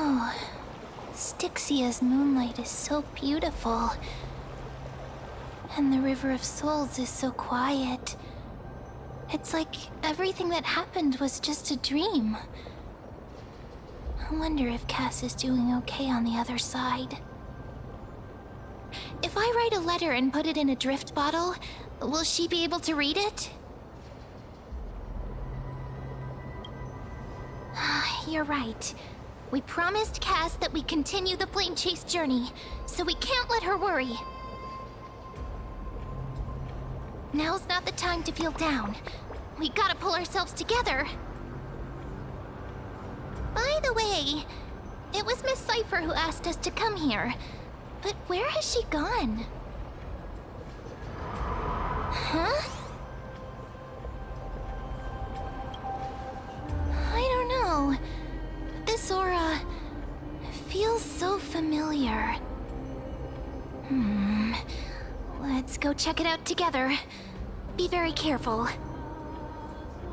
Oh, Stixia's moonlight is so beautiful. And the River of Souls is so quiet. It's like everything that happened was just a dream. I wonder if Cass is doing okay on the other side. If I write a letter and put it in a drift bottle, will she be able to read it? You're right. We promised Cass that we'd continue the plane chase journey, so we can't let her worry. Now's not the time to feel down. We gotta pull ourselves together. By the way, It was Miss Cipher who asked us to come here. But where has she gone? Huh? I don't know. This aura feels so familiar. Let's go check it out together. Be very careful.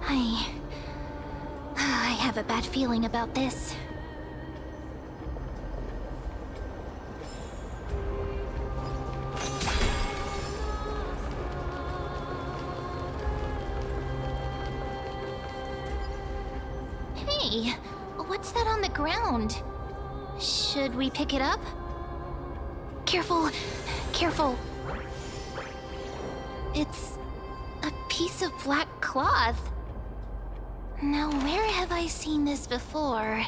I have a bad feeling about this. Hey, what's that on the ground? Should we pick it up? Careful, careful. It's a piece of black cloth. Now, where have I seen this before?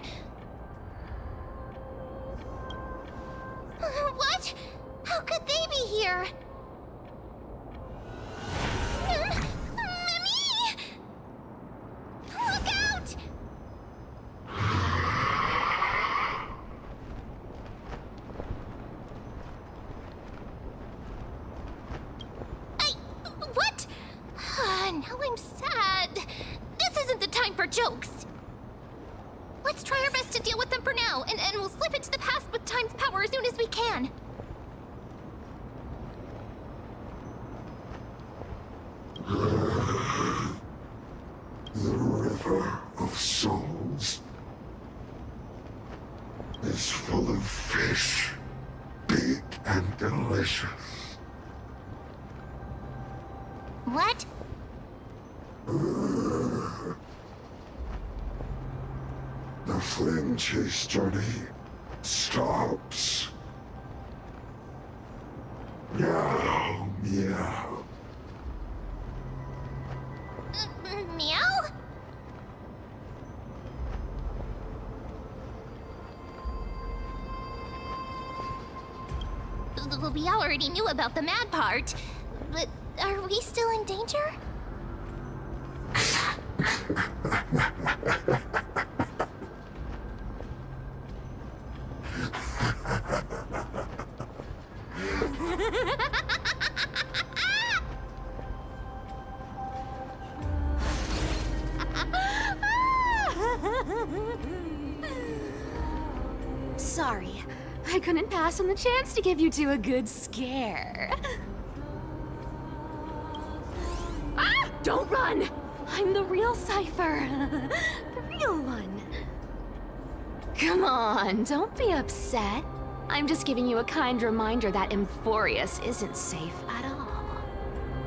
What? How could they be here? Mimi! Look out! What? Now I'm sad. This isn't the time for jokes. Let's try our best to deal with them for now, and we'll slip into the past with time's power as soon as we can. The river of souls is full of fish, big and delicious. What? The flame chase journey stops. Meow, meow. Meow? We already knew about the mad part, but are we still in danger? Sorry, I couldn't pass on the chance to give you two a good scare. Ah! Don't run! I'm the real Cipher. The real one. Come on, don't be upset. I'm just giving you a kind reminder that Emphorius isn't safe at all.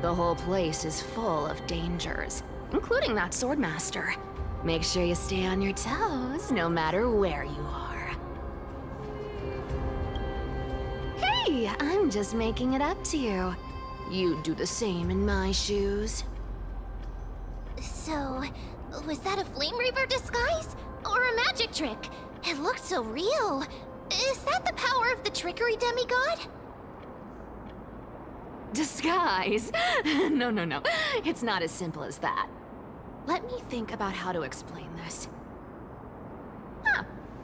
The whole place is full of dangers, including that swordmaster. Make sure you stay on your toes, no matter where you are. Hey, I'm just making it up to you. You'd do the same in my shoes. So, was that a Flame Reaver disguise? Or a magic trick? It looked so real. Is that the power of the trickery demigod? Disguise? No. It's not as simple as that. Let me think about how to explain this.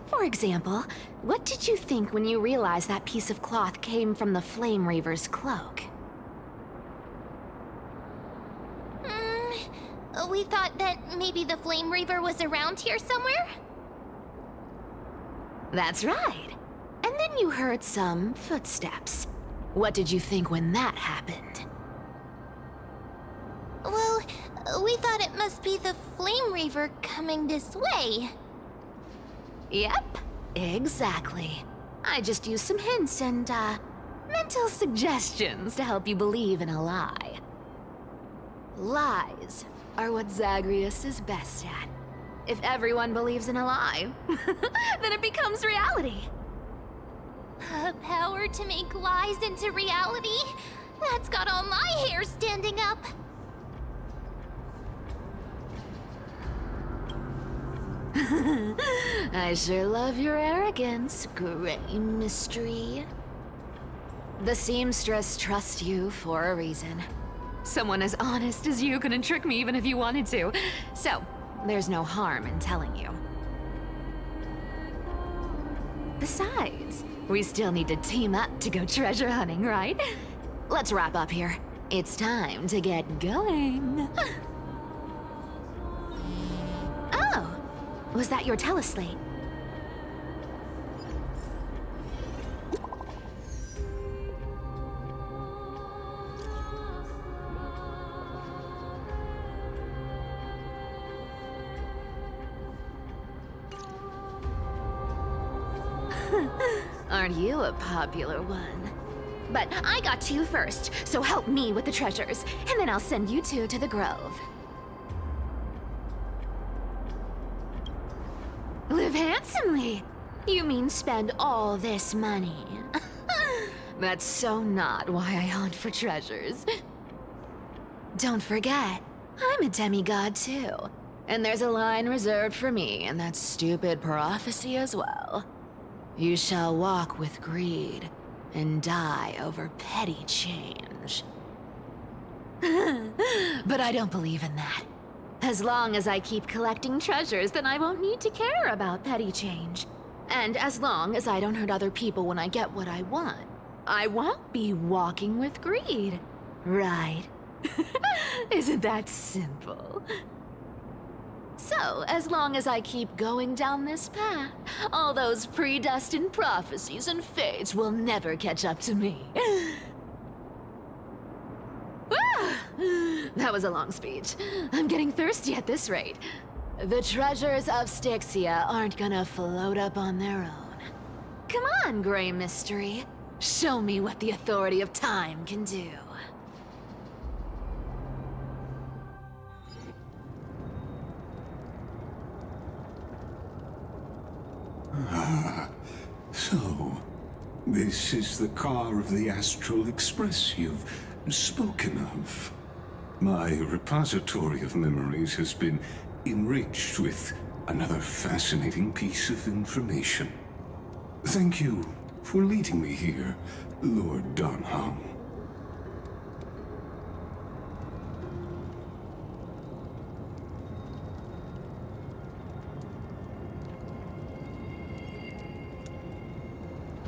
For example, what did you think when you realized that piece of cloth came from the Flame Reaver's cloak? We thought that maybe the Flame Reaver was around here somewhere? That's right. And then you heard some footsteps. What did you think when that happened? Well, we thought it must be the Flame Reaver coming this way. Yep, exactly. I just used some hints and, mental suggestions to help you believe in a lie. Lies are what Zagreus is best at. If everyone believes in a lie, then it becomes reality. A power to make lies into reality? That's got all my hair standing up. I sure love your arrogance, Gray Mystery. The seamstress trusts you for a reason. Someone as honest as you couldn't trick me even if you wanted to. So, there's no harm in telling you. Besides, we still need to team up to go treasure hunting, right? Let's wrap up here. It's time to get going. Oh, was that your teleslate? Aren't you a popular one? But I got to you first, so help me with the treasures, and then I'll send you two to the grove. Live handsomely? You mean spend all this money? That's so not why I hunt for treasures. Don't forget, I'm a demigod too. And there's a line reserved for me in that stupid prophecy as well. You shall walk with greed and die over petty change. But I don't believe in that. As long as I keep collecting treasures, then I won't need to care about petty change. And as long as I don't hurt other people when I get what I want, I won't be walking with greed. Right? Isn't that simple? So, as long as I keep going down this path, all those predestined prophecies and fates will never catch up to me. That was a long speech. I'm getting thirsty at this rate. The treasures of Stixia aren't gonna float up on their own. Come on, Grey Mystery. Show me what the authority of time can do. So, this is the car of the Astral Express you've spoken of. My repository of memories has been enriched with another fascinating piece of information. Thank you for leading me here, Lord Donham.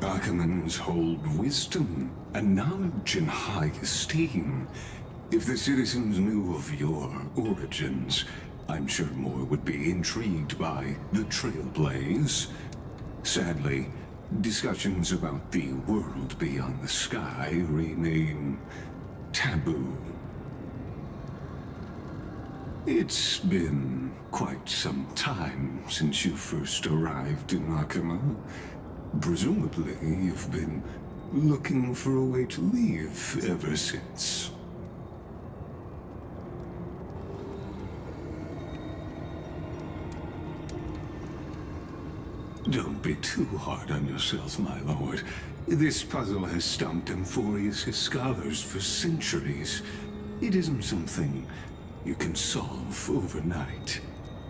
Archimans hold wisdom and knowledge in high esteem. If the citizens knew of your origins, I'm sure more would be intrigued by the Trailblaze. Sadly, discussions about the world beyond the sky remain taboo. It's been quite some time since you first arrived in Arkhima. Presumably, you've been looking for a way to leave ever since. Don't be too hard on yourself, my lord. This puzzle has stumped Amphorius' scholars for centuries. It isn't something you can solve overnight,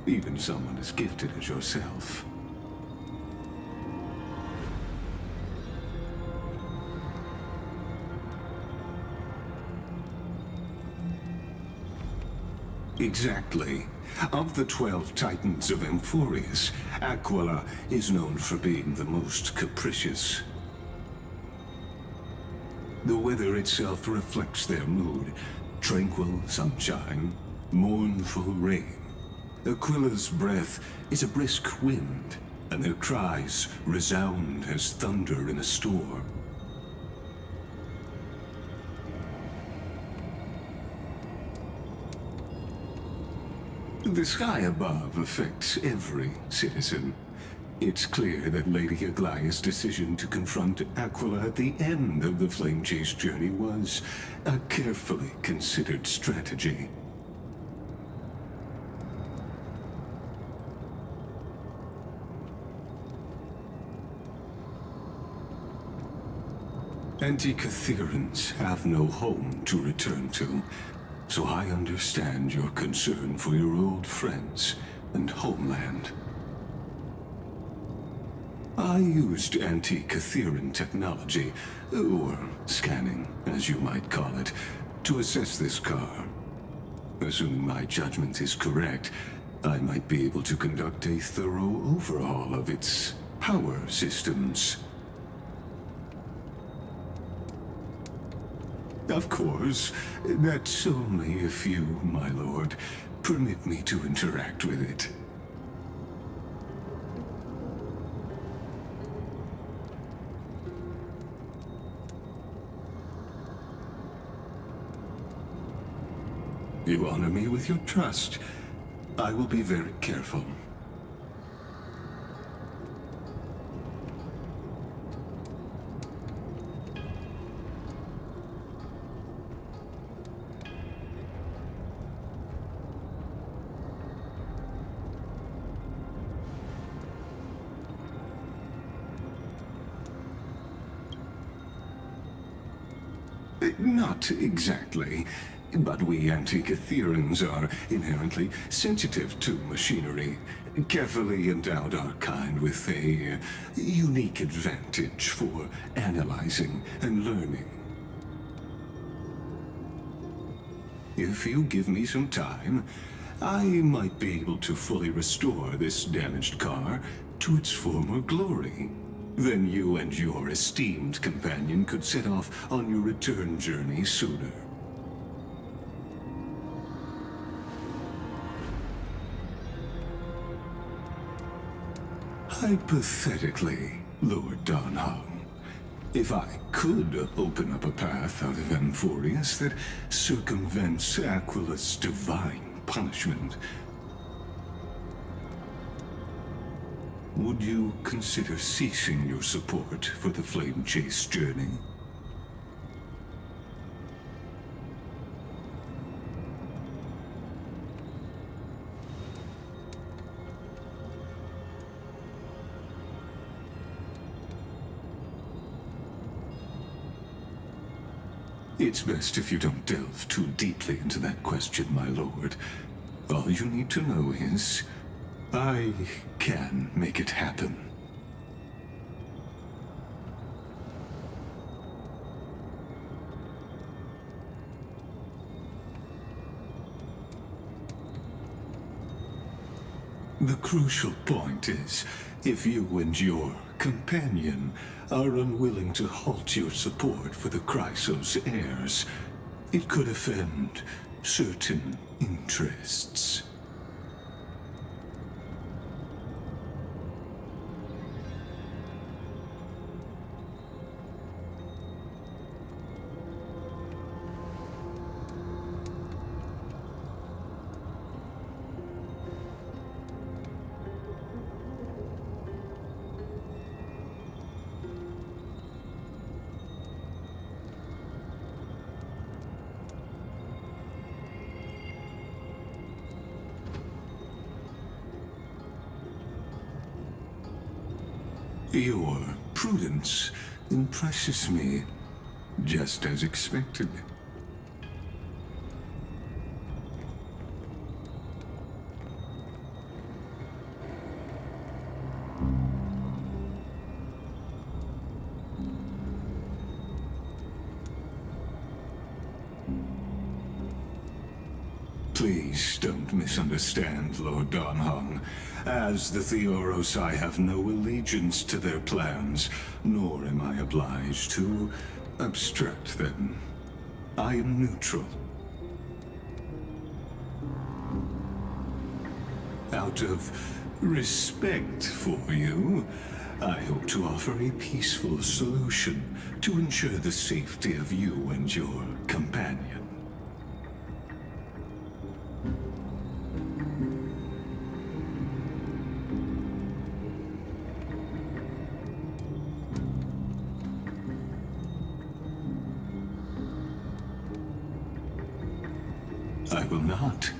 even someone as gifted as yourself. Exactly. Of the 12 Titans of Amphorius, Aglia is known for being the most capricious. The weather itself reflects their mood. Tranquil sunshine, mournful rain. Aquila's breath is a brisk wind, and their cries resound as thunder in a storm. The sky above affects every citizen. It's clear that Lady Aglaea's decision to confront Aquila at the end of the Flame Chase journey was a carefully considered strategy. Anti-Catherians have no home to return to, so I understand your concern for your old friends and homeland. I used anti-Catherian technology, or scanning, as you might call it, to assess this car. Assuming my judgment is correct, I might be able to conduct a thorough overhaul of its power systems. Of course, that's only if you, my lord, permit me to interact with it. You honor me with your trust. I will be very careful. Not exactly. But we Antikytherians are inherently sensitive to machinery. Carefully endowed our kind with a unique advantage for analyzing and learning. If you give me some time, I might be able to fully restore this damaged car to its former glory. Then you and your esteemed companion could set off on your return journey sooner. Hypothetically, Lord Donhong, if I could open up a path out of Amphorius that circumvents Aquila's divine punishment, would you consider ceasing your support for the Flame Chase journey? It's best if you don't delve too deeply into that question, my lord. All you need to know is, I can make it happen. The crucial point is, if you and your companion are unwilling to halt your support for the Chrysos heirs, it could offend certain interests. Your prudence impresses me, just as expected. Please don't misunderstand, Lord Donhong. As the Theoros, I have no allegiance to their plans, nor am I obliged to obstruct them. I am neutral. Out of respect for you, I hope to offer a peaceful solution to ensure the safety of you and your companion. I will not.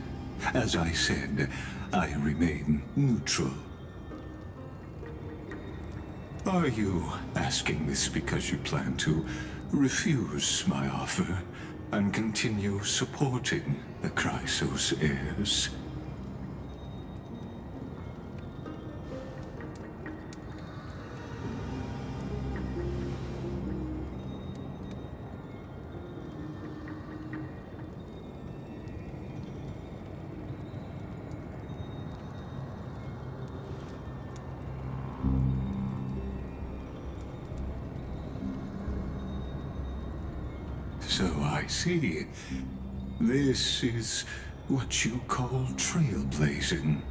As I said, I remain neutral. Are you asking this because you plan to refuse my offer and continue supporting the Chrysos heirs? So I see. This is what you call trailblazing.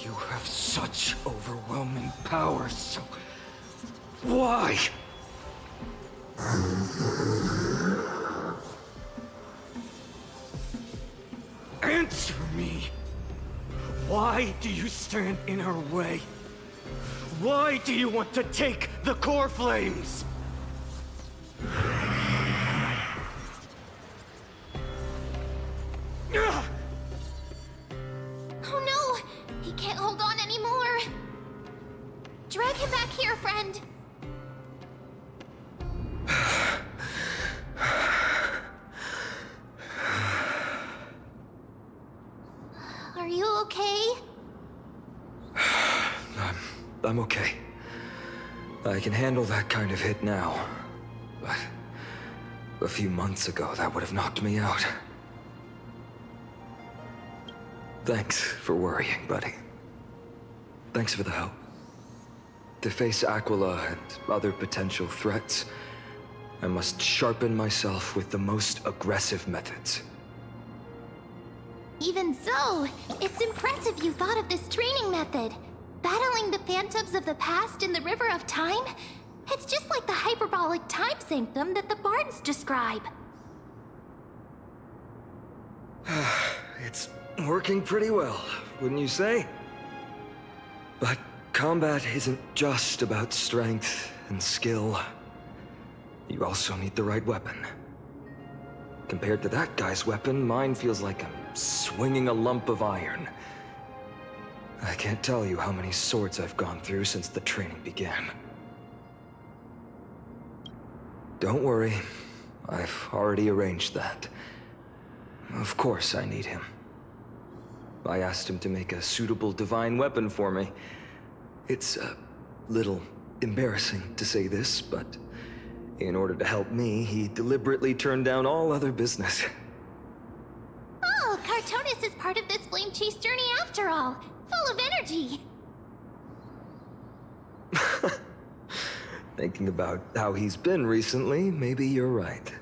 You have such overwhelming power, so why? Answer me! Why do you stand in her way? Why do you want to take the core flames? Oh no! He can't hold on anymore! Drag him back here, friend! Are you okay? I'm okay. I can handle that kind of hit now. But a few months ago, that would have knocked me out. Thanks for worrying, buddy. Thanks for the help. To face Aglia and other potential threats, I must sharpen myself with the most aggressive methods. Even so, it's impressive you thought of this training method. Battling the phantoms of the past in the River of Time? It's just like the hyperbolic time sanctum that the bards describe. It's working pretty well, wouldn't you say? But combat isn't just about strength and skill. You also need the right weapon. Compared to that guy's weapon, mine feels like I'm swinging a lump of iron. I can't tell you how many swords I've gone through since the training began. Don't worry, I've already arranged that. Of course I need him. I asked him to make a suitable divine weapon for me. It's a little embarrassing to say this, but in order to help me, he deliberately turned down all other business. Oh, Cartonis is part of this flame chase journey after all. Full of energy. Thinking about how he's been recently, maybe you're right.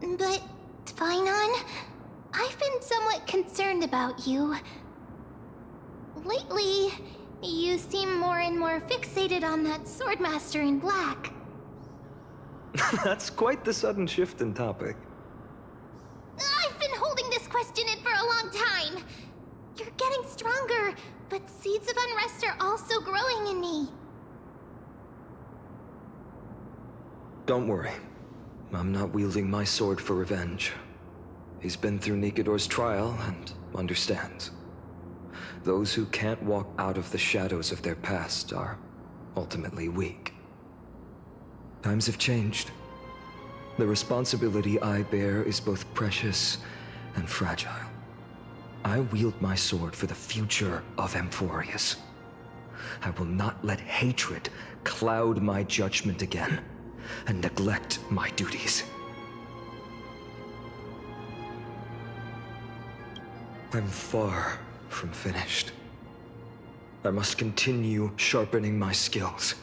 But, Tvinon, I've been somewhat concerned about you. Lately, you seem more and more fixated on that swordmaster in black. That's quite the sudden shift in topic. I've been holding this question in for a long time. You're getting stronger, but seeds of unrest are also growing in me. Don't worry. I'm not wielding my sword for revenge. He's been through Nikodor's trial and understands. Those who can't walk out of the shadows of their past are ultimately weak. Times have changed. The responsibility I bear is both precious and fragile. I wield my sword for the future of Amphorius. I will not let hatred cloud my judgment again and neglect my duties. I'm far from finished. I must continue sharpening my skills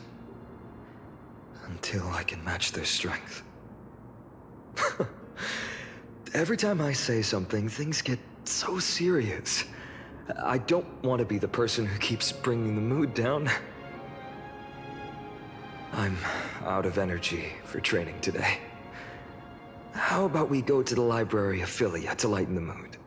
until I can match their strength. Every time I say something, things get so serious. I don't want to be the person who keeps bringing the mood down. I'm out of energy for training today. How about we go to the library of Philia to lighten the mood?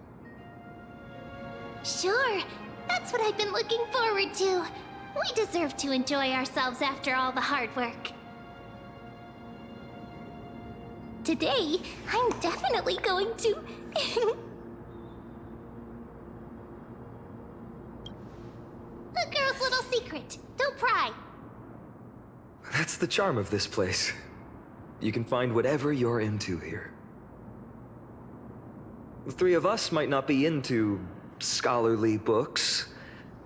Sure, that's what I've been looking forward to. We deserve to enjoy ourselves after all the hard work. Today, I'm definitely going to... A girl's little secret. Don't pry. That's the charm of this place. You can find whatever you're into here. The three of us might not be into scholarly books,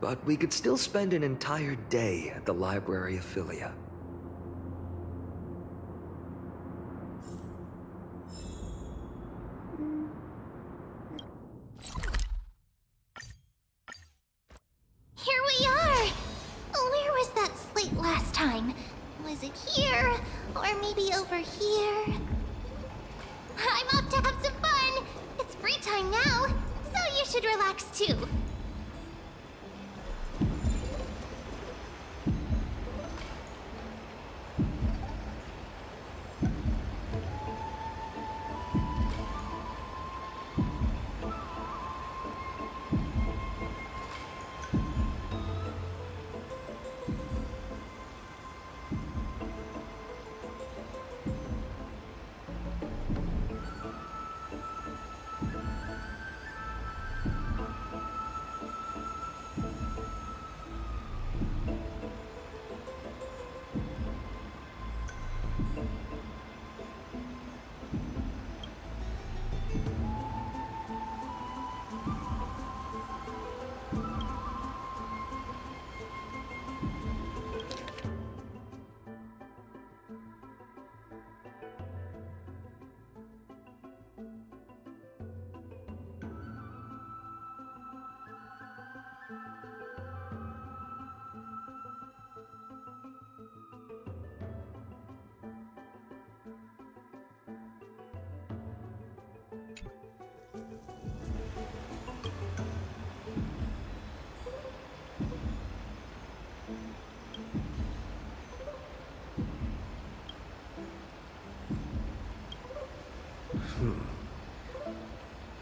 but we could still spend an entire day at the library of Philia. Here we are! Where was that slate last time? Was it here? Or maybe over here? I'm up to have some fun! It's free time now, so you should relax too.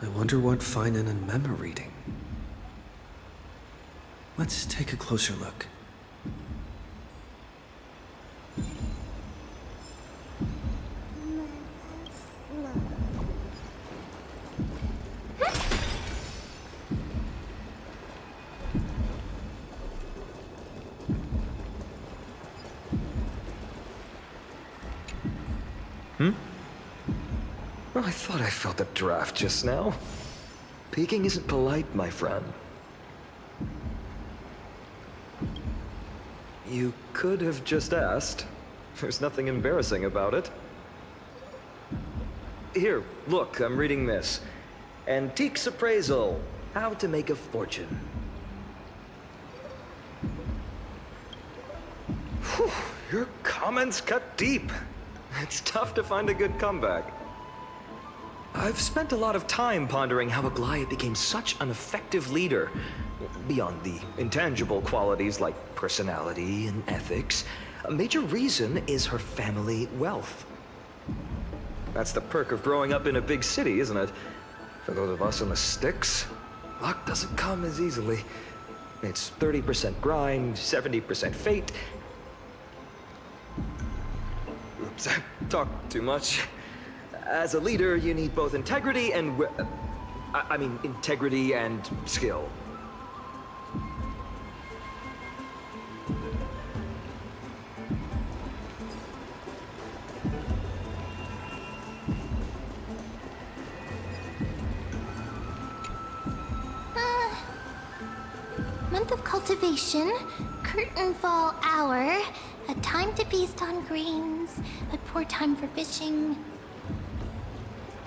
I wonder what Finan and Mem are reading. Let's take a closer look. Well, I thought I felt a draft just now. Peeking isn't polite, my friend. You could have just asked. There's nothing embarrassing about it. Here, look, I'm reading this. Antiques Appraisal. How to Make a Fortune. Whew, your comments cut deep. It's tough to find a good comeback. I've spent a lot of time pondering how Aglaea became such an effective leader. Beyond the intangible qualities like personality and ethics, a major reason is her family wealth. That's the perk of growing up in a big city, isn't it? For those of us in the sticks, luck doesn't come as easily. It's 30% grind, 70% fate. Oops, I talked too much. As a leader, you need both integrity and integrity and skill. Month of cultivation, curtain fall hour, a time to feast on grains, a poor time for fishing.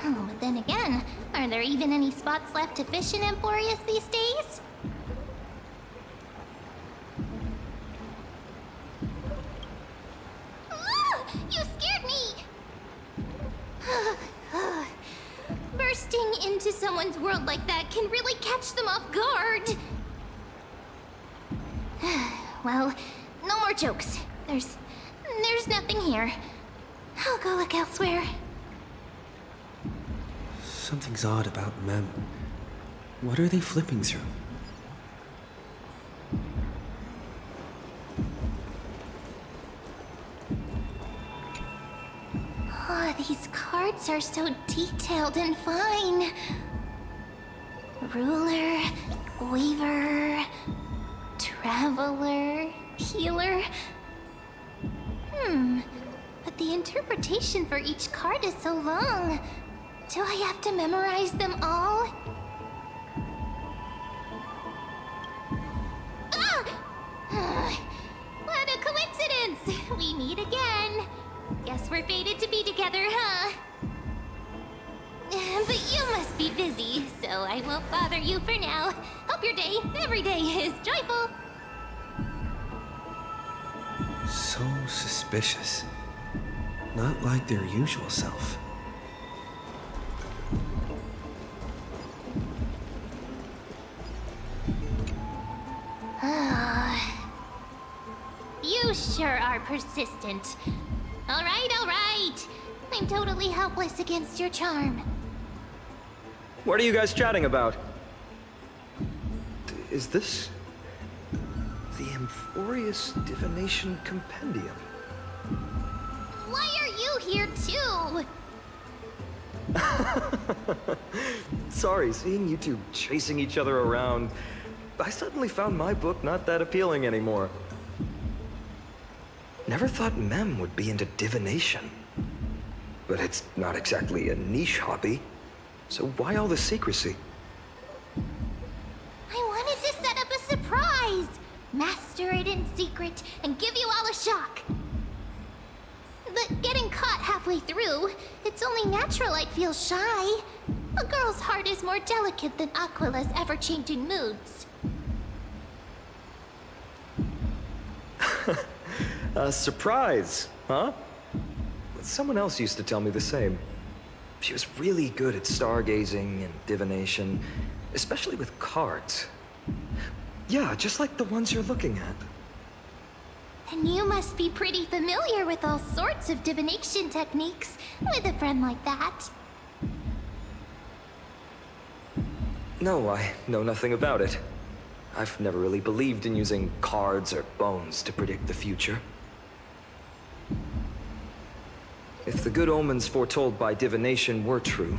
Oh, but then again, are there even any spots left to fish in Emporius these days? You scared me! Bursting into someone's world like that can really catch them off guard. Well, no more jokes. There's nothing here. I'll go look elsewhere. Something's odd about Mem. What are they flipping through? Oh, these cards are so detailed and fine. Ruler, Weaver, Traveler, Healer. But the interpretation for each card is so long. Do I have to memorize them all? Ah! What a coincidence! We meet again. Guess we're fated to be together, huh? But you must be busy, so I won't bother you for now. Hope your day, every day, is joyful. So suspicious. Not like their usual self. You sure are persistent. All right. I'm totally helpless against your charm. What are you guys chatting about? Is this the Amphorious Divination Compendium? Why are you here too? Sorry, seeing you two chasing each other around, I suddenly found my book not that appealing anymore. Never thought Mem would be into divination. But it's not exactly a niche hobby, so why all the secrecy? I wanted to set up a surprise! Master it in secret and give you all a shock. But getting caught halfway through, it's only natural I'd feel shy. A girl's heart is more delicate than Aquila's ever-changing moods. A surprise, huh? Someone else used to tell me the same. She was really good at stargazing and divination, especially with cards. Yeah, just like the ones you're looking at. And you must be pretty familiar with all sorts of divination techniques with a friend like that. No, I know nothing about it. I've never really believed in using cards or bones to predict the future. If the good omens foretold by divination were true,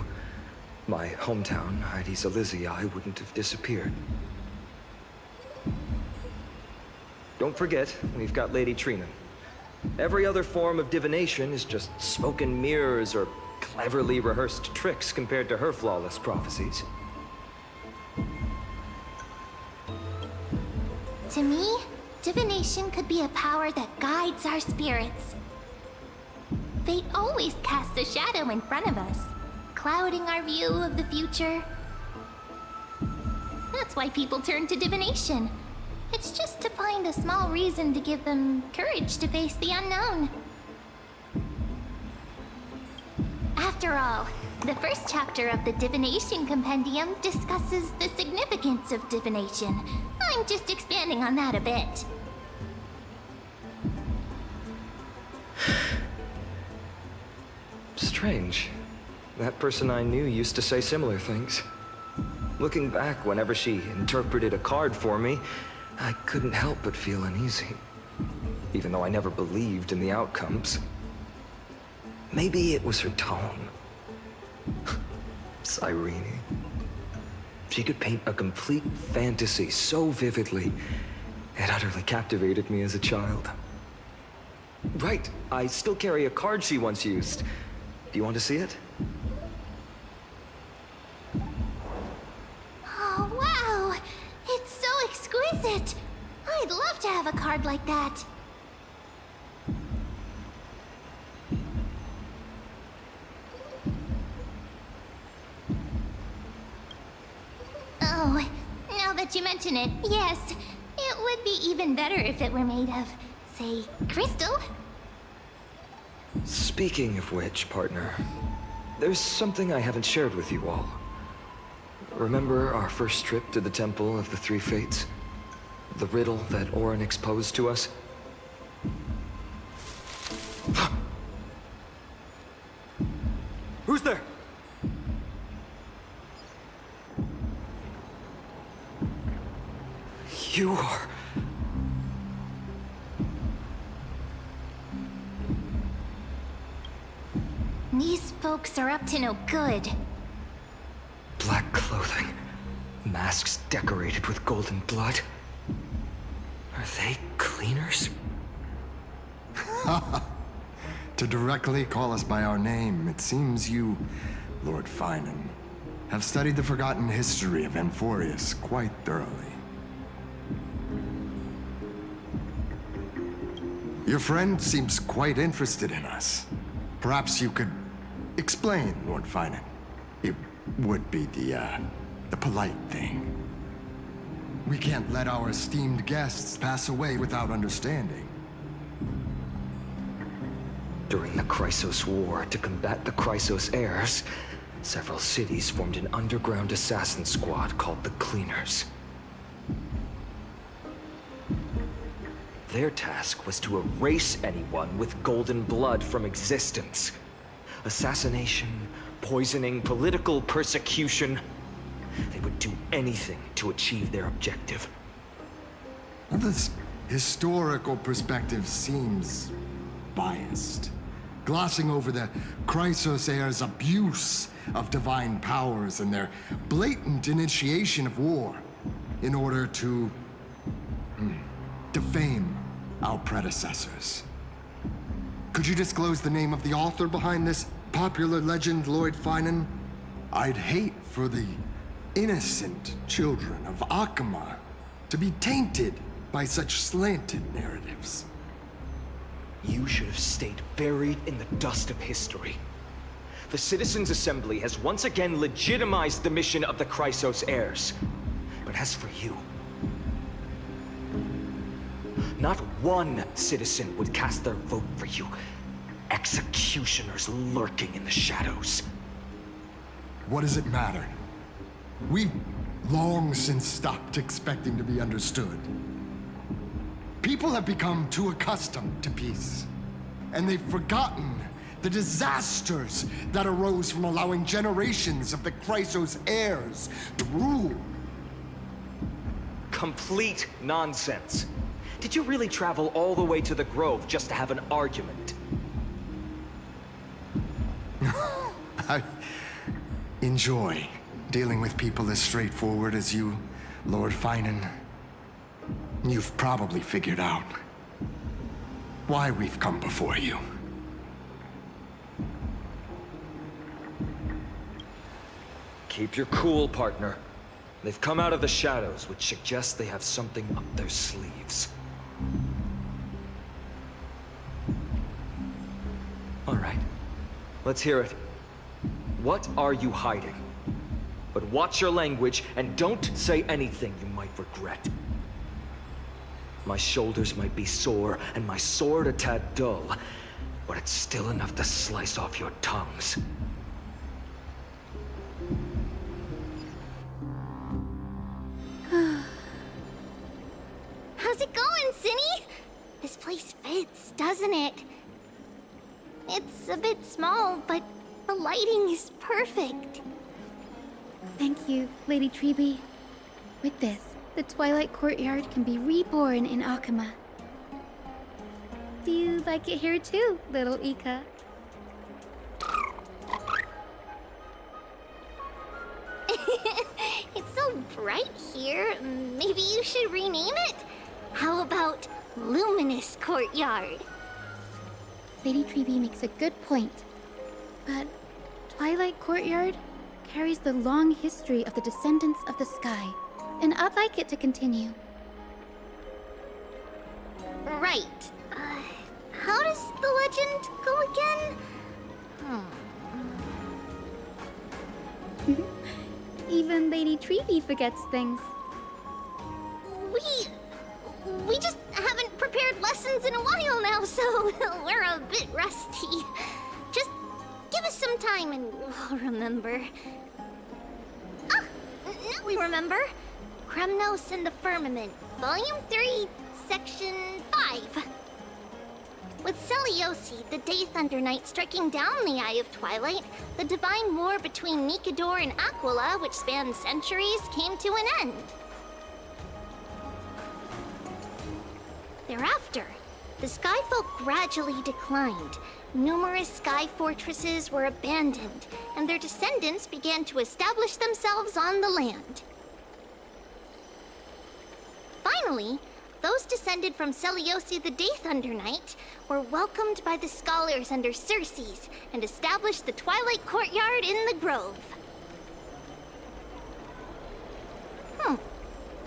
my hometown, Hydes Elysiae, wouldn't have disappeared. Don't forget, we've got Lady Trina. Every other form of divination is just smoke and mirrors or cleverly rehearsed tricks compared to her flawless prophecies. To me, divination could be a power that guides our spirits. Fate always casts a shadow in front of us, clouding our view of the future. That's why people turn to divination. It's just to find a small reason to give them courage to face the unknown. After all, the first chapter of the Divination Compendium discusses the significance of divination. I'm just expanding on that a bit. Strange. That person I knew used to say similar things. Looking back, whenever she interpreted a card for me, I couldn't help but feel uneasy. Even though I never believed in the outcomes. Maybe it was her tone. Cyrene. She could paint a complete fantasy so vividly, it utterly captivated me as a child. Right, I still carry a card she once used. Do you want to see it? Oh, wow! It's so exquisite! I'd love to have a card like that. Oh, now that you mention it, yes. It would be even better if it were made of, say, crystal. Speaking of which, partner, there's something I haven't shared with you all. Remember our first trip to the Temple of the Three Fates? The riddle that Orynyx posed to us? Who's there? You are... These folks are up to no good. Black clothing, masks decorated with golden blood. Are they cleaners? To directly call us by our name, it seems you Lord Finan. Have studied the forgotten history of Amphorius quite thoroughly. Your friend seems quite interested in us. Perhaps you could explain, Lord Finan. It would be the polite thing. We can't let our esteemed guests pass away without understanding. During the Chrysos War, to combat the Chrysos heirs, several cities formed an underground assassin squad called the Cleaners. Their task was to erase anyone with golden blood from existence. Assassination, poisoning, political persecution. They would do anything to achieve their objective. Well, this historical perspective seems biased, glossing over the Chrysos heirs' abuse of divine powers and their blatant initiation of war in order to defame our predecessors. Could you disclose the name of the author behind this popular legend, Lord Finan? I'd hate for the innocent children of Akama to be tainted by such slanted narratives. You should have stayed buried in the dust of history. The Citizens' Assembly has once again legitimized the mission of the Chrysos heirs. But as for you, not one citizen would cast their vote for you. Executioners lurking in the shadows. What does it matter? We've long since stopped expecting to be understood. People have become too accustomed to peace, and they've forgotten the disasters that arose from allowing generations of the Chrysos heirs to rule. Complete nonsense. Did you really travel all the way to the Grove just to have an argument? I enjoy dealing with people as straightforward as you, Lord Finan. You've probably figured out why we've come before you. Keep your cool, partner. They've come out of the shadows, which suggests they have something up their sleeves. All right, let's hear it. What are you hiding? But watch your language and don't say anything you might regret. My shoulders might be sore and my sword a tad dull, but it's still enough to slice off your tongues. How's it going, Cinny? This place fits, doesn't it? It's a bit small, but the lighting is perfect. Thank you, Lady Treeby. With this, the Twilight Courtyard can be reborn in Akama. Do you like it here too, little Ika? It's so bright here. Maybe you should rename it? How about Luminous Courtyard? Lady Treeby makes a good point. But Twilight Courtyard carries the long history of the descendants of the sky, and I'd like it to continue. Right. How does the legend go again? Even Lady Treeby forgets things. We just haven't prepared lessons in a while now, so we're a bit rusty. Just give us some time and we'll remember. Ah, now we remember. Kremnos and the Firmament, Volume 3, Section 5. With Celiosi, the Day Thunder Knight, striking down the Eye of Twilight, the divine war between Nikador and Aquila, which spanned centuries, came to an end. Thereafter, the Skyfolk gradually declined. Numerous sky fortresses were abandoned, and their descendants began to establish themselves on the land. Finally, those descended from Seleucia the Day Thunder Knight were welcomed by the scholars under Circes and established the Twilight Courtyard in the Grove.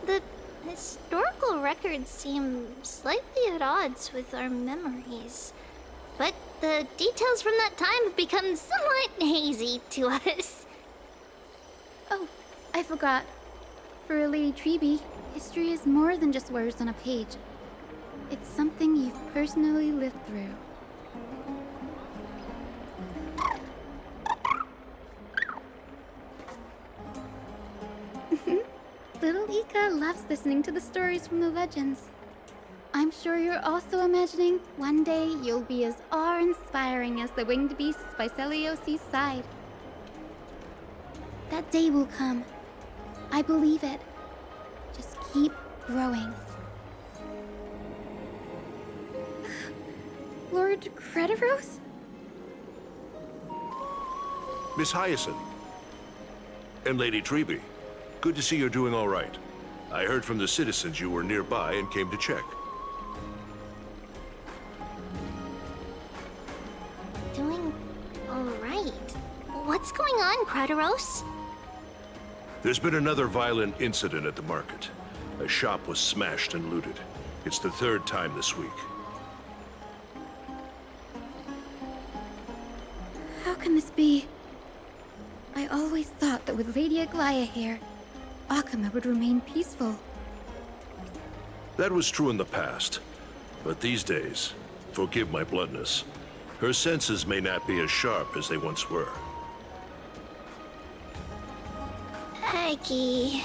The historical records seem slightly at odds with our memories, but the details from that time have become somewhat hazy to us. Oh, I forgot. For Lady Treby, history is more than just words on a page. It's something you've personally lived through. Little Ika loves listening to the stories from the legends. I'm sure you're also imagining one day you'll be as awe-inspiring as the winged beasts by Seleosi's side. That day will come. I believe it. Just keep growing. Lord Crediros? Miss Hyacinth. And Lady Treby. Good to see you're doing all right. I heard from the citizens you were nearby and came to check. Doing all right. What's going on, Crediros? There's been another violent incident at the market. A shop was smashed and looted. It's the third time this week. How can this be? I always thought that with Lady Aglaea here, Akama would remain peaceful. That was true in the past. But these days, forgive my bluntness, her senses may not be as sharp as they once were. Aggie.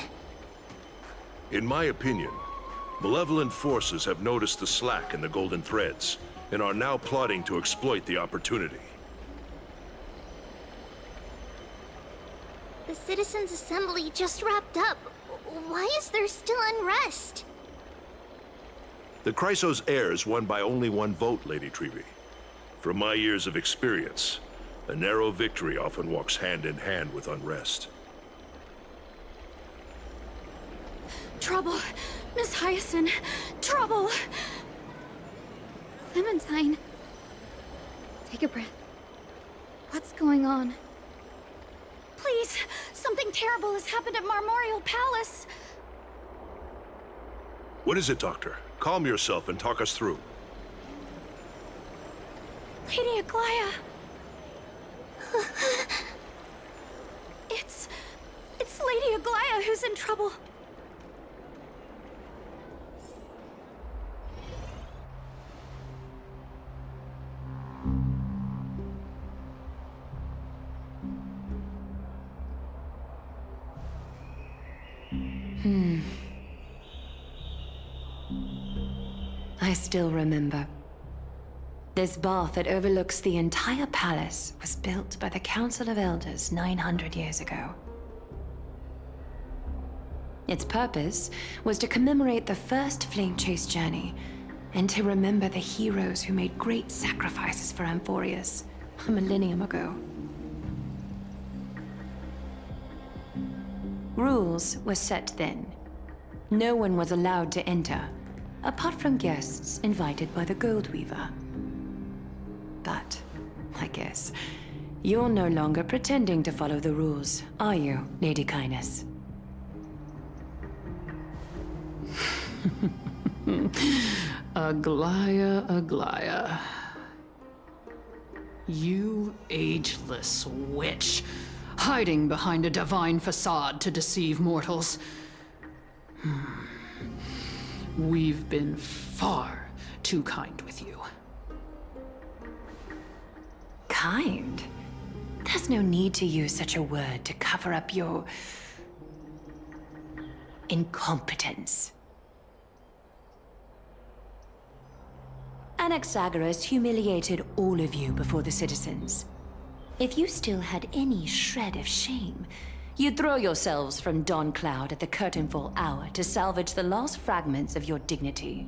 In my opinion, malevolent forces have noticed the slack in the golden threads and are now plotting to exploit the opportunity. The Citizens' Assembly just wrapped up. Why is there still unrest? The Chrysos heirs won by only one vote, Lady Treby. From my years of experience, a narrow victory often walks hand in hand with unrest. Trouble! Miss Hyacinth! Trouble! Clementine. Take a breath. What's going on? Please! Something terrible has happened at Marmorial Palace! What is it, Doctor? Calm yourself and talk us through. Lady Aglaea! It's Lady Aglaea who's in trouble. I still remember. This bath that overlooks the entire palace was built by the Council of Elders 900 years ago. Its purpose was to commemorate the first flame chase journey, and to remember the heroes who made great sacrifices for Amphorius a millennium ago. Rules were set then. No one was allowed to enter, apart from guests invited by the Goldweaver. But, I guess, you're no longer pretending to follow the rules, are you, Lady Kindness? Aglaea, Aglaea. You ageless witch, hiding behind a divine facade to deceive mortals. We've been far too kind with you. Kind? There's no need to use such a word to cover up your incompetence. Anaxagoras humiliated all of you before the citizens. If you still had any shred of shame, you'd throw yourselves from Dawn Cloud at the curtainfall hour to salvage the last fragments of your dignity.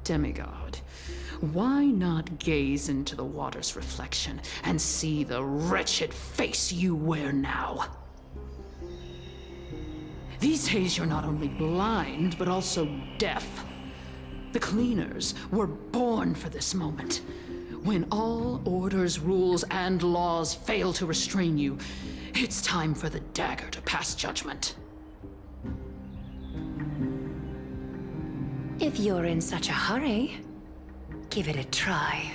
Demigod, why not gaze into the water's reflection and see the wretched face you wear now? These days you're not only blind, but also deaf. The cleaners were born for this moment. When all orders, rules, and laws fail to restrain you, it's time for the dagger to pass judgment. If you're in such a hurry, give it a try.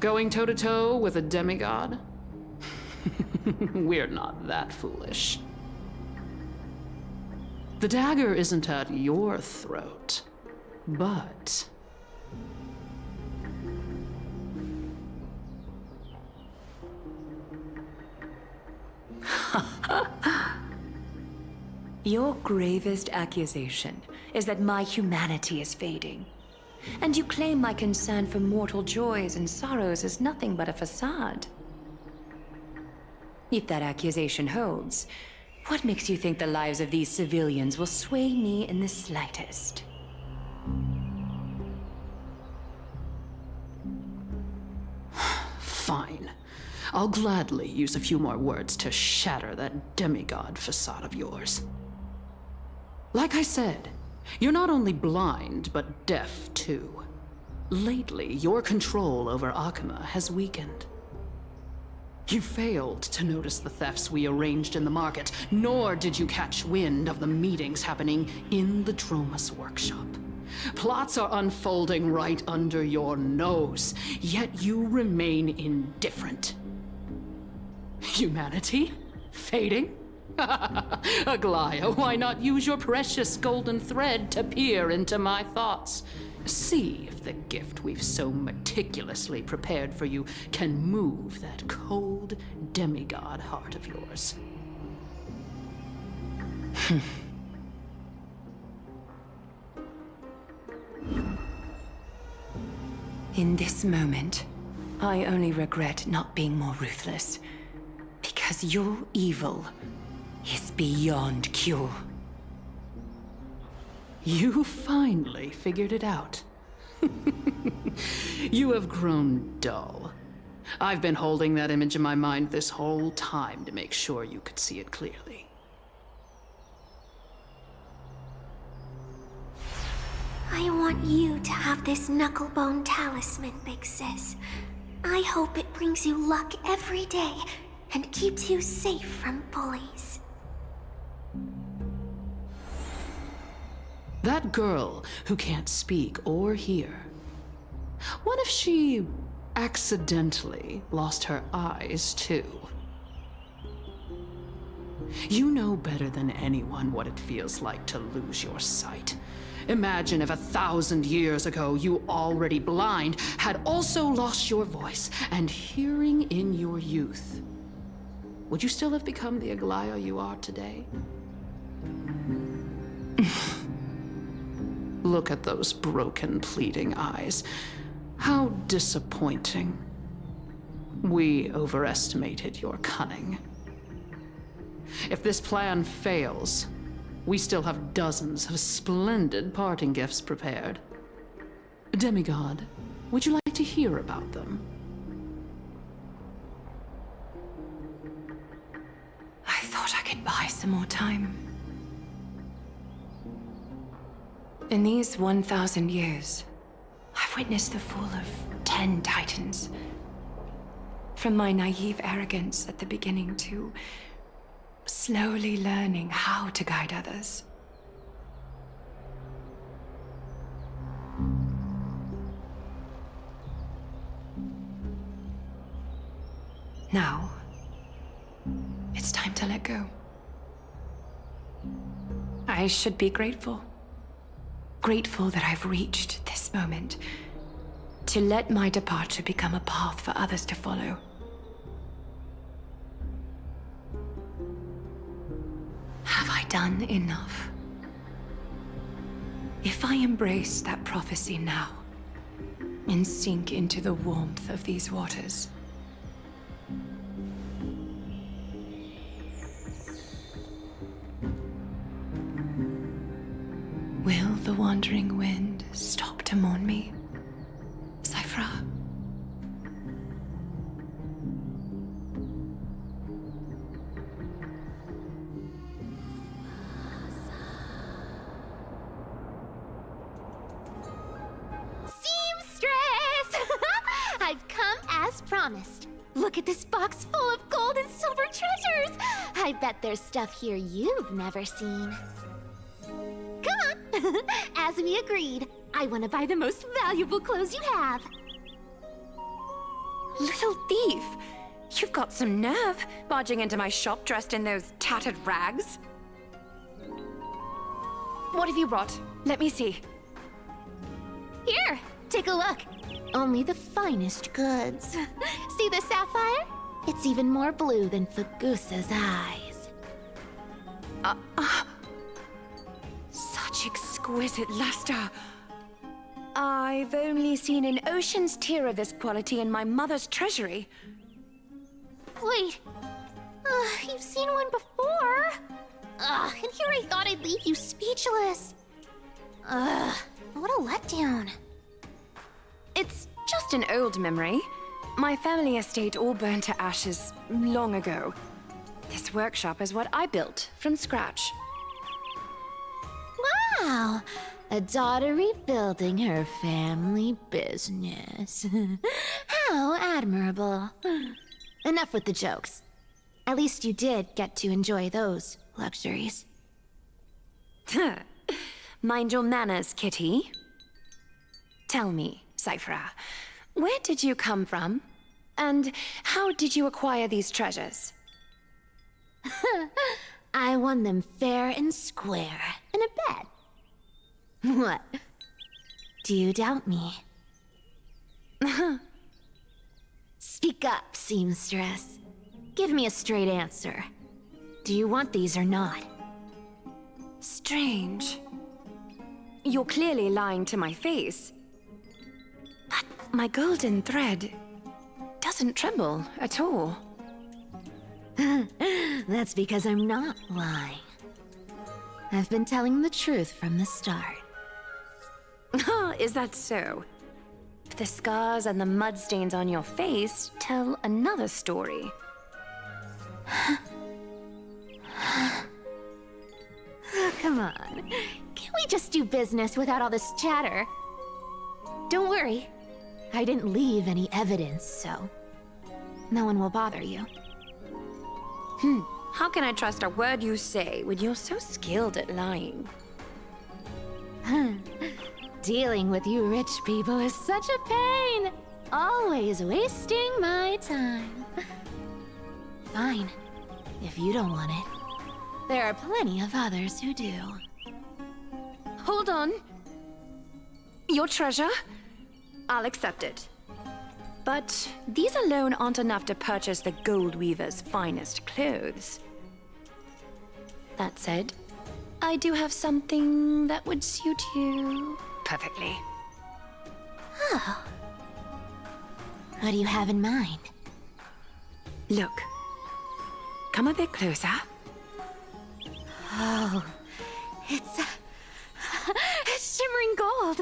Going toe-to-toe with a demigod? We're not that foolish. The dagger isn't at your throat, but... Your gravest accusation is that my humanity is fading. And you claim my concern for mortal joys and sorrows is nothing but a facade. If that accusation holds, what makes you think the lives of these civilians will sway me in the slightest? Fine. I'll gladly use a few more words to shatter that demigod facade of yours. Like I said, you're not only blind, but deaf too. Lately, your control over Akama has weakened. You failed to notice the thefts we arranged in the market, nor did you catch wind of the meetings happening in the Dromus workshop. Plots are unfolding right under your nose, yet you remain indifferent. Humanity? Fading? Aglaea, why not use your precious golden thread to peer into my thoughts? See if the gift we've so meticulously prepared for you can move that cold demigod heart of yours. In this moment, I only regret not being more ruthless. Because your evil is beyond cure. You finally figured it out. You have grown dull. I've been holding that image in my mind this whole time to make sure you could see it clearly. I want you to have this knucklebone talisman, Big Sis. I hope it brings you luck every day and keeps you safe from bullies. That girl who can't speak or hear. What if she accidentally lost her eyes too? You know better than anyone what it feels like to lose your sight. Imagine if 1,000 years ago you, already blind, had also lost your voice and hearing in your youth. Would you still have become the Aglia you are today? Look at those broken, pleading eyes. How disappointing. We overestimated your cunning. If this plan fails, we still have dozens of splendid parting gifts prepared. Demigod, would you like to hear about them? I thought I could buy some more time. In these 1,000 years, I've witnessed the fall of 10 titans. From my naive arrogance at the beginning to slowly learning how to guide others. Now, it's time to let go. I should be grateful. Grateful that I've reached this moment. To let my departure become a path for others to follow. Have I done enough? If I embrace that prophecy now, and sink into the warmth of these waters, will the wandering wind stop to mourn me, Cipher? promised. Look at this box full of gold and silver treasures! I bet there's stuff here you've never seen. Come on! As we agreed, I want to buy the most valuable clothes you have. Little thief! You've got some nerve, barging into my shop dressed in those tattered rags. What have you brought? Let me see. Here, take a look. Only the finest goods. See the sapphire? It's even more blue than Fagusa's eyes. Such exquisite luster. I've only seen an ocean's tear of this quality in my mother's treasury. Wait, you've seen one before. And here I thought I'd leave you speechless. What a letdown. It's just an old memory. My family estate all burned to ashes long ago. This workshop is what I built from scratch. Wow, a daughter rebuilding her family business. How admirable. Enough with the jokes. At least you did get to enjoy those luxuries. Mind your manners, kitty. Tell me, Cipher, where did you come from? And how did you acquire these treasures? I won them fair and square in a bet. What? Do you doubt me? Speak up, seamstress. Give me a straight answer. Do you want these or not? Strange. You're clearly lying to my face. But my golden thread doesn't tremble at all. That's because I'm not lying. I've been telling the truth from the start. Is that so? The scars and the mud stains on your face tell another story. Come on. Can't we just do business without all this chatter? Don't worry. I didn't leave any evidence, so no one will bother you. How can I trust a word you say when you're so skilled at lying? Dealing with you rich people is such a pain. Always wasting my time. Fine, if you don't want it. There are plenty of others who do. Hold on. Your treasure? I'll accept it. But these alone aren't enough to purchase the Gold Weaver's finest clothes. That said, I do have something that would suit you perfectly. Oh. What do you have in mind? Look. Come a bit closer. Oh, it's shimmering gold.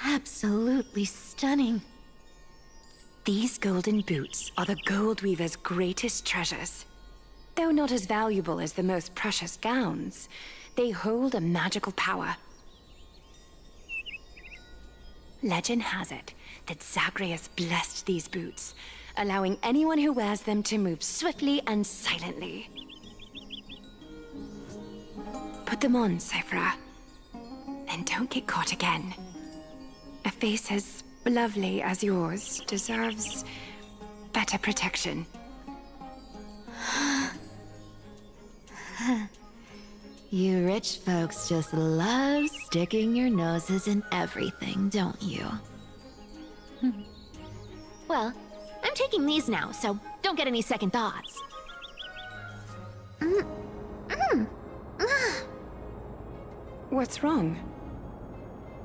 Absolutely stunning. These golden boots are the Gold Weaver's greatest treasures. Though not as valuable as the most precious gowns, they hold a magical power. Legend has it that Zagreus blessed these boots, allowing anyone who wears them to move swiftly and silently. Put them on, Cipher. And don't get caught again. A face as lovely as yours deserves better protection. You rich folks just love sticking your noses in everything, don't you? Well, I'm taking these now, so don't get any second thoughts. What's wrong?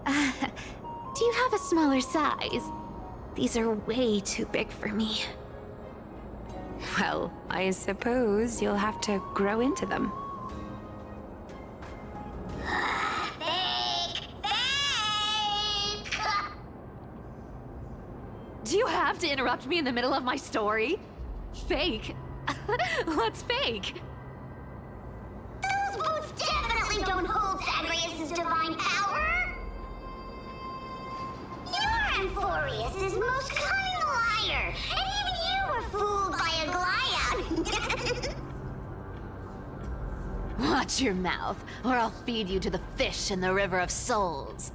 Do you have a smaller size? These are way too big for me. Well, I suppose you'll have to grow into them. Do you have to interrupt me in the middle of my story? Fake? What's fake? Those boots definitely don't hold Zagreus' divine power! Your Amphorius is most cunning liar, and even Watch your mouth, or I'll feed you to the fish in the River of Souls.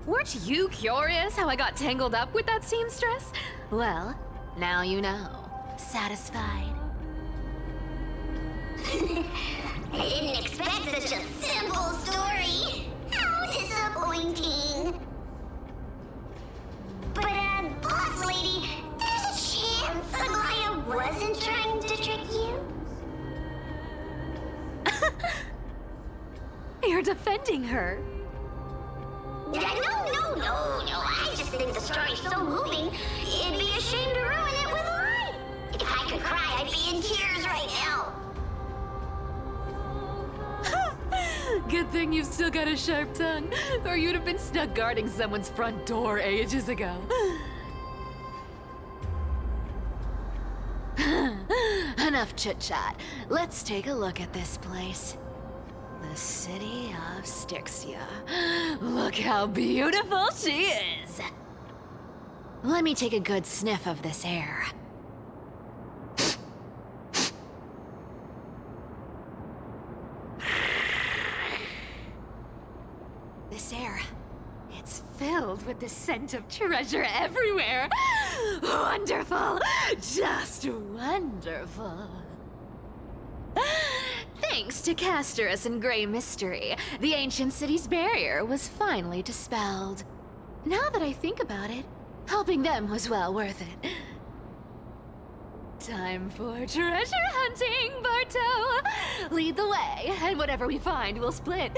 Weren't you curious how I got tangled up with that seamstress? Well, now you know. Satisfied? I didn't expect such a simple story. How disappointing. But, boss lady, there's a chance Aglia wasn't trying to trick you? You're defending her. No. I just think the story's so moving, it'd be a shame to ruin it with a lie. If I could cry, I'd be in tears right now. Good thing you've still got a sharp tongue, or you'd have been stuck guarding someone's front door ages ago. Enough chit-chat. Let's take a look at this place. The city of Stixia. Look how beautiful she is! Let me take a good sniff of this air. This air, it's filled with the scent of treasure everywhere. Wonderful! Just wonderful. Thanks to Castorus and Grey Mystery, the ancient city's barrier was finally dispelled. Now that I think about it, helping them was well worth it. Time for treasure hunting, Barto! Lead the way, and whatever we find, we'll split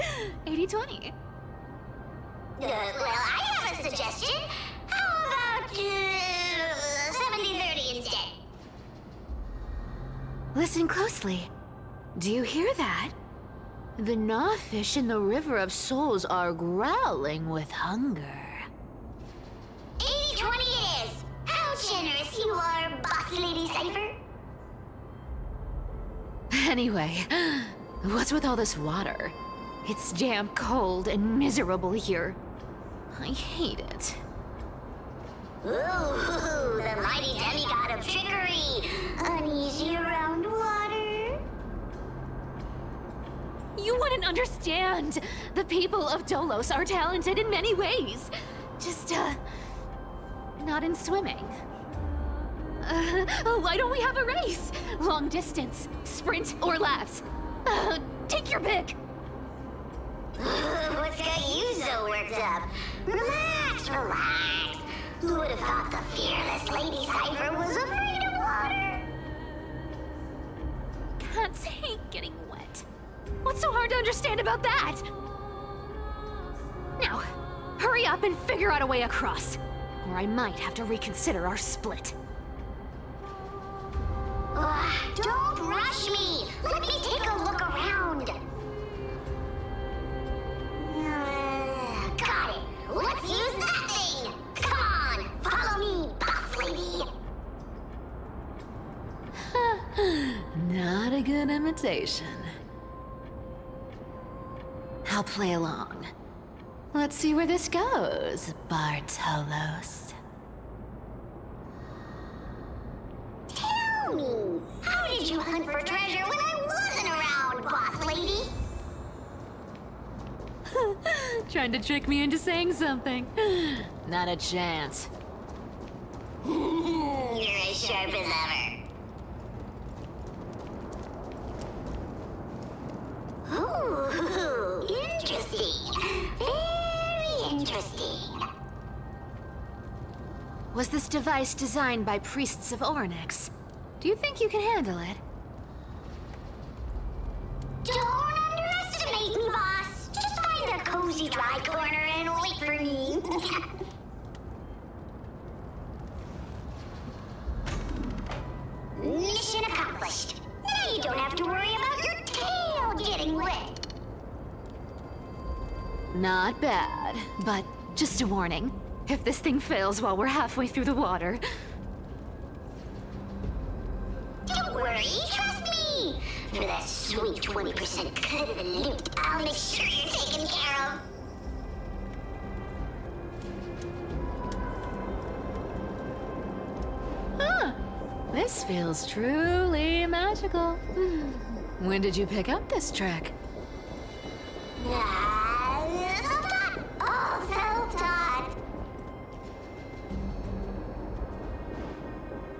80-20. Well, I have a suggestion. How about 70-30 instead? Listen closely. Do you hear that? The gnawfish in the River of Souls are growling with hunger. 80-20 it is! How generous you are, boss lady Cipher! Anyway, what's with all this water? It's damp, cold, and miserable here. I hate it. Ooh, the mighty demigod of trickery! Uneasy around water? You wouldn't understand! The people of Dolos are talented in many ways. Just, not in swimming. Why don't we have a race? Long distance, sprint, or laps? Take your pick! What's got you so worked up? Relax. Who would have thought the fearless Lady Cipher was afraid of water? Can't take getting wet. What's so hard to understand about that? Now, hurry up and figure out a way across, or I might have to reconsider our split. Don't rush me! Let me take a look around! Got it! Let's use that thing! Come on! Follow me, boss lady! Not a good imitation. I'll play along. Let's see where this goes, Bartolos. Tell me, how did you hunt for treasure when I wasn't around, boss lady? Trying to trick me into saying something. Not a chance. You're as sharp as ever. Ooh, interesting. Very interesting. Was this device designed by priests of Ornyx? Do you think you can handle it? Don't underestimate me, boss. Just find a cozy dry corner and wait for me. Mission accomplished. Now you don't have to worry about your tail getting wet. Not bad, but just a warning. If this thing fails while we're halfway through the water... Don't worry, trust me. For that sweet 20% cut of the loot, I'll make sure you're taken care of. Huh. This feels truly magical. When did you pick up this trick? Self-taught.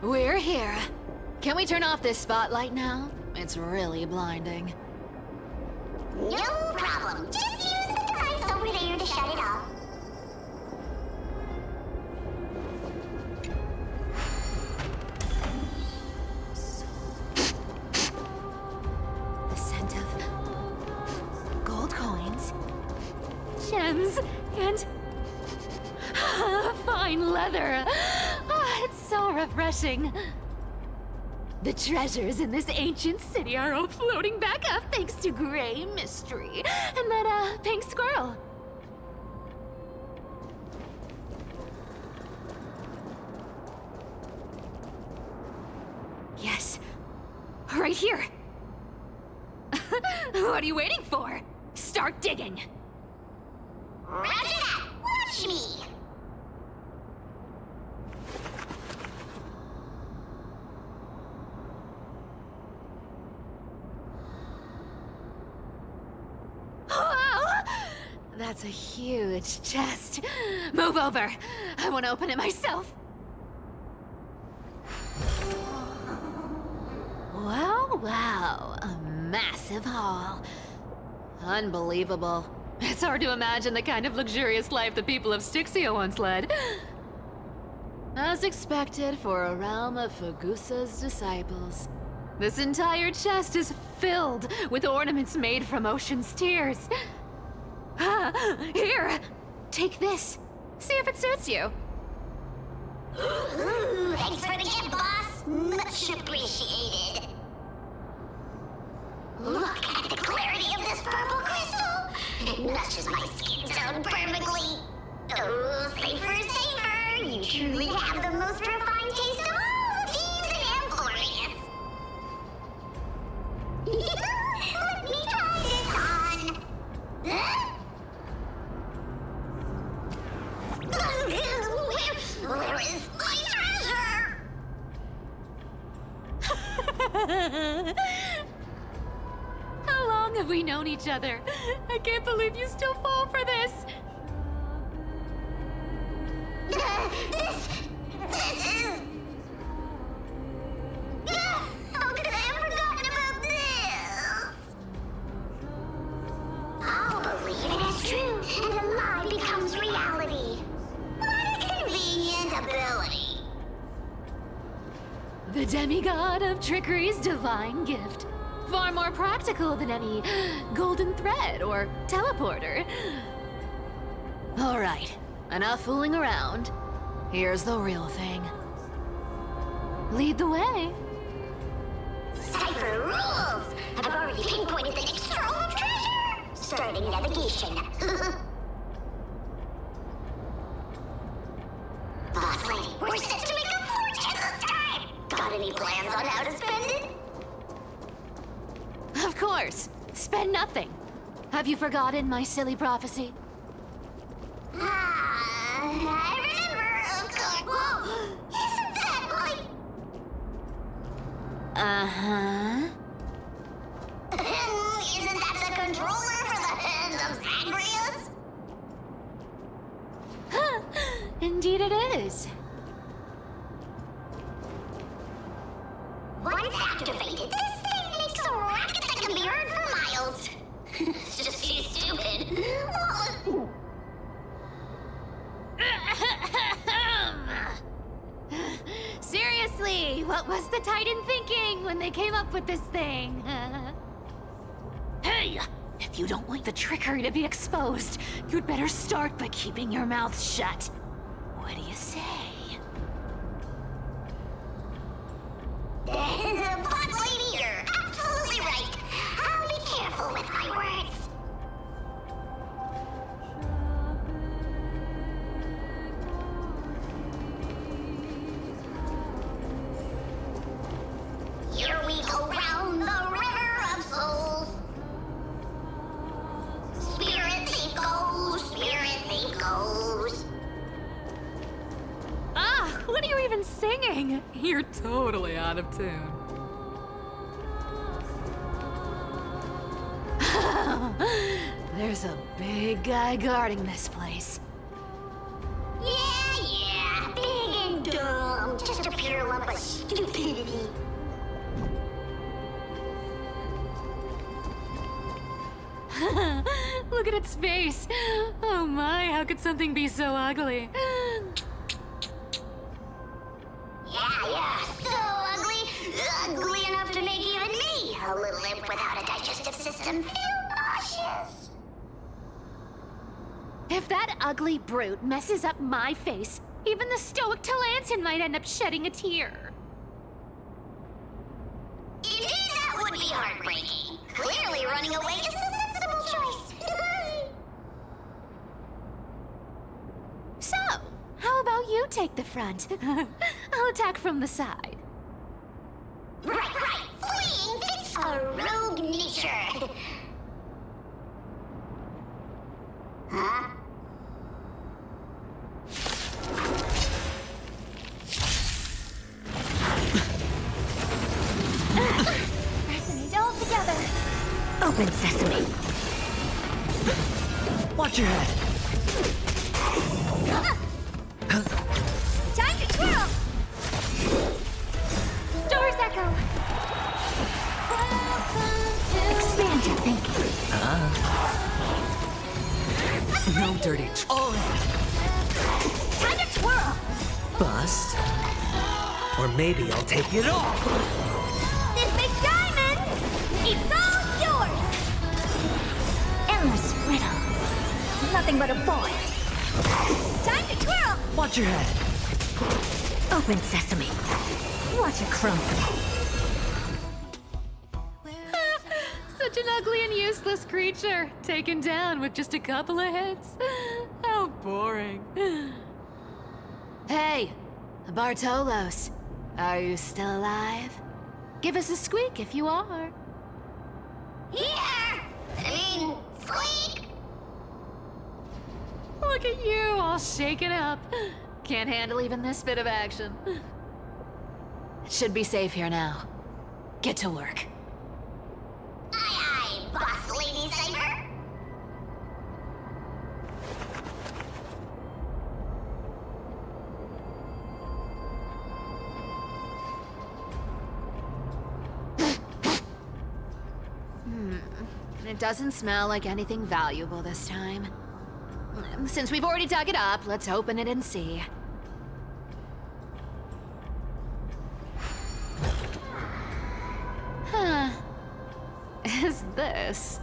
We're here. Can we turn off this spotlight now? It's really blinding. No problem. Just use the device over there to shut it off. The scent of gold coins, gems, and fine leather. It's so refreshing. The treasures in this ancient city are all floating back up thanks to Gray Mystery and that, pink squirrel. Yes, right here. What are you waiting for? Start digging. Roger that. Watch me. Wow! That's a huge chest. Move over. I want to open it myself. Wow. A massive haul. Unbelievable. It's hard to imagine the kind of luxurious life the people of Stixia once led. As expected for a realm of Fagusa's disciples. This entire chest is filled with ornaments made from ocean's tears. Here, take this. See if it suits you. Ooh, thanks for the gift, boss. Much appreciated. Look at the clarity of this purple crystal. It matches my skin tone perfectly. Oh, Cipher, you truly have the most refined taste of all thieves and employees. Let me try this on. Huh? Where is my treasure? How long have we known each other? I can't believe you still fall for this. This is... How could I have forgotten about this? I'll believe it is true, and a lie becomes reality. What a convenient ability. The demigod of trickery's divine gift. Far more practical than any golden thread or teleporter. All right, enough fooling around. Here's the real thing. Lead the way. Cipher rules! I've already pinpointed the next trove of treasure! Starting navigation. Boss lady, we're set to make a fortune this time! Got any plans on how to spend it? Of course. Spend nothing. Have you forgotten my silly prophecy? I remember, of course. Whoa! Isn't that like... Uh-huh. Isn't that the controller for the hands of Zagreus? Indeed it is. Once activated, this thing makes a racket that can be heard for miles. It's just too stupid. Seriously, what was the Titan thinking when they came up with this thing? Hey! If you don't want the trickery to be exposed, you'd better start by keeping your mouth shut. What do you say? But lady, you're absolutely right. I'll be careful with my words. Here we go round the river of souls. Spirit thief goes, spirit thief goes. Ah, what are you even singing? You're totally out of tune. There's a big guy guarding this place. Yeah, big and dumb. Just a pure lump of stupidity. Look at its face. Oh my, how could something be so ugly? Yeah, so ugly. Ugly enough to make even me, a little imp without a digestive system, feel nauseous. If that ugly brute messes up my face, even the stoic Talantin might end up shedding a tear. Indeed, that would be heartbreaking. Clearly, running away is the sensible choice. So, how about you take the front? I'll attack from the side. Right. Fleeing fits a rogue nature. Huh? Resonate all together. Open sesame. Watch your head. Time to twirl! Store's echo. Expand your thinking. No dirty. Oh, Time to twirl! bust. Or maybe I'll take it all. This big diamond! It's all yours! Endless riddle. Nothing but a boy. Time to twirl! Watch your head. Open sesame. Watch it crumble. Such an ugly and useless creature, taken down with just a couple of hits. How boring. Hey, Bartolos, are you still alive? Give us a squeak if you are. Here! Squeak! Look at you, all shaken up. Can't handle even this bit of action. It should be safe here now. Get to work. Aye, boss lady Cipher. It doesn't smell like anything valuable this time. Since we've already dug it up, let's open it and see. Huh. Is this?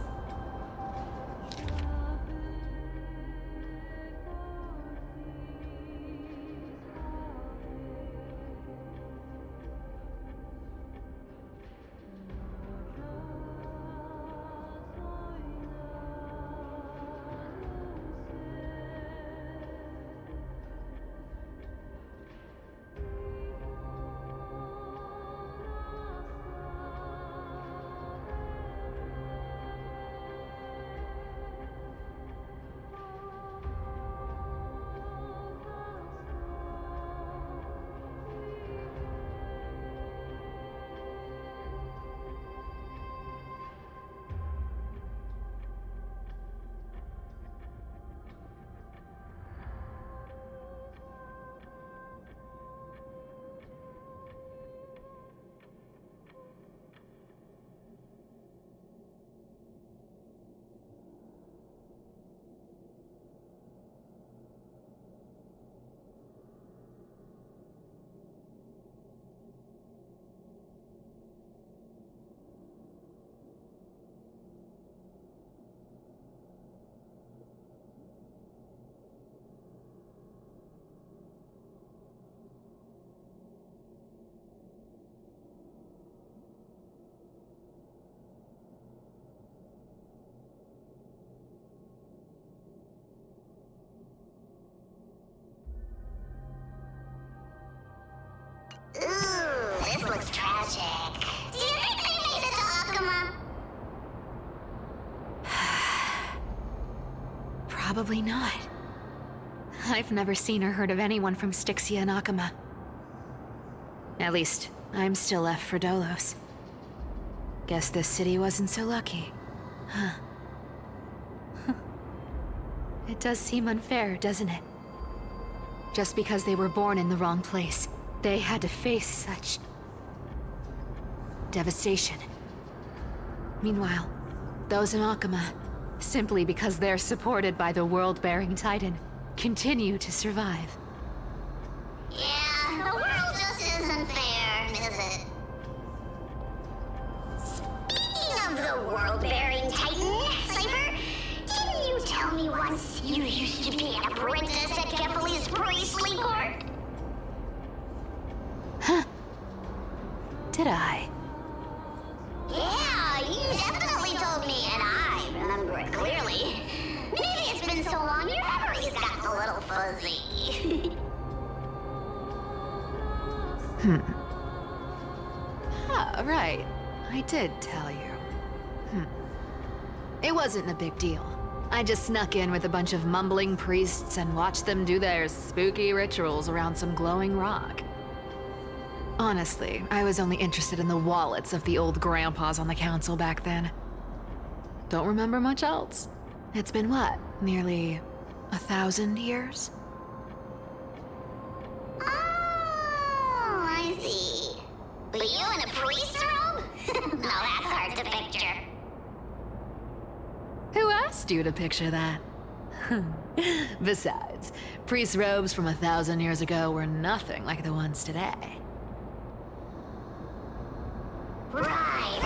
Ooh, this looks tragic. Do you think they made it to Akuma? Probably not. I've never seen or heard of anyone from Stixia and Akuma. At least, I'm still left for Dolos. Guess this city wasn't so lucky. Huh. It does seem unfair, doesn't it? Just because they were born in the wrong place, they had to face such devastation. Meanwhile, those in Akama, simply because they're supported by the world-bearing Titan, continue to survive. Yeah, the world just isn't fair, is it? Speaking of the world-bearing Titan, Cipher, didn't you tell me once you used to be an apprentice at Kefali's priestly court? Huh. Did I? Yeah, you definitely told me, and I remember it clearly. Maybe it's been so long your memory's gotten a little fuzzy. Ah, right. I did tell you. It wasn't a big deal. I just snuck in with a bunch of mumbling priests and watched them do their spooky rituals around some glowing rock. Honestly, I was only interested in the wallets of the old grandpas on the council back then. Don't remember much else. It's been what, nearly 1,000 years? Oh, I see. But you in a priest's robe? No, that's hard to picture. Who asked you to picture that? Besides, priest robes from 1,000 years ago were nothing like the ones today. Right.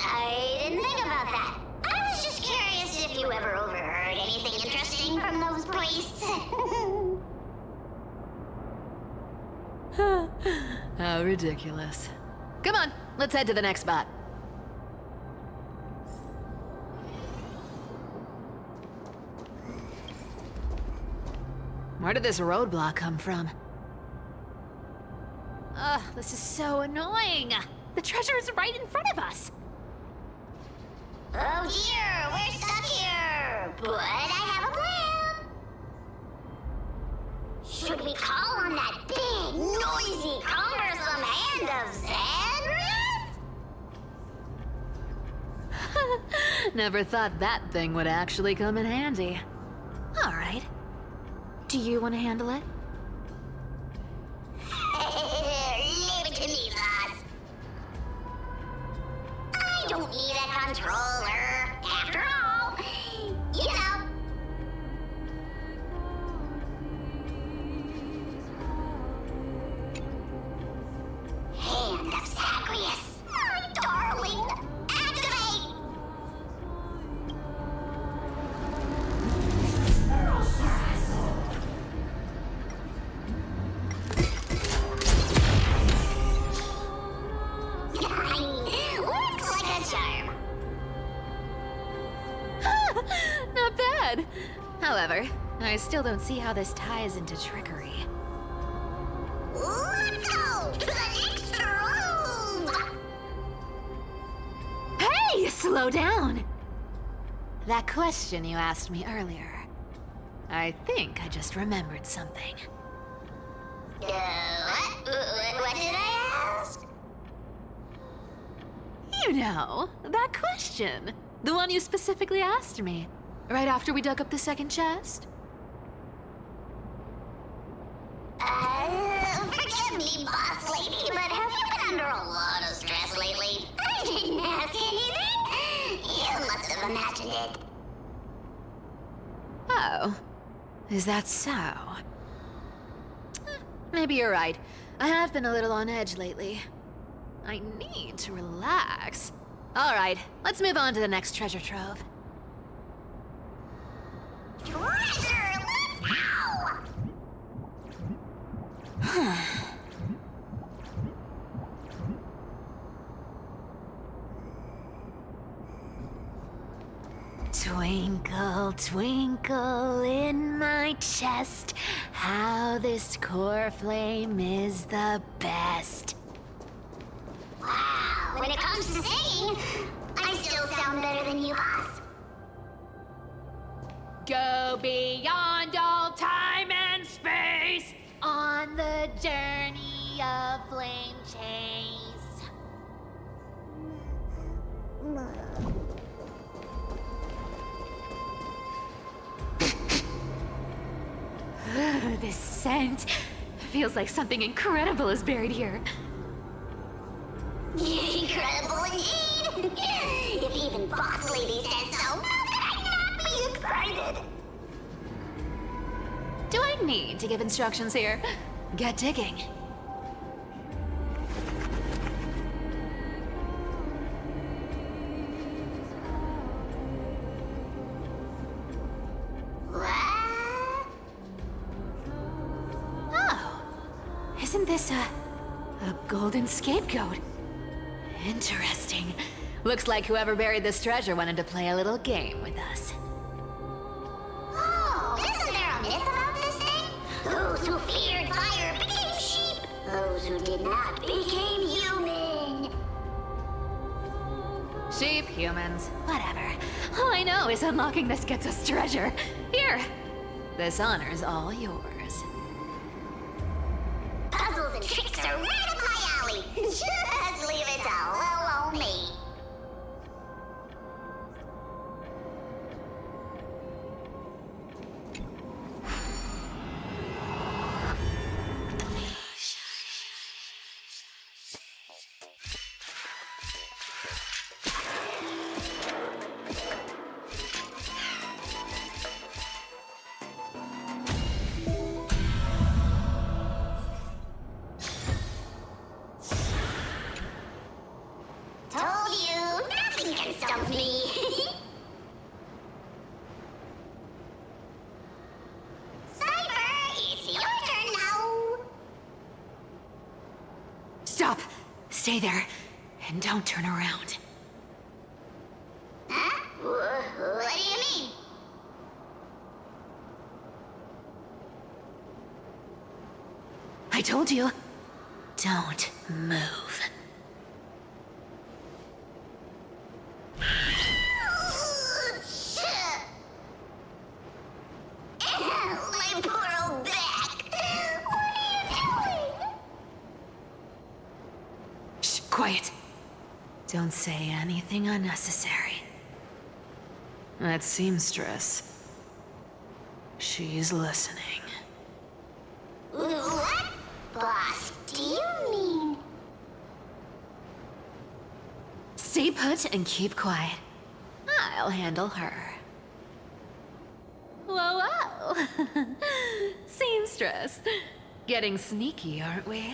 I didn't think about that. I was just curious if you ever overheard anything interesting from those priests. How ridiculous. Come on, let's head to the next spot. Where did this roadblock come from? Ugh, this is so annoying. The treasure is right in front of us. Oh dear, we're stuck here. But I have a plan. Should we call on that big, noisy, cumbersome hand of Xandrith? Never thought that thing would actually come in handy. All right. Do you want to handle it? Leave it to me, boss. I don't need a controller. After all, you know. Hand of Zagreus. My darling. Activate! Looks like a charm. Not bad. However, I still don't see how this ties into trickery. Let's go to the next room. Hey, slow down! That question you asked me earlier. I think I just remembered something. What did I ask? You know, that question. The one you specifically asked me. Right after we dug up the second chest. Forgive me, boss lady, but have you been under a lot of stress lately? I didn't ask anything. You must have imagined it. Oh, is that so? Maybe you're right. I have been a little on edge lately. I need to relax. All right, let's move on to the next treasure trove. Treasure, let's go! Twinkle, twinkle in my chest, how this core flame is the best. Wow, when it comes to singing, I still sound better than you, boss. Go beyond all time and space On the journey of flame chase. this scent. Feels like something incredible is buried here. Incredible indeed! If even Boss Lady says so, how could I not be excited? Do I need to give instructions here? Get digging. Isn't this a golden scapegoat? Interesting. Looks like whoever buried this treasure wanted to play a little game with us. Oh, isn't there a myth about this thing? Those who feared fire became sheep. Those who did not became human. Sheep, humans, whatever. All I know is unlocking this gets us treasure. Here, this honor's all yours. Puzzles and tricks are right up my alley. Just leave it to little old me. Told you, nothing can stop me. Cipher, it's your turn now. Stop! Stay there, and don't turn around. Huh? What do you mean? I told you, don't move. My poor old back. What are you doing? Shh, quiet. Don't say anything unnecessary. That seamstress. She's listening. What? Boss, do you mean? Stay put and keep quiet. I'll handle her. Whoa, whoa! Seamstress. Getting sneaky, aren't we?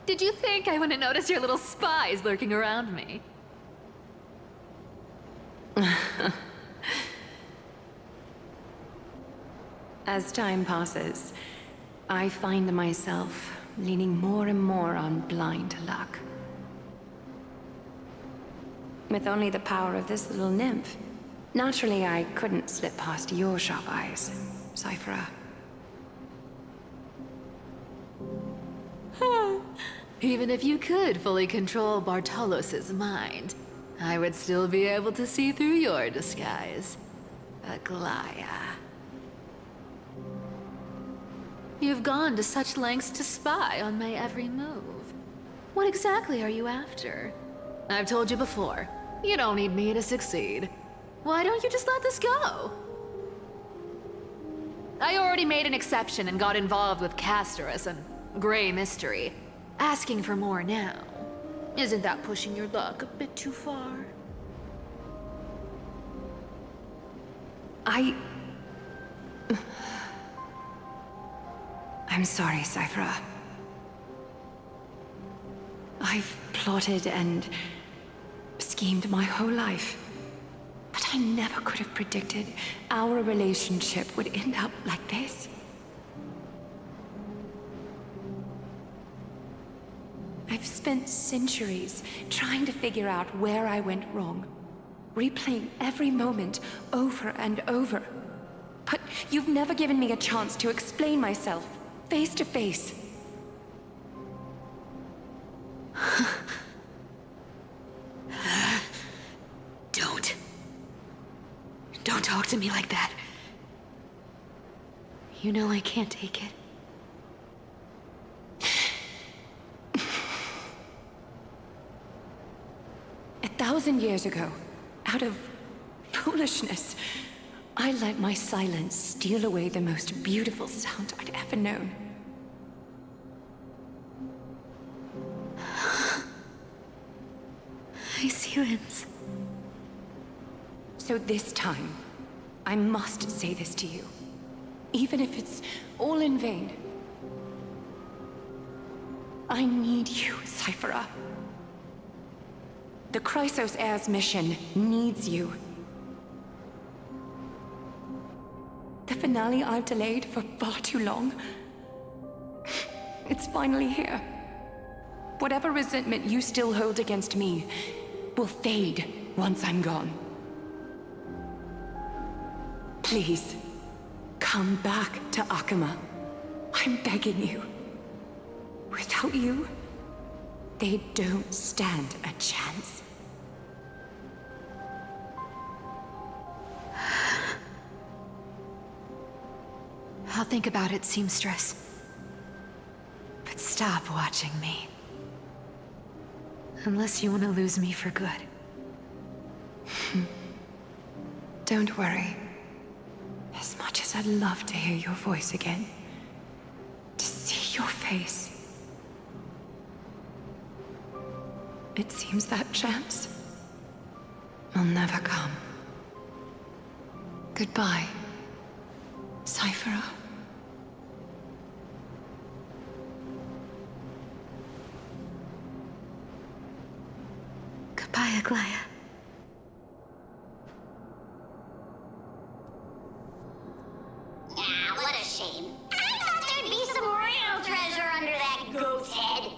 Did you think I wouldn't notice your little spies lurking around me? As time passes, I find myself leaning more and more on blind luck. With only the power of this little nymph, naturally I couldn't slip past your sharp eyes, Cipher. Even if you could fully control Bartolos's mind, I would still be able to see through your disguise, Aglaea. You've gone to such lengths to spy on my every move. What exactly are you after? I've told you before, you don't need me to succeed. Why don't you just let this go? I already made an exception and got involved with Castorus and Grey Mystery. Asking for more now. Isn't that pushing your luck a bit too far? I'm sorry, Cipher. I've plotted and schemed my whole life. But I never could have predicted our relationship would end up like this. I've spent centuries trying to figure out where I went wrong, replaying every moment over and over. But you've never given me a chance to explain myself, face to face. Don't talk to me like that. You know I can't take it. 1,000 years ago, out of foolishness, I let my silence steal away the most beautiful sound I'd ever known. I see winds. So this time, I must say this to you, even if it's all in vain. I need you, Cipher. The Chrysos Heirs mission needs you. The finale I've delayed for far too long. It's finally here. Whatever resentment you still hold against me will fade once I'm gone. Please, come back to Akama. I'm begging you. Without you, they don't stand a chance. I'll think about it, seamstress. But stop watching me. Unless you want to lose me for good. Don't worry. As much as I'd love to hear your voice again, to see your face, it seems that chance will never come. Goodbye, Cipher. Goodbye, Aglaea. Ah, what a shame. I thought there'd be some real treasure under that ghost head.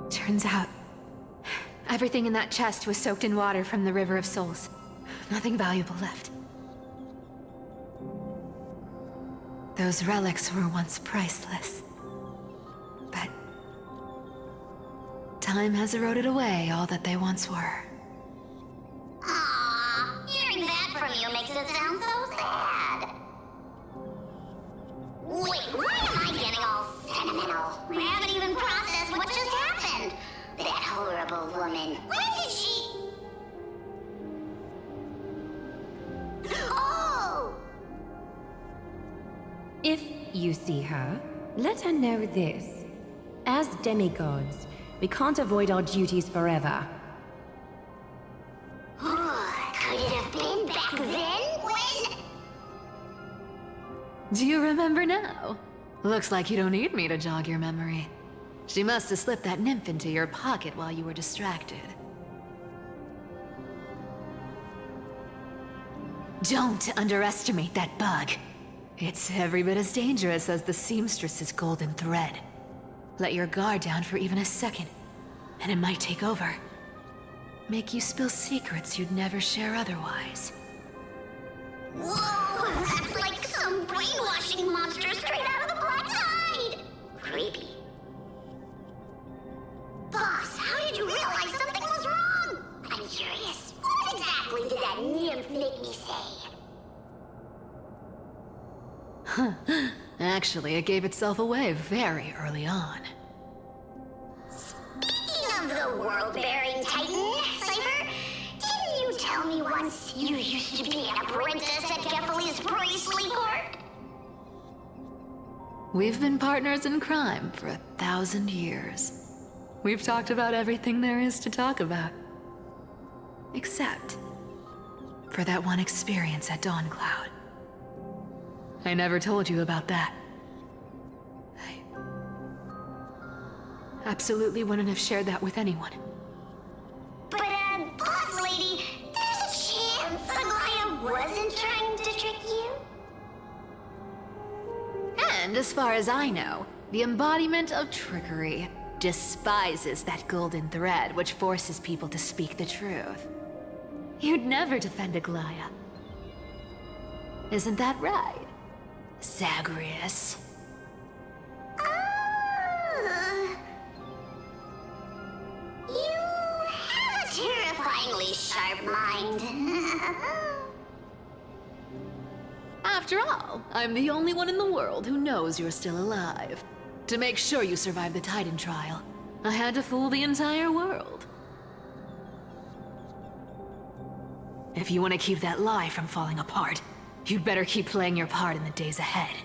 Turns out, everything in that chest was soaked in water from the River of Souls. Nothing valuable left. Those relics were once priceless. But time has eroded away all that they once were. Aww, hearing that from you makes it sound so sad. Wait, why am I getting all sentimental? I haven't even processed what just happened. That horrible woman. When did she... Oh! If you see her, let her know this. As demigods, we can't avoid our duties forever. Could it have been back then when... Do you remember now? Looks like you don't need me to jog your memory. She must have slipped that nymph into your pocket while you were distracted. Don't underestimate that bug. It's every bit as dangerous as the seamstress's golden thread. Let your guard down for even a second, and it might take over. Make you spill secrets you'd never share otherwise. Whoa, that's like some brainwashing monster straight out of the Black Tide! Creepy. Boss, how did you realize something was wrong? I'm curious. What exactly did that nymph make me say? Actually, it gave itself away very early on. Speaking of the world-bearing titan, Cipher, didn't you tell me once you used to be an apprentice at Philia's priestly court? We've been partners in crime for 1,000 years. We've talked about everything there is to talk about. Except for that one experience at Dawncloud. I never told you about that. I absolutely wouldn't have shared that with anyone. But, boss lady, there's a chance Aglia wasn't trying to trick you? And as far as I know, the embodiment of trickery despises that golden thread which forces people to speak the truth. You'd never defend Aglia. Isn't that right, Zagreus? You have a terrifyingly sharp mind. After all, I'm the only one in the world who knows you're still alive. To make sure you survive the Titan trial, I had to fool the entire world. If you want to keep that lie from falling apart, you'd better keep playing your part in the days ahead.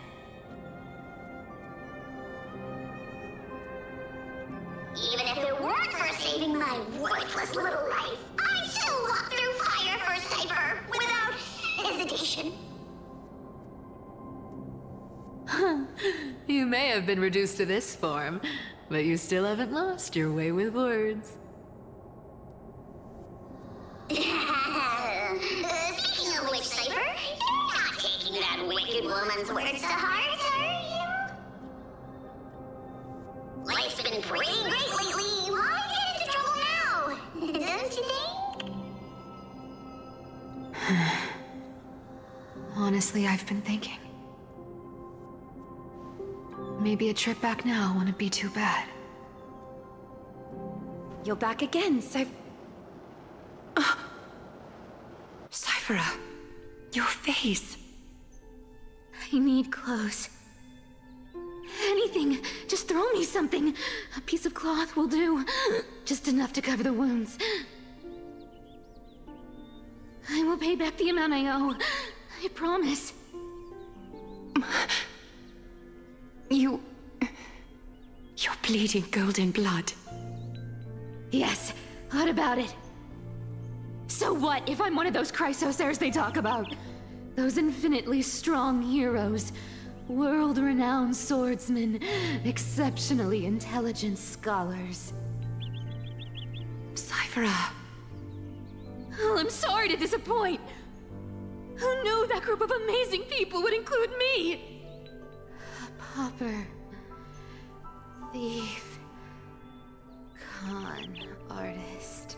Even if it weren't for saving my worthless little life, I'd still walk through fire for Cipher without hesitation. You may have been reduced to this form, but you still haven't lost your way with words. Speaking of which, Cipher, you're not taking that wicked woman's words to heart, are you? Life's been pretty great lately. Why get into trouble now? Don't you think? Honestly, I've been thinking. Maybe a trip back now wouldn't be too bad. You're back again, Cyphera, your face. I need clothes. Anything. Just throw me something. A piece of cloth will do. Just enough to cover the wounds. I will pay back the amount I owe. I promise. You're bleeding golden blood. Yes, what about it? So what if I'm one of those Chrysos heirs they talk about? Those infinitely strong heroes, world-renowned swordsmen, exceptionally intelligent scholars. Cyphera. Oh, I'm sorry to disappoint. Who knew that group of amazing people would include me? A pauper, thief, con artist.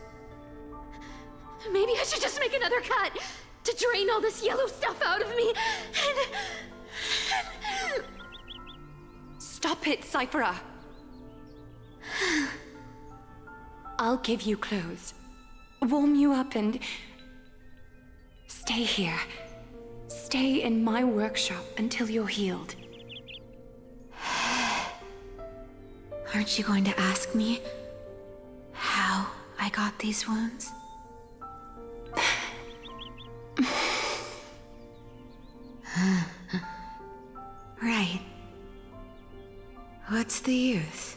Maybe I should just make another cut to drain all this yellow stuff out of me and... Stop it, Cyphera. I'll give you clothes, warm you up, and stay here. Stay in my workshop until you're healed. Aren't you going to ask me how I got these wounds? Right. What's the use?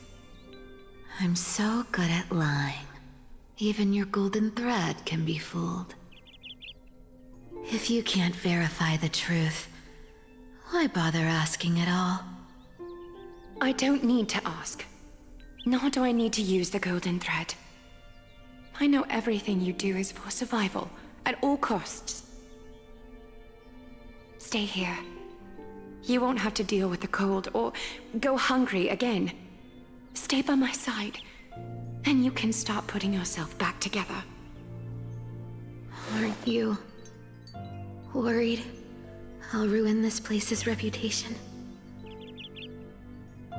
I'm so good at lying. Even your golden thread can be fooled. If you can't verify the truth, why bother asking at all? I don't need to ask. Nor do I need to use the golden thread. I know everything you do is for survival, at all costs. Stay here. You won't have to deal with the cold or go hungry again. Stay by my side, and you can start putting yourself back together. Aren't you worried I'll ruin this place's reputation?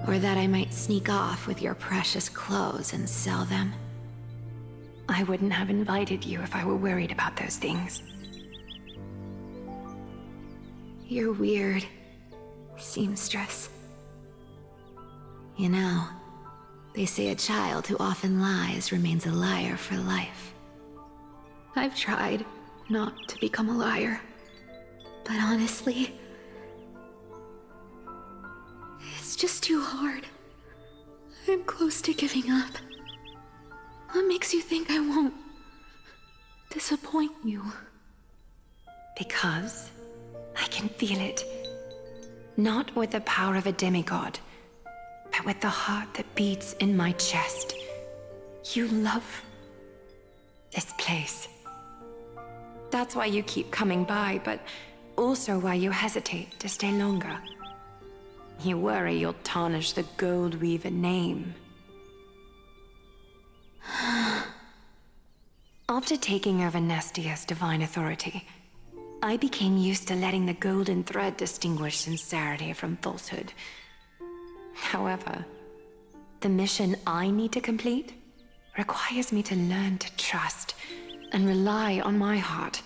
Or that I might sneak off with your precious clothes and sell them? I wouldn't have invited you if I were worried about those things. You're weird, seamstress. You know, they say a child who often lies remains a liar for life. I've tried not to become a liar, but honestly, it's just too hard. I'm close to giving up. What makes you think I won't disappoint you? Because I can feel it. Not with the power of a demigod, but with the heart that beats in my chest. You love this place. That's why you keep coming by, but also why you hesitate to stay longer. You worry you'll tarnish the Gold Weaver name. After taking over Nestia's divine authority, I became used to letting the golden thread distinguish sincerity from falsehood. However, the mission I need to complete requires me to learn to trust and rely on my heart.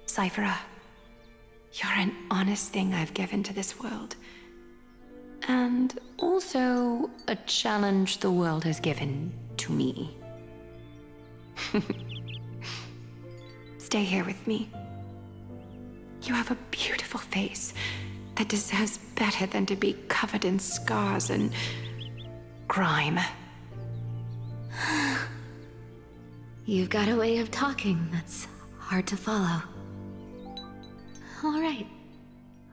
Cyphera, you're an honest thing I've given to this world. And also a challenge the world has given to me. Stay here with me. You have a beautiful face that deserves better than to be covered in scars and grime. You've got a way of talking that's hard to follow. All right,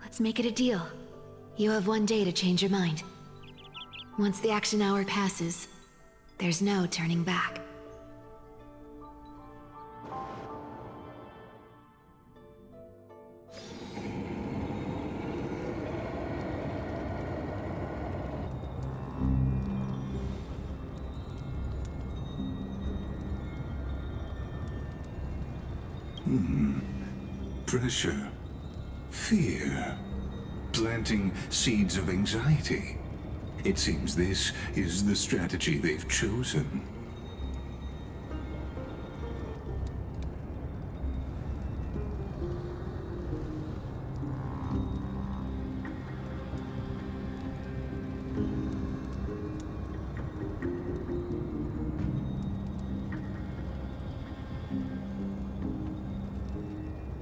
let's make it a deal. You have 1 day to change your mind. Once the action hour passes, there's no turning back. Pressure. Fear. Planting seeds of anxiety. It seems this is the strategy they've chosen.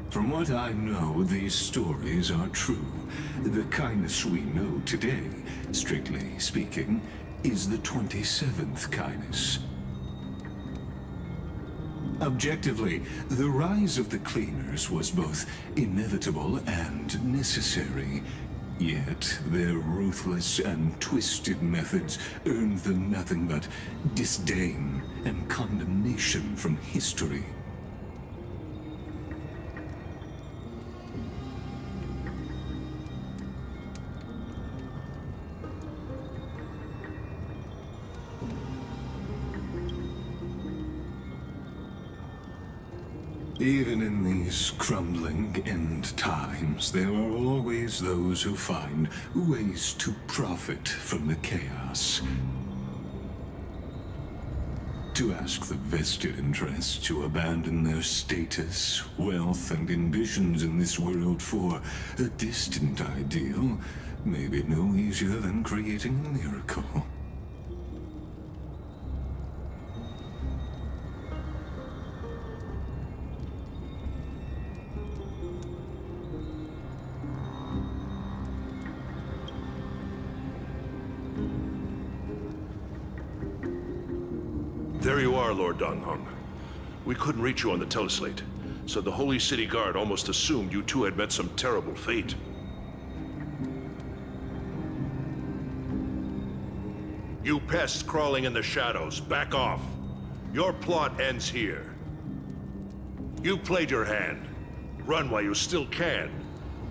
From what I know, these stories are true. The kindness we know today, strictly speaking, is the 27th kindness. Objectively, the rise of the Cleaners was both inevitable and necessary. Yet, their ruthless and twisted methods earned them nothing but disdain and condemnation from history. Even in these crumbling end times, there are always those who find ways to profit from the chaos. To ask the vested interests to abandon their status, wealth, and ambitions in this world for a distant ideal may be no easier than creating a miracle. There you are, Lord Donghong. We couldn't reach you on the teleslate, so the Holy City Guard almost assumed you two had met some terrible fate. You pests crawling in the shadows, back off. Your plot ends here. You played your hand. Run while you still can.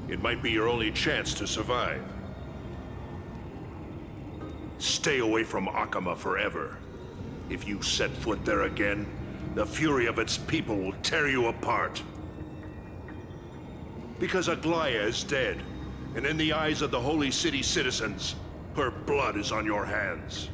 It might be your only chance to survive. Stay away from Akama forever. If you set foot there again, the fury of its people will tear you apart. Because Aglaea is dead, and in the eyes of the Holy City citizens, her blood is on your hands.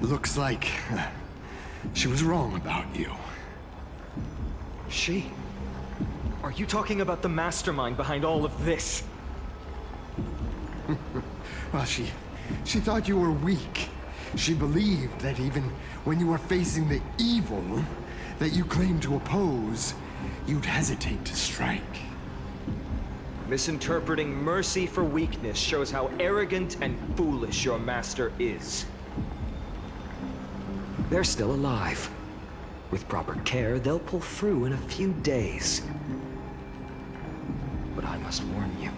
Looks like she was wrong about you. She? Are you talking about the mastermind behind all of this? Well, she thought you were weak. She believed that even when you were facing the evil that you claimed to oppose, you'd hesitate to strike. Misinterpreting mercy for weakness shows how arrogant and foolish your master is. They're still alive. With proper care, they'll pull through in a few days. But I must warn you.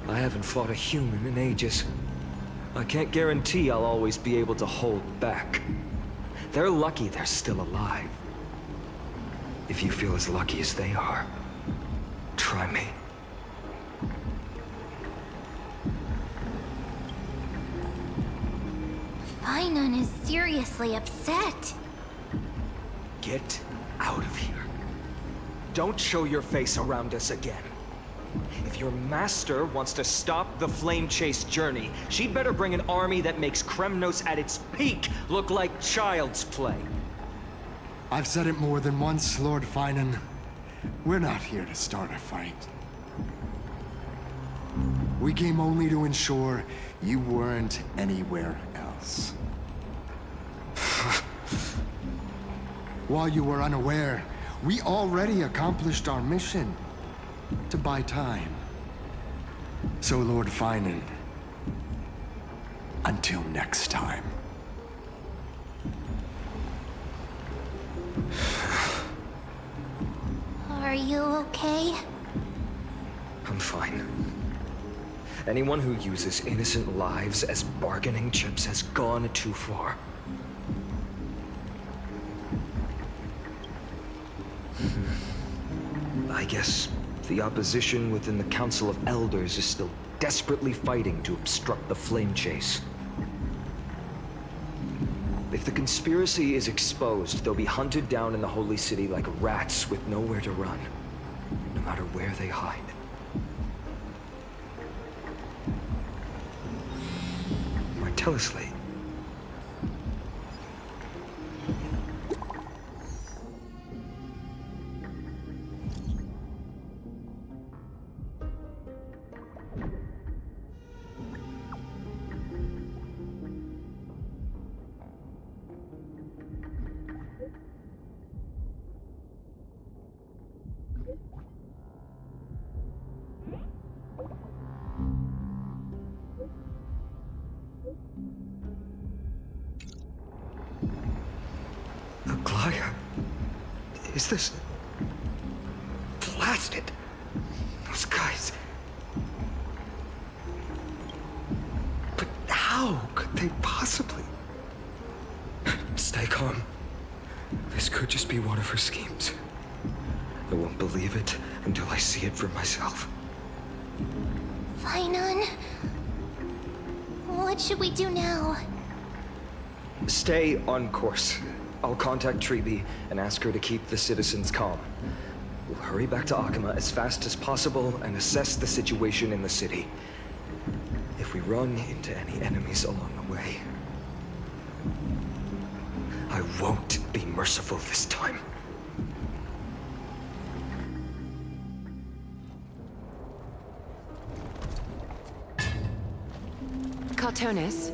I haven't fought a human in ages. I can't guarantee I'll always be able to hold back. They're lucky they're still alive. If you feel as lucky as they are, try me. Finon is seriously upset. Get out of here. Don't show your face around us again. If your master wants to stop the Flame Chase journey, she'd better bring an army that makes Kremnos at its peak look like child's play. I've said it more than once, Lord Finan. We're not here to start a fight. We came only to ensure you weren't anywhere else. While you were unaware, we already accomplished our mission to buy time. So, Lord Finan, until next time. Are you okay? I'm fine. Anyone who uses innocent lives as bargaining chips has gone too far. I guess the opposition within the Council of Elders is still desperately fighting to obstruct the flame chase. If the conspiracy is exposed, they'll be hunted down in the Holy City like rats with nowhere to run, no matter where they hide. Martellisley. Aglaea? Is this... blasted? Those guys... But how could they possibly... Stay calm. This could just be one of her schemes. I won't believe it until I see it for myself. Finan, what should we do now? Stay on course. I'll contact Treeby and ask her to keep the citizens calm. We'll hurry back to Akama as fast as possible and assess the situation in the city. If we run into any enemies along the way, I won't be merciful this time. Cartonis?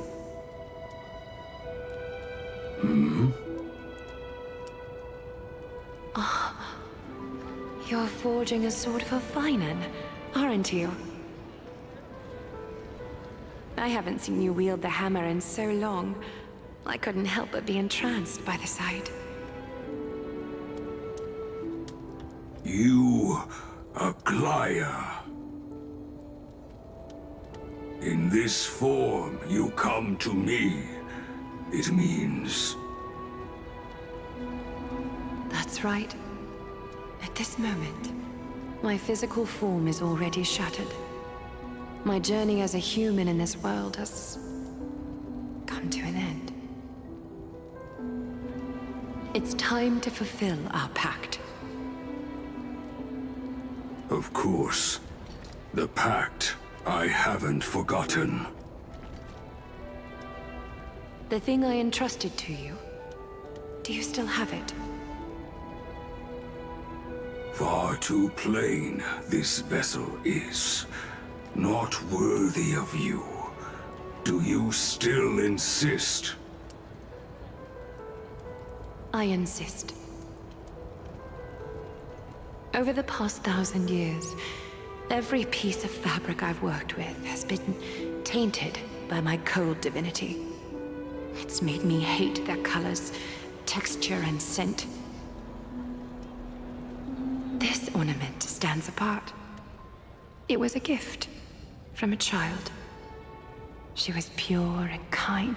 You're forging a sword for Finan, aren't you? I haven't seen you wield the hammer in so long. I couldn't help but be entranced by the sight. You, Aglia. In this form, you come to me. It means... That's right. At this moment, my physical form is already shattered. My journey as a human in this world has come to an end. It's time to fulfill our pact. Of course. The pact I haven't forgotten. The thing I entrusted to you, do you still have it? Far too plain this vessel is. Not worthy of you. Do you still insist? I insist. Over the past 1,000 years, every piece of fabric I've worked with has been tainted by my cold divinity. It's made me hate their colors, texture, and scent. This ornament stands apart. It was a gift from a child. She was pure and kind.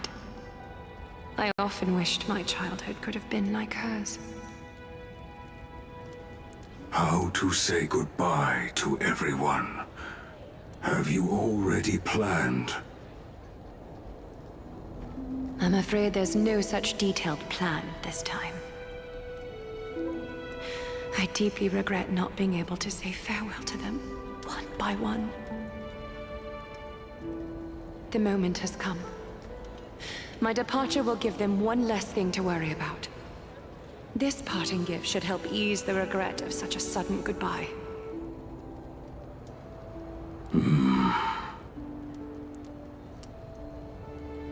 I often wished my childhood could have been like hers. How to say goodbye to everyone? Have you already planned? I'm afraid there's no such detailed plan this time. I deeply regret not being able to say farewell to them, one by one. The moment has come. My departure will give them one less thing to worry about. This parting gift should help ease the regret of such a sudden goodbye.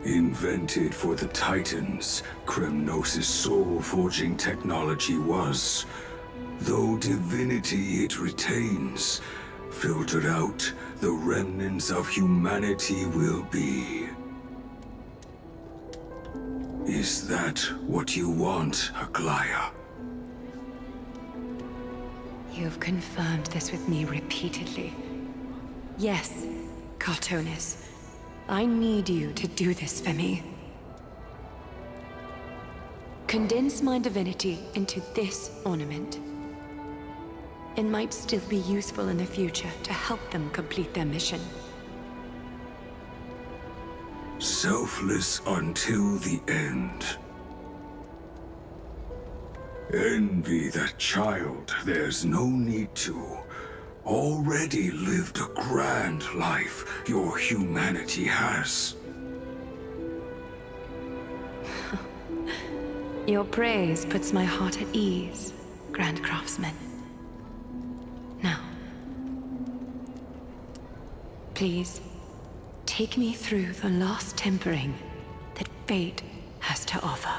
Invented for the Titans, Kremnos' soul-forging technology was, though divinity it retains, filtered out, the remnants of humanity will be. Is that what you want, Aglaea? You've confirmed this with me repeatedly. Yes, Cartonis. I need you to do this for me. Condense my divinity into this ornament. It might still be useful in the future to help them complete their mission. Selfless until the end. Envy that child, there's no need to. Already lived a grand life your humanity has. Your praise puts my heart at ease, Grand Craftsman. Now, please, take me through the last tempering that fate has to offer.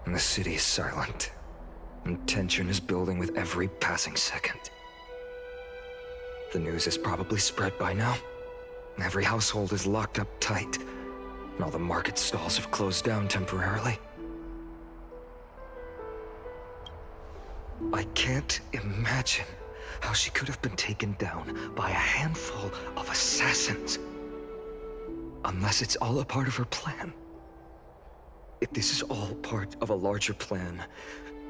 The city is silent, and tension is building with every passing second. The news is probably spread by now. Every household is locked up tight, and all the market stalls have closed down temporarily. I can't imagine how she could have been taken down by a handful of assassins. Unless it's all a part of her plan. If this is all part of a larger plan,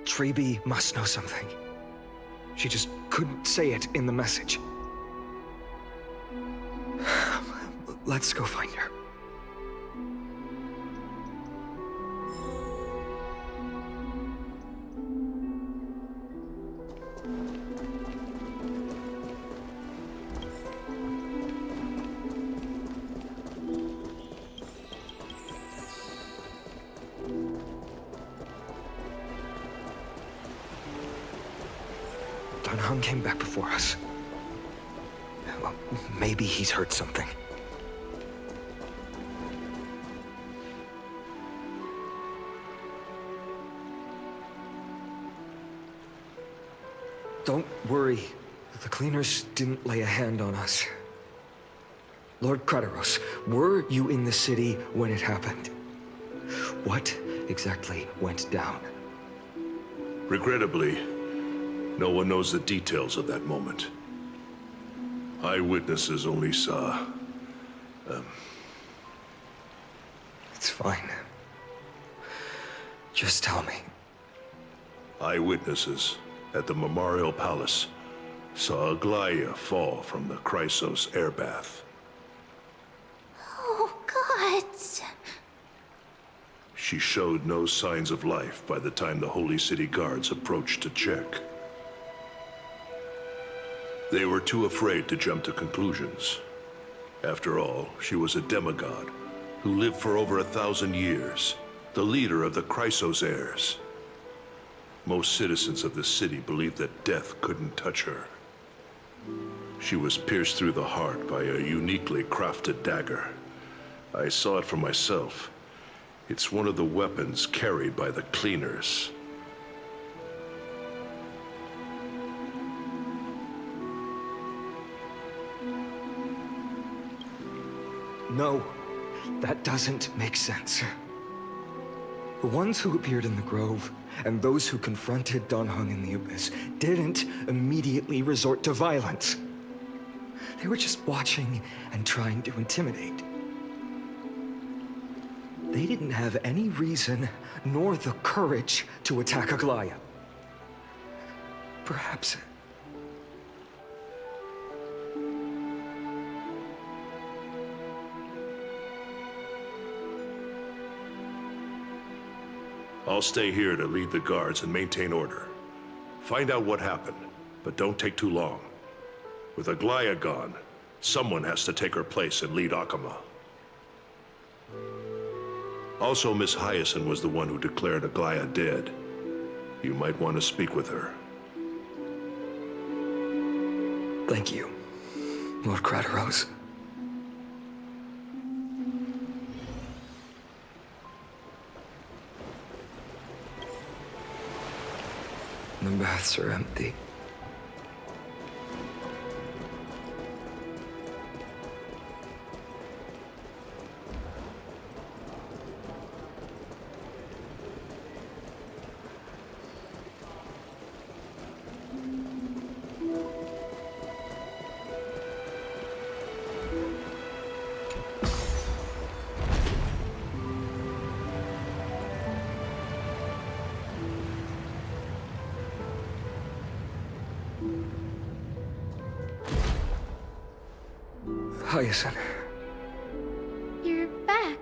Treby must know something. She just couldn't say it in the message. Let's go find her. Dunhung came back before us. Well, maybe he's heard something. Don't worry. The cleaners didn't lay a hand on us. Lord Krateros, were you in the city when it happened? What exactly went down? Regrettably, no one knows the details of that moment. Eyewitnesses only saw... It's fine. Just tell me. Eyewitnesses at the Memorial Palace saw Aglia fall from the Chrysos airbath. Oh, gods. She showed no signs of life by the time the Holy City guards approached to check. They were too afraid to jump to conclusions. After all, she was a demigod who lived for over 1,000 years, the leader of the Chrysos heirs. Most citizens of the city believed that death couldn't touch her. She was pierced through the heart by a uniquely crafted dagger. I saw it for myself. It's one of the weapons carried by the cleaners. No, that doesn't make sense. The ones who appeared in the Grove, and those who confronted Dunhung in the Abyss, didn't immediately resort to violence. They were just watching and trying to intimidate. They didn't have any reason, nor the courage, to attack Aglaea. Perhaps... I'll stay here to lead the guards and maintain order. Find out what happened, but don't take too long. With Aglaea gone, someone has to take her place and lead Akama. Also, Miss Hyacinth was the one who declared Aglaea dead. You might want to speak with her. Thank you, Lord Crateros. The baths are empty. Hyacinth. You're back.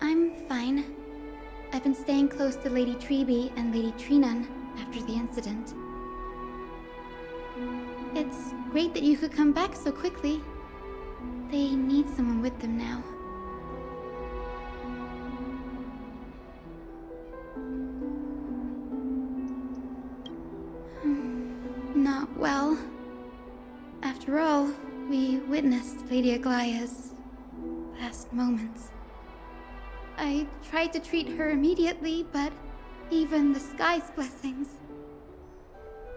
I'm fine. I've been staying close to Lady Treeby and Lady Trinan after the incident. It's great that you could come back so quickly. They need someone with them now. Not well. After all, we witnessed Lady Aglaea's last moments. I tried to treat her immediately, but even the sky's blessings.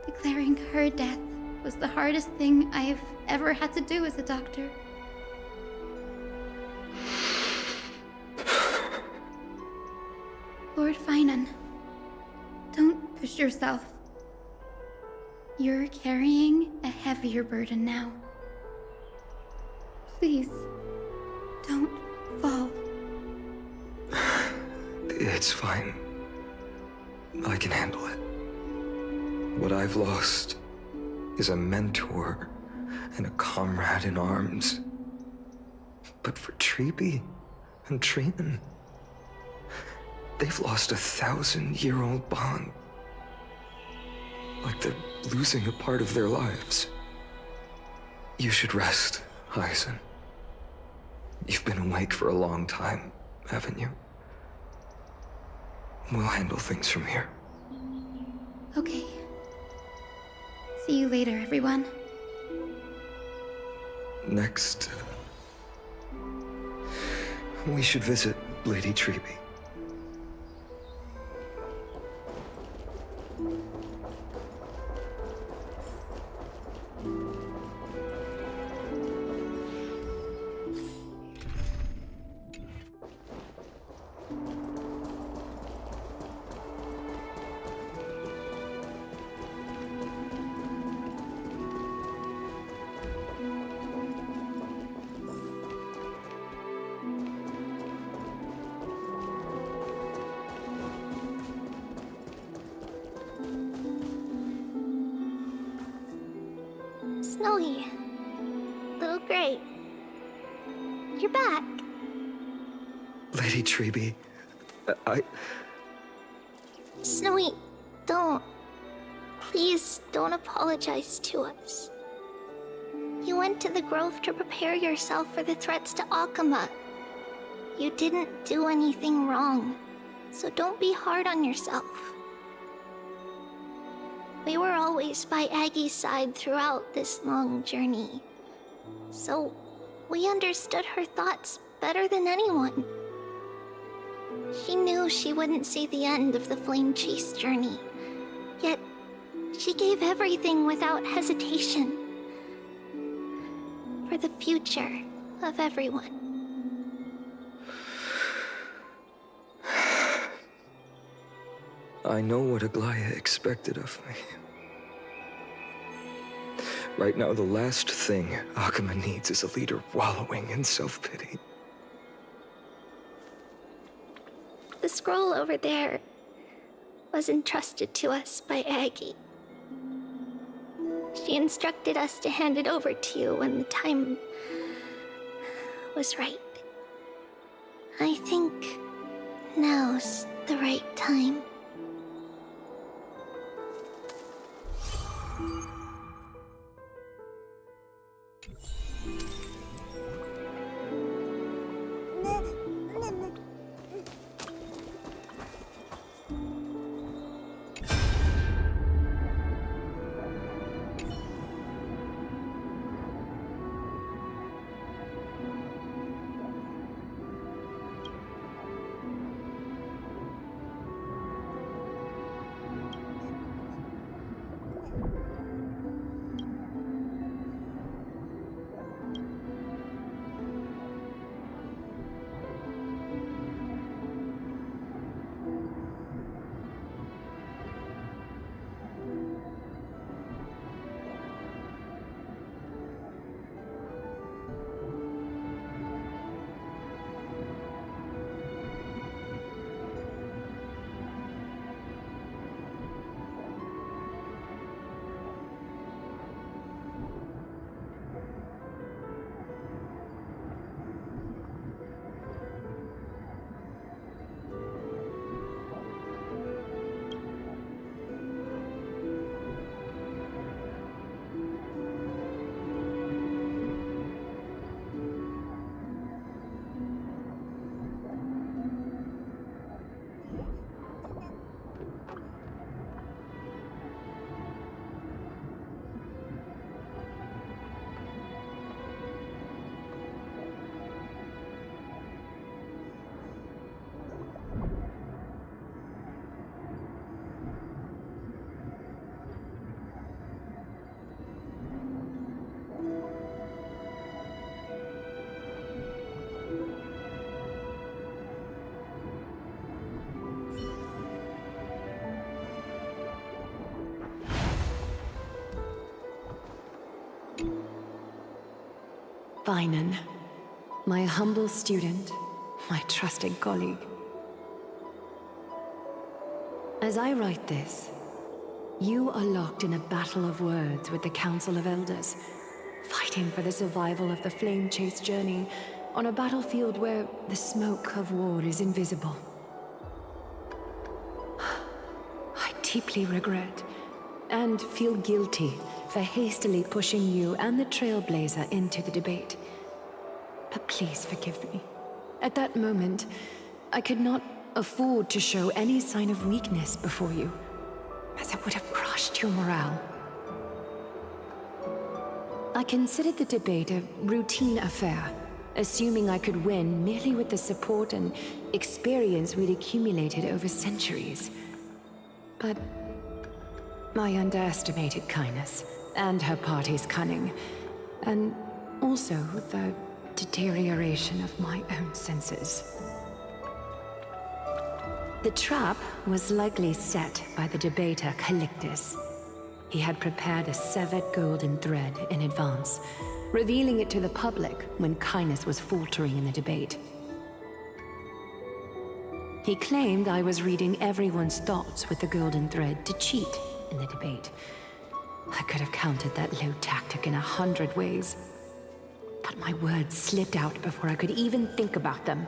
Declaring her death was the hardest thing I've ever had to do as a doctor. Lord Finan, don't push yourself. You're carrying a heavier burden now. Please, don't fall. It's fine. I can handle it. What I've lost is a mentor and a comrade in arms. But for Treeby and Trinan, they've lost a 1,000-year-old bond. Like they're losing a part of their lives. You should rest, Hyacinth. You've been awake for a long time, haven't you? We'll handle things from here. Okay. See you later, everyone. Next, we should visit Lady Treeby. Snowy. Little Gray. You're back. Lady Treeby, Snowy, don't. Please don't apologize to us. You went to the Grove to prepare yourself for the threats to Akama. You didn't do anything wrong, so don't be hard on yourself. We were always by Aggie's side throughout this long journey, so we understood her thoughts better than anyone. She knew she wouldn't see the end of the Flame Chase journey, yet she gave everything without hesitation. For the future of everyone. I know what Aglaea expected of me. Right now, the last thing Akama needs is a leader wallowing in self-pity. The scroll over there was entrusted to us by Aggie. She instructed us to hand it over to you when the time was right. I think now's the right time. Finan, my humble student, my trusted colleague. As I write this, you are locked in a battle of words with the Council of Elders, fighting for the survival of the flame-chased journey on a battlefield where the smoke of war is invisible. I deeply regret and feel guilty for hastily pushing you and the Trailblazer into the debate. But please forgive me. At that moment, I could not afford to show any sign of weakness before you, as it would have crushed your morale. I considered the debate a routine affair, assuming I could win merely with the support and experience we'd accumulated over centuries. But I underestimated kindness and her party's cunning, and also the deterioration of my own senses. The trap was likely set by the debater Calictus. He had prepared a severed golden thread in advance, revealing it to the public when kindness was faltering in the debate. He claimed I was reading everyone's thoughts with the golden thread to cheat in the debate. I could have countered that low tactic in 100 ways, but my words slipped out before I could even think about them.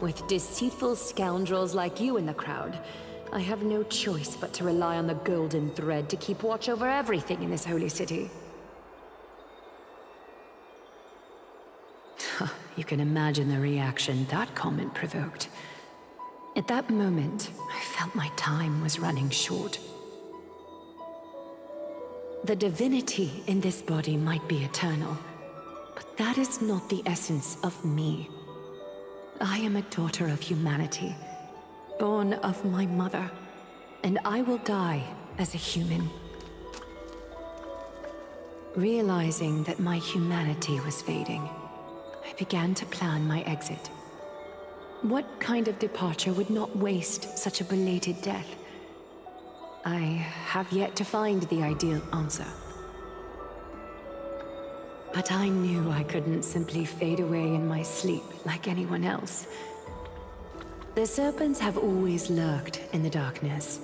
With deceitful scoundrels like you in the crowd, I have no choice but to rely on the golden thread to keep watch over everything in this holy city. You can imagine the reaction that comment provoked. At that moment, I felt my time was running short. The divinity in this body might be eternal, but that is not the essence of me. I am a daughter of humanity, born of my mother, and I will die as a human. Realizing that my humanity was fading, I began to plan my exit. What kind of departure would not waste such a belated death? I have yet to find the ideal answer. But I knew I couldn't simply fade away in my sleep like anyone else. The serpents have always lurked in the darkness,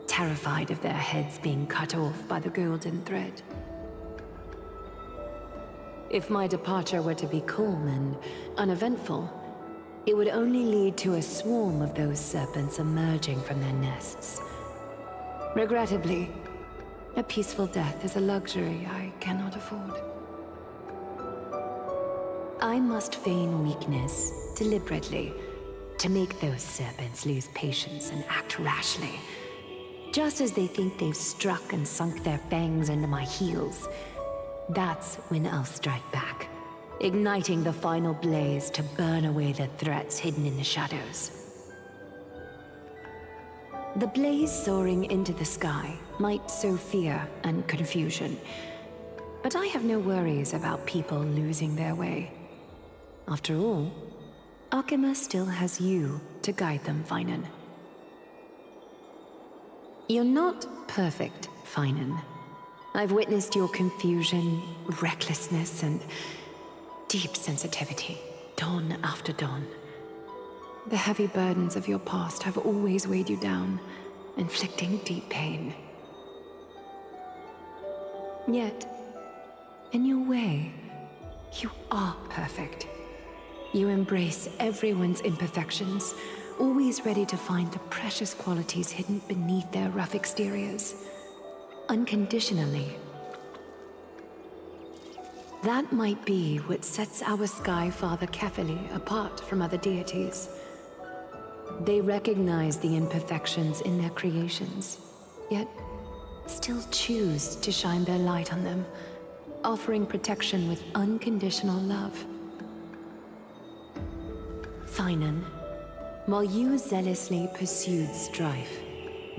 terrified of their heads being cut off by the golden thread. If my departure were to be calm and uneventful, it would only lead to a swarm of those serpents emerging from their nests. Regrettably, a peaceful death is a luxury I cannot afford. I must feign weakness deliberately to make those serpents lose patience and act rashly. Just as they think they've struck and sunk their fangs into my heels, that's when I'll strike back, igniting the final blaze to burn away the threats hidden in the shadows. The blaze soaring into the sky might sow fear and confusion, but I have no worries about people losing their way. After all, Akima still has you to guide them, Finan. You're not perfect, Finan. I've witnessed your confusion, recklessness, and deep sensitivity, dawn after dawn. The heavy burdens of your past have always weighed you down, inflicting deep pain. Yet, in your way, you are perfect. You embrace everyone's imperfections, always ready to find the precious qualities hidden beneath their rough exteriors. Unconditionally. That might be what sets our Sky Father Philia apart from other deities. They recognize the imperfections in their creations, yet still choose to shine their light on them, offering protection with unconditional love. Finan, while you zealously pursued strife,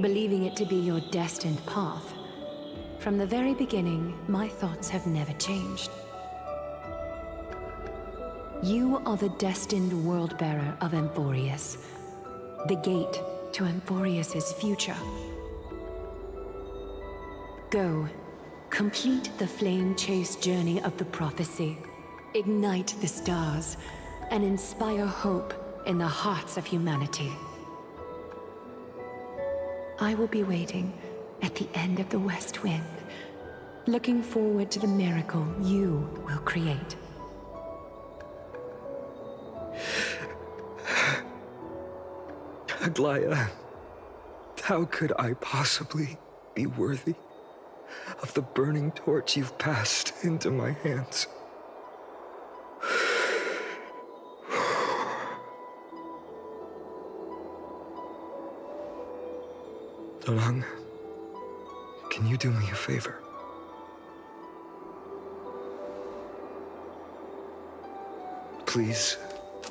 believing it to be your destined path, from the very beginning, my thoughts have never changed. You are the destined world-bearer of Amphorius, the gate to Amphorius's future. Go, Complete the flame-chased journey of the prophecy. Ignite the stars and inspire hope in the hearts of humanity. I will be waiting at the end of the West Wind, looking forward to the miracle you will create. Aglaea, how could I possibly be worthy of the burning torch you've passed into my hands? Donang, can you do me a favor? Please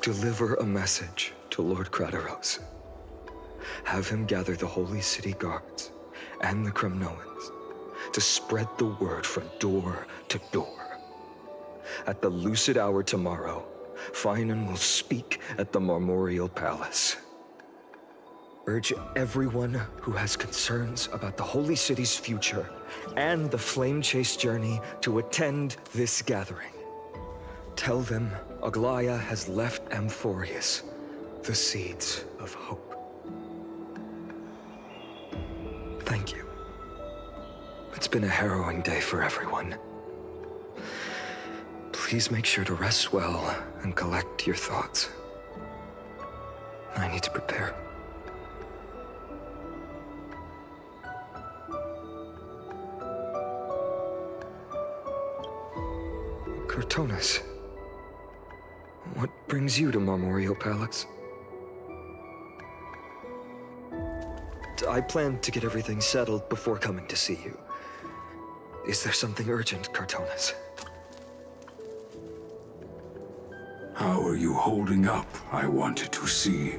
deliver a message to Lord Krateros. Have him gather the Holy City guards and the Kremnoans to spread the word from door to door. At the lucid hour tomorrow, Finan will speak at the Marmorial Palace. Urge everyone who has concerns about the Holy City's future and the Flame Chase journey to attend this gathering. Tell them Aglaea has left Amphorius the seeds of hope. Thank you. It's been a harrowing day for everyone. Please make sure to rest well and collect your thoughts. I need to prepare. Cortonis, what brings you to Marmorial Palace? I planned to get everything settled before coming to see you. Is there something urgent, Cortonis? How are you holding up, I wanted to see.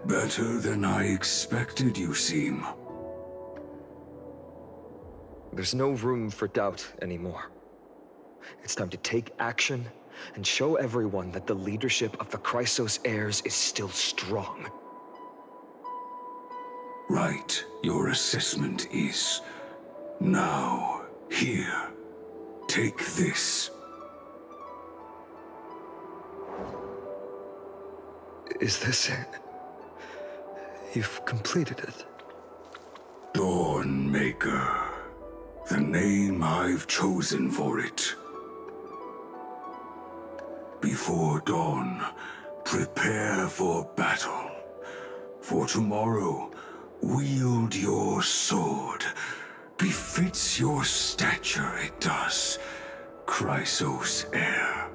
Better than I expected, you seem. There's no room for doubt anymore. It's time to take action and show everyone that the leadership of the Chrysos heirs is still strong. Right, your assessment is. Now, here, take this. Is this it? You've completed it. Dawnmaker. The name I've chosen for it. Before dawn, prepare for battle. For tomorrow, wield your sword. Befits your stature, it does. Chrysos heir.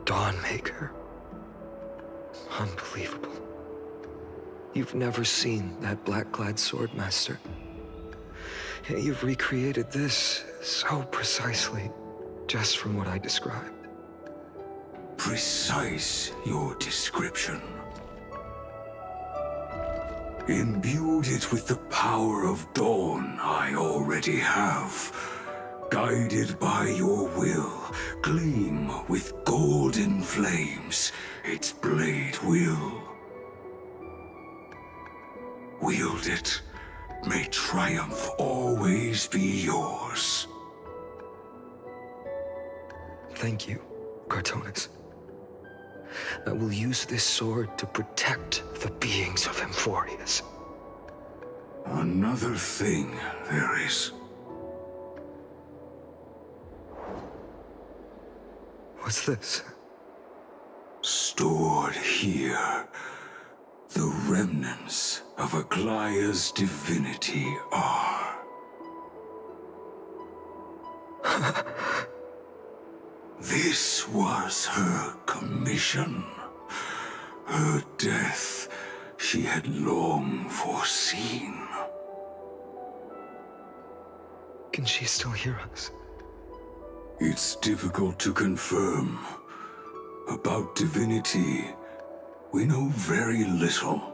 Dawnmaker. Unbelievable. You've never seen that black-clad swordmaster. Yet you've recreated this so precisely, just from what I described. Precise, your description. Imbued it with the power of dawn I already have. Guided by your will, gleam with golden flames, its blade will. Wield it, may triumph always be yours. Thank you, Cortonis. I will use this sword to protect the beings of Amphorius. Another thing there is. What's this? Stored here, the remnants of Aglaea's divinity are. This was her commission. Her death she had long foreseen. Can she still hear us? It's difficult to confirm. About divinity, we know very little.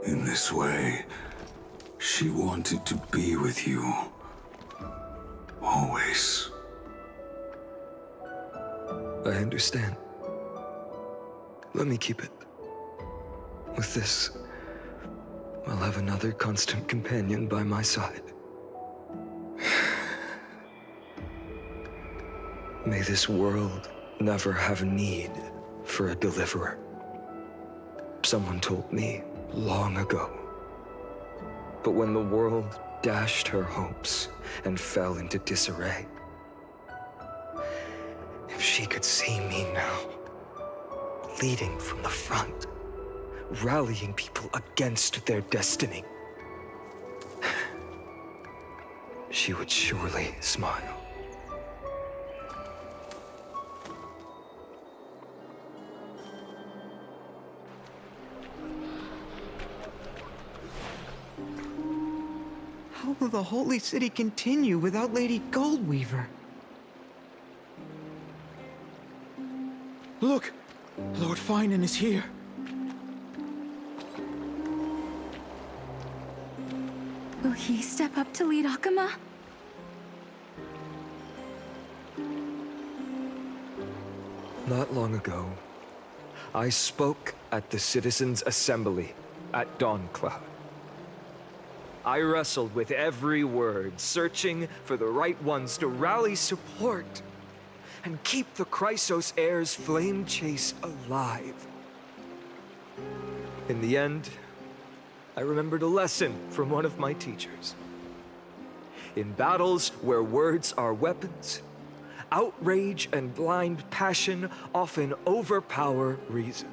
In this way, she wanted to be with you. Always. I understand. Let me keep it. With this, I'll have another constant companion by my side. May this world never have need for a deliverer. Someone told me long ago. But when the world dashed her hopes and fell into disarray, if she could see me now, leading from the front, rallying people against their destiny, she would surely smile. How will the Holy City continue without Lady Goldweaver? Look! Lord Finan is here. Will he step up to lead Akama? Not long ago, I spoke at the Citizens' Assembly at Dawncloud. I wrestled with every word, searching for the right ones to rally support and keep the Chrysos heir's flame chase alive. In the end, I remembered a lesson from one of my teachers. In battles where words are weapons, outrage and blind passion often overpower reason.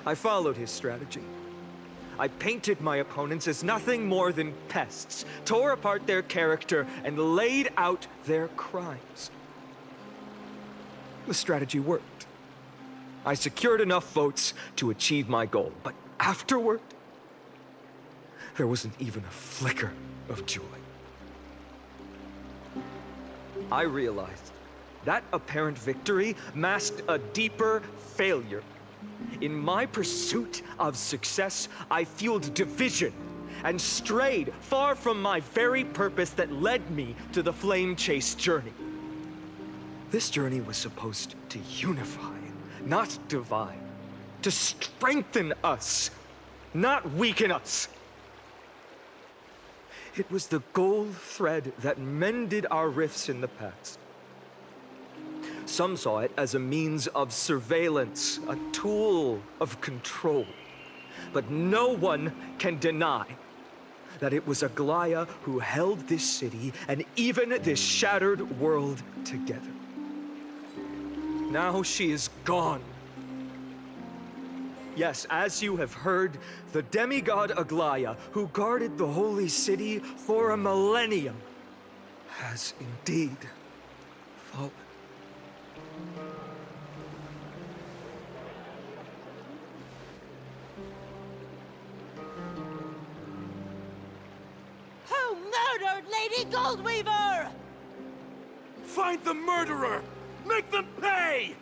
I followed his strategy. I painted my opponents as nothing more than pests, tore apart their character, and laid out their crimes. The strategy worked. I secured enough votes to achieve my goal, but afterward, there wasn't even a flicker of joy. I realized that apparent victory masked a deeper failure. In my pursuit of success, I fueled division and strayed far from my very purpose that led me to the flame chase journey. This journey was supposed to unify, not divide, to strengthen us, not weaken us. It was the gold thread that mended our rifts in the past. Some saw it as a means of surveillance, a tool of control. But no one can deny that it was Aglaea who held this city and even this shattered world together. Now she is gone. Yes, as you have heard, the demigod Aglaea, who guarded the holy city for a millennium, has indeed fallen. Who murdered Lady Goldweaver? Find the murderer! Make them pay!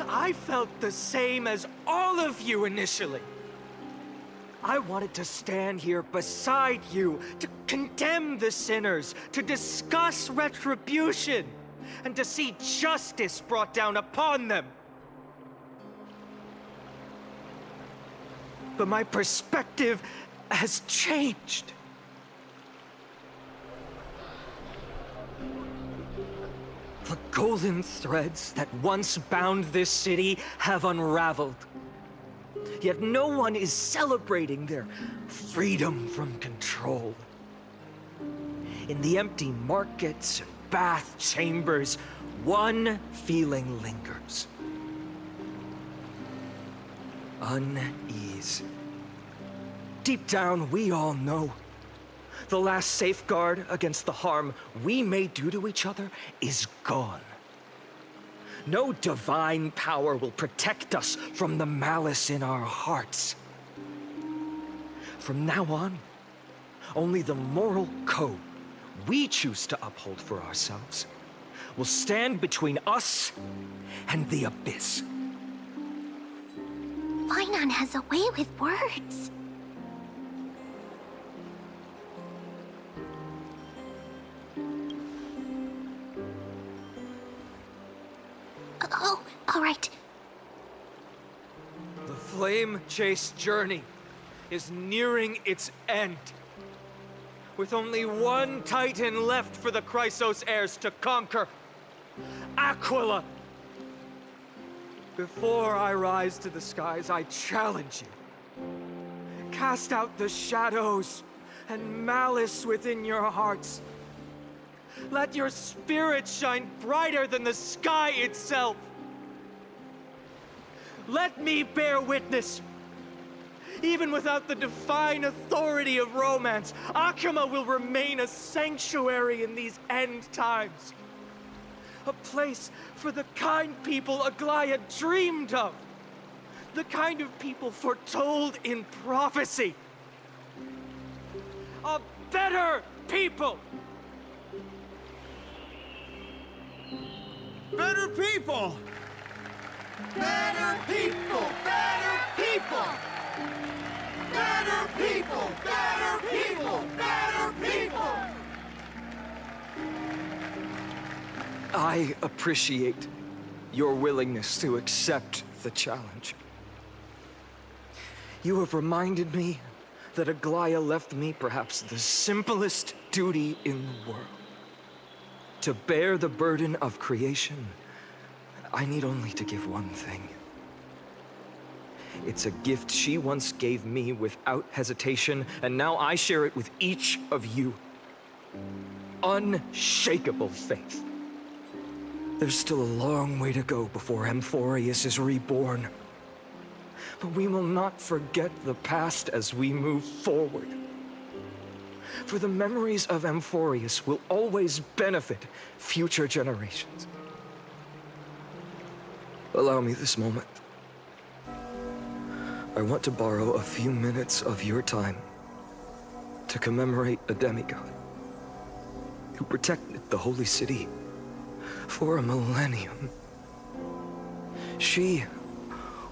I felt the same as all of you initially. I wanted to stand here beside you, to condemn the sinners, to discuss retribution, and to see justice brought down upon them. But my perspective has changed. The golden threads that once bound this city have unraveled. Yet no one is celebrating their freedom from control. In the empty markets and bath chambers, one feeling lingers. Unease. Deep down, we all know the last safeguard against the harm we may do to each other is gone. No divine power will protect us from the malice in our hearts. From now on, only the moral code we choose to uphold for ourselves will stand between us and the abyss. Finan has a way with words. flame chase journey is nearing its end. With only one Titan left for the Chrysos heirs to conquer. Aquila! Before I rise to the skies, I challenge you. Cast out the shadows and malice within your hearts. Let your spirit shine brighter than the sky itself. Let me bear witness. Even without the divine authority of romance, Akuma will remain a sanctuary in these end times. A place for the kind people Aglaea dreamed of. The kind of people foretold in prophecy. A better people! Better people! Better people! Better people! Better people! Better people! Better people! I appreciate your willingness to accept the challenge. You have reminded me that Aglaea left me perhaps the simplest duty in the world. To bear the burden of creation, I need only to give one thing. It's a gift she once gave me without hesitation, and now I share it with each of you. Unshakable faith. There's still a long way to go before Amphorius is reborn. But we will not forget the past as we move forward. For the memories of Amphorius will always benefit future generations. Allow me this moment. I want to borrow a few minutes of your time to commemorate a demigod who protected the holy city for a millennium. She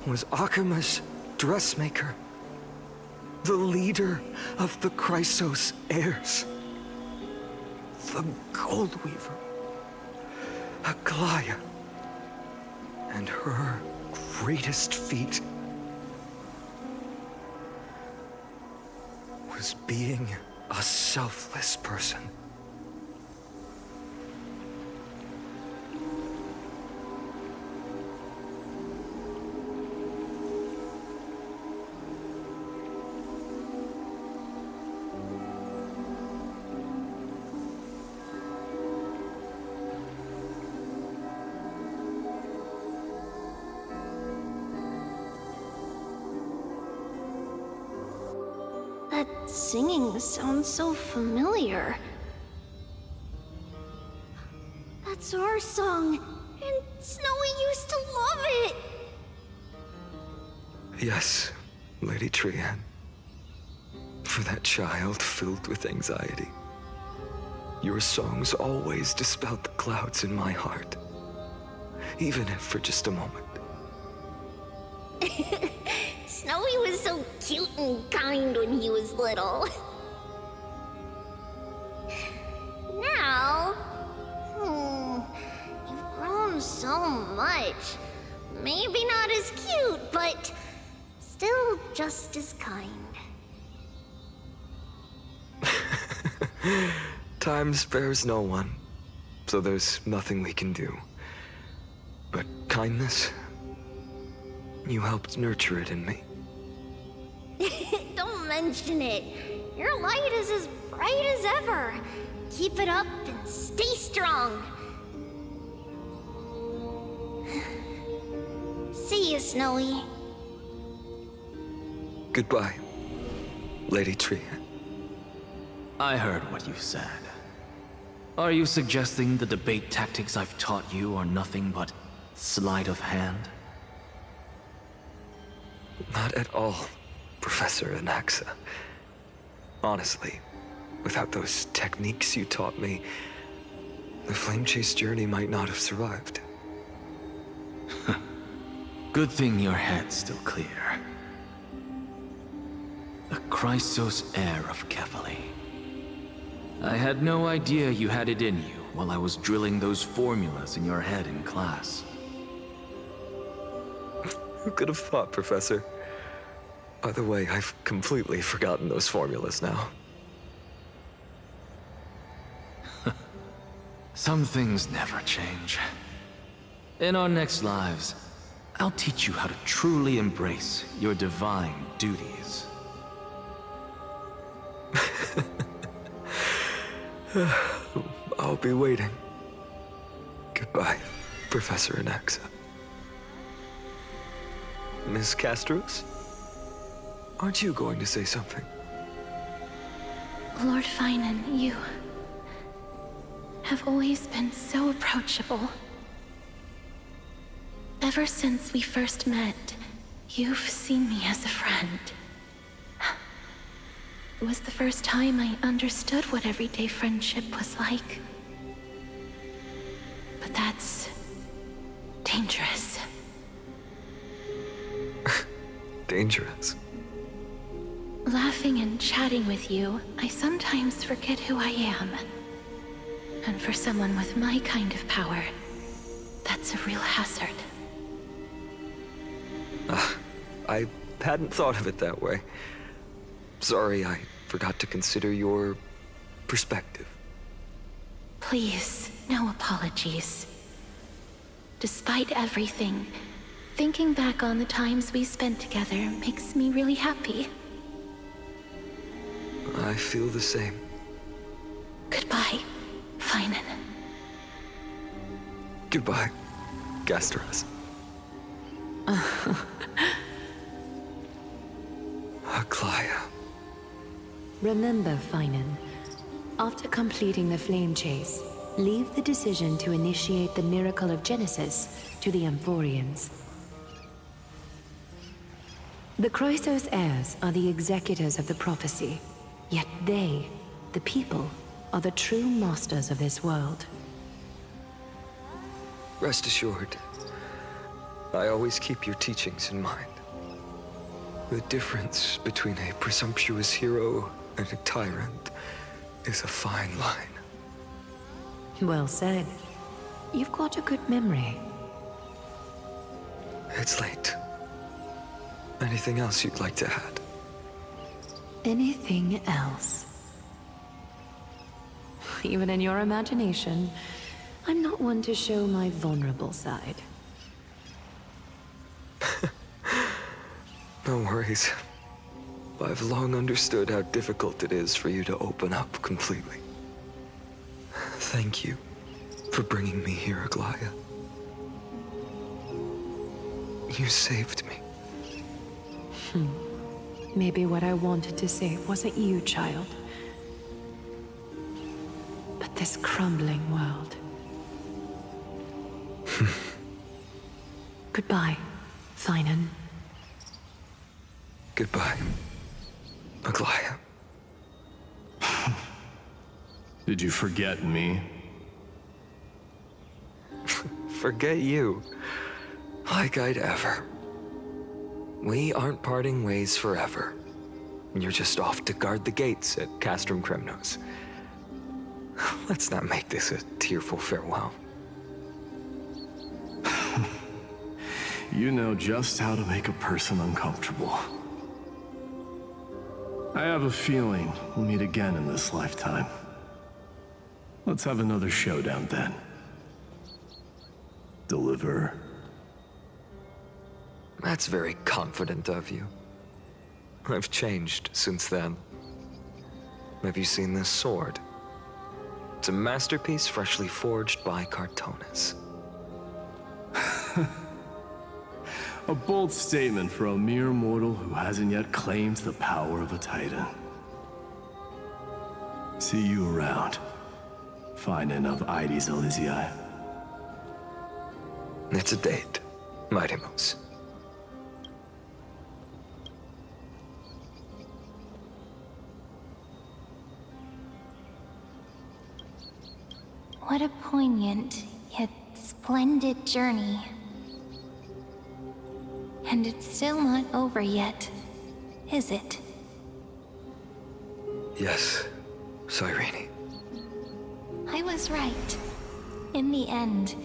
was Akuma's dressmaker, the leader of the Chrysos heirs, the Gold Weaver, Aglaea, and her greatest feat was being a selfless person. That singing sounds so familiar. That's our song, and Snowy used to love it! Yes, Lady Trian. For that child filled with anxiety. Your songs always dispelled the clouds in my heart. Even if for just a moment. Snowy was so cute and kind when he was little. Now, you've grown so much. Maybe not as cute, but still just as kind. Time spares no one, so there's nothing we can do. But kindness, you helped nurture it in me. Don't mention it. Your light is as bright as ever. Keep it up and stay strong. See you, Snowy. Goodbye, Lady Trian. I heard what you said. Are you suggesting the debate tactics I've taught you are nothing but sleight of hand? Not at all, Professor Anaxa. Honestly, without those techniques you taught me, the Flame Chase journey might not have survived. Good thing your head's still clear. The Chrysos heir of Kefali. I had no idea you had it in you while I was drilling those formulas in your head in class. Who could have thought, Professor? By the way, I've completely forgotten those formulas now. Some things never change. In our next lives, I'll teach you how to truly embrace your divine duties. I'll be waiting. Goodbye, Professor Anaxa. Miss Castros? Aren't you going to say something? Lord Finan, you have always been so approachable. Ever since we first met, you've seen me as a friend. It was the first time I understood what everyday friendship was like. But that's dangerous. Dangerous? Laughing and chatting with you, I sometimes forget who I am. And for someone with my kind of power, that's a real hazard. I hadn't thought of it that way. Sorry, I forgot to consider your perspective. Please, no apologies. Despite everything, thinking back on the times we spent together makes me really happy. I feel the same. Goodbye, Finan. Goodbye, Gastras. Aglaea. Remember, Finan, after completing the flame chase, leave the decision to initiate the miracle of Genesis to the Amphorians. The Chrysos heirs are the executors of the prophecy, yet they, the people, are the true masters of this world. Rest assured, I always keep your teachings in mind. The difference between a presumptuous hero and a tyrant is a fine line. Well said. You've got a good memory. It's late. Anything else you'd like to add? Anything else? Even in your imagination, I'm not one to show my vulnerable side. No worries. I've long understood how difficult it is for you to open up completely. Thank you for bringing me here, Aglaea. You saved me. Maybe what I wanted to say wasn't you, child, but this crumbling world. Goodbye, Finan. Goodbye, Aglaea. Did you forget me? Forget you? Like I'd ever. We aren't parting ways forever. You're just off to guard the gates at Castrum Kremnos. Let's not make this a tearful farewell. You know just how to make a person uncomfortable. I have a feeling we'll meet again in this lifetime. Let's have another showdown then. Deliver. That's very confident of you. I've changed since then. Have you seen this sword? It's a masterpiece freshly forged by Cartonis. A bold statement for a mere mortal who hasn't yet claimed the power of a titan. See you around. Finan of Ides Elysiae. It's a date, Mightimos. What a poignant, yet splendid journey. And it's still not over yet, is it? Yes, Cyrene. I was right. In the end,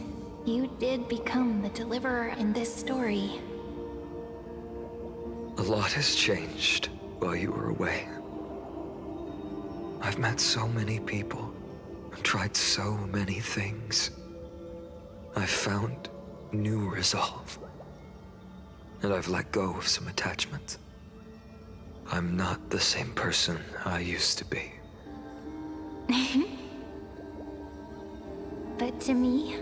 you did become the deliverer in this story. A lot has changed while you were away. I've met so many people, and tried so many things. I've found new resolve. And I've let go of some attachments. I'm not the same person I used to be. But to me,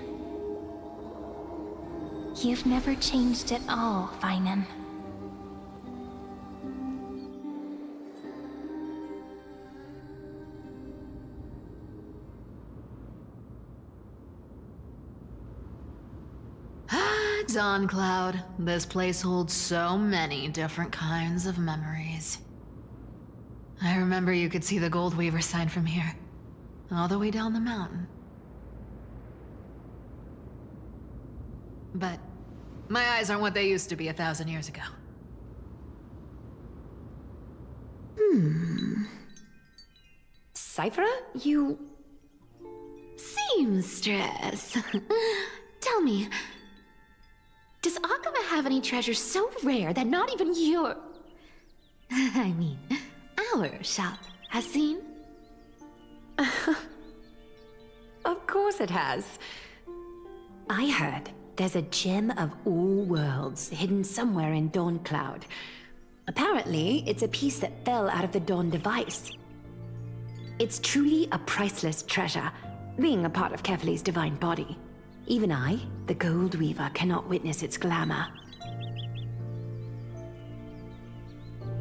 you've never changed at all, Finan. Dawn Cloud, this place holds so many different kinds of memories. I remember you could see the Gold Weaver sign from here, all the way down the mountain. But my eyes aren't what they used to be 1,000 years ago. Cipher, you... Seamstress. Tell me, does Aglia have any treasures so rare that not even your... I mean, our shop has seen? Of course it has. I heard there's a gem of all worlds hidden somewhere in Dawn Cloud. Apparently, it's a piece that fell out of the Dawn device. It's truly a priceless treasure, being a part of Kefali's divine body. Even I, the Gold Weaver, cannot witness its glamour.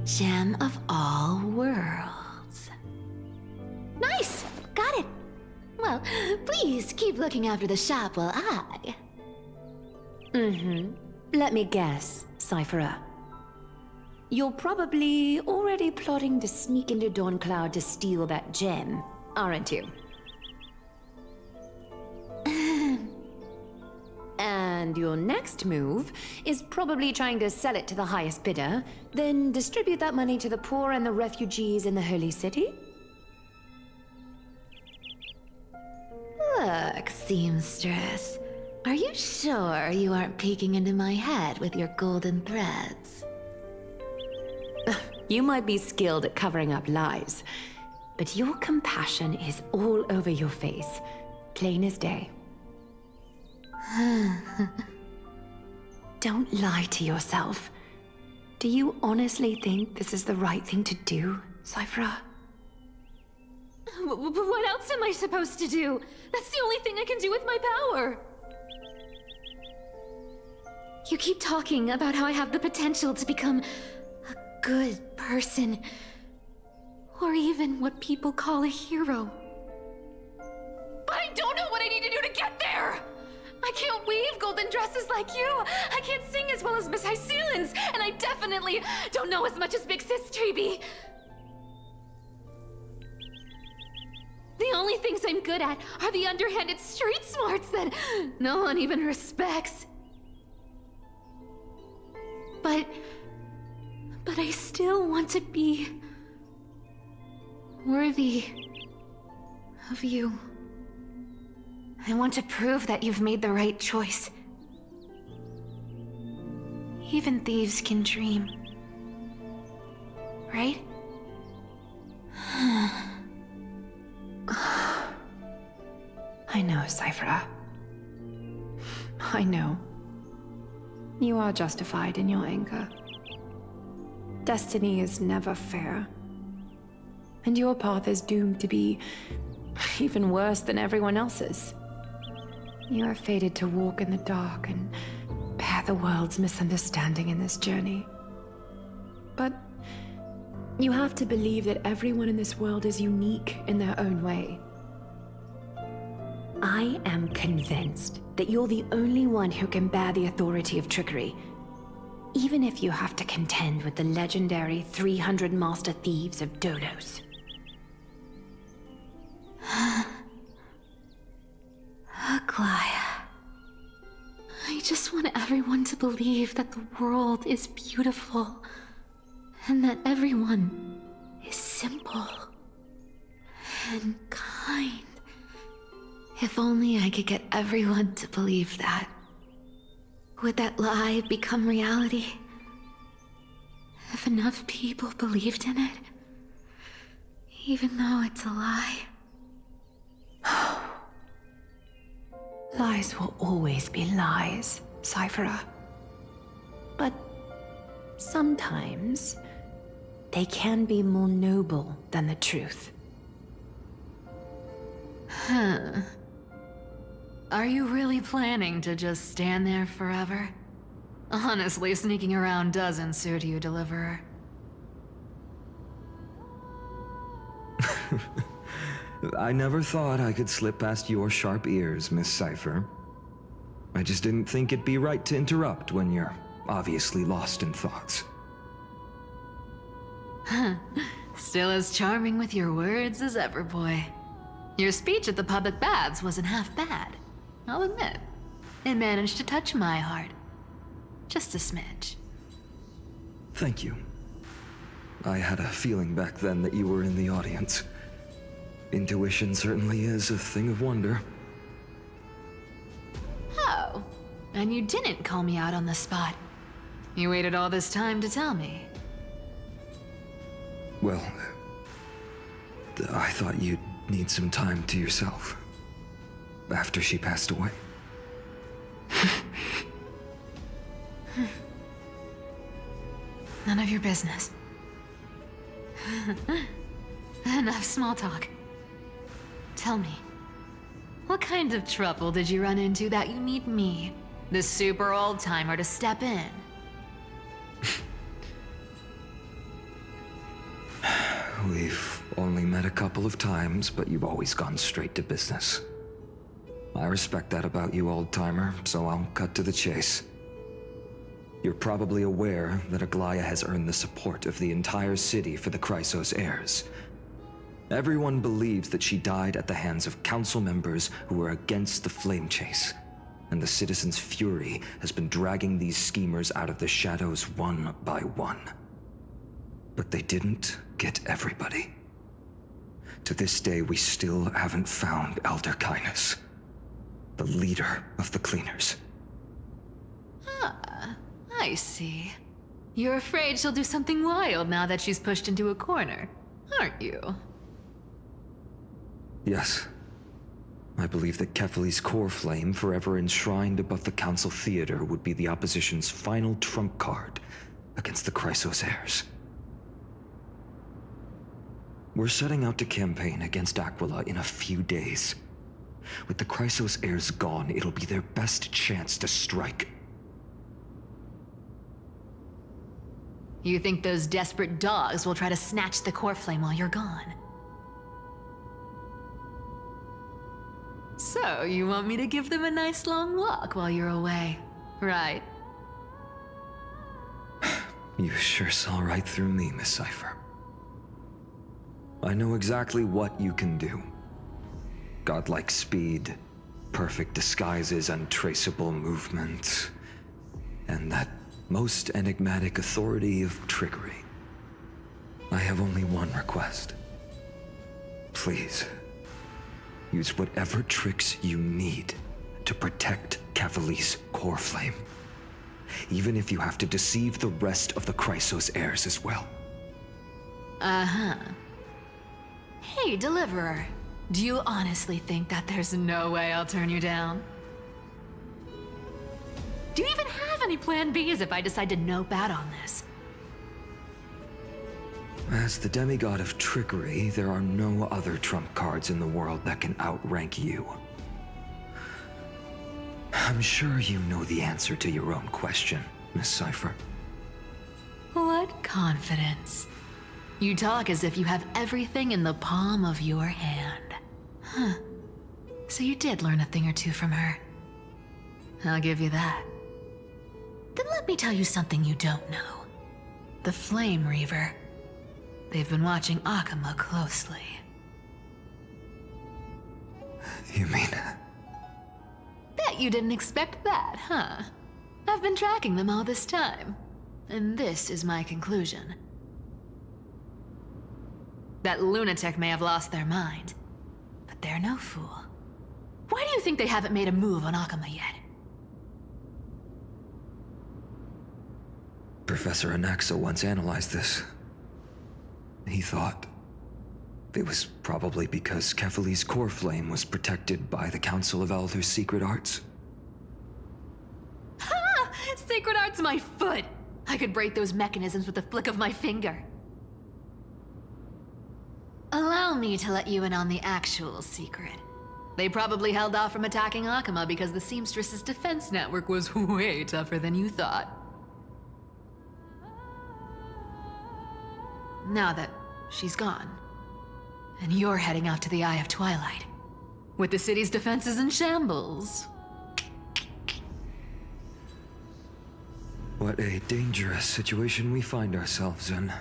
Gem of all worlds. Nice! Got it! Well, please keep looking after the shop while I... Let me guess, Cipher. You're probably already plotting to sneak into Dawn Cloud to steal that gem, aren't you? And your next move is probably trying to sell it to the highest bidder, then distribute that money to the poor and the refugees in the Holy City? Look, seamstress. Are you sure you aren't peeking into my head with your golden threads? You might be skilled at covering up lies, but your compassion is all over your face, plain as day. Don't lie to yourself. Do you honestly think this is the right thing to do, Cipher? What else am I supposed to do? That's the only thing I can do with my power. You keep talking about how I have the potential to become a good person, or even what people call a hero. But I don't know what I need to do to get there! I can't weave golden dresses like you! I can't sing as well as Miss Hyceelins! And I definitely don't know as much as Big Sis Treeby! The only things I'm good at are the underhanded street smarts that no one even respects. But I still want to be worthy of you. I want to prove that you've made the right choice. Even thieves can dream. Right? I know, Cipher. I know. You are justified in your anger. Destiny is never fair. And your path is doomed to be even worse than everyone else's. You are fated to walk in the dark and bear the world's misunderstanding in this journey. But you have to believe that everyone in this world is unique in their own way. I am convinced that you're the only one who can bear the authority of trickery, even if you have to contend with the legendary 300 master thieves of Dolos. Aglaea. I just want everyone to believe that the world is beautiful, and that everyone is simple and kind. If only I could get everyone to believe that. Would that lie become reality? If enough people believed in it, even though it's a lie. Lies will always be lies, Cipher. But sometimes they can be more noble than the truth. Huh. Are you really planning to just stand there forever? Honestly, sneaking around doesn't suit you, Deliverer. I never thought I could slip past your sharp ears, Miss Cipher. I just didn't think it'd be right to interrupt when you're obviously lost in thoughts. Still as charming with your words as ever, boy. Your speech at the public baths wasn't half bad, I'll admit. It managed to touch my heart. Just a smidge. Thank you. I had a feeling back then that you were in the audience. Intuition certainly is a thing of wonder. Oh, and you didn't call me out on the spot. You waited all this time to tell me. Well, I thought you'd need some time to yourself. After she passed away. None of your business. Enough small talk. Tell me, what kind of trouble did you run into that you need me, the super old-timer, to step in? We've only met a couple of times, but you've always gone straight to business. I respect that about you, old-timer, so I'll cut to the chase. You're probably aware that Aglia has earned the support of the entire city for the Chrysos heirs. Everyone believes that she died at the hands of council members who were against the flame chase, and the citizens' fury has been dragging these schemers out of the shadows one by one. But they didn't get everybody. To this day, we still haven't found Elder Kynus, the leader of the cleaners. Ah, I see. You're afraid she'll do something wild now that she's pushed into a corner, aren't you? Yes. I believe that Kefali's core flame, forever enshrined above the council theater, would be the opposition's final trump card against the Chrysos heirs. We're setting out to campaign against Aquila in a few days. With the Chrysos heirs gone, it'll be their best chance to strike. You think those desperate dogs will try to snatch the core flame while you're gone? So, you want me to give them a nice long walk while you're away, right? You sure saw right through me, Miss Cipher. I know exactly what you can do. Godlike speed, perfect disguises, untraceable movement, and that most enigmatic authority of trickery. I have only one request. Please, use whatever tricks you need to protect Kefali's core flame. Even if you have to deceive the rest of the Chrysos heirs as well. Uh-huh. Hey, Deliverer. Do you honestly think that there's no way I'll turn you down? Do you even have any plan Bs if I decide to nope out on this? As the demigod of trickery, there are no other trump cards in the world that can outrank you. I'm sure you know the answer to your own question, Miss Cipher. What confidence. You talk as if you have everything in the palm of your hand. Huh. So you did learn a thing or two from her. I'll give you that. Then let me tell you something you don't know. The Flame Reaver. They've been watching Akama closely. You mean... Bet you didn't expect that, huh? I've been tracking them all this time. And this is my conclusion. That lunatic may have lost their mind, but they're no fool. Why do you think they haven't made a move on Akama yet? Professor Anaxa once analyzed this. He thought it was probably because Kefali's core flame was protected by the Council of Elders' secret arts. Ha! Sacred art's my foot! I could break those mechanisms with the flick of my finger. Allow me to let you in on the actual secret. They probably held off from attacking Akama because the seamstress's defense network was way tougher than you thought. Now that she's gone, and you're heading out to the Eye of Twilight, with the city's defenses in shambles. What a dangerous situation we find ourselves in.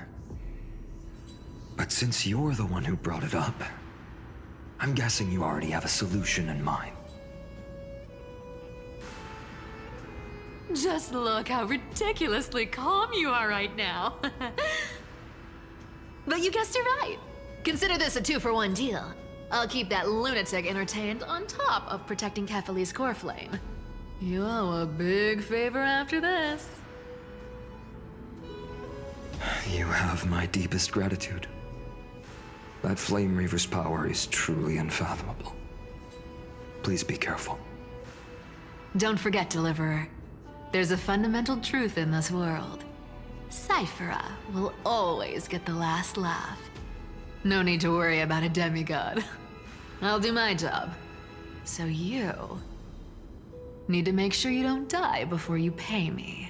But since you're the one who brought it up, I'm guessing you already have a solution in mind. Just look how ridiculously calm you are right now. But you guessed it right. Consider this a 2-for-1 deal. I'll keep that lunatic entertained on top of protecting Kefali's core flame. You owe a big favor after this. You have my deepest gratitude. That Flame Reaver's power is truly unfathomable. Please be careful. Don't forget, Deliverer. There's a fundamental truth in this world. Cipher will always get the last laugh. No need to worry about a demigod. I'll do my job. So you need to make sure you don't die before you pay me.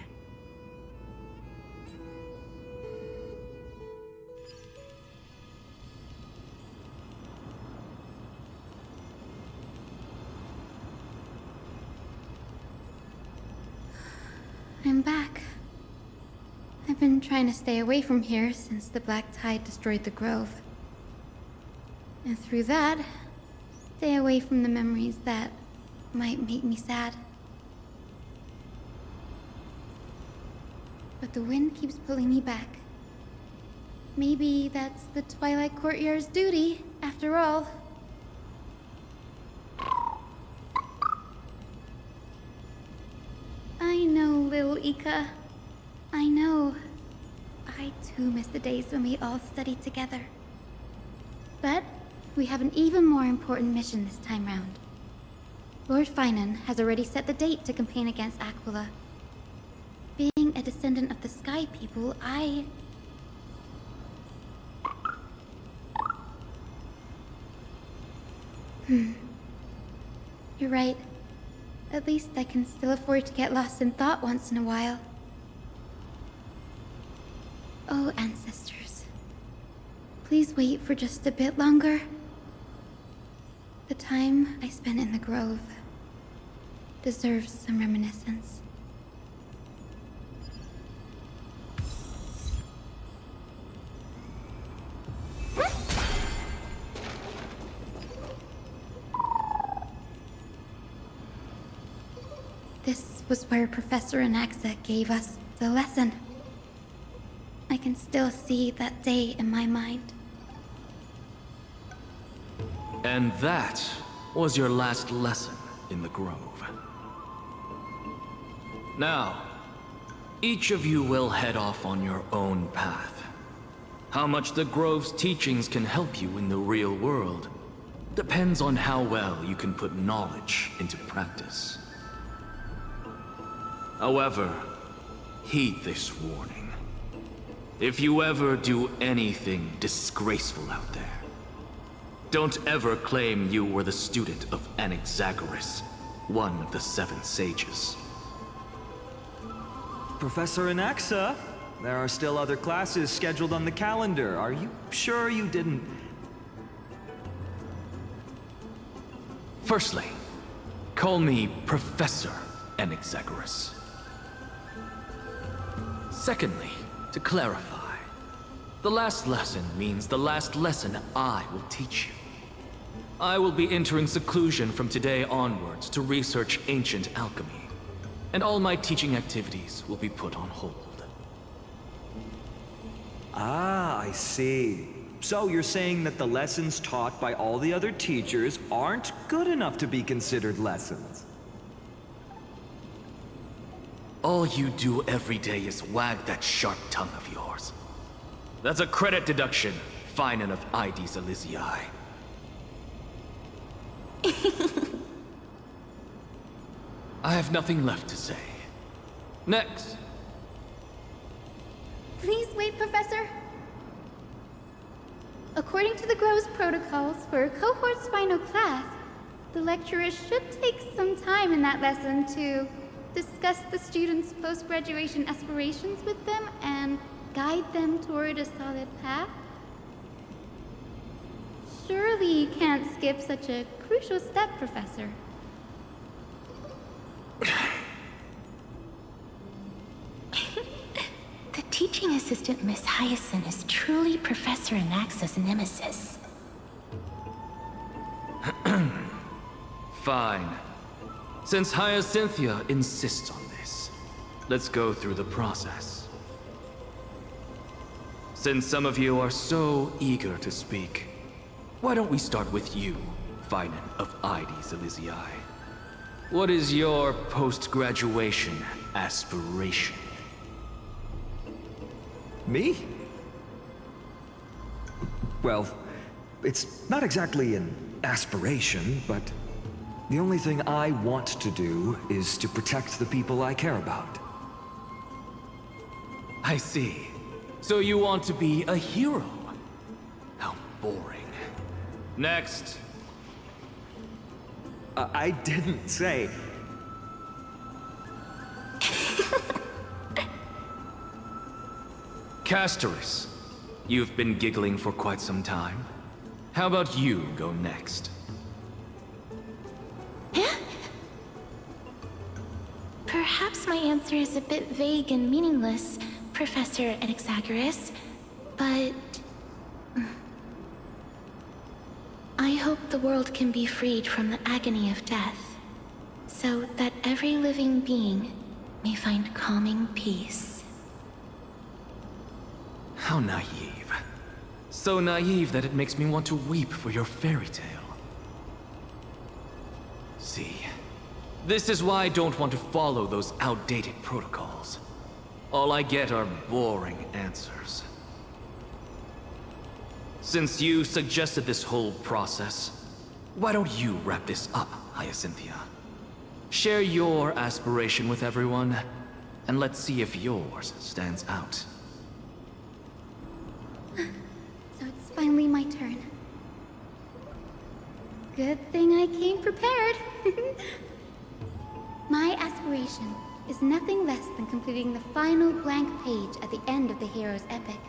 I'm back. I've been trying to stay away from here since the Black Tide destroyed the Grove. And through that, stay away from the memories that might make me sad. But the wind keeps pulling me back. Maybe that's the Twilight Courtyard's duty, after all. I know, little Ika. I know. I too miss the days when we all studied together. But we have an even more important mission this time round. Lord Finan has already set the date to campaign against Aglia. Being a descendant of the Sky People, You're right. At least I can still afford to get lost in thought once in a while. Oh, ancestors. Please wait for just a bit longer. The time I spent in the Grove deserves some reminiscence. This was where Professor Anaxa gave us the lesson. I can still see that day in my mind. And that was your last lesson in the Grove. Now, each of you will head off on your own path. How much the Grove's teachings can help you in the real world depends on how well you can put knowledge into practice. However, heed this warning. If you ever do anything disgraceful out there, don't ever claim you were the student of Anaxagoras, one of the 7 sages. Professor Anaxa, there are still other classes scheduled on the calendar. Are you sure you didn't... Firstly, call me Professor Anaxagoras. Secondly, to clarify, the last lesson means the last lesson I will teach you. I will be entering seclusion from today onwards to research ancient alchemy, and all my teaching activities will be put on hold. Ah, I see. So you're saying that the lessons taught by all the other teachers aren't good enough to be considered lessons? All you do every day is wag that sharp tongue of yours. That's a credit deduction, fine enough IDs Elysii. I have nothing left to say. Next. Please wait, Professor. According to the Grove's protocols for a cohort's final class, the lecturer should take some time in that lesson to discuss the students' post-graduation aspirations with them and guide them toward a solid path. Surely you can't skip such a crucial step, Professor. The teaching assistant, Miss Hyacinth, is truly Professor Anaxa's nemesis. Fine. Since Hyacinthia insists on this, let's go through the process. Since some of you are so eager to speak, why don't we start with you, Finan of IDs Elysii? What is your post-graduation aspiration? Me? Well, it's not exactly an aspiration, but the only thing I want to do is to protect the people I care about. I see. So you want to be a hero? How boring. Next. I didn't say... Castoris, you've been giggling for quite some time. How about you go next? Perhaps my answer is a bit vague and meaningless, Professor Anaxagoras, but... I hope the world can be freed from the agony of death, so that every living being may find calming peace. How naive. So naive that it makes me want to weep for your fairy tale. See, this is why I don't want to follow those outdated protocols. All I get are boring answers. Since you suggested this whole process, why don't you wrap this up, Hyacinthia? Share your aspiration with everyone, and let's see if yours stands out. So it's finally my turn. Good thing I came prepared. My aspiration is nothing less than completing the final blank page at the end of the hero's epic.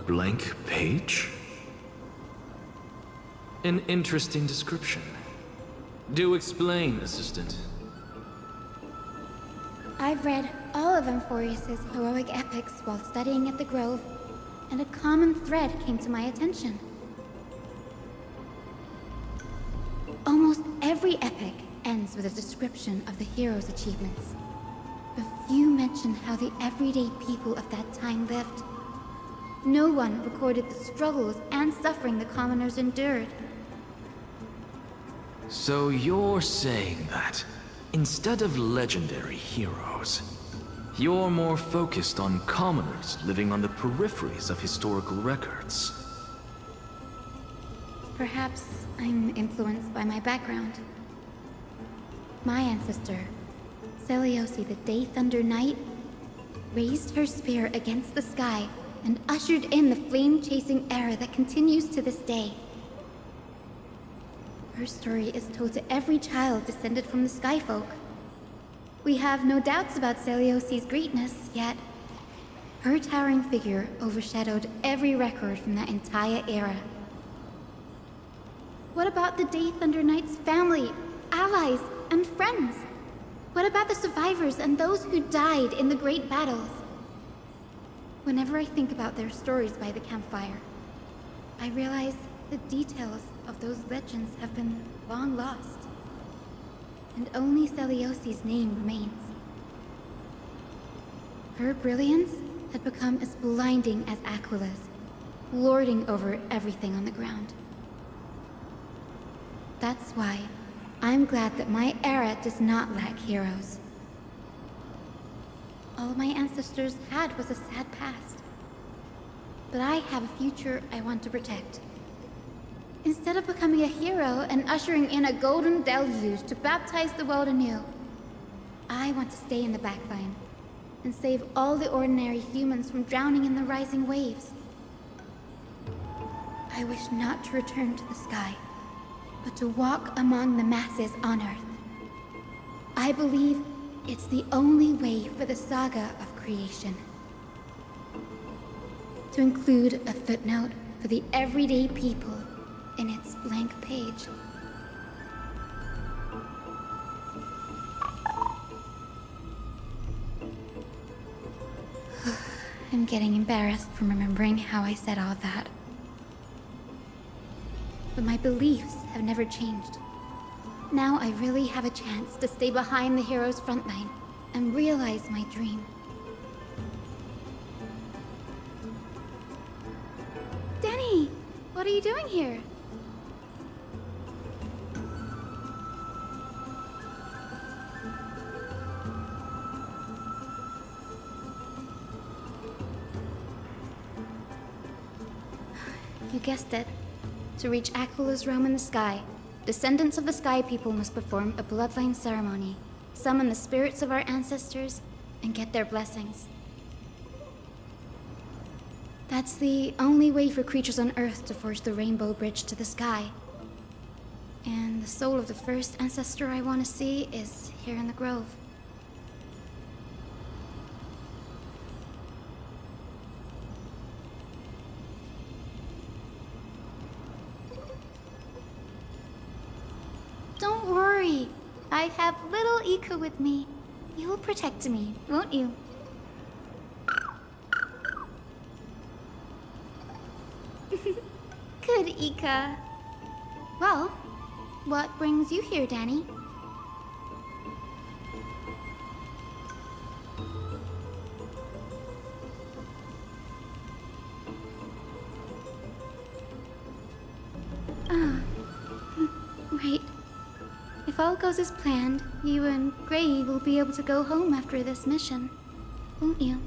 Blank page? An interesting description. Do explain, Assistant. I've read all of Amphorius's heroic epics while studying at the Grove, and a common thread came to my attention. Almost every epic ends with a description of the hero's achievements. But few mention how the everyday people of that time lived. No one recorded the struggles and suffering the commoners endured. So you're saying that, instead of legendary heroes, you're more focused on commoners living on the peripheries of historical records. Perhaps I'm influenced by my background. My ancestor, Seliosi the Day Thunder Knight, raised her spear against the sky and ushered in the flame-chasing era that continues to this day. Her story is told to every child descended from the Skyfolk. We have no doubts about Celiosi's greatness, yet her towering figure overshadowed every record from that entire era. What about the Day Thunder Knight's family, allies, and friends? What about the survivors and those who died in the great battles? Whenever I think about their stories by the campfire, I realize the details of those legends have been long lost, and only Celiosi's name remains. Her brilliance had become as blinding as Aquila's, lording over everything on the ground. That's why I'm glad that my era does not lack heroes. All my ancestors had was a sad past. But I have a future I want to protect. Instead of becoming a hero and ushering in a golden deluge to baptize the world anew, I want to stay in the backline and save all the ordinary humans from drowning in the rising waves. I wish not to return to the sky, but to walk among the masses on Earth. I believe it's the only way for the saga of creation. To include a footnote for the everyday people in its blank page. I'm getting embarrassed from remembering how I said all that. But my beliefs have never changed. Now I really have a chance to stay behind the hero's front line and realize my dream. Danny, what are you doing here? You guessed it. To reach Aquila's realm in the sky, descendants of the Sky People must perform a bloodline ceremony, summon the spirits of our ancestors, and get their blessings. That's the only way for creatures on Earth to forge the rainbow bridge to the sky. And the soul of the first ancestor I want to see is here in the grove. Don't worry. I have little Ika with me. You'll protect me, won't you? Good, Ika. Well, what brings you here, Danny? Ah, right. If all goes as planned, you and Gray will be able to go home after this mission, won't you?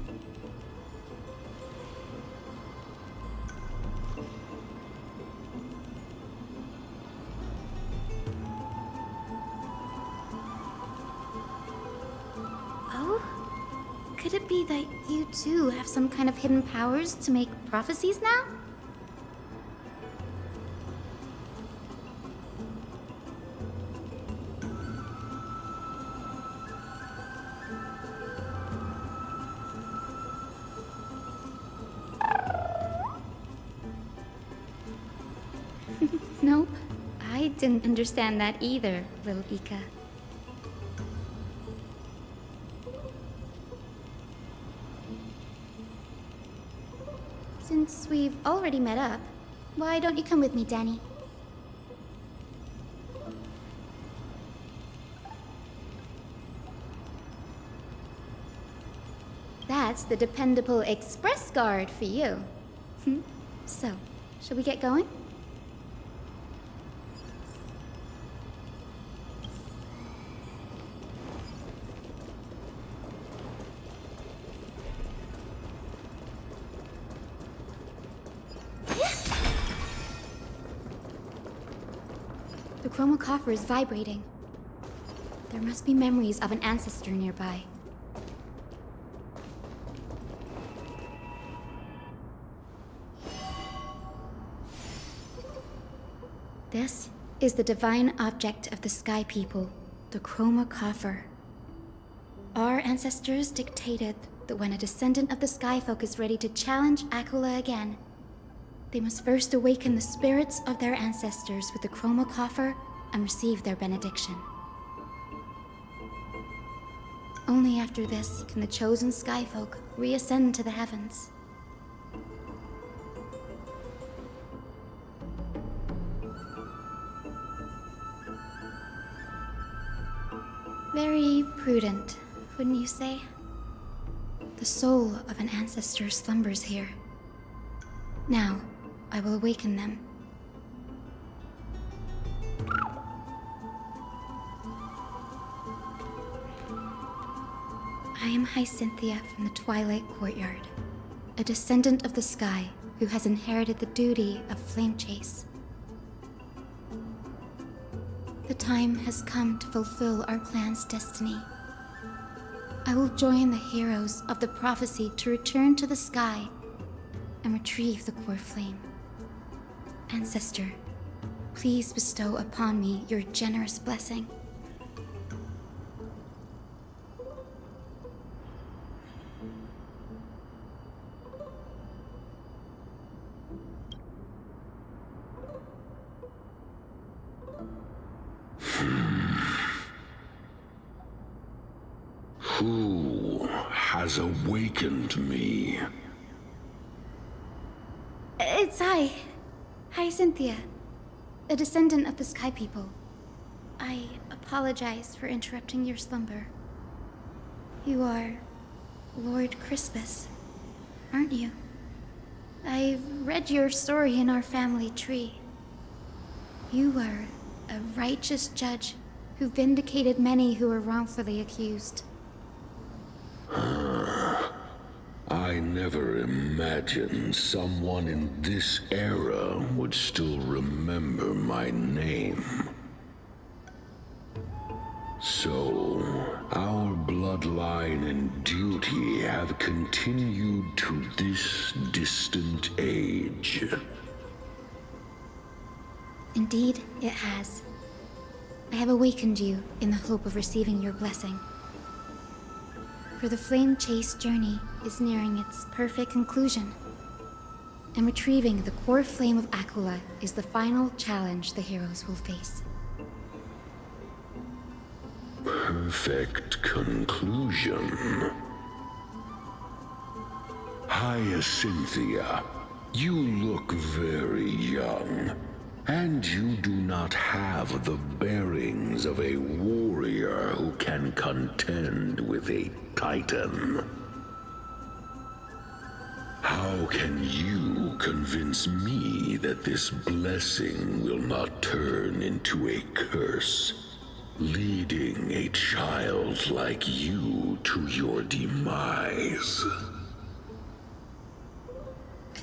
Oh? Could it be that you too have some kind of hidden powers to make prophecies now? Nope. I didn't understand that either, little Ika. Since we've already met up, why don't you come with me, Danny? That's the dependable express guard for you. So, shall we get going? The chromocopher is vibrating. There must be memories of an ancestor nearby. This is the divine object of the Sky People, the chromocopher. Our ancestors dictated that when a descendant of the Skyfolk is ready to challenge Aglia again, they must first awaken the spirits of their ancestors with the chromocopher and receive their benediction. Only after this can the chosen Skyfolk reascend to the heavens. Very prudent, wouldn't you say? The soul of an ancestor slumbers here. Now, I will awaken them. I am Cynthia from the Twilight Courtyard, a descendant of the sky who has inherited the duty of flame chase. The time has come to fulfill our clan's destiny. I will join the heroes of the prophecy to return to the sky and retrieve the core flame. Ancestor, please bestow upon me your generous blessing. Who has awakened me? It's I, Cynthia, a descendant of the Sky People. I apologize for interrupting your slumber. You are Lord Crispus, aren't you? I've read your story in our family tree. You were a righteous judge who vindicated many who were wrongfully accused. I never imagined someone in this era would still remember my name. So, our bloodline and duty have continued to this distant age. Indeed, it has. I have awakened you in the hope of receiving your blessing. For the flame chase journey is nearing its perfect conclusion, and retrieving the core flame of Aglia is the final challenge the heroes will face. Perfect conclusion. Cynthia, you look very young, and you do not have the bearings of a warrior who can contend with a titan. How can you convince me that this blessing will not turn into a curse, leading a child like you to your demise?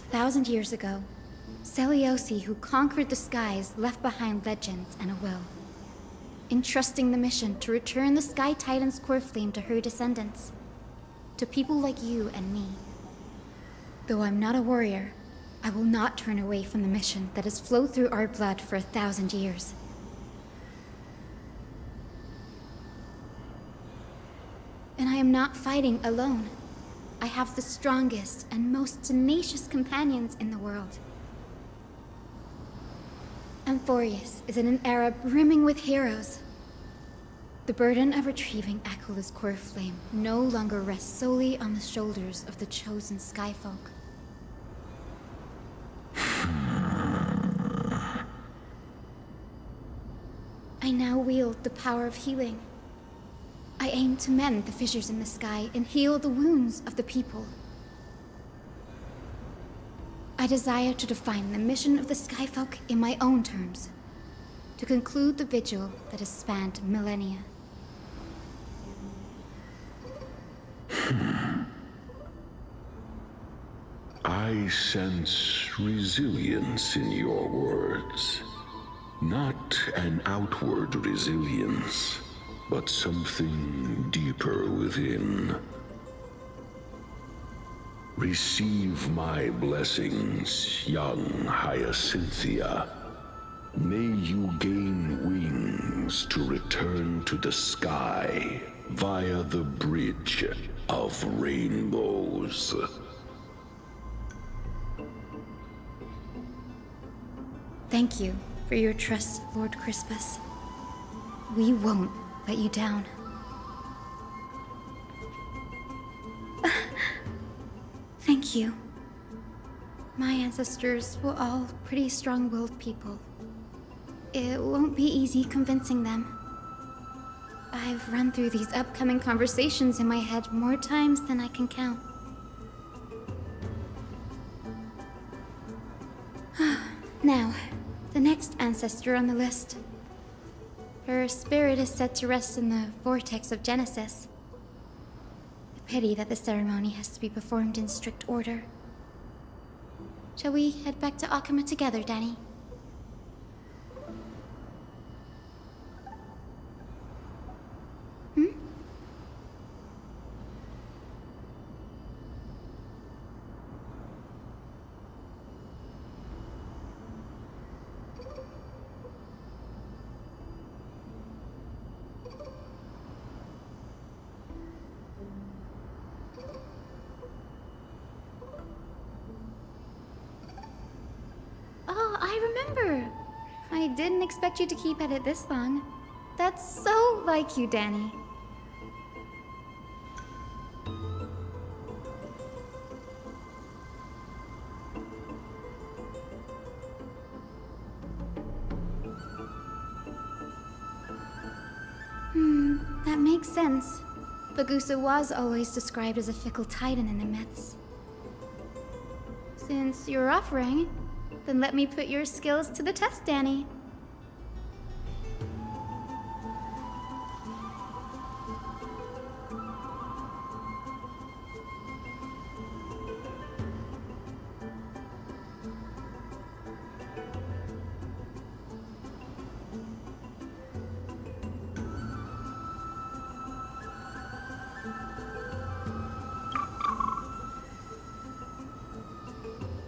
1,000 years ago, Celiosi, who conquered the skies, left behind legends and a will, entrusting the mission to return the Sky Titan's core flame to her descendants, to people like you and me. Though I'm not a warrior, I will not turn away from the mission that has flowed through our blood for 1,000 years. And I am not fighting alone. I have the strongest and most tenacious companions in the world. Amphorius is in an era brimming with heroes. The burden of retrieving Aglia's core flame no longer rests solely on the shoulders of the chosen Skyfolk. I now wield the power of healing. I aim to mend the fissures in the sky and heal the wounds of the people. I desire to define the mission of the Skyfolk in my own terms, to conclude the vigil that has spanned millennia. I sense resilience in your words. Not an outward resilience, but something deeper within. Receive my blessings, young Cynthia. May you gain wings to return to the sky via the bridge of rainbows. Thank you for your trust, Lord Crispus. We won't let you down. Thank you. My ancestors were all pretty strong-willed people. It won't be easy convincing them. I've run through these upcoming conversations in my head more times than I can count. Now, the next ancestor on the list. Her spirit is set to rest in the vortex of Genesis. Pity that the ceremony has to be performed in strict order. Shall we head back to Akama together, Danny? Oh, I remember. I didn't expect you to keep at it this long. That's so like you, Danny. That makes sense. Bagusa was always described as a fickle titan in the myths. Since you're offering, then let me put your skills to the test, Danny.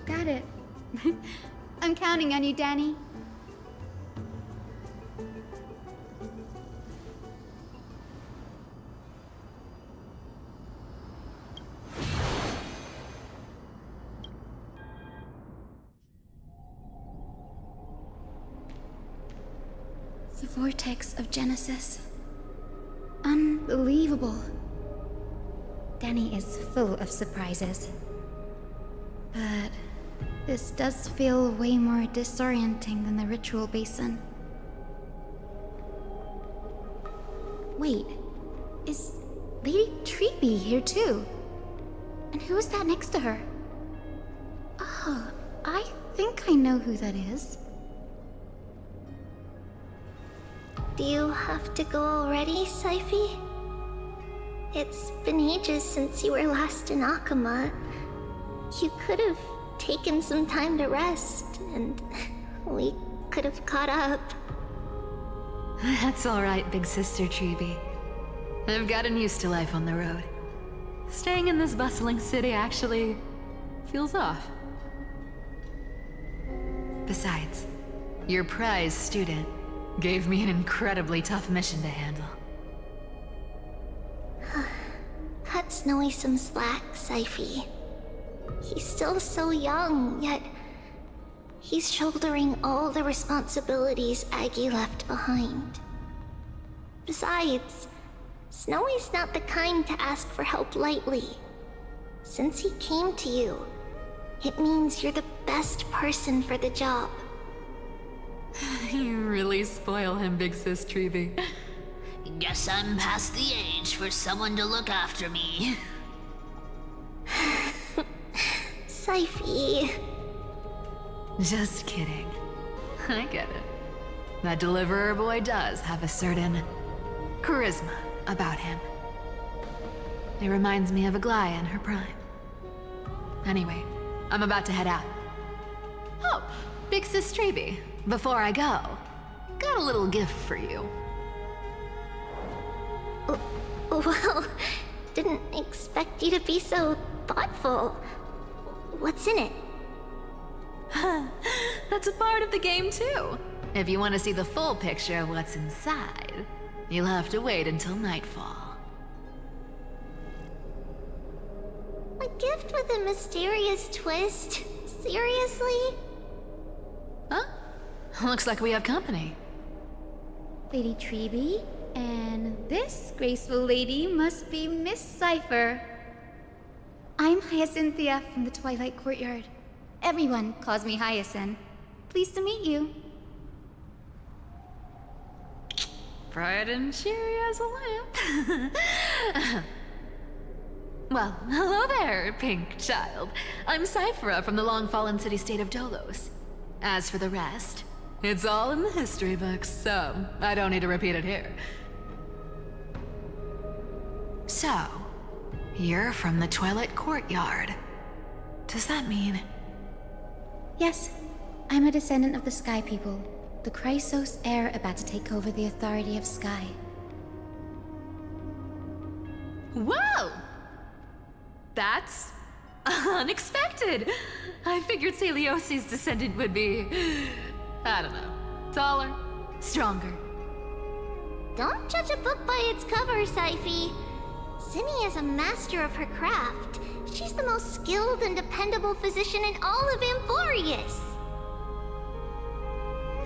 Got it. I'm counting on you, Danny. The vortex of Genesis. Unbelievable. Danny is full of surprises. But this does feel way more disorienting than the ritual basin. Wait, is Lady Treeby here too? And who is that next to her? Oh, I think I know who that is. Do you have to go already, Cipher? It's been ages since you were last in Akama. You could have taken some time to rest, and we could have caught up. That's alright, big sister Treeby. I've gotten used to life on the road. Staying in this bustling city actually feels off. Besides, your prize student gave me an incredibly tough mission to handle. Cut Snowy some slack, Cipher. He's still so young, yet he's shouldering all the responsibilities Aggie left behind. Besides, Snowy's not the kind to ask for help lightly. Since he came to you, it means you're the best person for the job. You really spoil him, big sis Treeby. Guess I'm past the age for someone to look after me. Cipher. Just kidding. I get it. That deliverer boy does have a certain charisma about him. It reminds me of Aglaea in her prime. Anyway, I'm about to head out. Oh, big sis Treeby, before I go, got a little gift for you. Well, didn't expect you to be so thoughtful. What's in it? That's a part of the game too. If you want to see the full picture of what's inside, you'll have to wait until nightfall. A gift with a mysterious twist? Seriously? Huh? Looks like we have company. Lady Treeby, and this graceful lady must be Miss Cipher. I'm Hyacinthia from the Twilight Courtyard. Everyone calls me Hyacinth. Pleased to meet you. Bright and cheery as a lamp. Well, hello there, pink child. I'm Cipher from the long-fallen city-state of Dolos. As for the rest, it's all in the history books, so I don't need to repeat it here. So, You're from the Twilight Courtyard. Does that mean... Yes, I'm a descendant of the Sky People, the Chrysos heir about to take over the authority of Sky. Whoa! That's unexpected. I figured Celiosi's descendant would be, I don't know, taller, stronger. Don't judge a book by its cover, Cipher. Cinny is a master of her craft. She's the most skilled and dependable physician in all of Amphorius.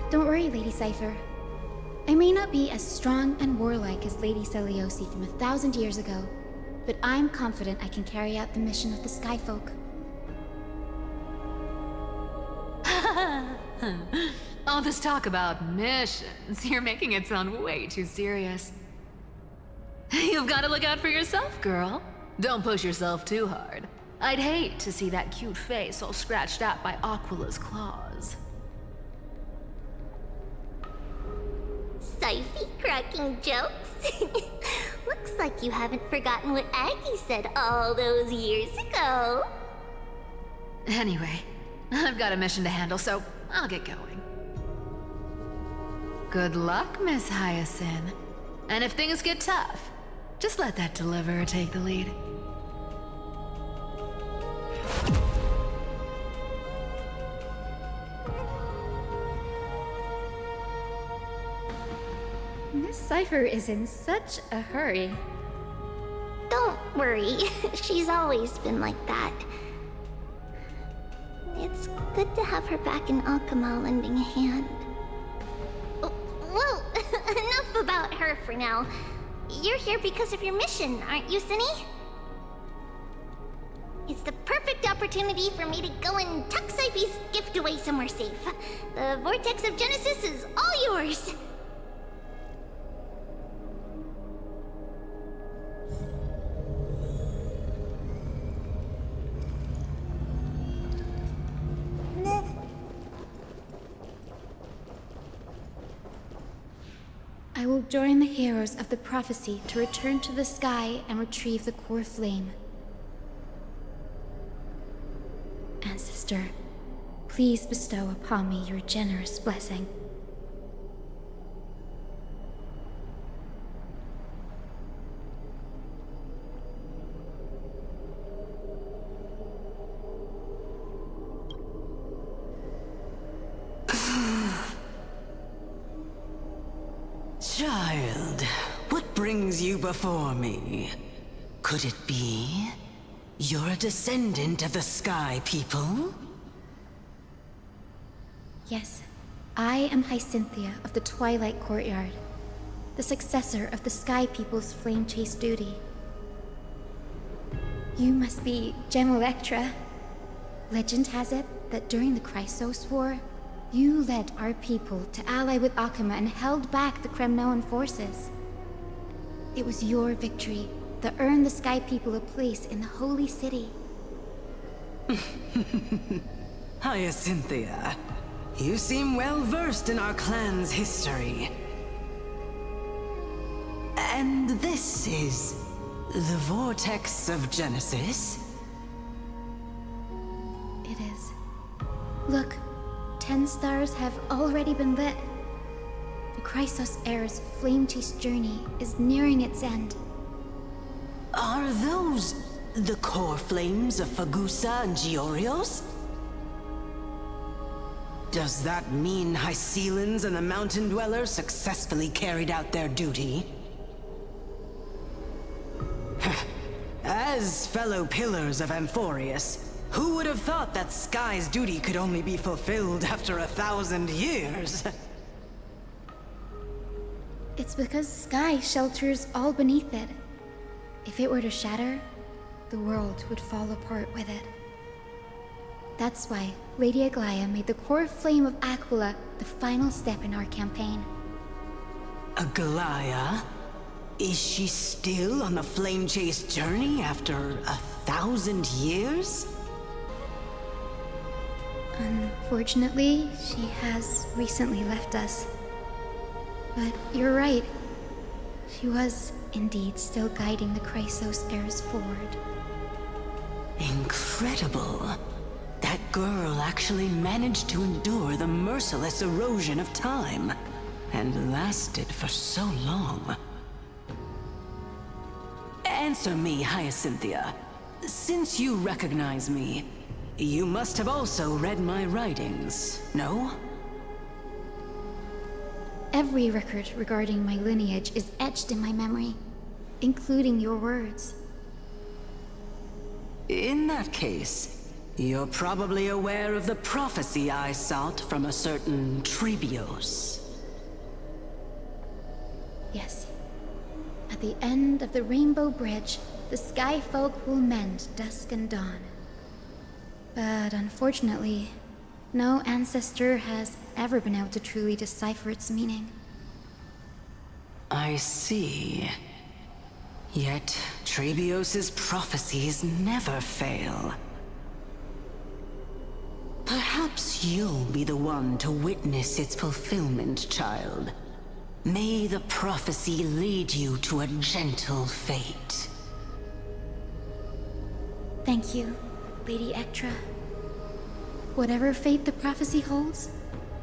Don't worry, Lady Cipher. I may not be as strong and warlike as Lady Celiosi from 1,000 years ago, but I'm confident I can carry out the mission of the Skyfolk. All this talk about missions, you're making it sound way too serious. You've got to look out for yourself, girl. Don't push yourself too hard. I'd hate to see that cute face all scratched out by Aquila's claws. Cipher cracking jokes? Looks like you haven't forgotten what Aggie said all those years ago. Anyway, I've got a mission to handle, so I'll get going. Good luck, Miss Hyacinth. And if things get tough, just let that deliverer take the lead. Miss Cipher is in such a hurry. Don't worry, she's always been like that. It's good to have her back in Alchema lending a hand. Well, enough about her for now. You're here because of your mission, aren't you, Cinny? It's the perfect opportunity for me to go and tuck Cipher's gift away somewhere safe. The Vortex of Genesis is all yours. I will join the heroes of the prophecy to return to the sky and retrieve the core flame. Ancestor, please bestow upon me your generous blessing. Child, what brings you before me? Could it be you're a descendant of the Sky People? Yes, I am Hyacinthia of the Twilight Courtyard, the successor of the Sky People's flame chase duty. You must be Gem Electra. Legend has it that during the Chrysos War, you led our people to ally with Akama and held back the Kremnoan forces. It was your victory that earned the Sky People a place in the Holy City. Hyacinthia, you seem well versed in our clan's history. And this is the Vortex of Genesis? It is. Look, 10 stars have already been lit. The Chrysos heir's flame chase journey is nearing its end. Are those the core flames of Fagusa and Giorios? Does that mean Hycelans and the Mountain Dwellers successfully carried out their duty? As fellow pillars of Amphorius, who would have thought that Sky's duty could only be fulfilled after 1,000 years? It's because Sky shelters all beneath it. If it were to shatter, the world would fall apart with it. That's why Lady Aglaea made the core flame of Aquila the final step in our campaign. Aglaea? Is she still on the flame chase journey after 1,000 years? Unfortunately, she has recently left us. But you're right. She was indeed still guiding the Chrysos heirs forward. Incredible. That girl actually managed to endure the merciless erosion of time, and lasted for so long. Answer me, Hyacinthia. Since you recognize me, you must have also read my writings, no? Every record regarding my lineage is etched in my memory, including your words. In that case, you're probably aware of the prophecy I sought from a certain Trebios. Yes. At the end of the Rainbow Bridge, the Sky Folk will mend dusk and dawn. But unfortunately, no ancestor has ever been able to truly decipher its meaning. I see. Yet, Trebios' prophecies never fail. Perhaps you'll be the one to witness its fulfillment, child. May the prophecy lead you to a gentle fate. Thank you, Lady Ectra. Whatever fate the prophecy holds,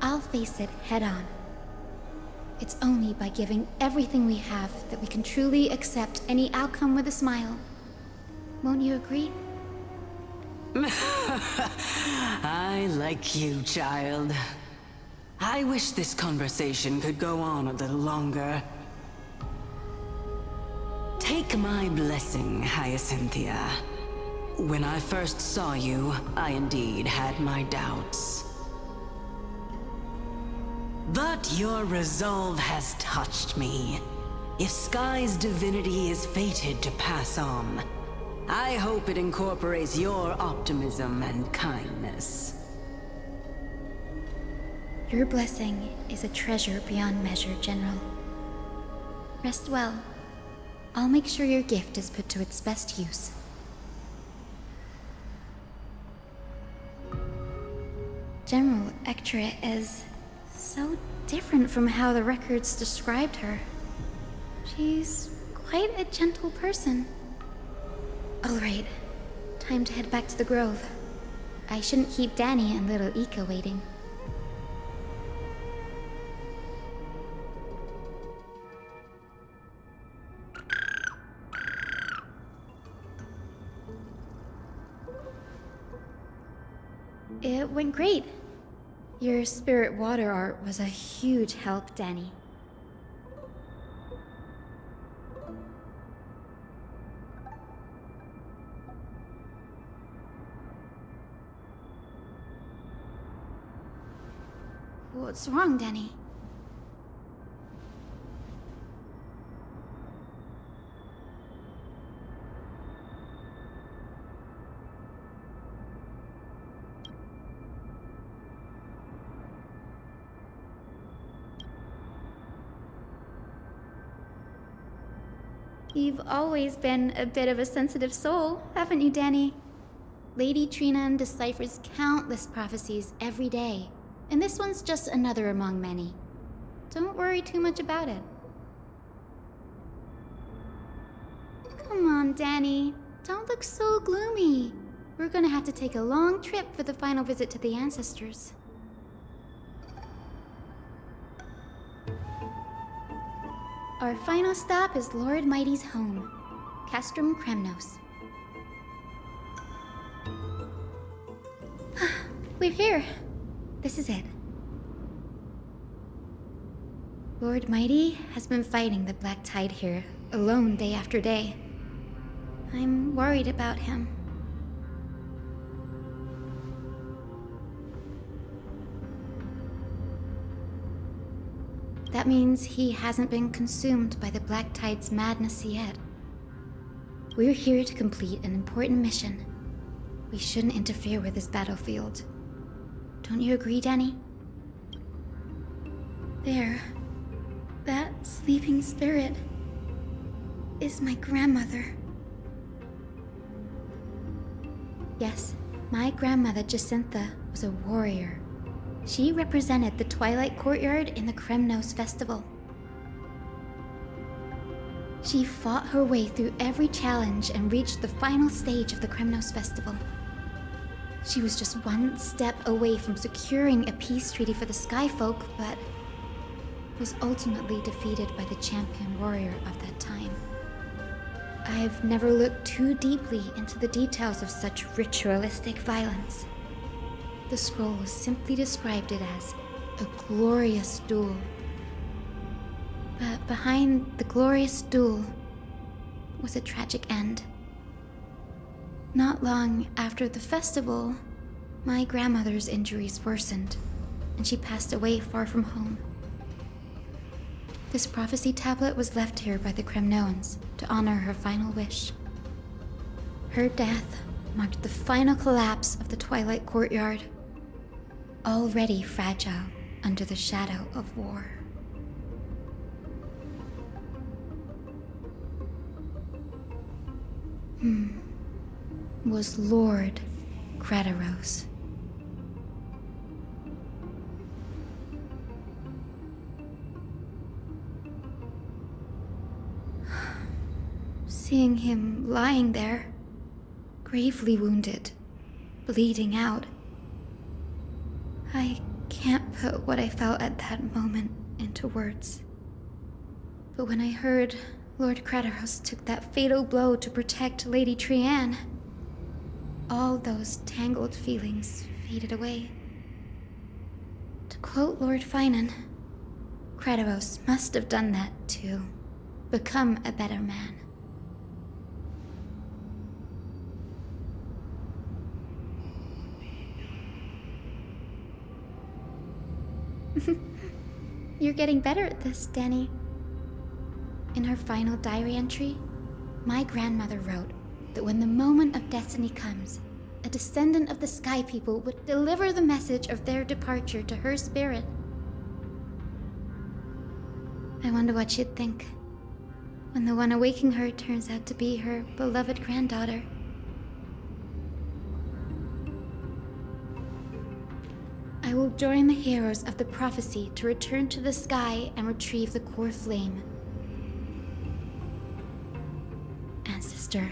I'll face it head-on. It's only by giving everything we have that we can truly accept any outcome with a smile. Won't you agree? I like you, child. I wish this conversation could go on a little longer. Take my blessing, Hyacinthia. When I first saw you, I indeed had my doubts. But your resolve has touched me. If Sky's divinity is fated to pass on, I hope it incorporates your optimism and kindness. Your blessing is a treasure beyond measure, General. Rest well. I'll make sure your gift is put to its best use. General Ectra is so different from how the records described her. She's quite a gentle person. All right, time to head back to the grove. I shouldn't keep Danny and little Ika waiting. It went great. Your spirit water art was a huge help, Danny. What's wrong, Danny? You've always been a bit of a sensitive soul, haven't you, Danny? Lady Trina deciphers countless prophecies every day, and this one's just another among many. Don't worry too much about it. Come on, Danny. Don't look so gloomy. We're gonna have to take a long trip for the final visit to the ancestors. Our final stop is Lord Mighty's home, Castrum Kremnos. We're here. This is it. Lord Mighty has been fighting the Black Tide here, alone day after day. I'm worried about him. That means he hasn't been consumed by the Black Tide's madness yet. We're here to complete an important mission. We shouldn't interfere with this battlefield. Don't you agree, Danny? There. That sleeping spirit is my grandmother. Yes, my grandmother Jacintha was a warrior. She represented the Twilight Courtyard in the Kremnos Festival. She fought her way through every challenge and reached the final stage of the Kremnos Festival. She was just one step away from securing a peace treaty for the Skyfolk, but was ultimately defeated by the champion warrior of that time. I've never looked too deeply into the details of such ritualistic violence. The scroll simply described it as a glorious duel. But behind the glorious duel was a tragic end. Not long after the festival, my grandmother's injuries worsened, and she passed away far from home. This prophecy tablet was left here by the Kremnoans to honor her final wish. Her death marked the final collapse of the Twilight Courtyard, already fragile under the shadow of war. Was Lord Gradaros. Seeing him lying there, gravely wounded, bleeding out, I can't put what I felt at that moment into words. But when I heard Lord Gradaros took that fatal blow to protect Lady Trianne, all those tangled feelings faded away. To quote Lord Finan, Gradaros must have done that to become a better man. You're getting better at this, Danny. In her final diary entry, my grandmother wrote that when the moment of destiny comes, a descendant of the Sky People would deliver the message of their departure to her spirit. I wonder what she'd think when the one awaking her turns out to be her beloved granddaughter. I will join the heroes of the prophecy to return to the sky and retrieve the core flame. Ancestor,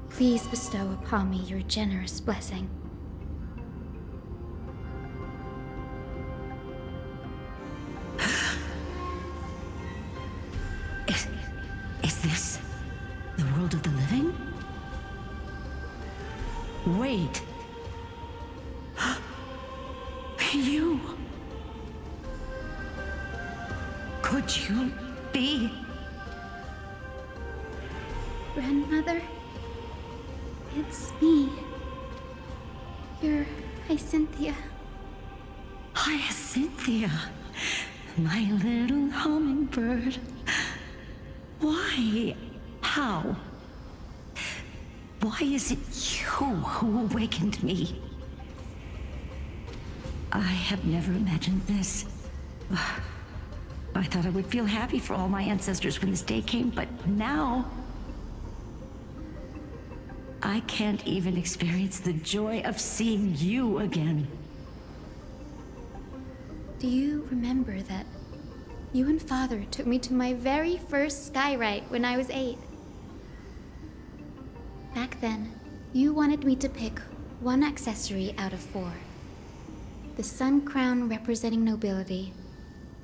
please bestow upon me your generous blessing. Is this the world of the living? Wait. You... Could you be... Grandmother? It's me. You're Hyacinthia. Hyacinthia, my little hummingbird. Why? How? Why is it you who awakened me? I have never imagined this. I thought I would feel happy for all my ancestors when this day came, but now... I can't even experience the joy of seeing you again. Do you remember that you and Father took me to my very first skyrite when I was 8? Back then, you wanted me to pick one accessory out of 4. The sun crown representing nobility,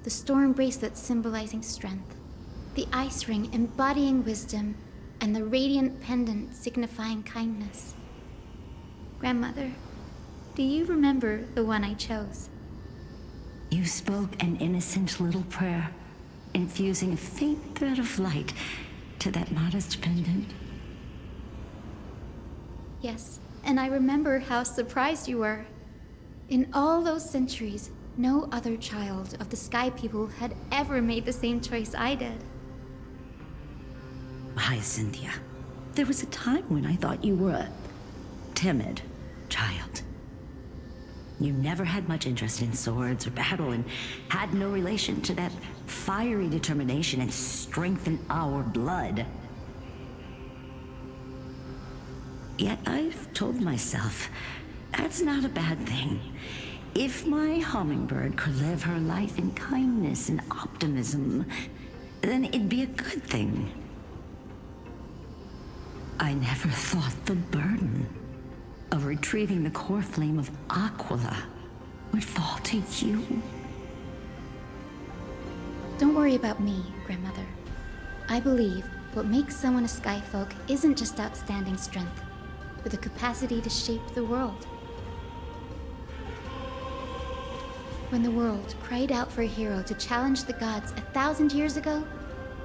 the storm bracelet symbolizing strength, the ice ring embodying wisdom, and the radiant pendant signifying kindness. Grandmother, do you remember the one I chose? You spoke an innocent little prayer, infusing a faint thread of light to that modest pendant. Yes, and I remember how surprised you were. In all those centuries, no other child of the Sky People had ever made the same choice I did. Hyacinthia, there was a time when I thought you were a timid child. You never had much interest in swords or battle and had no relation to that fiery determination and strength in our blood. Yet I've told myself, that's not a bad thing. If my hummingbird could live her life in kindness and optimism, then it'd be a good thing. I never thought the burden of retrieving the core flame of Aglia would fall to you. Don't worry about me, Grandmother. I believe what makes someone a Skyfolk isn't just outstanding strength, but the capacity to shape the world. When the world cried out for a hero to challenge the gods 1,000 years ago,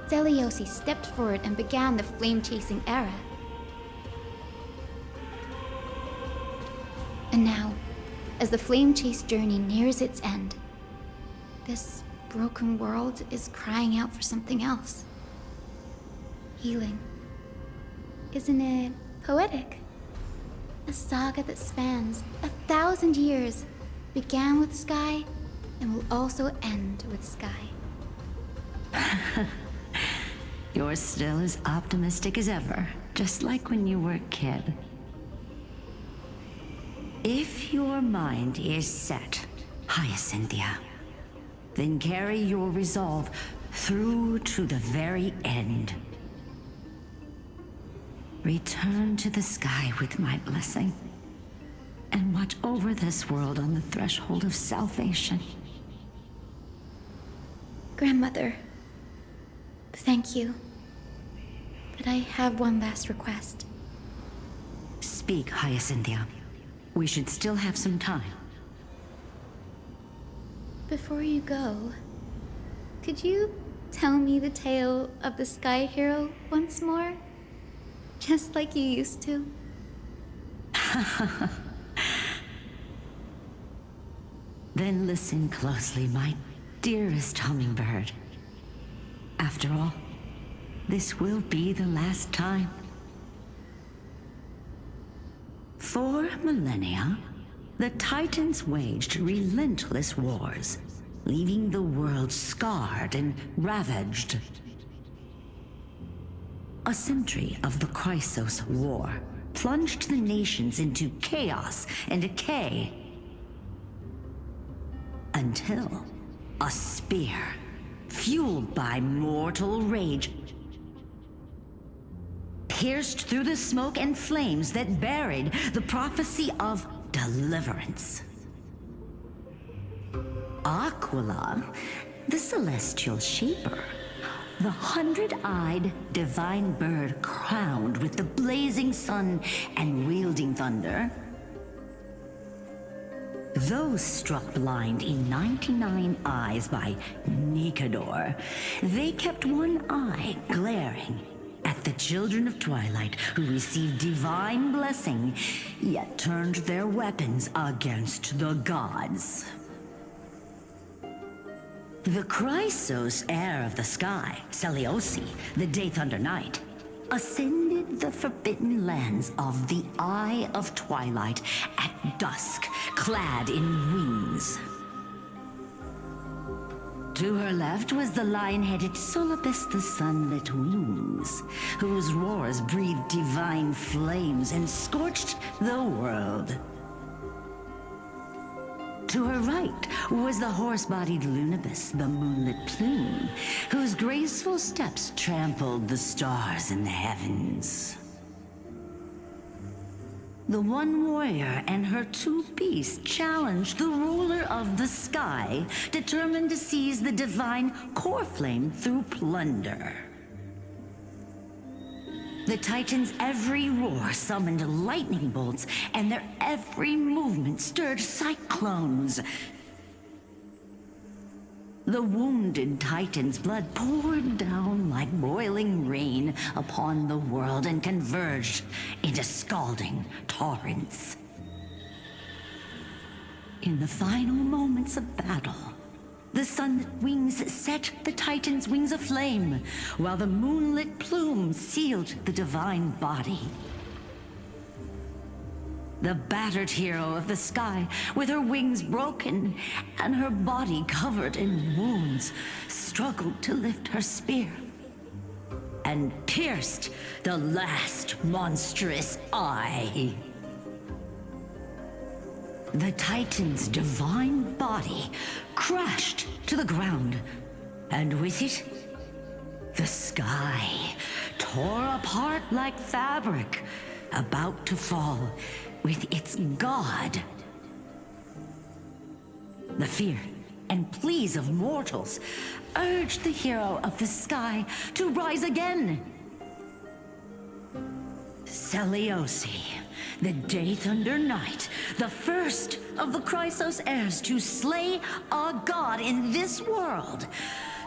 Zeliosi stepped forward and began the flame-chasing era. And now, as the flame chase journey nears its end, this broken world is crying out for something else. Healing. Isn't it poetic? A saga that spans 1,000 years, began with Sky, and will also end with Sky. You're still as optimistic as ever, just like when you were a kid. If your mind is set, Hyacinthia, then carry your resolve through to the very end. Return to the sky with my blessing, and watch over this world on the threshold of salvation. Grandmother, thank you. But I have one last request. Speak, Hyacinthia. We should still have some time. Before you go, could you tell me the tale of the Sky Hero once more? Just like you used to. Then listen closely, my dearest hummingbird. After all, this will be the last time. For millennia, the Titans waged relentless wars, leaving the world scarred and ravaged. A century of the Chrysos War plunged the nations into chaos and decay. Until a spear, fueled by mortal rage, pierced through the smoke and flames that buried the prophecy of deliverance. Aglia, the celestial shaper, the 100-eyed divine bird crowned with the blazing sun and wielding thunder. Those struck blind in 99 eyes by Nicador, they kept one eye glaring at the children of Twilight who received divine blessing, yet turned their weapons against the gods. The Chrysos heir of the sky, Zeliosi, the Day Thunder Knight, ascended the forbidden lands of the Eye of Twilight at dusk, clad in wings. To her left was the lion-headed Solibus the Sunlit Wings, whose roars breathed divine flames and scorched the world. To her right was the horse-bodied Lunibus, the Moonlit Plume, whose graceful steps trampled the stars in the heavens. The one warrior and her two beasts challenged the ruler of the sky, determined to seize the divine core flame through plunder. The Titans' every roar summoned lightning bolts, and their every movement stirred cyclones. The wounded Titan's blood poured down like boiling rain upon the world and converged into scalding torrents. In the final moments of battle, the Sunlit Wings set the Titan's wings aflame, while the Moonlit Plume sealed the divine body. The battered hero of the sky, with her wings broken and her body covered in wounds, struggled to lift her spear and pierced the last monstrous eye. The Titan's divine body crashed to the ground, and with it, the sky tore apart like fabric, about to fall with its god. The fear and pleas of mortals urged the hero of the sky to rise again. Celiosi, the Day Thunder Knight, the first of the Chrysos heirs to slay a god in this world,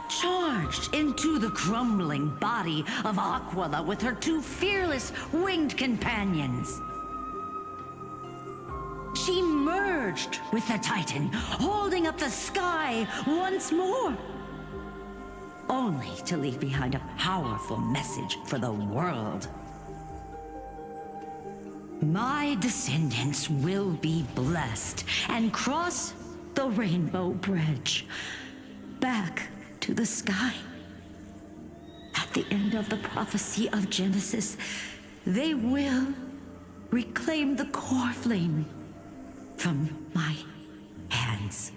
charged into the crumbling body of Aquila with her two fearless winged companions. She merged with the Titan, holding up the sky once more, only to leave behind a powerful message for the world. My descendants will be blessed and cross the Rainbow Bridge back to the sky. At the end of the prophecy of Genesis, they will reclaim the core flame from my hands.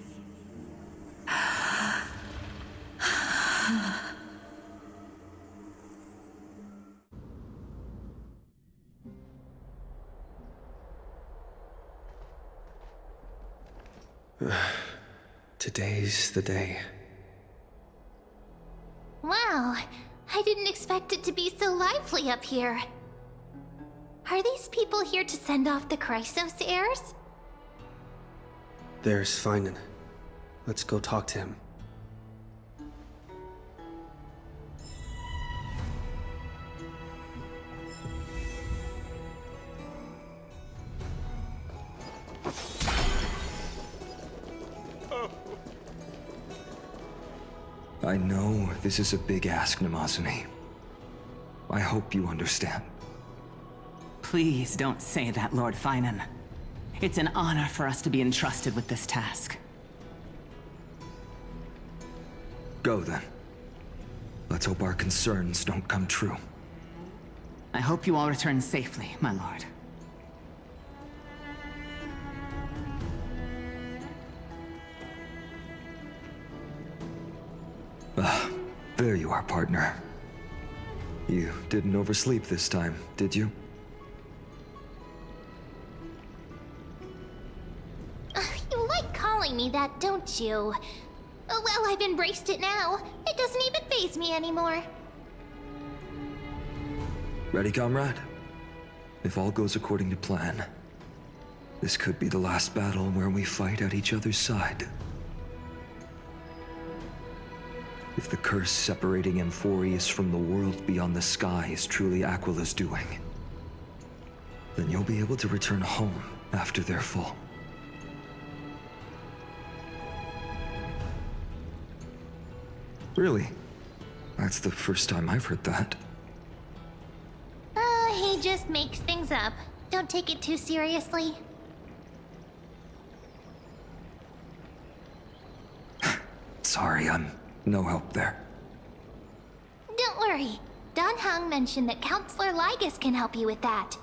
Today's the day. Wow, I didn't expect it to be so lively up here. Are these people here to send off the Chrysos heirs? There's Finan. Let's go talk to him. I know this is a big ask, Namazuni. I hope you understand. Please don't say that, Lord Finan. It's an honor for us to be entrusted with this task. Go then. Let's hope our concerns don't come true. I hope you all return safely, my lord. There you are, partner. You didn't oversleep this time, did you? You like calling me that, don't you? Oh, well, I've embraced it now. It doesn't even faze me anymore. Ready, comrade? If all goes according to plan, this could be the last battle where we fight at each other's side. If the curse separating Amphorius from the world beyond the sky is truly Aquila's doing, then you'll be able to return home after their fall. Really? That's the first time I've heard that. He just makes things up. Don't take it too seriously. Sorry, I'm no help there. Don't worry. Dan Heng mentioned that Counselor Lygus can help you with that.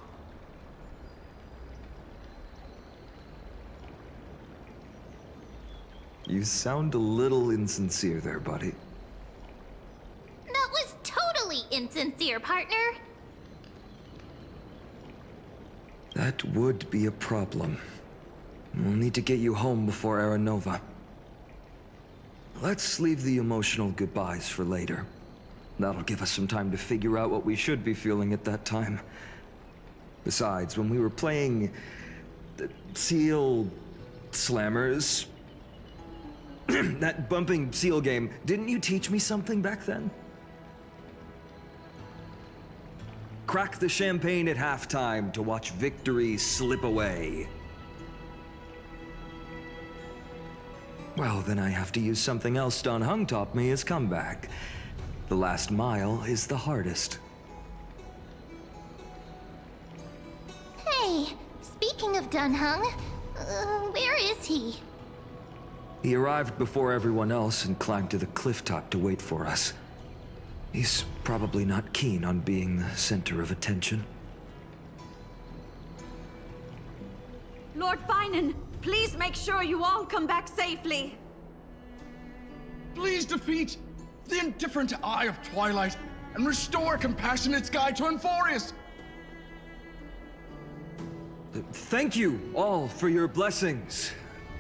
You sound a little insincere there, buddy. That was totally insincere, partner. That would be a problem. We'll need to get you home before Aranova. Let's leave the emotional goodbyes for later. That'll give us some time to figure out what we should be feeling at that time. Besides, when we were playing the Seal Slammers, that bumping seal game, didn't you teach me something back then? Crack the champagne at halftime to watch victory slip away. Well, then I have to use something else Dan Heng taught me as comeback. The last mile is the hardest. Hey, speaking of Dan Heng, where is he? He arrived before everyone else and climbed to the cliff top to wait for us. He's probably not keen on being the center of attention. Lord Finan, please make sure you all come back safely. Please defeat the indifferent eye of Twilight and restore compassionate sky to Euphorius. Thank you all for your blessings.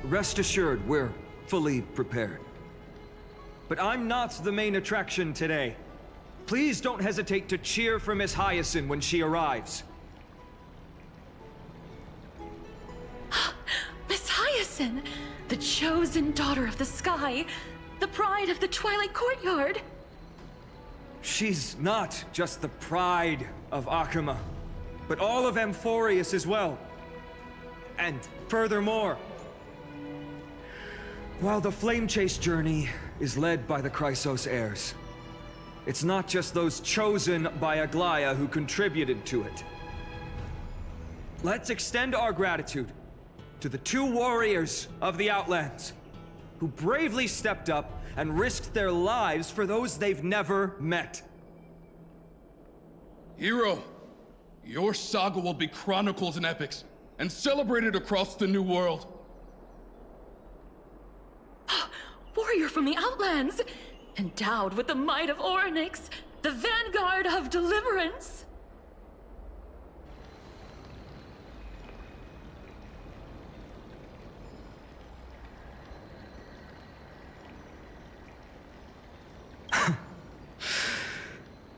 Rest assured, we're fully prepared. But I'm not the main attraction today. Please don't hesitate to cheer for Miss Hyacinth when she arrives. Miss Hyacinth, the chosen daughter of the sky, the pride of the Twilight Courtyard. She's not just the pride of Akuma, but all of Euphorius as well. And furthermore, while the Flame Chase journey is led by the Chrysos heirs, it's not just those chosen by Aglaea who contributed to it. Let's extend our gratitude to the 2 warriors of the Outlands who bravely stepped up and risked their lives for those they've never met. Hero, your saga will be chronicled in epics and celebrated across the New World. Warrior from the Outlands, endowed with the might of Orynyx, the vanguard of deliverance.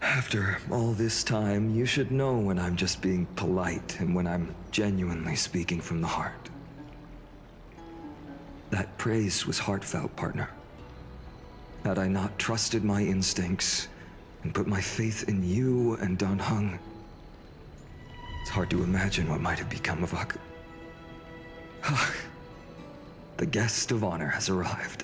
After all this time, you should know when I'm just being polite and when I'm genuinely speaking from the heart. That praise was heartfelt, partner. Had I not trusted my instincts and put my faith in you and Dan Heng, it's hard to imagine what might have become of Ak. The guest of honor has arrived.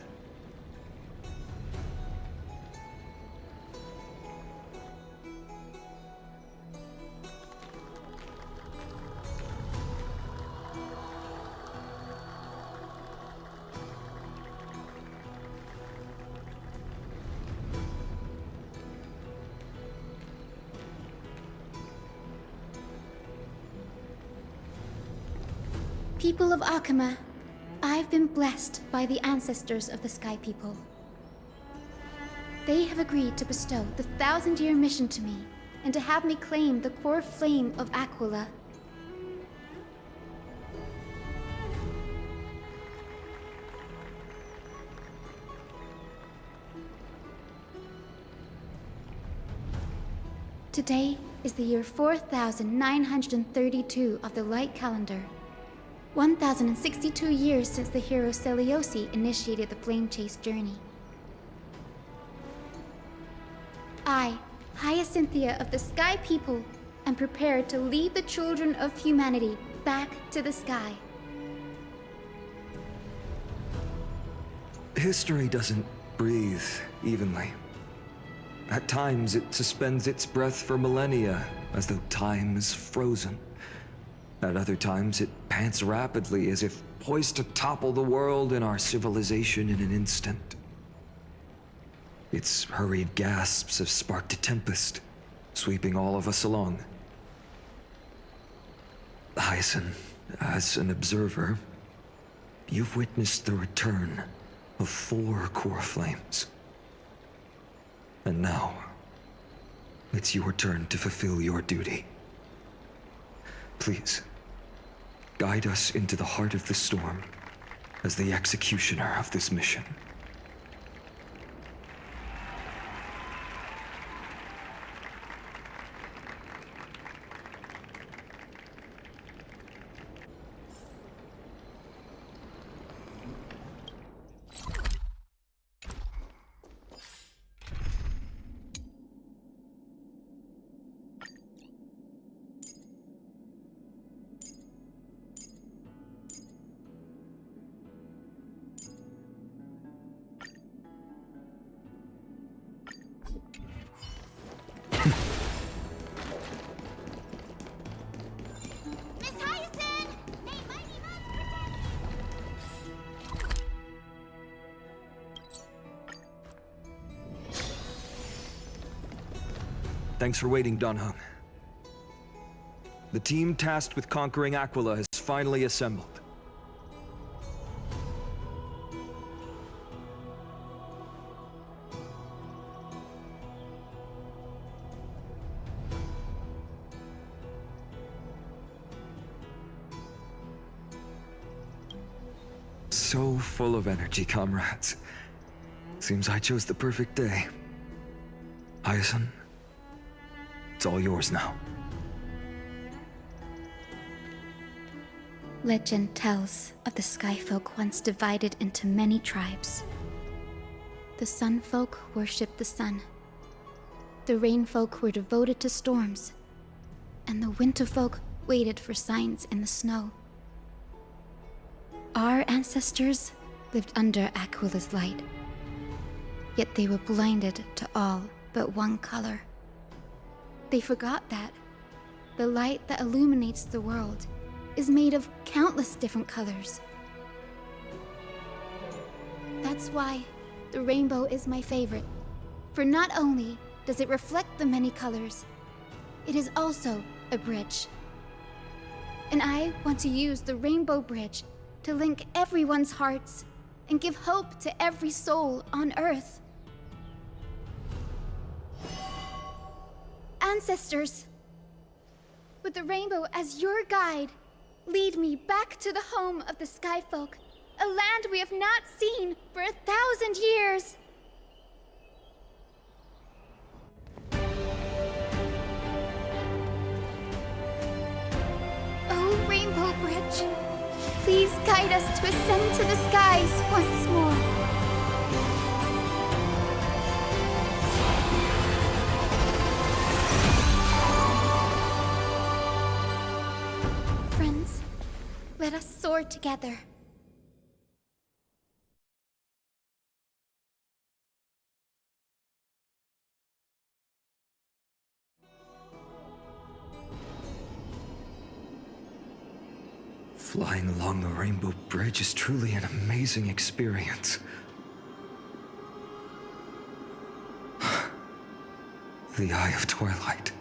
People of Akuma, I've been blessed by the ancestors of the Sky People. They have agreed to bestow the 1,000-year mission to me, and to have me claim the core flame of Aquila. Today is the year 4932 of the Light Calendar. 1,062 years since the hero Seliosi initiated the Flame Chase journey. I, Hyacinthia of the Sky People, am prepared to lead the children of humanity back to the sky. History doesn't breathe evenly. At times, it suspends its breath for millennia, as though time is frozen. At other times, it pants rapidly, as if poised to topple the world and our civilization in an instant. Its hurried gasps have sparked a tempest, sweeping all of us along. Hyacinth, as an observer, you've witnessed the return of 4 core flames. And now, it's your turn to fulfill your duty. Please, guide us into the heart of the storm as the executioner of this mission. Thanks for waiting, Dan Heng. The team tasked with conquering Aquila has finally assembled. so full of energy, comrades. Seems I chose the perfect day. Hyacinth, it's all yours now. Legend tells of the Skyfolk once divided into many tribes. The Sunfolk worshipped the sun. The Rainfolk were devoted to storms. And the Winterfolk waited for signs in the snow. Our ancestors lived under Aquila's light. Yet they were blinded to all but one color. They forgot that the light that illuminates the world is made of countless different colors. That's why the rainbow is my favorite, for not only does it reflect the many colors, it is also a bridge. And I want to use the rainbow bridge to link everyone's hearts and give hope to every soul on Earth. Ancestors, with the rainbow as your guide, lead me back to the home of the Skyfolk, a land we have not seen for 1,000 years. Oh, Rainbow Bridge, please guide us to ascend to the skies once more. Friends, let us soar together. Flying along the Rainbow Bridge is truly an amazing experience. The Eye of Twilight.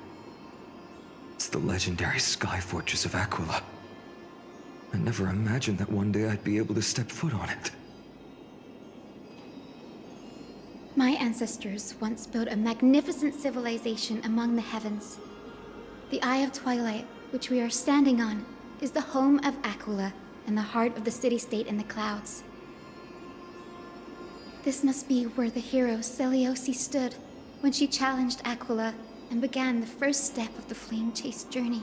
It's the legendary sky fortress of Aquila. I never imagined that one day I'd be able to step foot on it. My ancestors once built a magnificent civilization among the heavens. The Eye of Twilight, which we are standing on, is the home of Aquila and the heart of the city-state in the clouds. This must be where the hero Selioce stood when she challenged Aquila and began the first step of the flame-chased journey.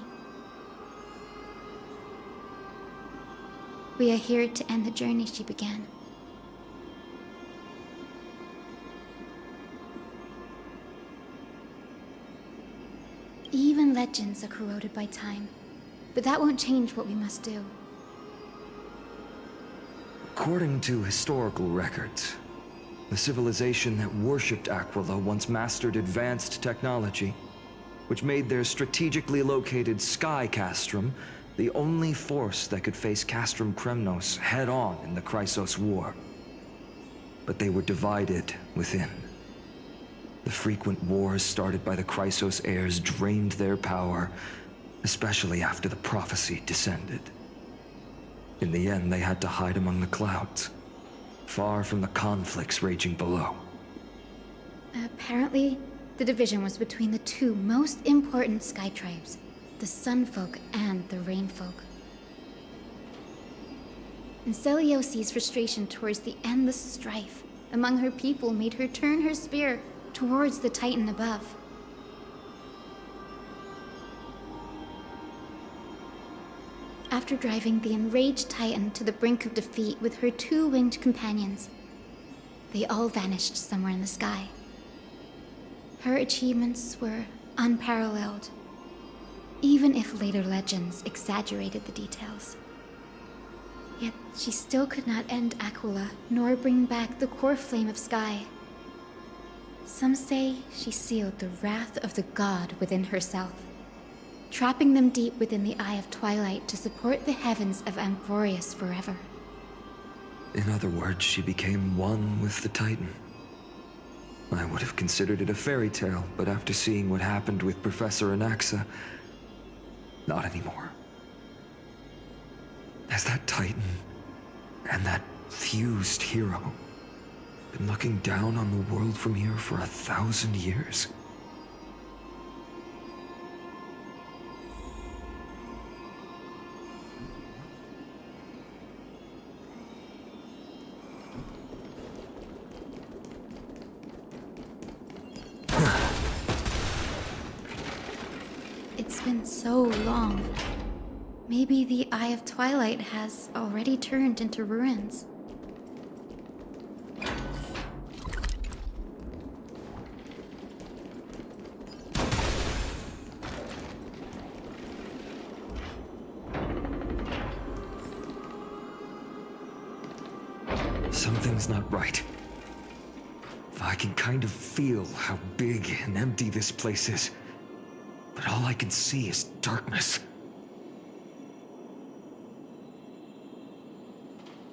We are here to end the journey she began. Even legends are corroded by time, but that won't change what we must do. According to historical records, the civilization that worshipped Aquila once mastered advanced technology, which made their strategically located Sky Castrum the only force that could face Castrum Kremnos head-on in the Chrysos War. But they were divided within. The frequent wars started by the Chrysos heirs drained their power, especially after the prophecy descended. In the end, they had to hide among the clouds, far from the conflicts raging below. Apparently, the division was between the two most important sky tribes, the Sunfolk and the Rainfolk. And Selioce's frustration towards the endless strife among her people made her turn her spear towards the Titan above. After driving the enraged Titan to the brink of defeat with her two winged companions, they all vanished somewhere in the sky. Her achievements were unparalleled, even if later legends exaggerated the details. Yet she still could not end Aquila, nor bring back the core flame of sky. Some say she sealed the wrath of the god within herself, trapping them deep within the Eye of Twilight to support the heavens of Amphorius forever. In other words, she became one with the Titan. I would have considered it a fairy tale, but after seeing what happened with Professor Anaxa, not anymore. Has that Titan and that fused hero been looking down on the world from here for 1,000 years? been so long. Maybe the Eye of Twilight has already turned into ruins. Something's not right. I can kind of feel how big and empty this place is. But all I can see is darkness.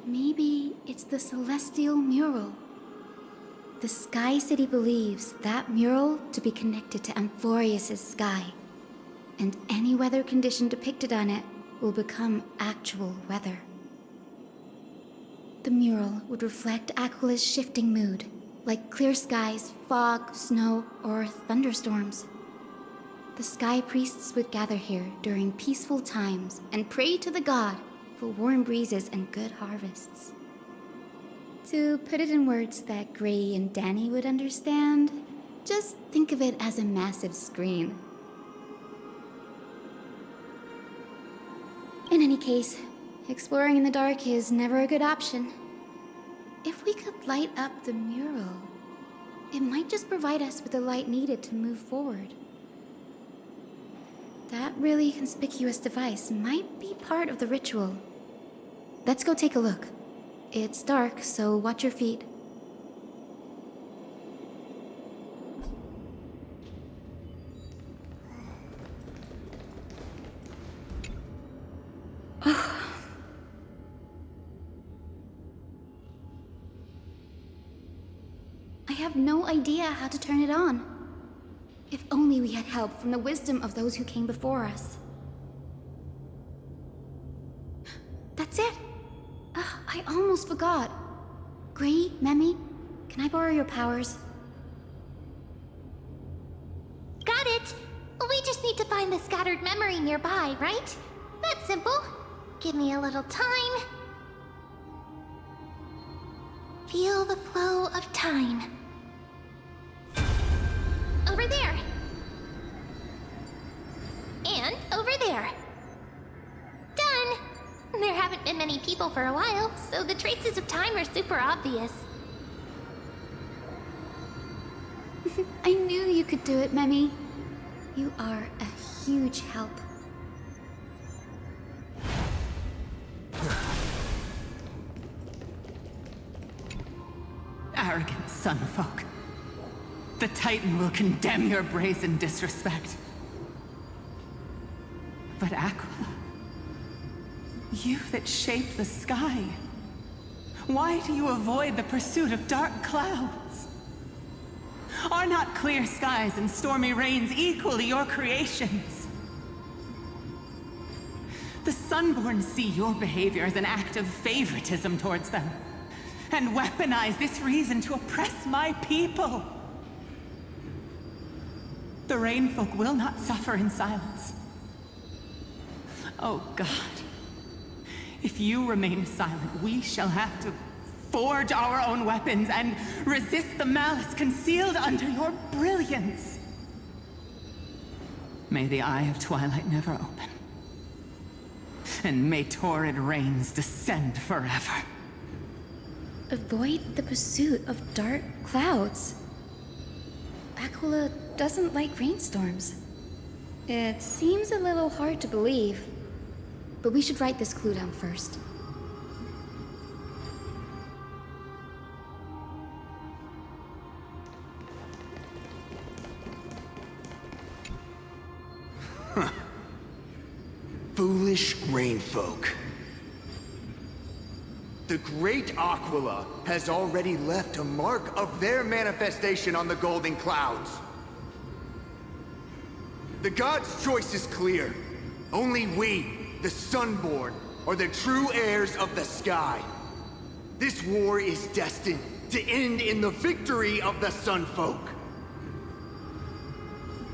Maybe it's the celestial mural. The Sky City believes that mural to be connected to Amphorius' sky, and any weather condition depicted on it will become actual weather. The mural would reflect Aquila's shifting mood, like clear skies, fog, snow, or thunderstorms. The Sky Priests would gather here during peaceful times and pray to the god for warm breezes and good harvests. To put it in words that Gray and Danny would understand, just think of it as a massive screen. In any case, exploring in the dark is never a good option. If we could light up the mural, it might just provide us with the light needed to move forward. That really conspicuous device might be part of the ritual. Let's go take a look. It's dark, so watch your feet. I have no idea how to turn it on. If only we had help from the wisdom of those who came before us. That's it! I almost forgot. Gray, Memi, can I borrow your powers? Got it! We just need to find the scattered memory nearby, right? That's simple. Give me a little time. Feel the flow of time. Over there. And over there. Done! There haven't been many people for a while, so the traces of time are super obvious. I knew you could do it, Memi. You are a huge help. Arrogant sunfolk. The Titan will condemn your brazen disrespect. But Aquila, you that shape the sky, why do you avoid the pursuit of dark clouds? Are not clear skies and stormy rains equally your creations? The Sunborn see your behavior as an act of favoritism towards them, and weaponize this reason to oppress my people. The Rainfolk will not suffer in silence. Oh God, if you remain silent, we shall have to forge our own weapons and resist the malice concealed under your brilliance. May the Eye of Twilight never open, and may torrid rains descend forever. Avoid the pursuit of dark clouds. Aquila doesn't like rainstorms. It seems a little hard to believe, but we should write this clue down first. Foolish rainfolk. The great Aquila has already left a mark of their manifestation on the golden clouds. The gods' choice is clear. Only we, the Sunborn, are the true heirs of the sky. This war is destined to end in the victory of the Sunfolk.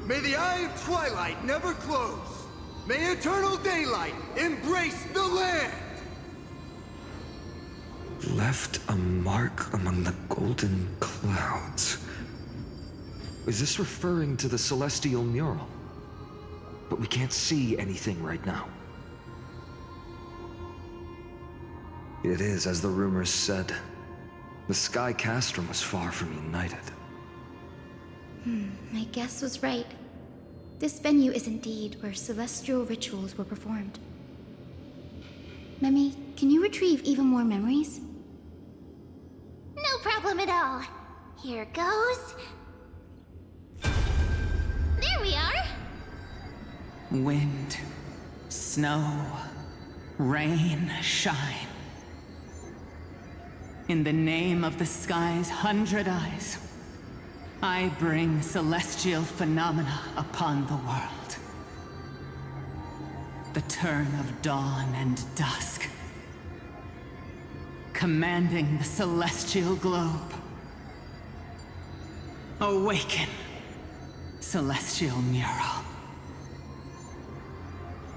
May the Eye of Twilight never close. May eternal daylight embrace the land! Left a mark among the golden clouds. Is this referring to the celestial mural? but we can't see anything right now. It is as the rumors said. The Sky Castrum was far from united. My guess was right. This venue is indeed where celestial rituals were performed. Memi, can you retrieve even more memories? No problem at all. Here goes. There we are. Wind, snow, rain, shine. In the name of the sky's 100 eyes, I bring celestial phenomena upon the world. The turn of dawn and dusk, commanding the celestial globe. Awaken, celestial mural.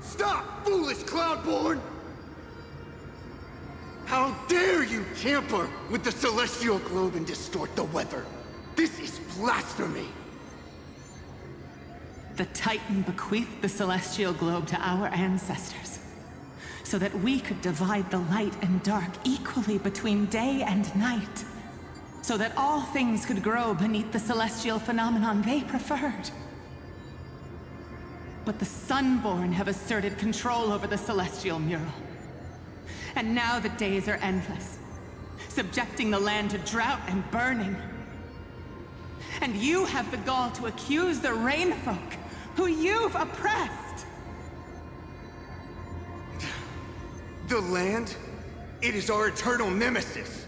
Stop, foolish Cloudborn! How dare you tamper with the celestial globe and distort the weather? This is blasphemy! The Titan bequeathed the celestial globe to our ancestors, so that we could divide the light and dark equally between day and night, so that all things could grow beneath the celestial phenomenon they preferred. But the Sunborn have asserted control over the celestial mural. And now the days are endless, subjecting the land to drought and burning. And you have the gall to accuse the Rainfolk, who you've oppressed! The land? It is our eternal nemesis!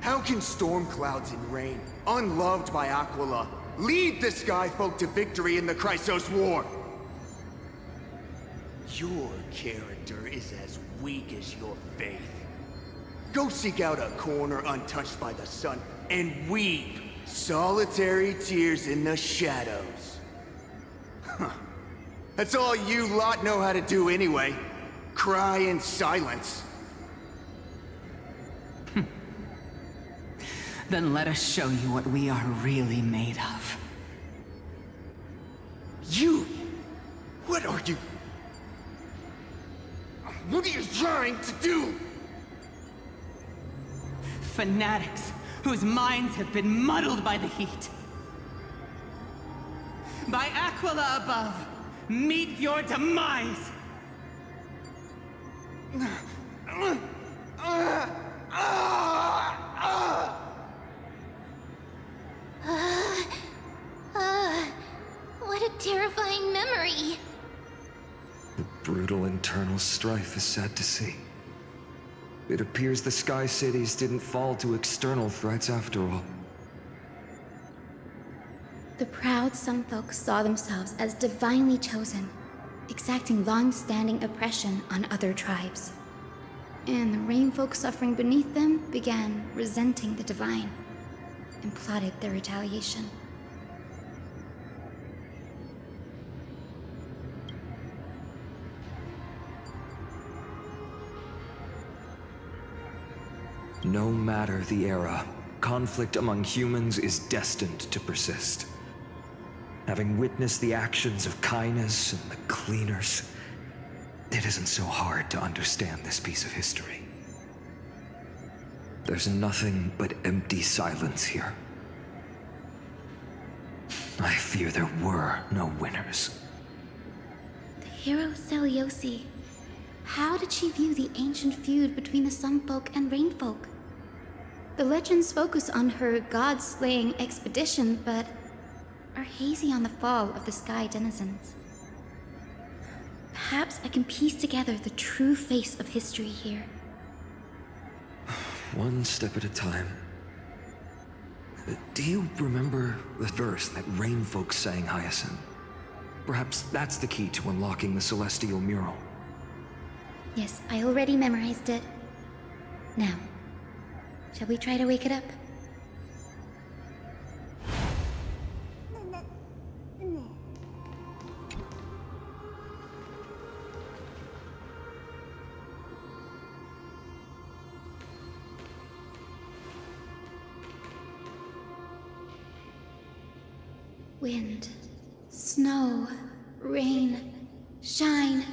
How can storm clouds and rain, unloved by Aglia, lead the Skyfolk to victory in the Chrysos War? Your character is as weak as your faith. Go seek out a corner untouched by the sun and weep solitary tears in the shadows. Huh. That's all you lot know how to do anyway. Cry in silence. Then let us show you what we are really made of. You? What are you? What are you trying to do? Fanatics whose minds have been muddled by the heat. By Aquila above, meet your demise! What a terrifying memory. The brutal internal strife is sad to see. It appears the Sky Cities didn't fall to external threats after all. The proud Sunfolk saw themselves as divinely chosen, exacting long-standing oppression on other tribes. And the Rainfolk suffering beneath them began resenting the divine, and plotted their retaliation. No matter the era, conflict among humans is destined to persist. Having witnessed the actions of Kindness and the Cleaners, it isn't so hard to understand this piece of history. There's nothing but empty silence here. I fear there were no winners. The hero Celiosi. How did she view the ancient feud between the Sunfolk and Rainfolk? The legends focus on her God-slaying expedition, but are hazy on the fall of the Sky Denizens. Perhaps I can piece together the true face of history here. One step at a time. Do you remember the verse that Rainfolk sang, Hyacinth? Perhaps that's the key to unlocking the celestial mural. Yes, I already memorized it. Now, shall we try to wake it up? Wind, Snow, rain, shine.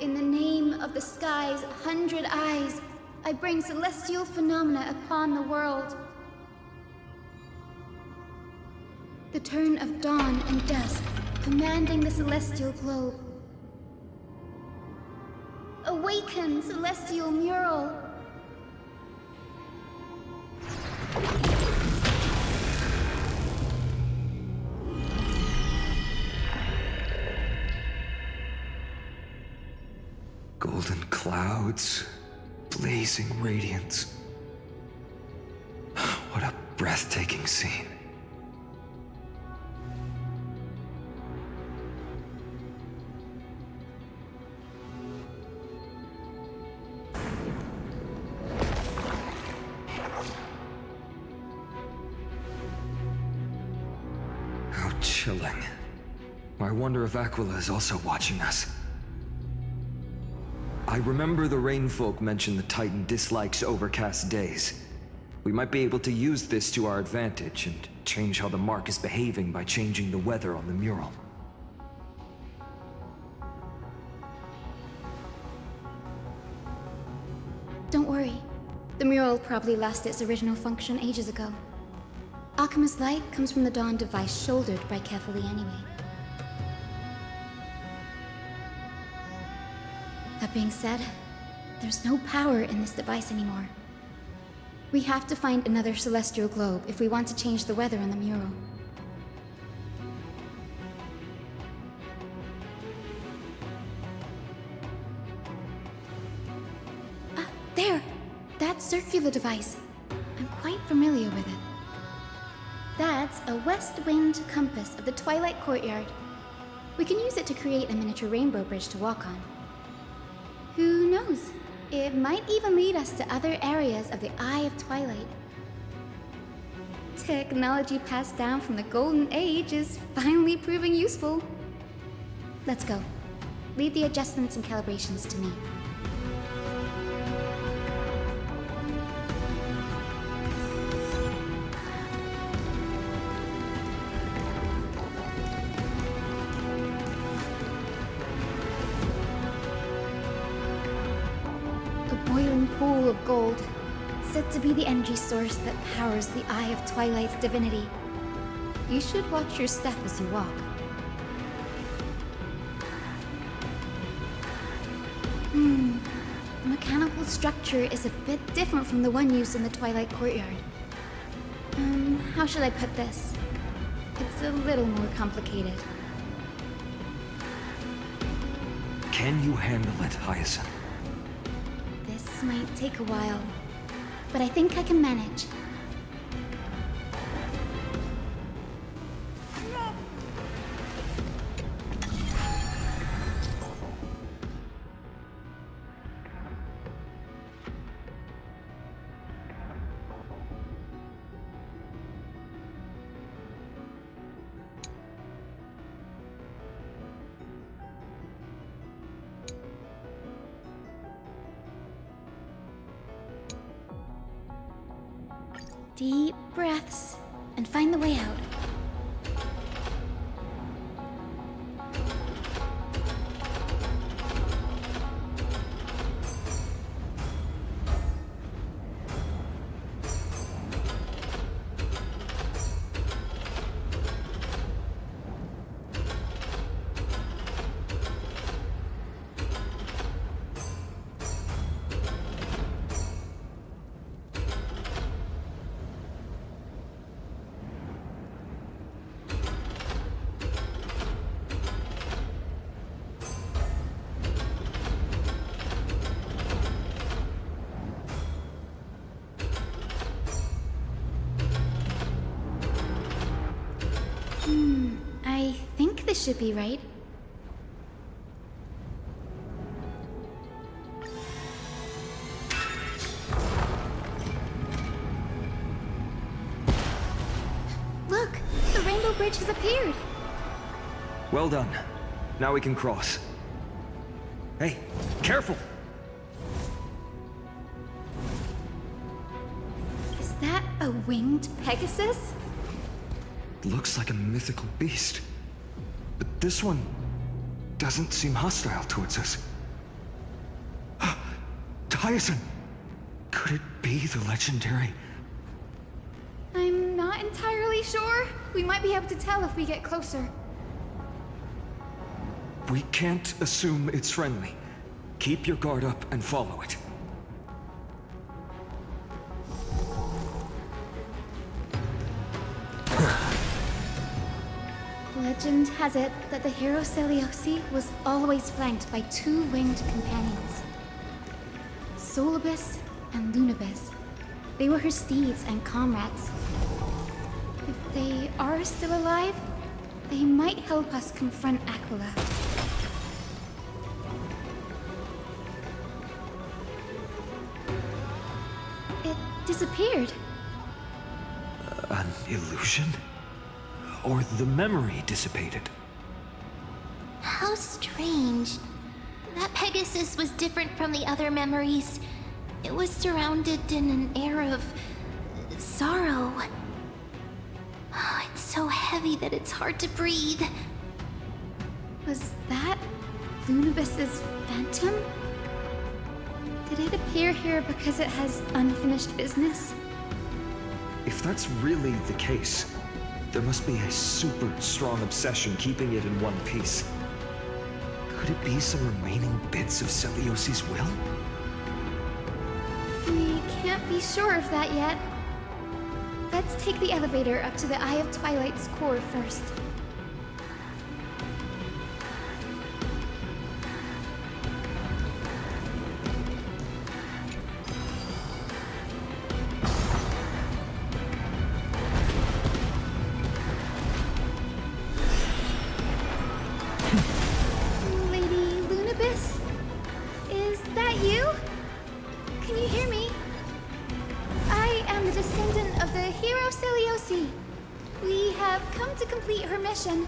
In the name of the sky's 100 eyes, I bring celestial phenomena upon the world. The turn of dawn and dusk, commanding the celestial globe. Awaken, celestial mural! Golden clouds, blazing radiance. What a breathtaking scene. How chilling. I wonder if Aglia is also watching us. I remember the Rainfolk mentioned the Titan dislikes overcast days. We might be able to use this to our advantage and change how the mark is behaving by changing the weather on the mural. Don't worry. The mural probably lost its original function ages ago. Alchemist's light comes from the dawn device shouldered by Philia anyway. That being said, there's no power in this device anymore. We have to find another celestial globe if we want to change the weather on the mural. Ah, there! That circular device. I'm quite familiar with it. That's a west wind compass of the Twilight Courtyard. We can use it to create a miniature rainbow bridge to walk on. Who knows? It might even lead us to other areas of the Eye of Twilight. Technology passed down from the Golden Age is finally proving useful. Let's go. Leave the adjustments and calibrations to me. Pool of gold, said to be the energy source that powers the Eye of Twilight's divinity. You should watch your step as you walk. The mechanical structure is a bit different from the one used in the Twilight Courtyard. How should I put this? It's a little more complicated. Can you handle it, Hyacinth? This might take a while, but I think I can manage. Deep breaths, and find the way out. I think this should be right. Look! The rainbow bridge has appeared! Well done. Now we can cross. Hey, careful! Is that a winged Pegasus? looks like a mythical beast. But this one doesn't seem hostile towards us. Hyacinth! Could it be the legendary? I'm not entirely sure. We might be able to tell if we get closer. We can't assume it's friendly. Keep your guard up and follow it. Legend has it that the hero Celiosi was always flanked by two winged companions. Solibus and Lunibus. They were her steeds and comrades. If they are still alive, they might help us confront Aglia. It disappeared. An illusion? Or the memory dissipated? How strange. That Pegasus was different from the other memories. It was surrounded in an air of sorrow. Oh, it's so heavy that it's hard to breathe. Was that Lunibus's phantom? Did it appear here because it has unfinished business? If that's really the case, there must be a super strong obsession keeping it in one piece. Could it be some remaining bits of Celiosi's will? We can't be sure of that yet. Let's take the elevator up to the Eye of Twilight's core first. Mission.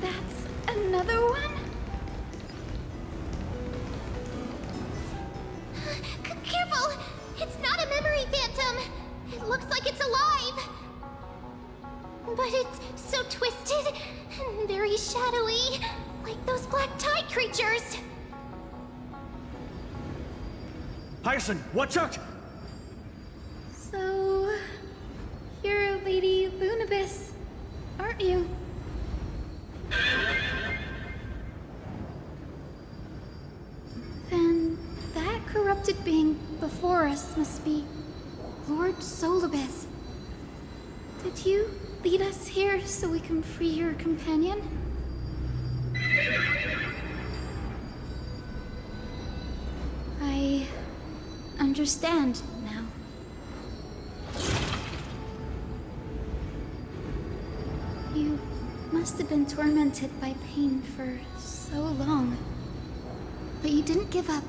That's another one? Careful! It's not a memory phantom! It looks like it's alive! But it's so twisted and very shadowy. Like those black tide creatures! Hyacinth, watch out! So... you're Lady Lunibus, aren't you? Then that corrupted being before us must be Lord Solibus. Did you lead us here so we can free your companion? I understand now. You must have been tormented by pain for so long. But you didn't give up.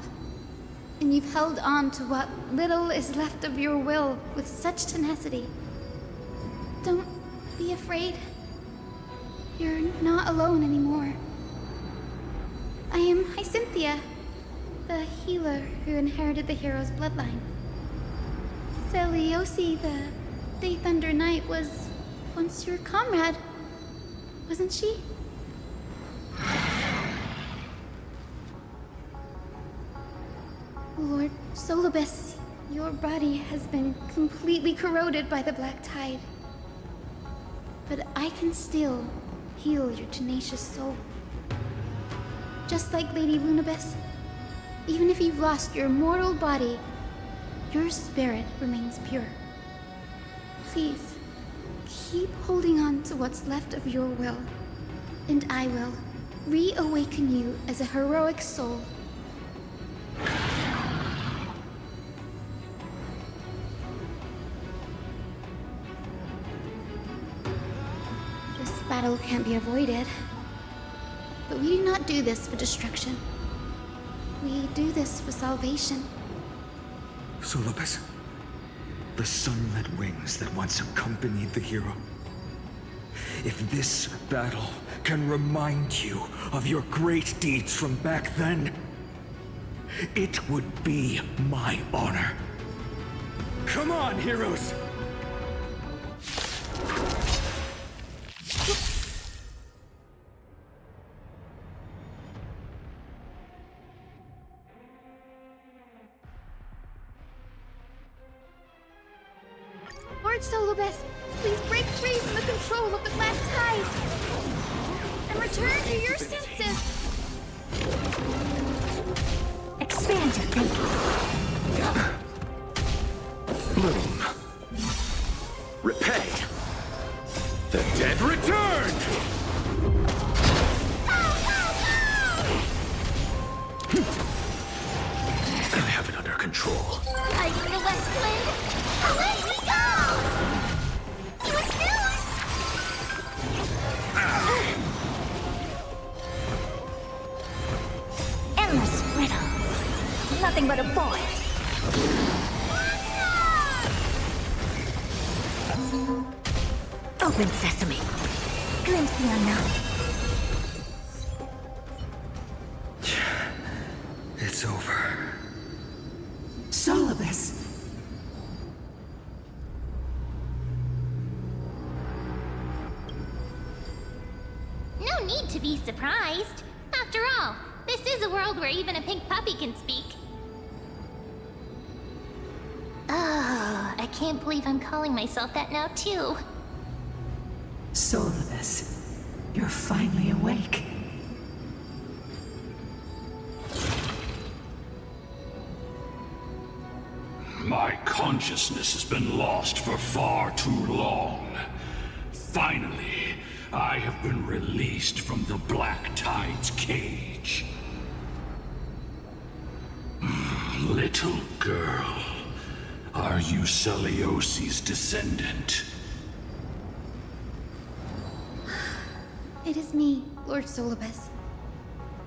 And you've held on to what little is left of your will with such tenacity. Don't be afraid. You're not alone anymore. I am Hyacinthia, the healer who inherited the hero's bloodline. Celiosi, the Day Thunder Knight, was once your comrade, wasn't she? Lord Solibus, your body has been completely corroded by the black tide. But I can still heal your tenacious soul. Just like Lady Lunibus, even if you've lost your mortal body, your spirit remains pure. Please, keep holding on to what's left of your will, and I will reawaken you as a heroic soul. This battle can't be avoided. But we do not do this for destruction. We do this for salvation. Solibus, the sunlit wings that once accompanied the hero. If this battle can remind you of your great deeds from back then, it would be my honor. Come on, heroes! Lord Solobus, please break free from the control of the Black Tide and return to your senses. Expand your thinking. Bloom. Repay. The dead return! I have it under control. I'm in the West Wind. Away we go! You snooze! Endless riddles. Nothing but a void. Open sesame. Glimpse the unknown. It's over. Solobus. No need to be surprised. After all, this is a world where even a pink puppy can speak. Oh, I can't believe I'm calling myself that now, too. Solobus, you're finally awake. My consciousness has been lost for far too long. Finally, I have been released from the Black Tide's cage. Little girl, are you Celiosi's descendant? It is me, Lord Solobus.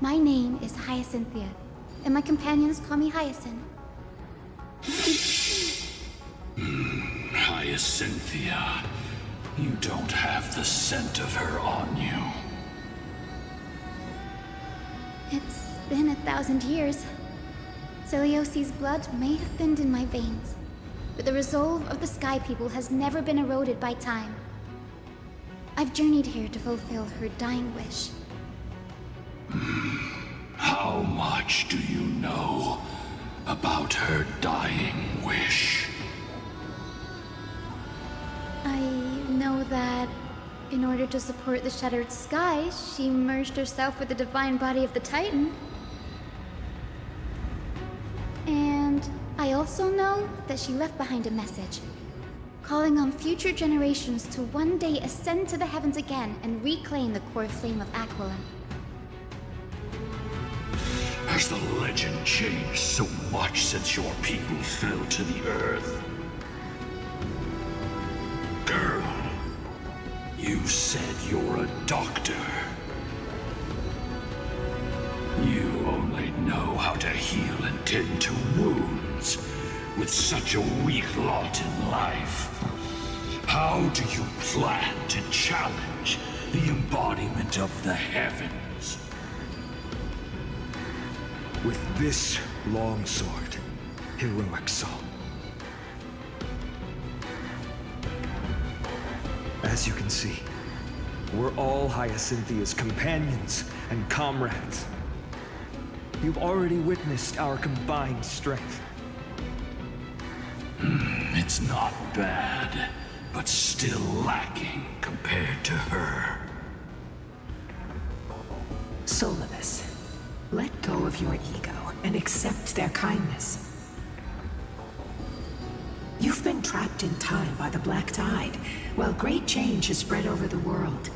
My name is Hyacinthia, and my companions call me Hyacinth. Hyacinthia, you don't have the scent of her on you. It's been 1,000 years. Celiosi's blood may have thinned in my veins, but the resolve of the Sky People has never been eroded by time. I've journeyed here to fulfill her dying wish. How much do you know about her dying wish? I know that in order to support the shattered sky, she merged herself with the divine body of the Titan. And I also know that she left behind a message, calling on future generations to one day ascend to the heavens again and reclaim the core flame of Aquila. Has the legend changed so much since your people fell to the earth? Girl, you said you're a doctor. You only know how to heal and tend to wounds with such a weak lot in life. How do you plan to challenge the embodiment of the heavens? With this long sword, heroic soul. As you can see, we're all Hyacinthia's companions and comrades. You've already witnessed our combined strength. It's not bad, but still lacking compared to her. Solobus, let go of your ego and accept their kindness. You've been trapped in time by the Black Tide, while great change has spread over the world.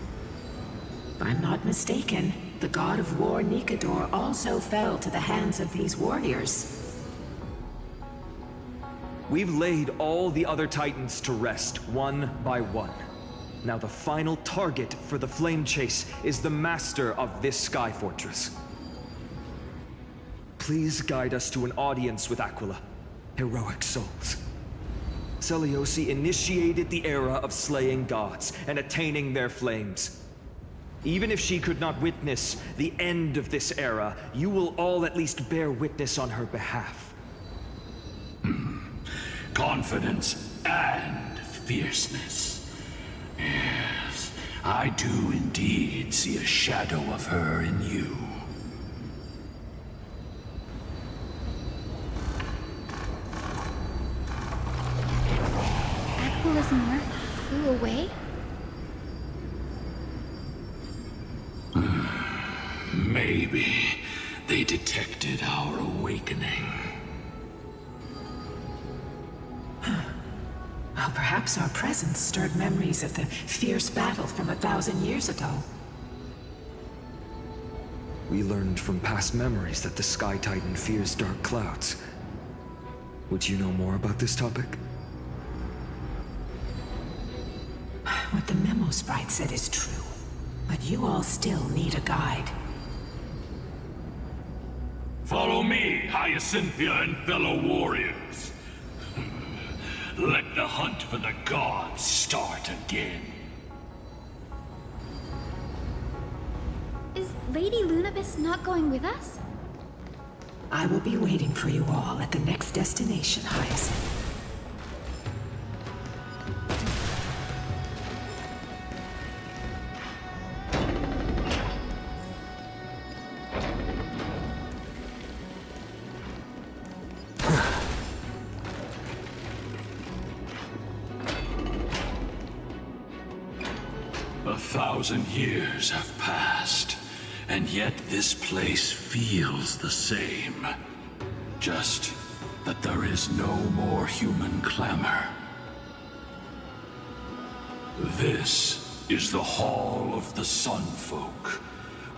If I'm not mistaken, the god of war Nikador also fell to the hands of these warriors. We've laid all the other Titans to rest, one by one. Now the final target for the Flame Chase is the master of this Sky Fortress. Please guide us to an audience with Aquila, heroic souls. Celiosi initiated the era of slaying gods and attaining their flames. Even if she could not witness the end of this era, you will all at least bear witness on her behalf. Confidence and fierceness. Yes, I do indeed see a shadow of her in you. Aquila's mark flew away? Maybe they detected our awakening. Well, perhaps our presence stirred memories of the fierce battle from 1,000 years ago. We learned from past memories that the Sky Titan fears dark clouds. Would you know more about this topic? What the memo sprite said is true, but you all still need a guide. Follow me, Hyacinthia and fellow warriors. Let the hunt for the gods start again. Is Lady Lunabis not going with us? I will be waiting for you all at the next destination, Hyacinth. Years have passed, and yet this place feels the same. Just that there is no more human clamor. This is the Hall of the Sunfolk,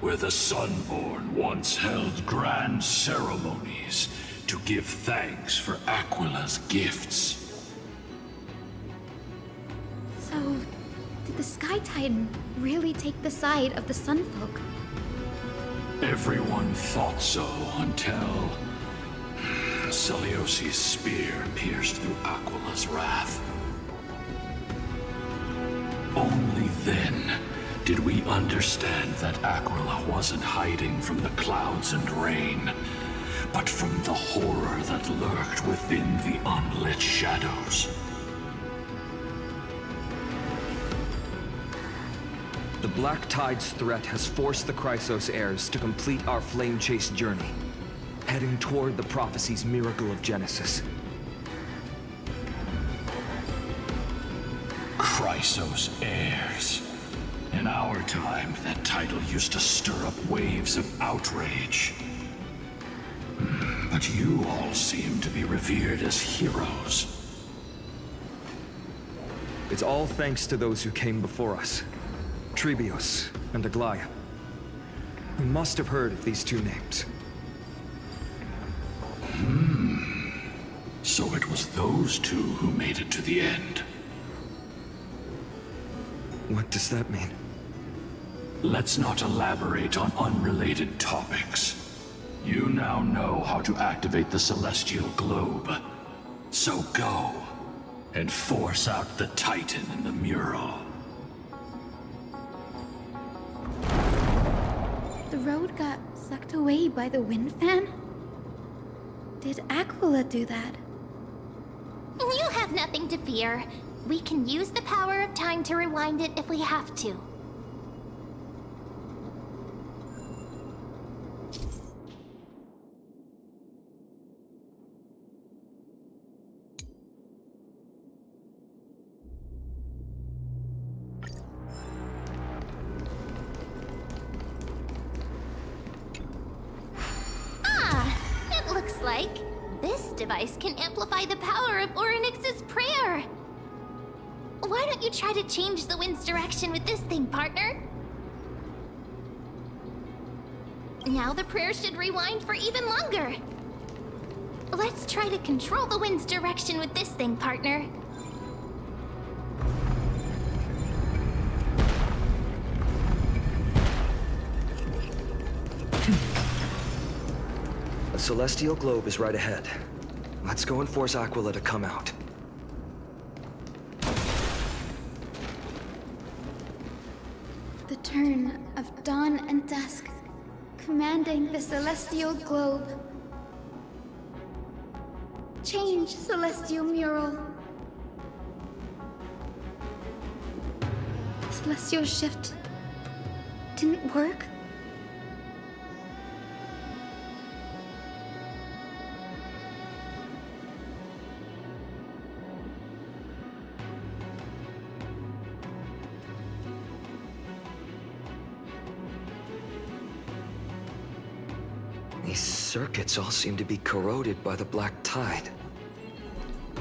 where the Sunborn once held grand ceremonies to give thanks for Aquila's gifts. So, did the Sky Titan really take the side of the Sunfolk? Everyone thought so until Celiosi's spear pierced through Aquila's wrath. Only then did we understand that Aquila wasn't hiding from the clouds and rain, but from the horror that lurked within the unlit shadows. The Black Tide's threat has forced the Chrysos heirs to complete our flame chase journey, heading toward the prophecy's miracle of Genesis. Chrysos heirs. In our time, that title used to stir up waves of outrage. But you all seem to be revered as heroes. It's all thanks to those who came before us. Trebios and Aglaea. You must have heard of these two names. So it was those two who made it to the end. What does that mean? Let's not elaborate on unrelated topics. You now know how to activate the celestial globe. So go, and force out the Titan in the mural. The road got sucked away by the wind fan? Did Aquila do that? You have nothing to fear. We can use the power of time to rewind it if we have to. It looks like this device can amplify the power of Orynyx's prayer. Why don't you try to change the wind's direction with this thing, partner? Now the prayer should rewind for even longer. Let's try to control the wind's direction with this thing, partner. A celestial globe is right ahead. Let's go and force Aquila to come out. The turn of dawn and dusk, commanding the celestial globe. Change, celestial mural. Celestial shift didn't work? These circuits all seem to be corroded by the black tide.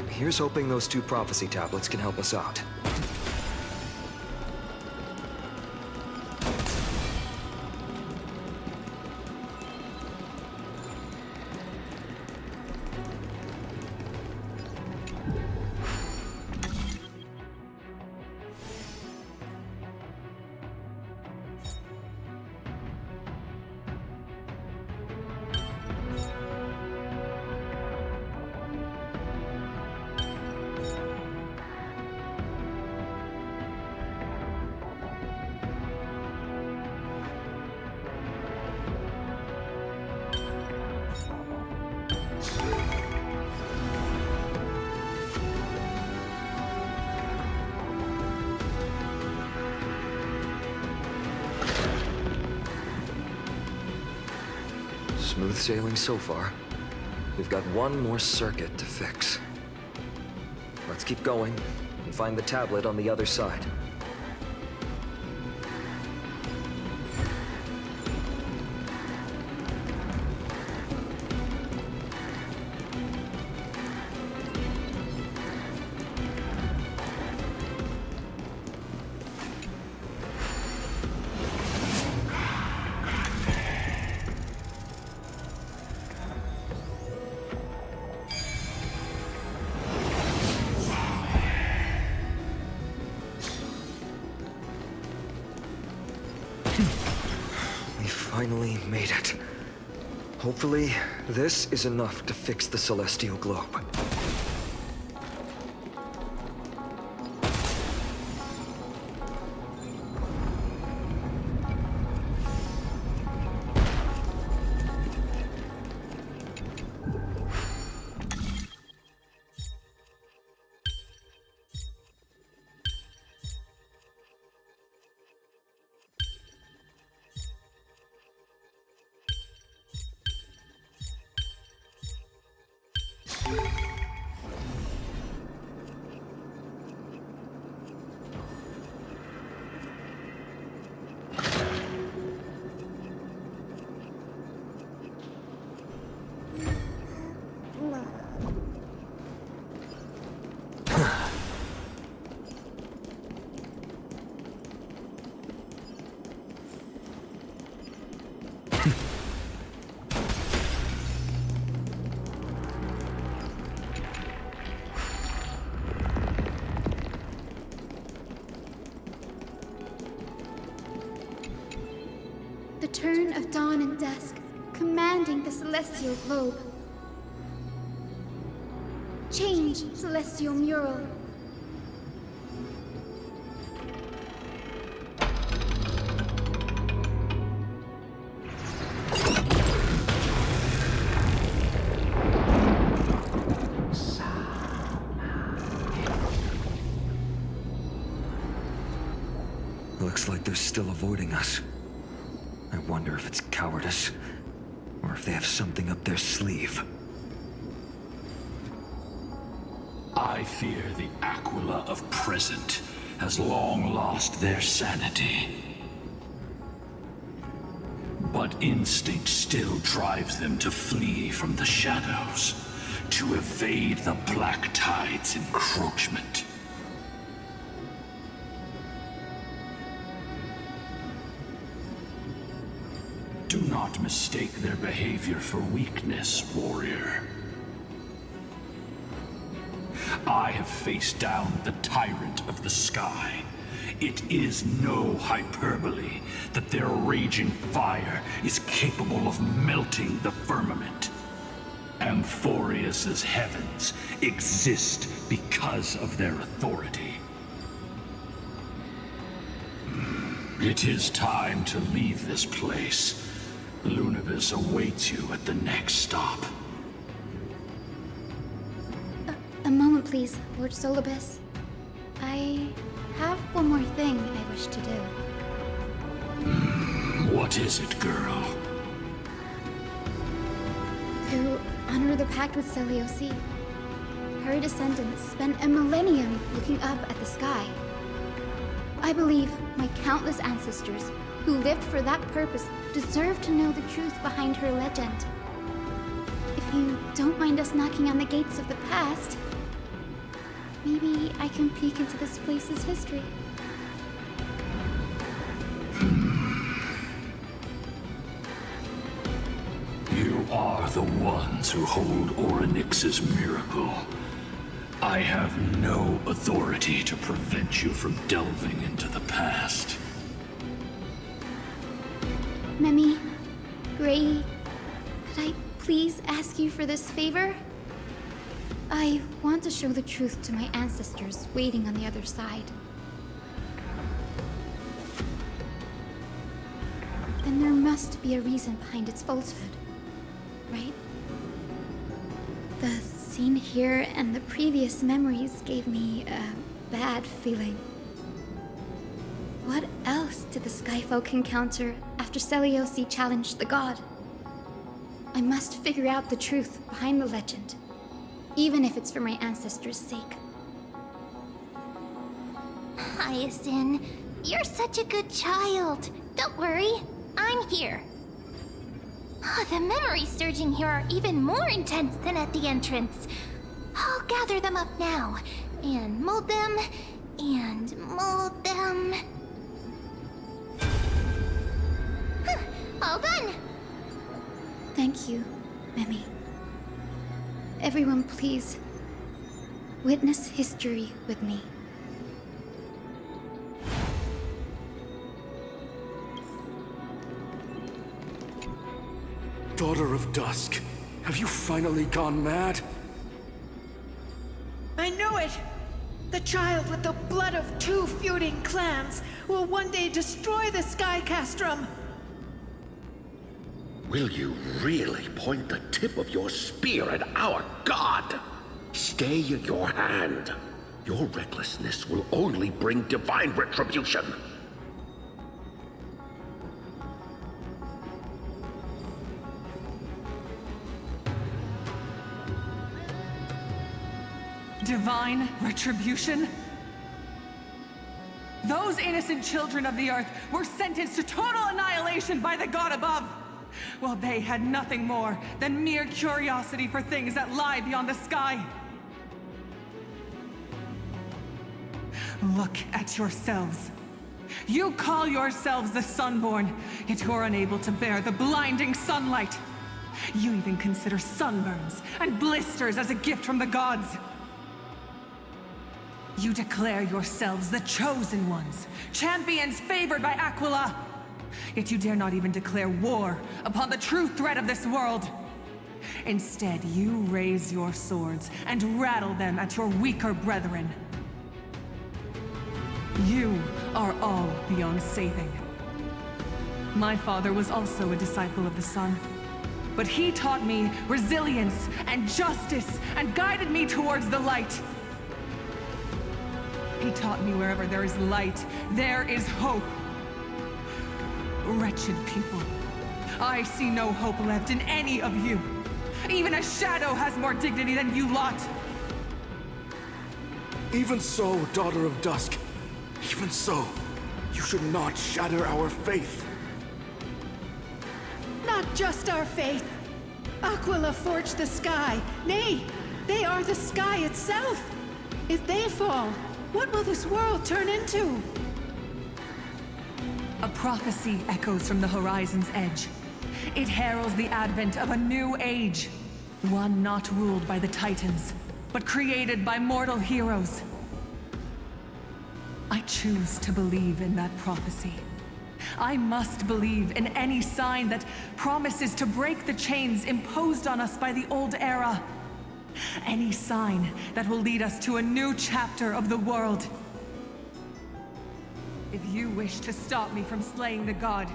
Here's hoping those 2 prophecy tablets can help us out. Smooth sailing so far. We've got one more circuit to fix. Let's keep going and find the tablet on the other side. Finally made it. Hopefully, this is enough to fix the celestial globe. The turn of dawn and dusk, commanding the celestial globe. Change, celestial mural. Looks like they're still avoiding us. I wonder if it's cowardice, or if they have something up their sleeve. I fear the Aquila of present has long lost their sanity. But instinct still drives them to flee from the shadows, to evade the Black Tide's encroachment. Do not mistake their behavior for weakness, warrior. I have faced down the tyrant of the sky. It is no hyperbole that their raging fire is capable of melting the firmament. Amphorius's heavens exist because of their authority. It is time to leave this place. Lunavis awaits you at the next stop. A moment, please, Lord Solibus. I have one more thing I wish to do. What is it, girl? To honor the pact with Selioci. Her descendants spent a millennium looking up at the sky. I believe my countless ancestors who lived for that purpose deserve to know the truth behind her legend. If you don't mind us knocking on the gates of the past, maybe I can peek into this place's history. You are the ones who hold Orynyx's miracle. I have no authority to prevent you from delving into the past. Memi, Gray, could I please ask you for this favor? I want to show the truth to my ancestors waiting on the other side. Then there must be a reason behind its falsehood, right? The scene here and the previous memories gave me a bad feeling. What else did the Skyfolk encounter after Selioci challenged the god? I must figure out the truth behind the legend, even if it's for my ancestors' sake. Hyacinth, you're such a good child. Don't worry, I'm here. The memories surging here are even more intense than at the entrance. I'll gather them up now, and mold them, and mold them. All done! Thank you, Memi. Everyone, please, witness history with me. Daughter of Dusk, have you finally gone mad? I knew it! The child with the blood of 2 feuding clans will one day destroy the Sky Castrum! Will you really point the tip of your spear at our god? Stay your hand. Your recklessness will only bring divine retribution. Divine retribution? Those innocent children of the earth were sentenced to total annihilation by the god above, while they had nothing more than mere curiosity for things that lie beyond the sky. Look at yourselves. You call yourselves the Sunborn, yet you're unable to bear the blinding sunlight. You even consider sunburns and blisters as a gift from the gods. You declare yourselves the chosen ones, champions favored by Aglia. Yet you dare not even declare war upon the true threat of this world. Instead, you raise your swords and rattle them at your weaker brethren. You are all beyond saving. My father was also a disciple of the sun, but he taught me resilience and justice and guided me towards the light. He taught me wherever there is light, there is hope. Wretched people, I see no hope left in any of you. Even a shadow has more dignity than you lot. Even so, Daughter of Dusk, even so, you should not shatter our faith. Not just our faith. Aglia forged the sky. Nay, they are the sky itself. If they fall, what will this world turn into? A prophecy echoes from the horizon's edge. It heralds the advent of a new age. One not ruled by the Titans, but created by mortal heroes. I choose to believe in that prophecy. I must believe in any sign that promises to break the chains imposed on us by the old era. Any sign that will lead us to a new chapter of the world. If you wish to stop me from slaying the god,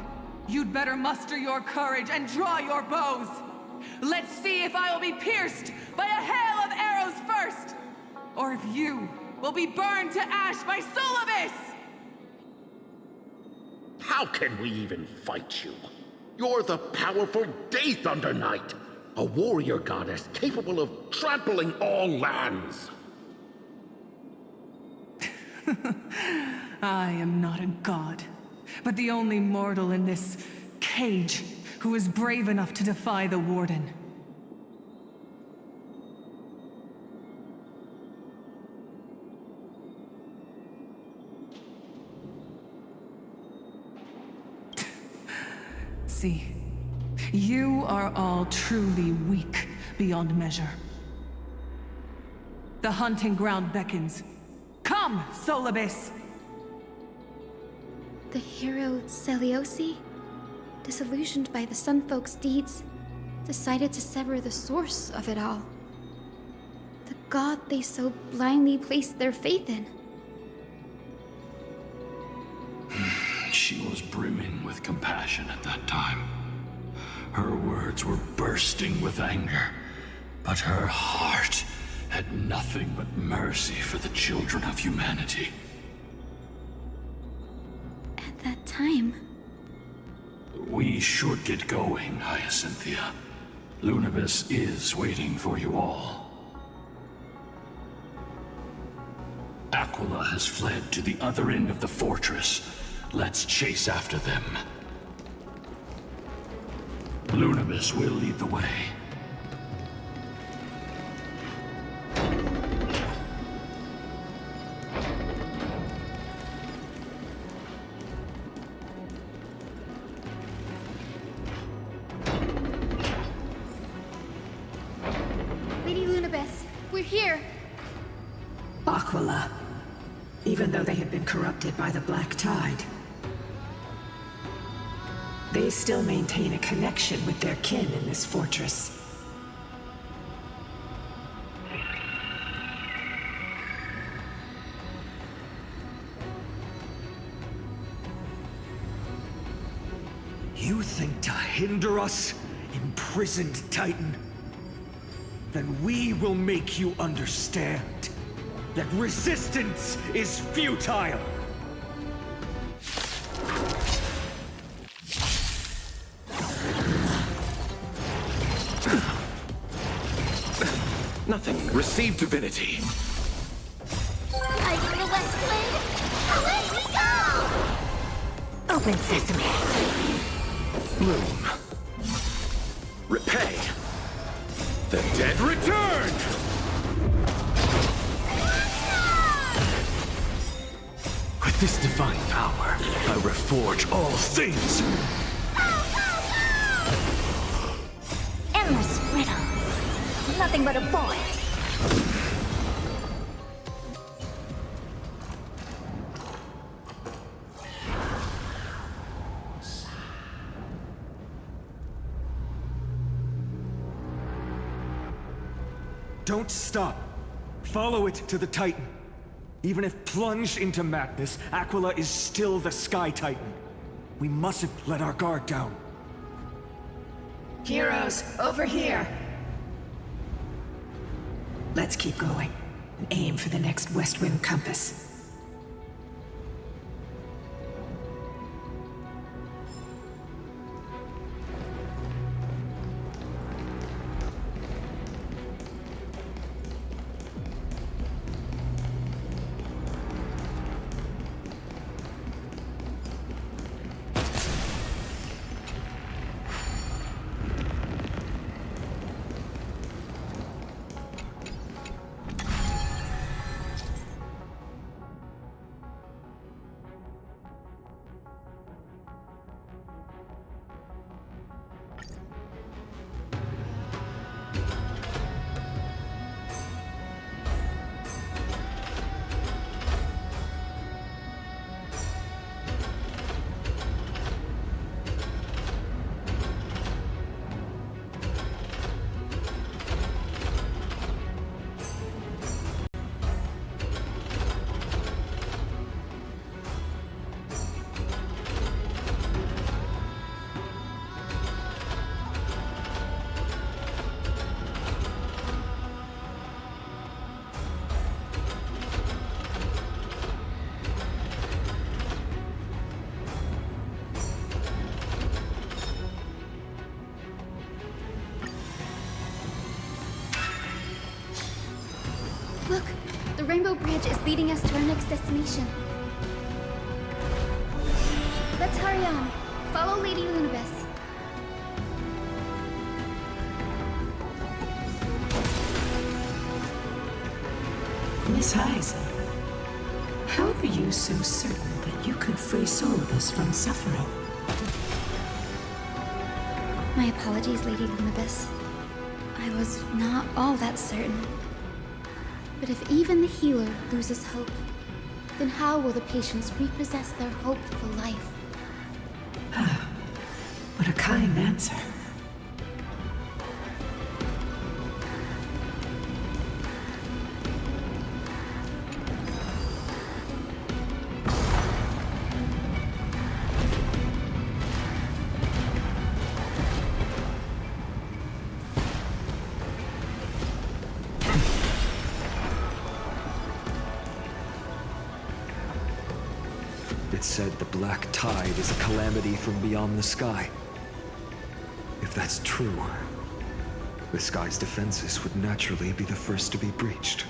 you'd better muster your courage and draw your bows. Let's see if I will be pierced by a hail of arrows first, or if you will be burned to ash by Solibus! How can we even fight you? You're the powerful Day Thunder Knight, a warrior goddess capable of trampling all lands. I am not a god, but the only mortal in this cage who is brave enough to defy the Warden. See, you are all truly weak beyond measure. The hunting ground beckons. Come, Solibus! The hero Celiosi, disillusioned by the Sunfolk's deeds, decided to sever the source of it all. The god they so blindly placed their faith in. She was brimming with compassion at that time. Her words were bursting with anger, but her heart had nothing but mercy for the children of humanity. At that time... We should get going, Hyacinthia. Lunibus is waiting for you all. Aquila has fled to the other end of the fortress. Let's chase after them. Lunibus will lead the way. Lady Lunibus, we're here! Aquila. Even though they have been corrupted by the Black Tide, they still maintain a connection with their kin in this fortress. You think to hinder us, imprisoned Titan? Then we will make you understand that resistance is futile! Nothing. Receive divinity. Are you the West Wind? Away we go! Open sesame. Bloom. Repay. The dead return! With this divine power, I reforge all things! Endless riddles. Nothing but a void. Don't stop. Follow it to the Titan. Even if plunged into madness, Aquila is still the Sky Titan. We mustn't let our guard down. Heroes, over here! Let's keep going, and aim for the next West Wind compass. The Rainbow Bridge is leading us to our next destination. Let's hurry on. Follow Lady Lunibus. Miss Heisen, how are you so certain that you could free Solibus from suffering? My apologies, Lady Lunibus. I was not all that certain. But if even the healer loses hope, then how will the patients repossess their hope for life? What a kind answer. It said the Black Tide is a calamity from beyond the sky. If that's true, the sky's defenses would naturally be the first to be breached.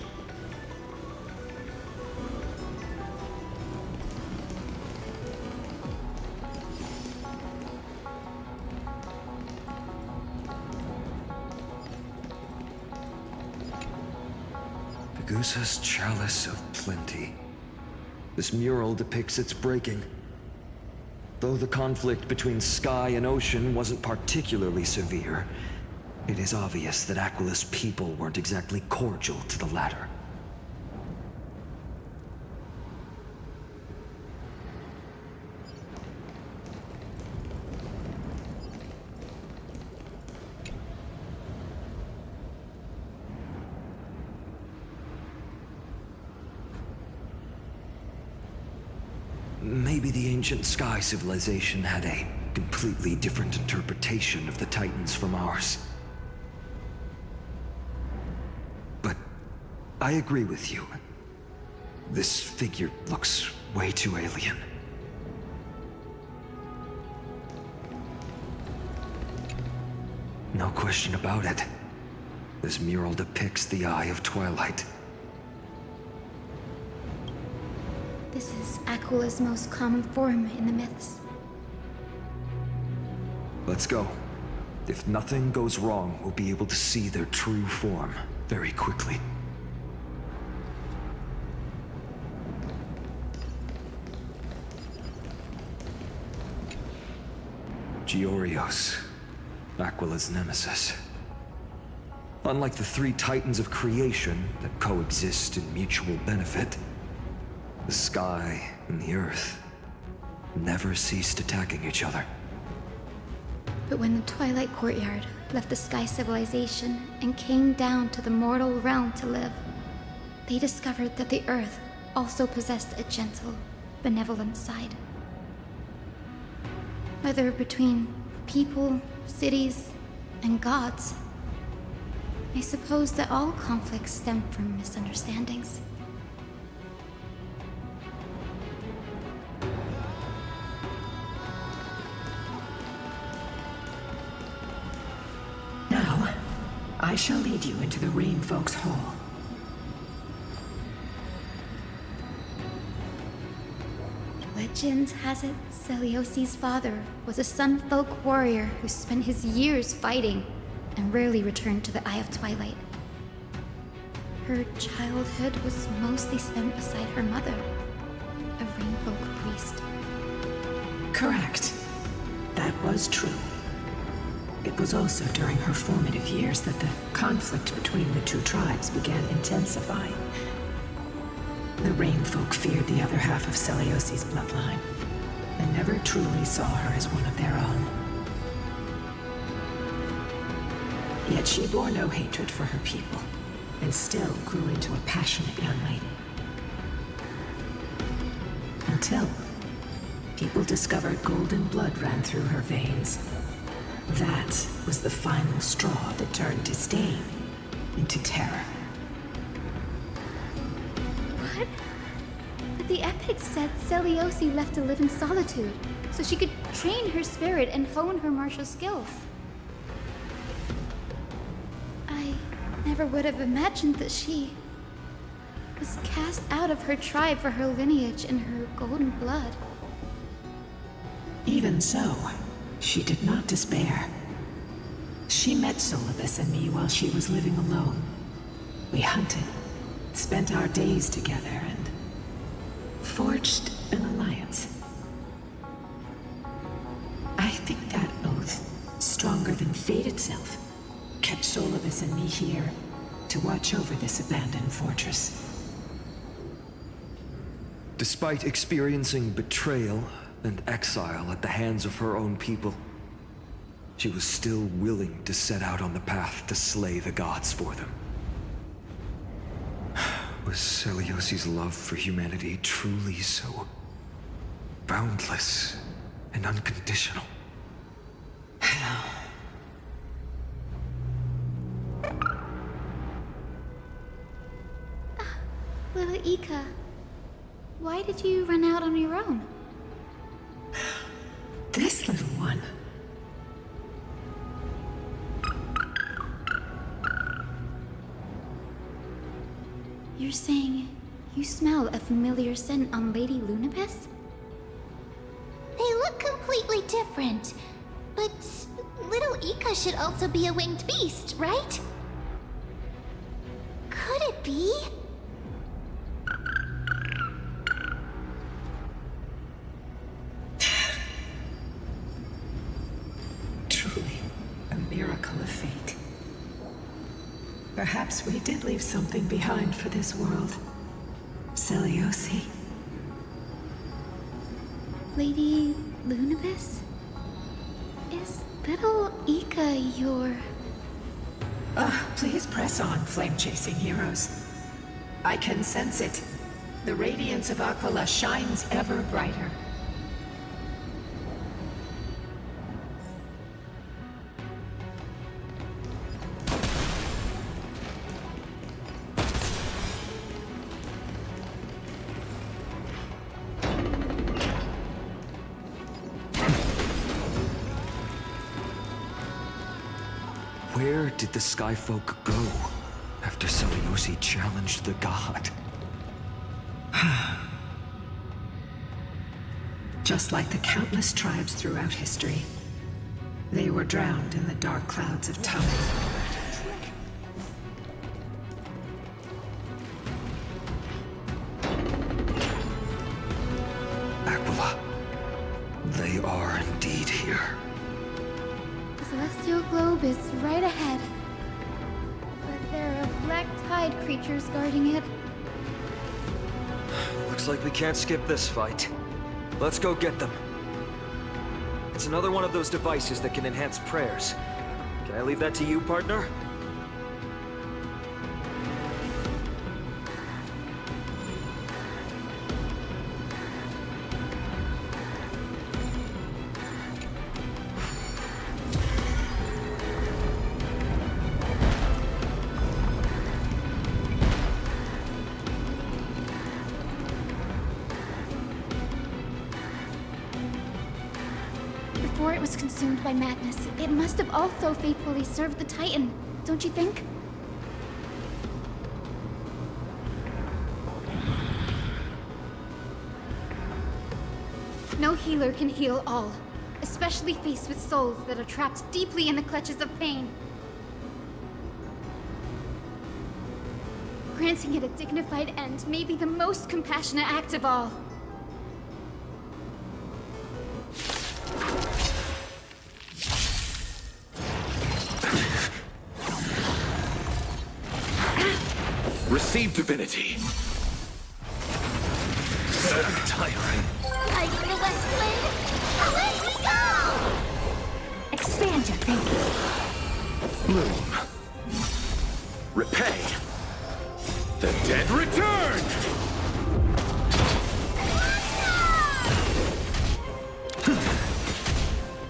Megusa's Chalice of Plenty. This mural depicts its breaking. Though the conflict between sky and ocean wasn't particularly severe, it is obvious that Aquila's people weren't exactly cordial to the latter. Maybe the ancient sky civilization had a completely different interpretation of the Titans from ours. But I agree with you. This figure looks way too alien. No question about it. This mural depicts the Eye of Twilight. This is Aquila's most common form in the myths. Let's go. If nothing goes wrong, we'll be able to see their true form very quickly. Giorios, Aquila's nemesis. Unlike the three Titans of creation that coexist in mutual benefit, the sky and the earth never ceased attacking each other. But when the Twilight Courtyard left the Sky Civilization and came down to the mortal realm to live, they discovered that the earth also possessed a gentle, benevolent side. Whether between people, cities, and gods, I suppose that all conflicts stem from misunderstandings. Now, I shall lead you into the Rain Folks' Hall. Legend has it Celiosi's father was a Sunfolk warrior who spent his years fighting and rarely returned to the Eye of Twilight. Her childhood was mostly spent beside her mother, a Rainfolk priest. Correct. That was true. It was also during her formative years that the conflict between the two tribes began intensifying. The Rainfolk feared the other half of Celiosi's bloodline, and never truly saw her as one of their own. Yet she bore no hatred for her people, and still grew into a passionate young lady. Until people discovered golden blood ran through her veins. That was the final straw that turned disdain into terror. What? But the epics said Celiosi left to live in solitude, so she could train her spirit and hone her martial skills. I never would have imagined that she... was cast out of her tribe for her lineage and her golden blood. Even so, she did not despair. She met Solibus and me while she was living alone. We hunted, spent our days together, and forged an alliance. I think that oath, stronger than fate itself, kept Solibus and me here to watch over this abandoned fortress. Despite experiencing betrayal and exile at the hands of her own people, she was still willing to set out on the path to slay the gods for them. Was Celiosi's love for humanity truly so boundless and unconditional? Little Ika, why did you run out on your own? This little one. You're saying you smell a familiar scent on Lady Lunibus? They look completely different. But little Ika should also be a winged beast, right? Could it be? Truly, a miracle of fate. Perhaps we did leave something behind for this world. Celiosi. Lady Lunibus? Is little Ika your... Please press on, flame-chasing heroes. I can sense it. The radiance of Aglia shines ever brighter. Where did the Skyfolk go after Celiosi challenged the god? Just like the countless tribes throughout history, they were drowned in the dark clouds of time. Aglia, they are indeed here. The celestial globe is right ahead. But there are black tide creatures guarding it. Looks like we can't skip this fight. Let's go get them. It's another one of those devices that can enhance prayers. Can I leave that to you, partner? Before it was consumed by madness, it must have also faithfully served the Titan, don't you think? No healer can heal all, especially faced with souls that are trapped deeply in the clutches of pain. Granting it a dignified end may be the most compassionate act of all. Receive divinity. Tyrant. Fighting the West Wind. Away we go! Expand your thinking. Bloom. Repay. The dead return!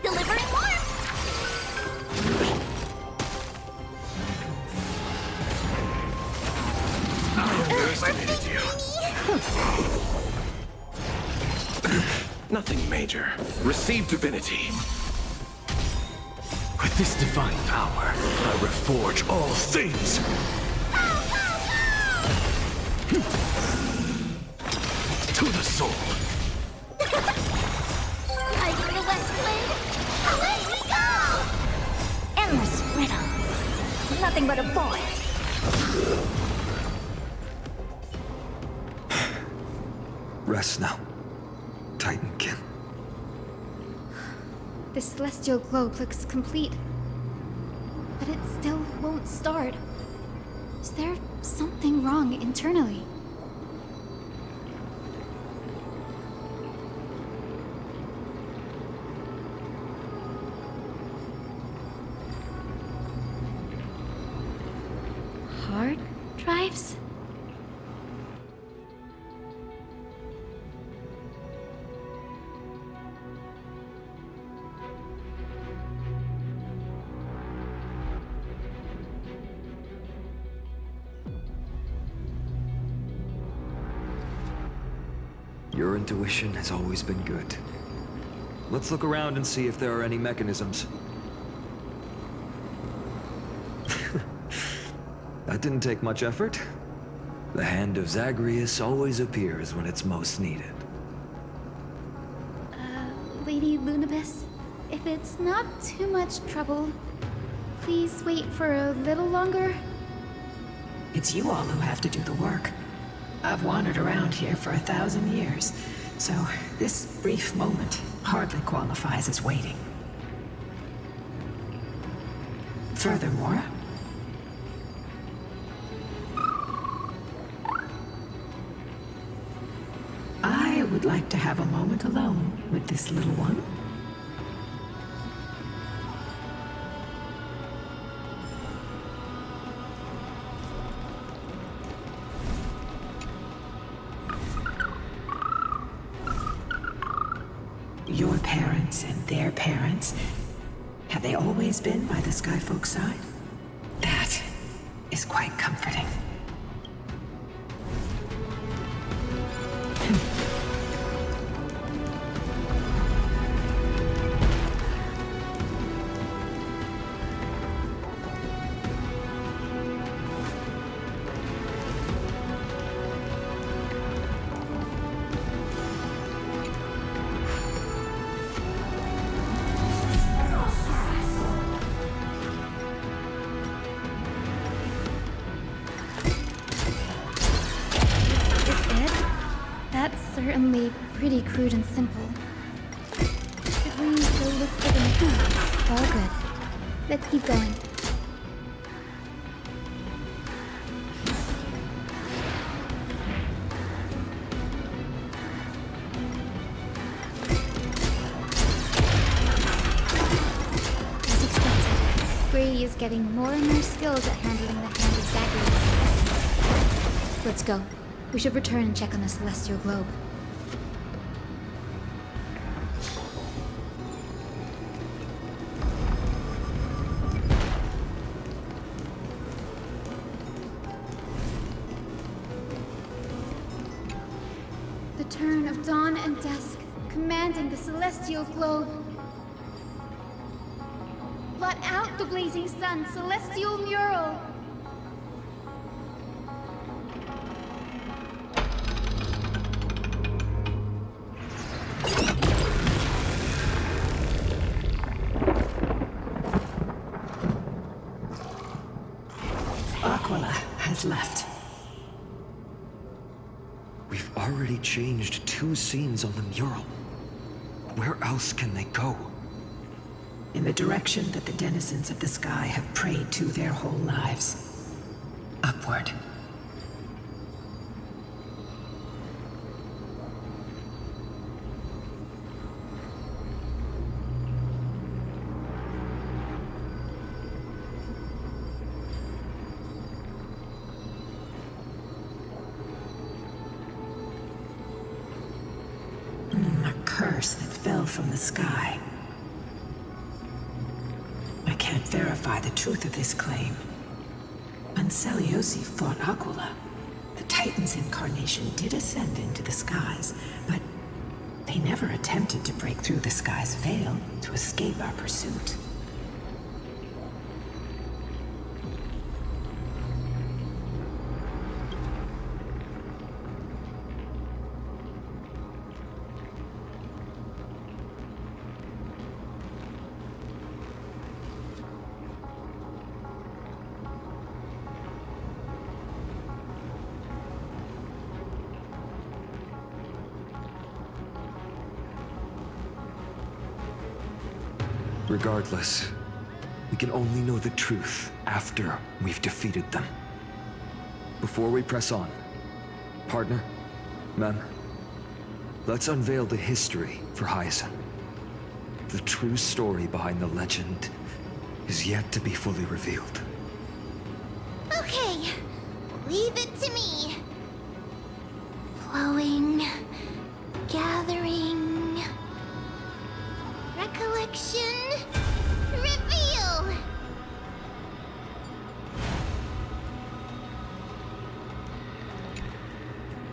Delivering warmth. I underestimated you. Nothing major. Receive divinity. With this divine power, I reforge all things. Go, go, go! but a boy. Rest now, Titankin. The celestial globe looks complete, but it still won't start. Is there something wrong internally? Hard drives? Your intuition has always been good. Let's look around and see if there are any mechanisms. That didn't take much effort. The hand of Zagreus always appears when it's most needed. Lady Lunibus, if it's not too much trouble, please wait for a little longer. It's you all who have to do the work. I've wandered around here for 1,000 years, so this brief moment hardly qualifies as waiting. Furthermore, I would like to have a moment alone with this little one. Your parents and their parents, have they always been by the Skyfolk's side? That is quite comforting. Certainly pretty crude and simple. Should we go look for the mechanism? All good. Let's keep going. As expected, Grady is getting more and more skills at handling the hand of Zagreus. Let's go. We should return and check on the celestial globe. The turn of dawn and dusk, commanding the celestial globe. Blot out the blazing sun, celestial mural! Left. We've already changed 2 scenes on the mural. Where else can they go? In the direction that the denizens of the sky have prayed to their whole lives. Upward. Curse that fell from the sky. I can't verify the truth of this claim. When Celiosi fought Aglia, the Titan's incarnation did ascend into the skies, but they never attempted to break through the sky's veil to escape our pursuit. Regardless, we can only know the truth after we've defeated them. Before we press on, partner, ma'am, let's unveil the history for Hyacinth. The true story behind the legend is yet to be fully revealed. Okay, leave it to me. Flowing, gathering, recollection, reveal!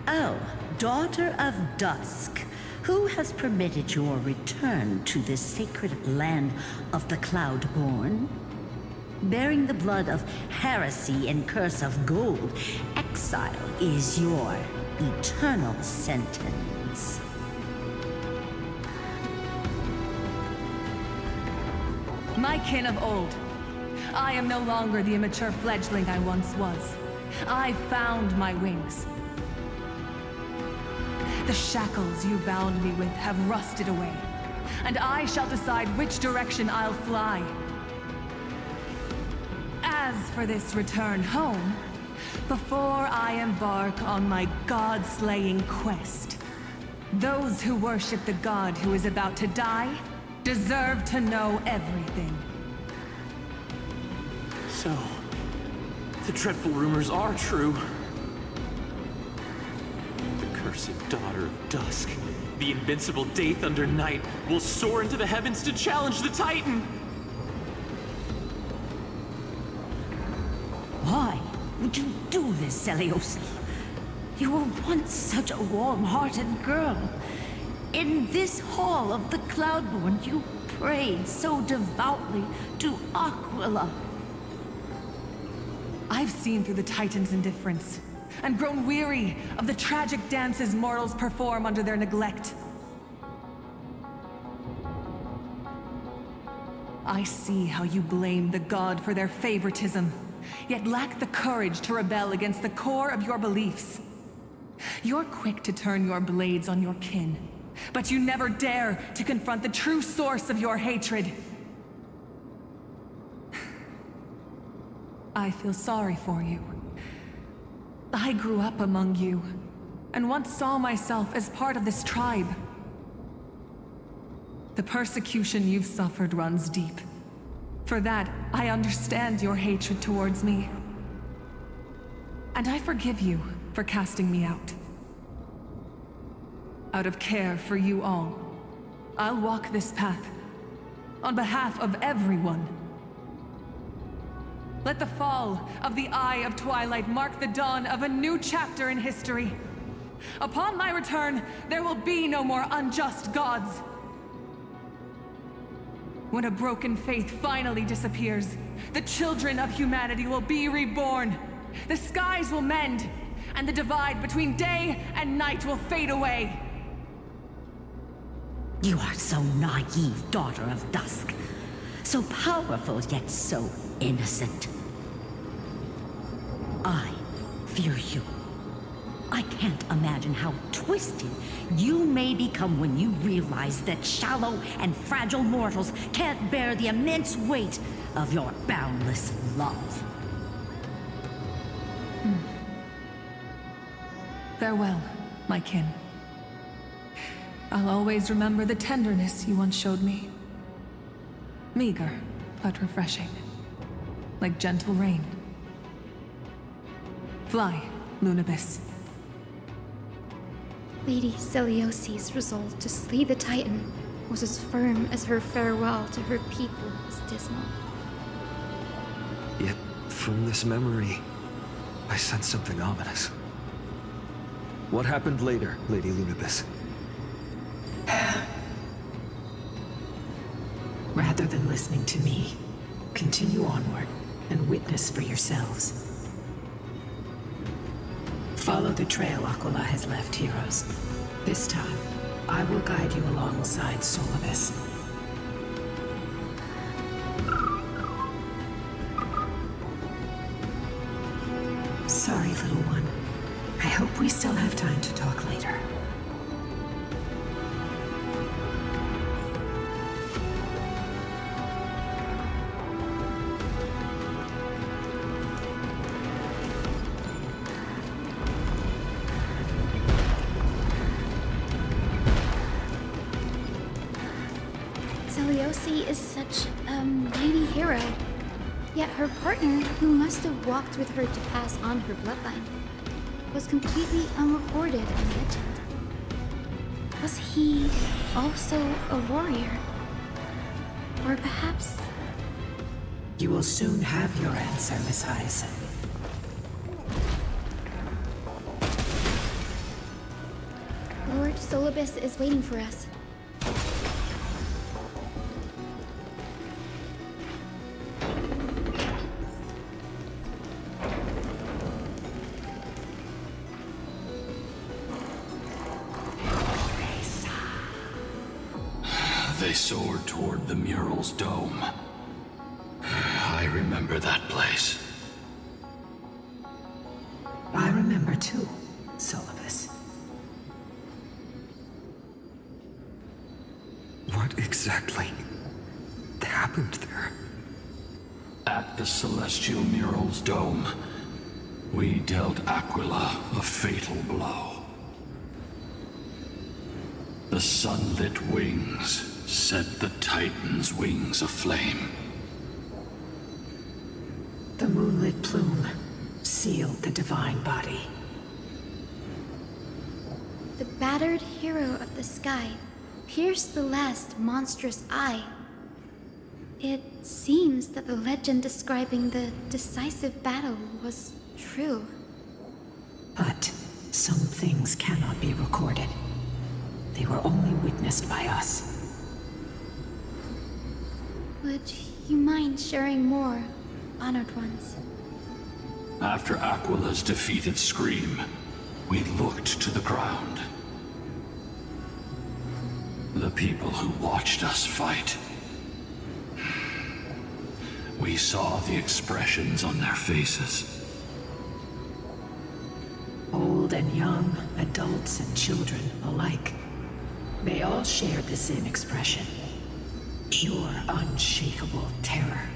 Oh, Daughter of Dusk, who has permitted your return to this sacred land of the Cloudborn? Bearing the blood of heresy and curse of gold, exile is your eternal sentence. My kin of old, I am no longer the immature fledgling I once was. I found my wings. The shackles you bound me with have rusted away, and I shall decide which direction I'll fly. As for this return home, before I embark on my God-slaying quest, those who worship the god who is about to die deserve to know everything. So, the dreadful rumors are true. The cursed Daughter of Dusk, the invincible Day Thunder Knight, will soar into the heavens to challenge the Titan! Why would you do this, Seliosi? You were once such a warm-hearted girl. In this hall of the Cloudborn, you prayed so devoutly to Aquila. I've seen through the Titan's indifference, and grown weary of the tragic dances mortals perform under their neglect. I see how you blame the god for their favoritism, yet lack the courage to rebel against the core of your beliefs. You're quick to turn your blades on your kin, but you never dare to confront the true source of your hatred. I feel sorry for you. I grew up among you, and once saw myself as part of this tribe. The persecution you've suffered runs deep. For that, I understand your hatred towards me. And I forgive you for casting me out. Out of care for you all, I'll walk this path, on behalf of everyone. Let the fall of the Eye of Twilight mark the dawn of a new chapter in history. Upon my return, there will be no more unjust gods. When a broken faith finally disappears, the children of humanity will be reborn. The skies will mend, and the divide between day and night will fade away. You are so naive, Daughter of Dusk. So powerful, yet so innocent. I fear you. I can't imagine how twisted you may become when you realize that shallow and fragile mortals can't bear the immense weight of your boundless love. Farewell, my kin. I'll always remember the tenderness you once showed me. Meager, but refreshing. Like gentle rain. Fly, Lunibus. Lady Celiosi's resolve to slay the Titan was as firm as her farewell to her people was dismal. Yet, from this memory, I sense something ominous. What happened later, Lady Lunibus? Rather than listening to me, continue onward and witness for yourselves. Follow the trail Aquila has left, heroes. This time, I will guide you alongside Solibus. Sorry, little one. I hope we still have time to talk later. Selioci is such a mighty hero. Yet her partner, who must have walked with her to pass on her bloodline, was completely unrecorded in legend. Was he also a warrior? Or perhaps... You will soon have your answer, Miss Hyacinth. Lord Solibus is waiting for us. They soared toward the mural's dome. I remember that place. I remember too, Solibus. What exactly happened there? At the celestial mural's dome, we dealt Aquila a fatal blow. The sunlit wings set the Titan's wings aflame. The moonlit plume sealed the divine body. The battered hero of the sky pierced the last monstrous eye. It seems that the legend describing the decisive battle was true. But some things cannot be recorded. They were only witnessed by us. Would you mind sharing more, honored ones? After Aquila's defeated scream, we looked to the ground. The people who watched us fight. We saw the expressions on their faces. Old and young, adults and children alike. They all shared the same expression. Pure, unshakable terror.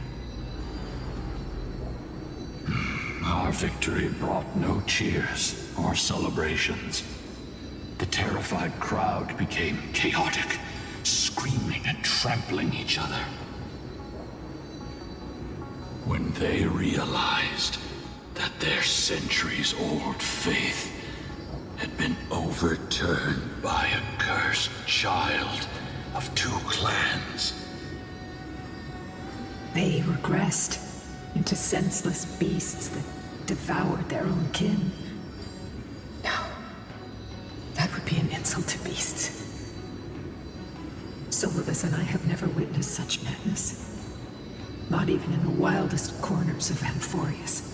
Our victory brought no cheers or celebrations. The terrified crowd became chaotic, screaming and trampling each other. When they realized that their centuries-old faith had been overturned by a cursed child of two clans. They regressed into senseless beasts that devoured their own kin. No, that would be an insult to beasts. Solibus and I have never witnessed such madness. Not even in the wildest corners of Amphorius.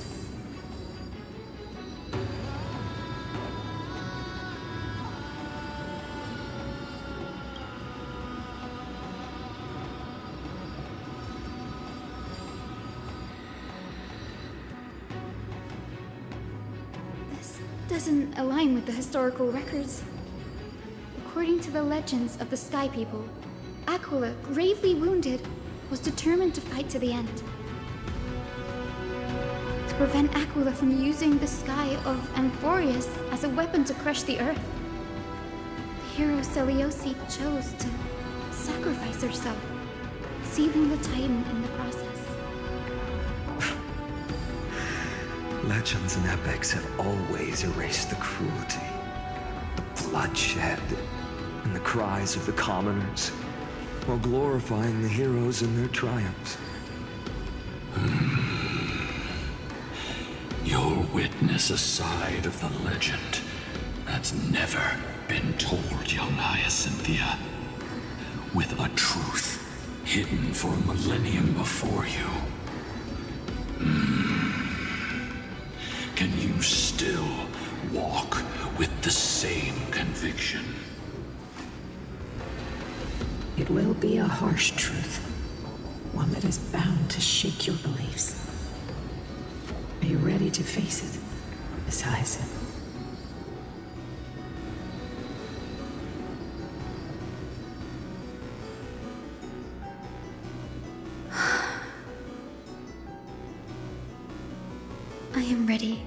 This doesn't align with the historical records. According to the legends of the Sky People, Aquila, gravely wounded, was determined to fight to the end. To prevent Aquila from using the sky of Amphorius as a weapon to crush the earth, the hero Selioci chose to sacrifice herself, sealing the Titan in the process. Legends and epics have always erased the cruelty, the bloodshed, and the cries of the commoners, while glorifying the heroes and their triumphs. You'll witness a side of the legend that's never been told, young Hyacinthia, with a truth hidden for a millennium before you. Can you still walk with the same conviction? It will be a harsh truth. One that is bound to shake your beliefs. Are you ready to face it, Miss Hyacinth? I am ready,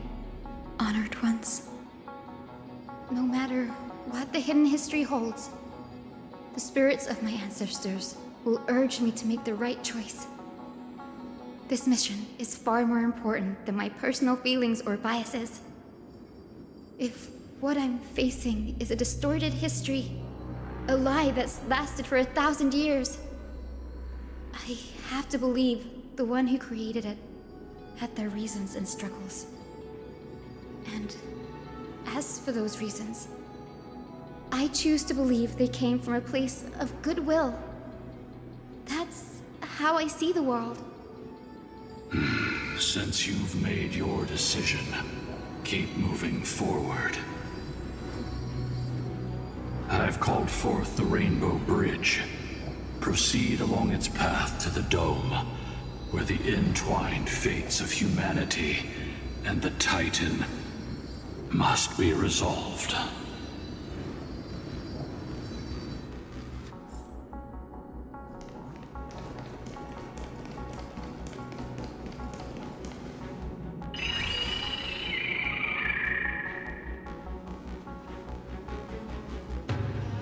honored ones. No matter what the hidden history holds, the spirits of my ancestors will urge me to make the right choice. This mission is far more important than my personal feelings or biases. If what I'm facing is a distorted history, a lie that's lasted for 1,000 years, I have to believe the one who created it had their reasons and struggles. And as for those reasons, I choose to believe they came from a place of goodwill. That's how I see the world. Since you've made your decision, keep moving forward. I've called forth the Rainbow Bridge. Proceed along its path to the Dome, where the entwined fates of humanity and the Titan must be resolved.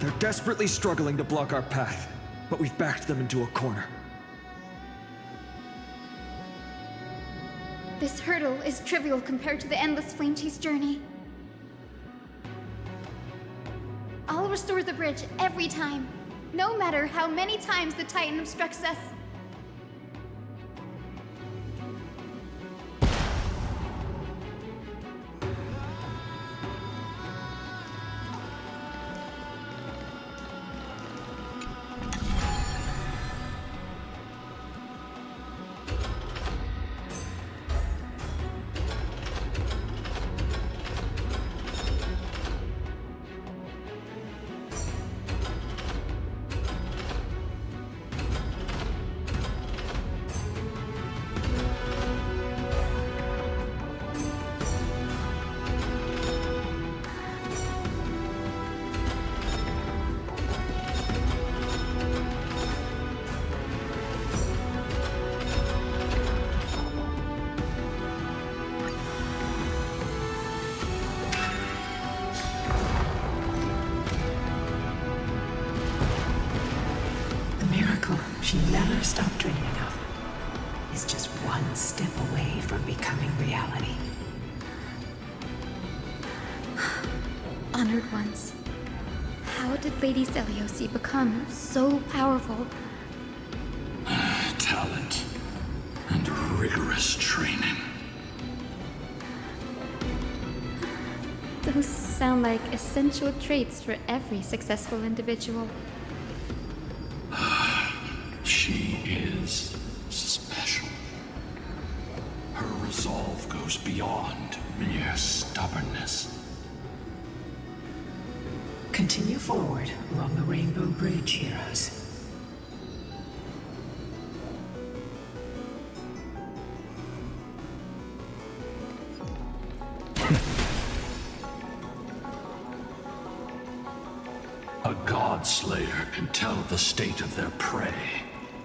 They're desperately struggling to block our path, but we've backed them into a corner. This hurdle is trivial compared to the endless flame chase journey. I'll restore the bridge every time, no matter how many times the Titan obstructs us. She never stopped dreaming of is just one step away from becoming reality. Honored ones, how did Lady Celiosi become so powerful? Talent and rigorous training. Those sound like essential traits for every successful individual. She is special. Her resolve goes beyond mere stubbornness. Continue forward along the Rainbow Bridge, heroes. A Godslayer can tell the state of their prey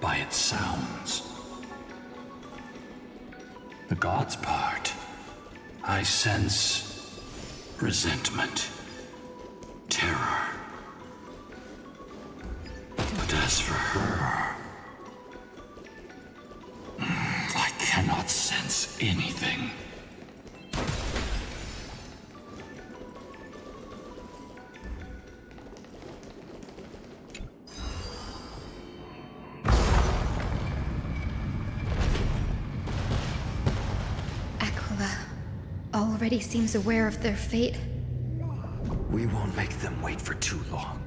by its sounds. The gods part, I sense resentment, terror. But as for her, I cannot sense anything. Already seems aware of their fate. We won't make them wait for too long.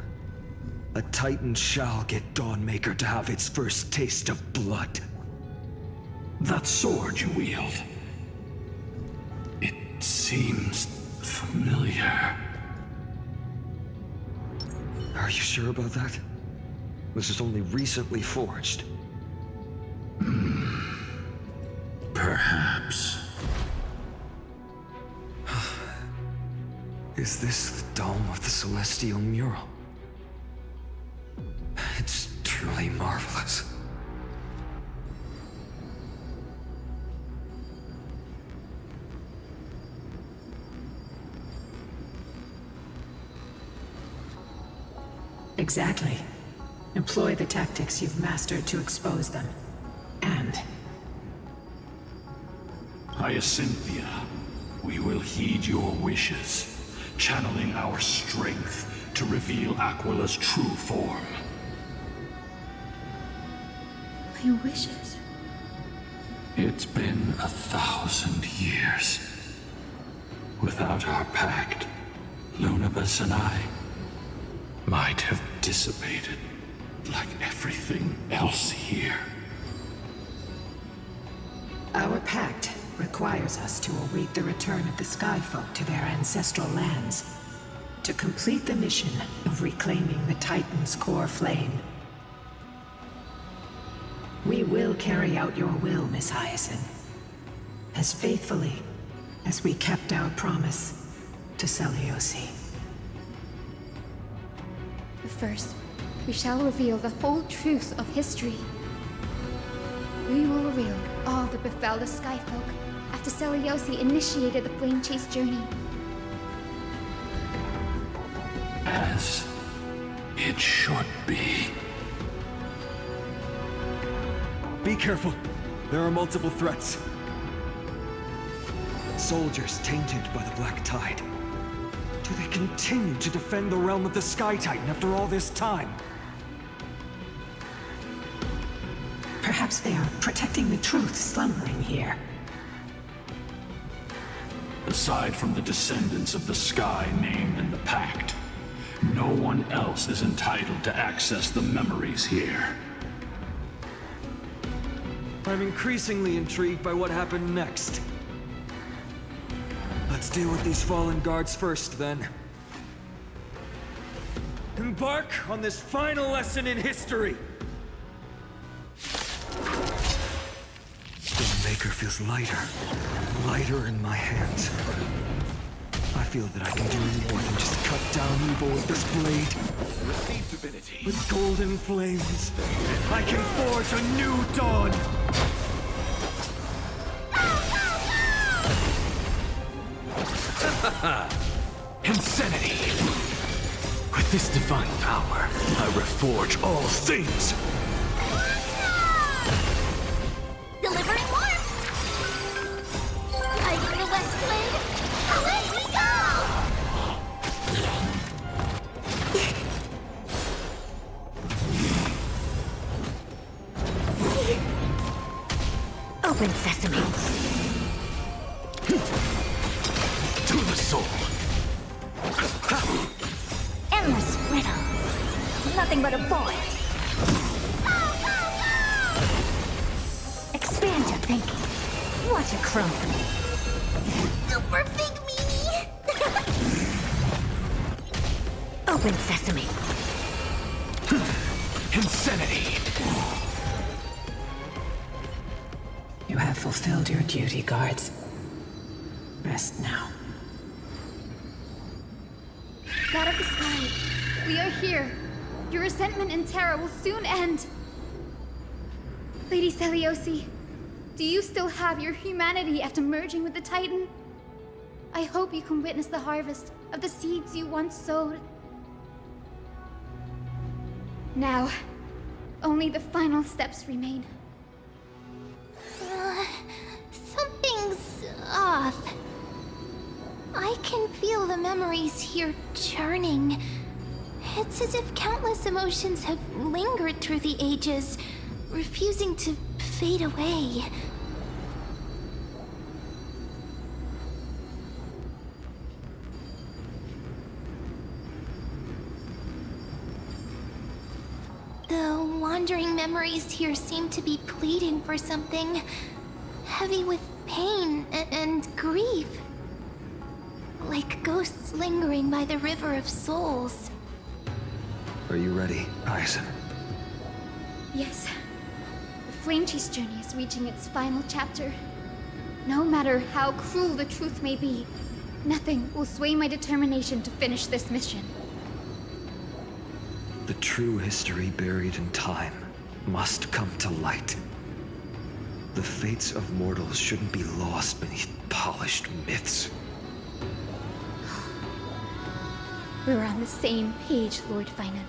A Titan shall get Dawnmaker to have its first taste of blood. That sword you wield, it seems familiar. Are you sure about that? This is only recently forged. Perhaps. Is this the dome of the Celestial mural? It's truly marvelous. Exactly. Employ the tactics you've mastered to expose them. And... Hyacinthia, we will heed your wishes, channeling our strength to reveal Aquila's true form. My wishes? It's been 1,000 years. Without our pact, Lunabus and I might have dissipated like everything else here. Our pact requires us to await the return of the Skyfolk to their ancestral lands, to complete the mission of reclaiming the Titan's core flame. We will carry out your will, Miss Hyacinth, as faithfully as we kept our promise to Seliosi. But first, we shall reveal the whole truth of history. We will reveal all that befell the Skyfolk after Seliosi initiated the Flame Chase journey. As it should be. Be careful. There are multiple threats. Soldiers tainted by the Black Tide. Do they continue to defend the realm of the Sky Titan after all this time? Perhaps they are protecting the truth slumbering here. Aside from the descendants of the Sky named in the Pact, no one else is entitled to access the memories here. I'm increasingly intrigued by what happened next. Let's deal with these fallen guards first, then. Embark on this final lesson in history! Stonemaker feels lighter in my hands. I feel that I can do more than just cut down evil with this blade. Receive divinity. With golden flames, I can forge a new dawn! Insanity! With this divine power, I reforge all things! Delivering warmth! Hiding the west wind! Away we go! Open sesame. To the soul. Endless riddles. Nothing but a void. Expand your thinking. Watch it crumble. Super big meanie! Open sesame. Insanity. You have fulfilled your duty, guards. Rest now. God of the Sky, we are here. Your resentment and terror will soon end. Lady Seliosi, do you still have your humanity after merging with the Titan? I hope you can witness the harvest of the seeds you once sowed. Now, only the final steps remain. Something's off. I can feel the memories here churning. It's as if countless emotions have lingered through the ages, refusing to fade away. The wandering memories here seem to be pleading for something, heavy with pain and grief. Like ghosts lingering by the River of Souls. Are you ready, Hyacinth? Yes. The Flame Chase journey is reaching its final chapter. No matter how cruel the truth may be, nothing will sway my determination to finish this mission. The true history buried in time must come to light. The fates of mortals shouldn't be lost beneath polished myths. We're on the same page, Lord Finan.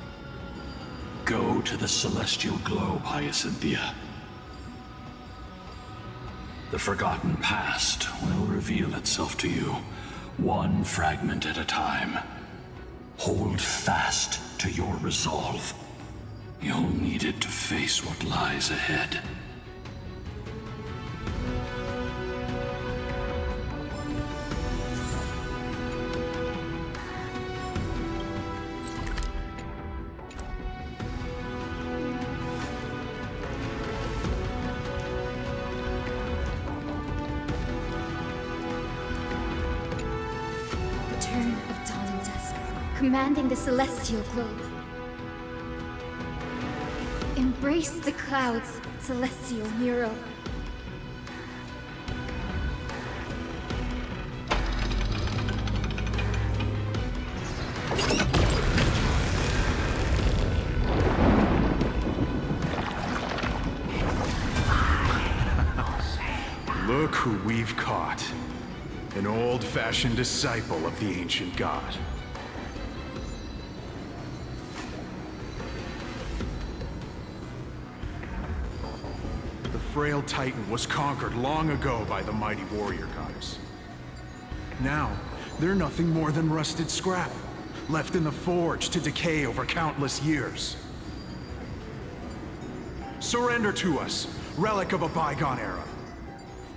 Go to the celestial globe, Hyacinthia. The forgotten past will reveal itself to you, one fragment at a time. Hold fast to your resolve. You'll need it to face what lies ahead. Return of dawn and dusk, commanding the celestial globe. Embrace the clouds, celestial mural. Look who we've caught. An old-fashioned disciple of the ancient god. The frail Titan was conquered long ago by the mighty warrior goddess. Now, they're nothing more than rusted scrap, left in the forge to decay over countless years. Surrender to us, relic of a bygone era.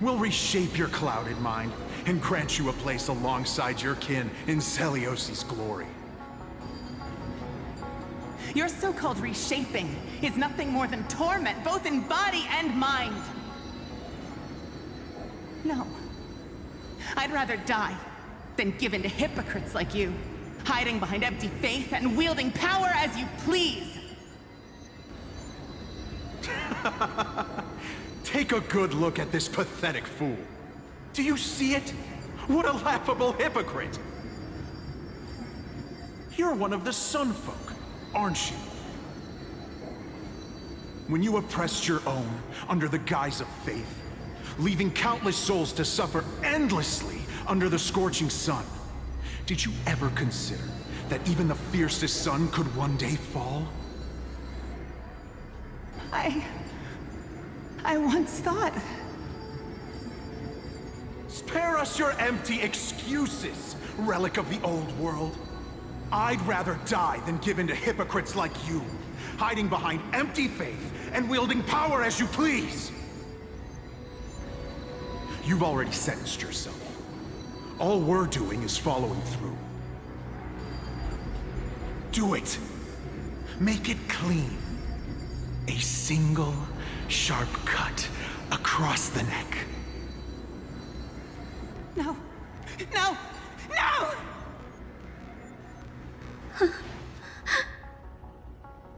We'll reshape your clouded mind and grant you a place alongside your kin in Celiosi's glory. Your so-called reshaping is nothing more than torment, both in body and mind. No. I'd rather die than give in to hypocrites like you, hiding behind empty faith and wielding power as you please. Take a good look at this pathetic fool. Do you see it? What a laughable hypocrite! You're one of the Sun Folk, aren't you? When you oppressed your own under the guise of faith, leaving countless souls to suffer endlessly under the scorching sun, did you ever consider that even the fiercest sun could one day fall? I once thought... Spare us your empty excuses, relic of the old world. I'd rather die than give in to hypocrites like you, hiding behind empty faith and wielding power as you please. You've already sentenced yourself. All we're doing is following through. Do it. Make it clean. A single, sharp cut across the neck. No! No! No!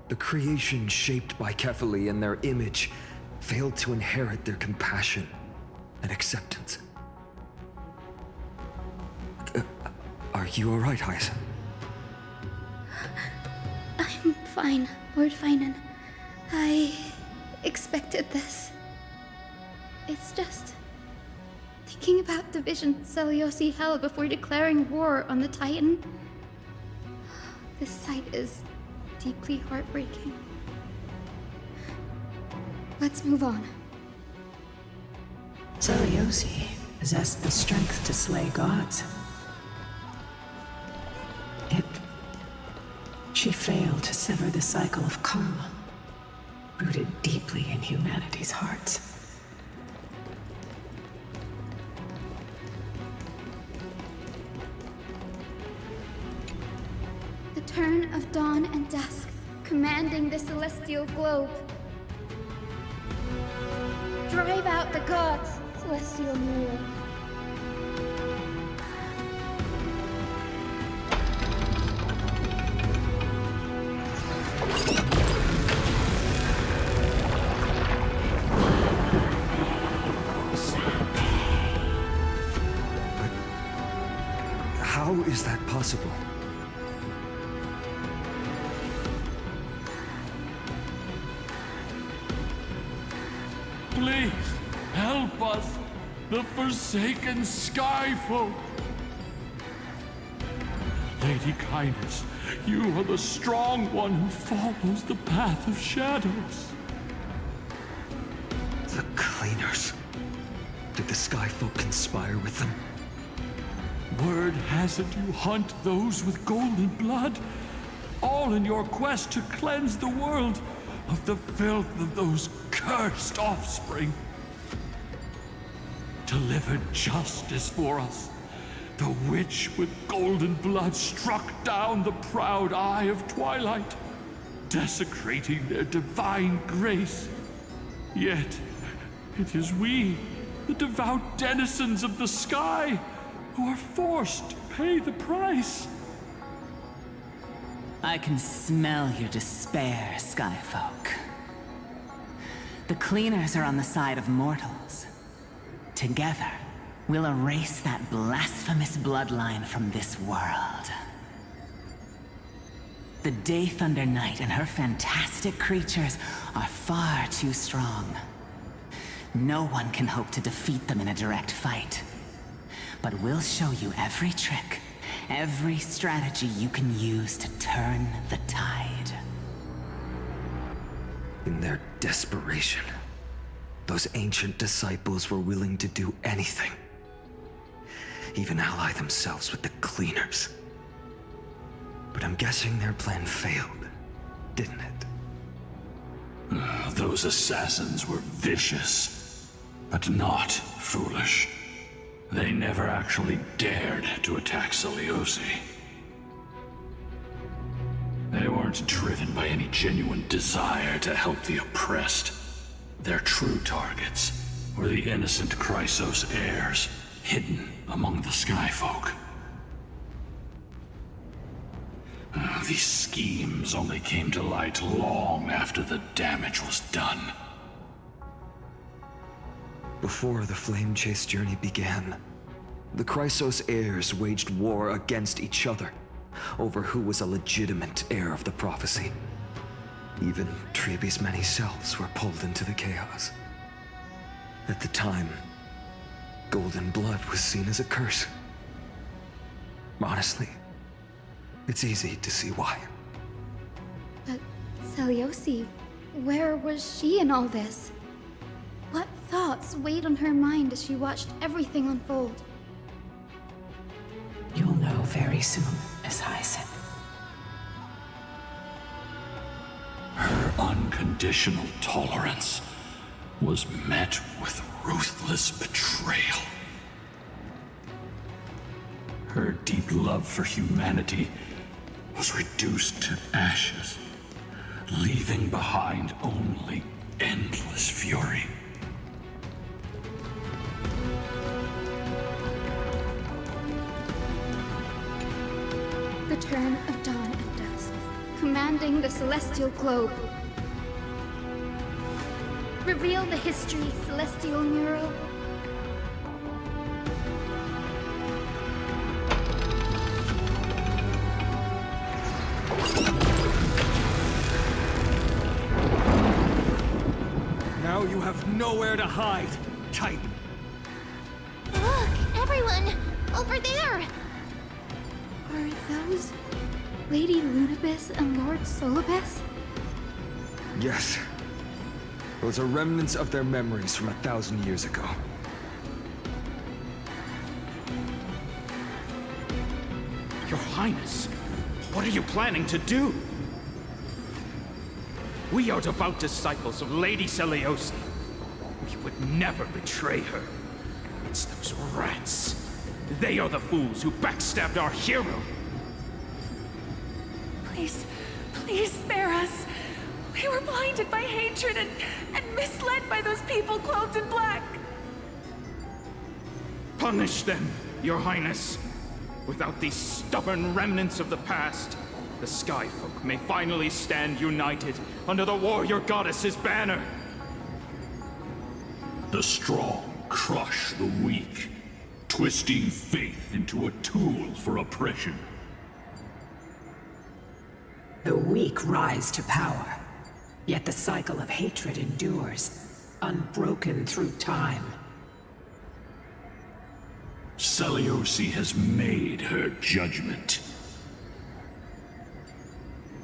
The creation shaped by Philia in their image failed to inherit their compassion and acceptance. Are you alright, Hyacinth? I'm fine, Lord Finan. I expected this. It's just... thinking about the vision Celiosi held before declaring war on the Titan. This sight is deeply heartbreaking. Let's move on. Celiosi possessed the strength to slay gods. Yet, she failed to sever the cycle of karma, rooted deeply in humanity's hearts. The turn of dawn and dusk, commanding the celestial globe. Drive out the gods, celestial mural. How is that possible? Please, help us, the forsaken Skyfolk. Lady Kindness You are the strong one who follows the path of shadows. The Cleaners. Did the Skyfolk conspire with them? Word has it you hunt those with golden blood, all in your quest to cleanse the world of the filth of those cursed offspring. Delivered justice for us. The witch with golden blood struck down the proud eye of Twilight, desecrating their divine grace. Yet, it is we, the devout denizens of the sky, who are forced to pay the price. I can smell your despair, Skyfolk. The Cleaners are on the side of mortals. Together, we'll erase that blasphemous bloodline from this world. The Day Thunder Knight and her fantastic creatures are far too strong. No one can hope to defeat them in a direct fight. But we'll show you every trick, every strategy you can use to turn the tide. In their desperation, those ancient disciples were willing to do anything. Even ally themselves with the Cleaners. But I'm guessing their plan failed, didn't it? Those assassins were vicious, but not foolish. They never actually dared to attack Celiosi. They weren't driven by any genuine desire to help the oppressed. Their true targets were the innocent Chrysos heirs, hidden among the Skyfolk. These schemes only came to light long after the damage was done. Before the Flame Chase journey began, the Chrysos heirs waged war against each other over who was a legitimate heir of the prophecy. Even Treeby's many selves were pulled into the chaos. At the time, golden blood was seen as a curse. Honestly, it's easy to see why. But Celiosi, where was she in all this? What thoughts weighed on her mind as she watched everything unfold? You'll know very soon, Miss Hyacinth. Her unconditional tolerance was met with ruthless betrayal. Her deep love for humanity was reduced to ashes, leaving behind only endless fury. The turn of dawn and dusk, commanding the celestial globe. Reveal the history, celestial mural. Now you have nowhere to hide, Titan. Look, everyone! Over there! Are those Lady Lunibus and Lord Solibus? Yes. Those are remnants of their memories from 1,000 years ago. Your Highness, what are you planning to do? We are devout disciples of Lady Celiosi. We would never betray her. It's those rats. They are the fools who backstabbed our hero. Please, please spare us. We were blinded by hatred and misled by those people clothed in black. Punish them, Your Highness. Without these stubborn remnants of the past, the Skyfolk may finally stand united under the warrior goddess's banner. The strong crush the weak, twisting faith into a tool for oppression. The weak rise to power, yet the cycle of hatred endures, unbroken through time. Celiosi has made her judgment.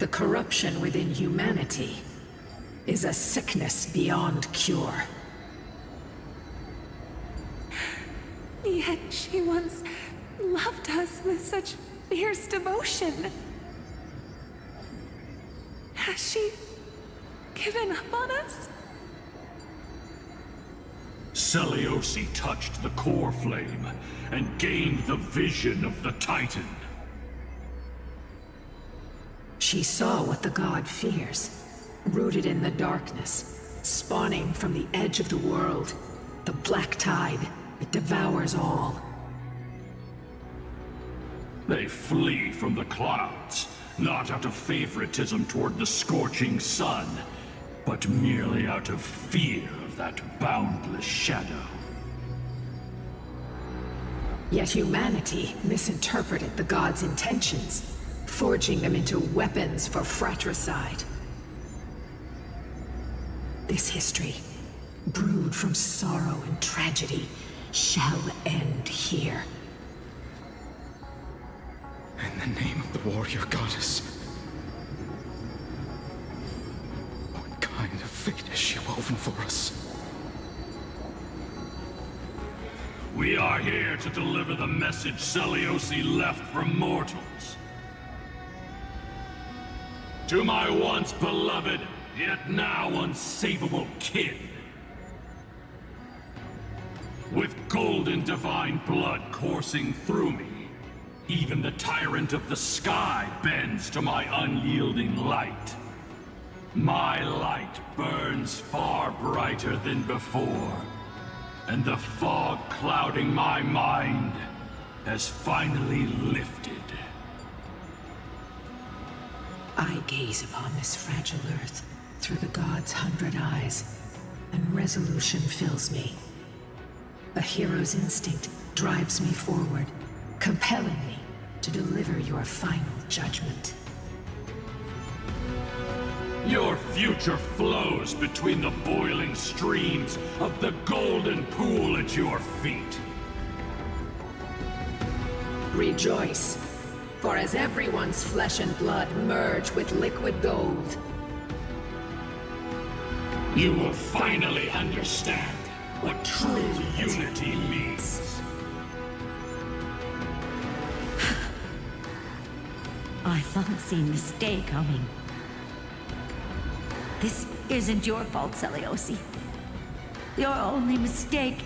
The corruption within humanity is a sickness beyond cure. Yet she once loved us with such fierce devotion. Has she given up on us? Celiosi touched the core flame and gained the vision of the Titan. She saw what the god fears, rooted in the darkness, spawning from the edge of the world, the black tide that devours all. They flee from the clouds, not out of favoritism toward the scorching sun, but merely out of fear of that boundless shadow. Yet humanity misinterpreted the gods' intentions, forging them into weapons for fratricide. This history, brewed from sorrow and tragedy, shall end here. In the name of the warrior goddess, what kind of fate has she woven for us? We are here to deliver the message Celiosi left for mortals. To my once beloved, yet now unsavable kin. With golden divine blood coursing through me, even the tyrant of the sky bends to my unyielding light. My light burns far brighter than before, and the fog clouding my mind has finally lifted. I gaze upon this fragile earth through the god's 100 eyes, and resolution fills me. A hero's instinct drives me forward, compelling me to deliver your final judgment. Your future flows between the boiling streams of the golden pool at your feet. Rejoice, for as everyone's flesh and blood merge with liquid gold, you will finally understand what true unity means. I've long seen this day coming. This isn't your fault, Celiosi. Your only mistake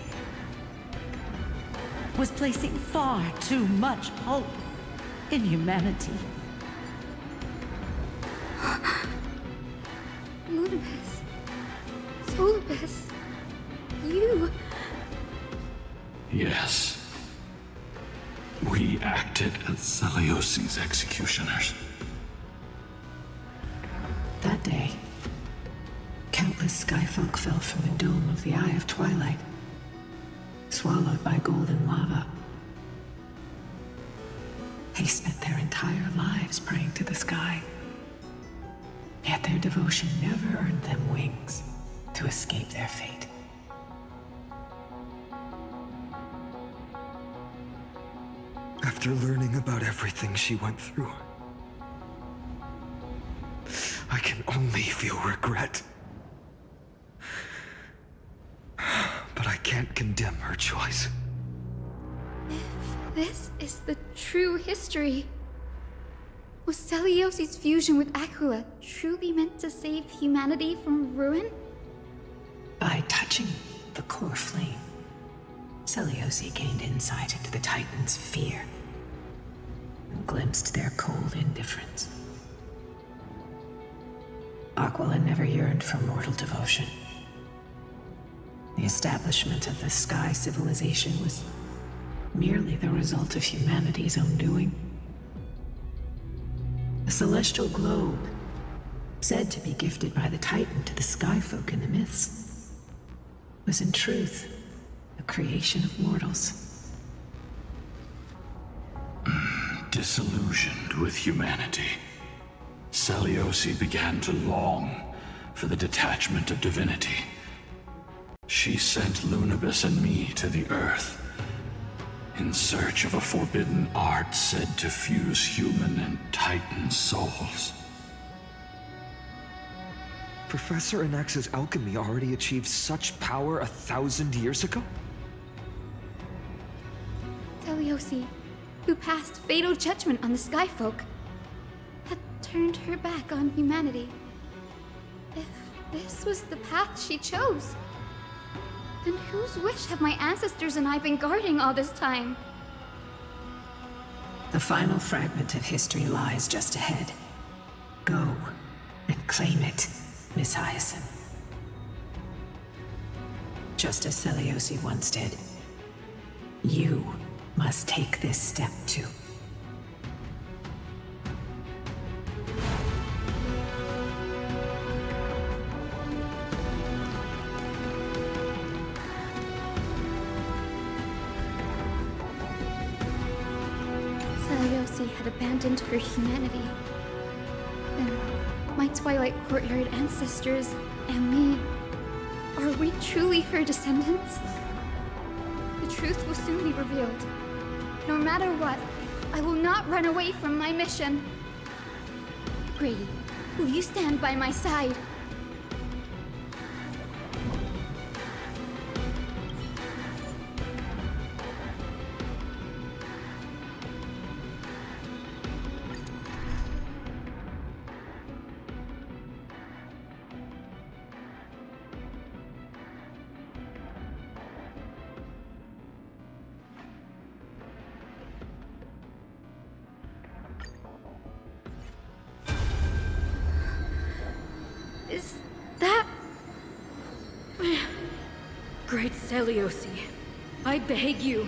was placing far too much hope in humanity. Ludibus. Solibus. You. Yes. We acted as Celiosi's executioners. that day, countless skyfolk fell from the dome of the Eye of Twilight, swallowed by golden lava. They spent their entire lives praying to the sky, yet their devotion never earned them wings to escape their fate. After learning about everything she went through, I can only feel regret. But I can't condemn her choice. If this is the true history, was Celiosi's fusion with Aglia truly meant to save humanity from ruin? By touching the core flame, Celiosi gained insight into the Titans' fear and glimpsed their cold indifference. Aglia never yearned for mortal devotion. The establishment of the Sky Civilization was merely the result of humanity's own doing. The celestial globe, said to be gifted by the Titan to the Skyfolk in the myths, was in truth a creation of mortals. Disillusioned with humanity, Celiosi began to long for the detachment of divinity. She sent Lunibus and me to the Earth in search of a forbidden art said to fuse human and Titan souls. Professor Anax's alchemy already achieved such power 1,000 years ago? Deliosi, who passed fatal judgment on the Skyfolk, had turned her back on humanity. If this was the path she chose, then whose wish have my ancestors and I been guarding all this time? The final fragment of history lies just ahead. Go and claim it, Miss Hyacinth. Just as Seliosi once did, you must take this step too. Seliosi had abandoned her humanity. Then my Twilight Courtyard ancestors and me, are we truly her descendants? The truth will soon be revealed. No matter what, I will not run away from my mission. Grady, will you stand by my side? Is that... Great Seliosi, I beg you,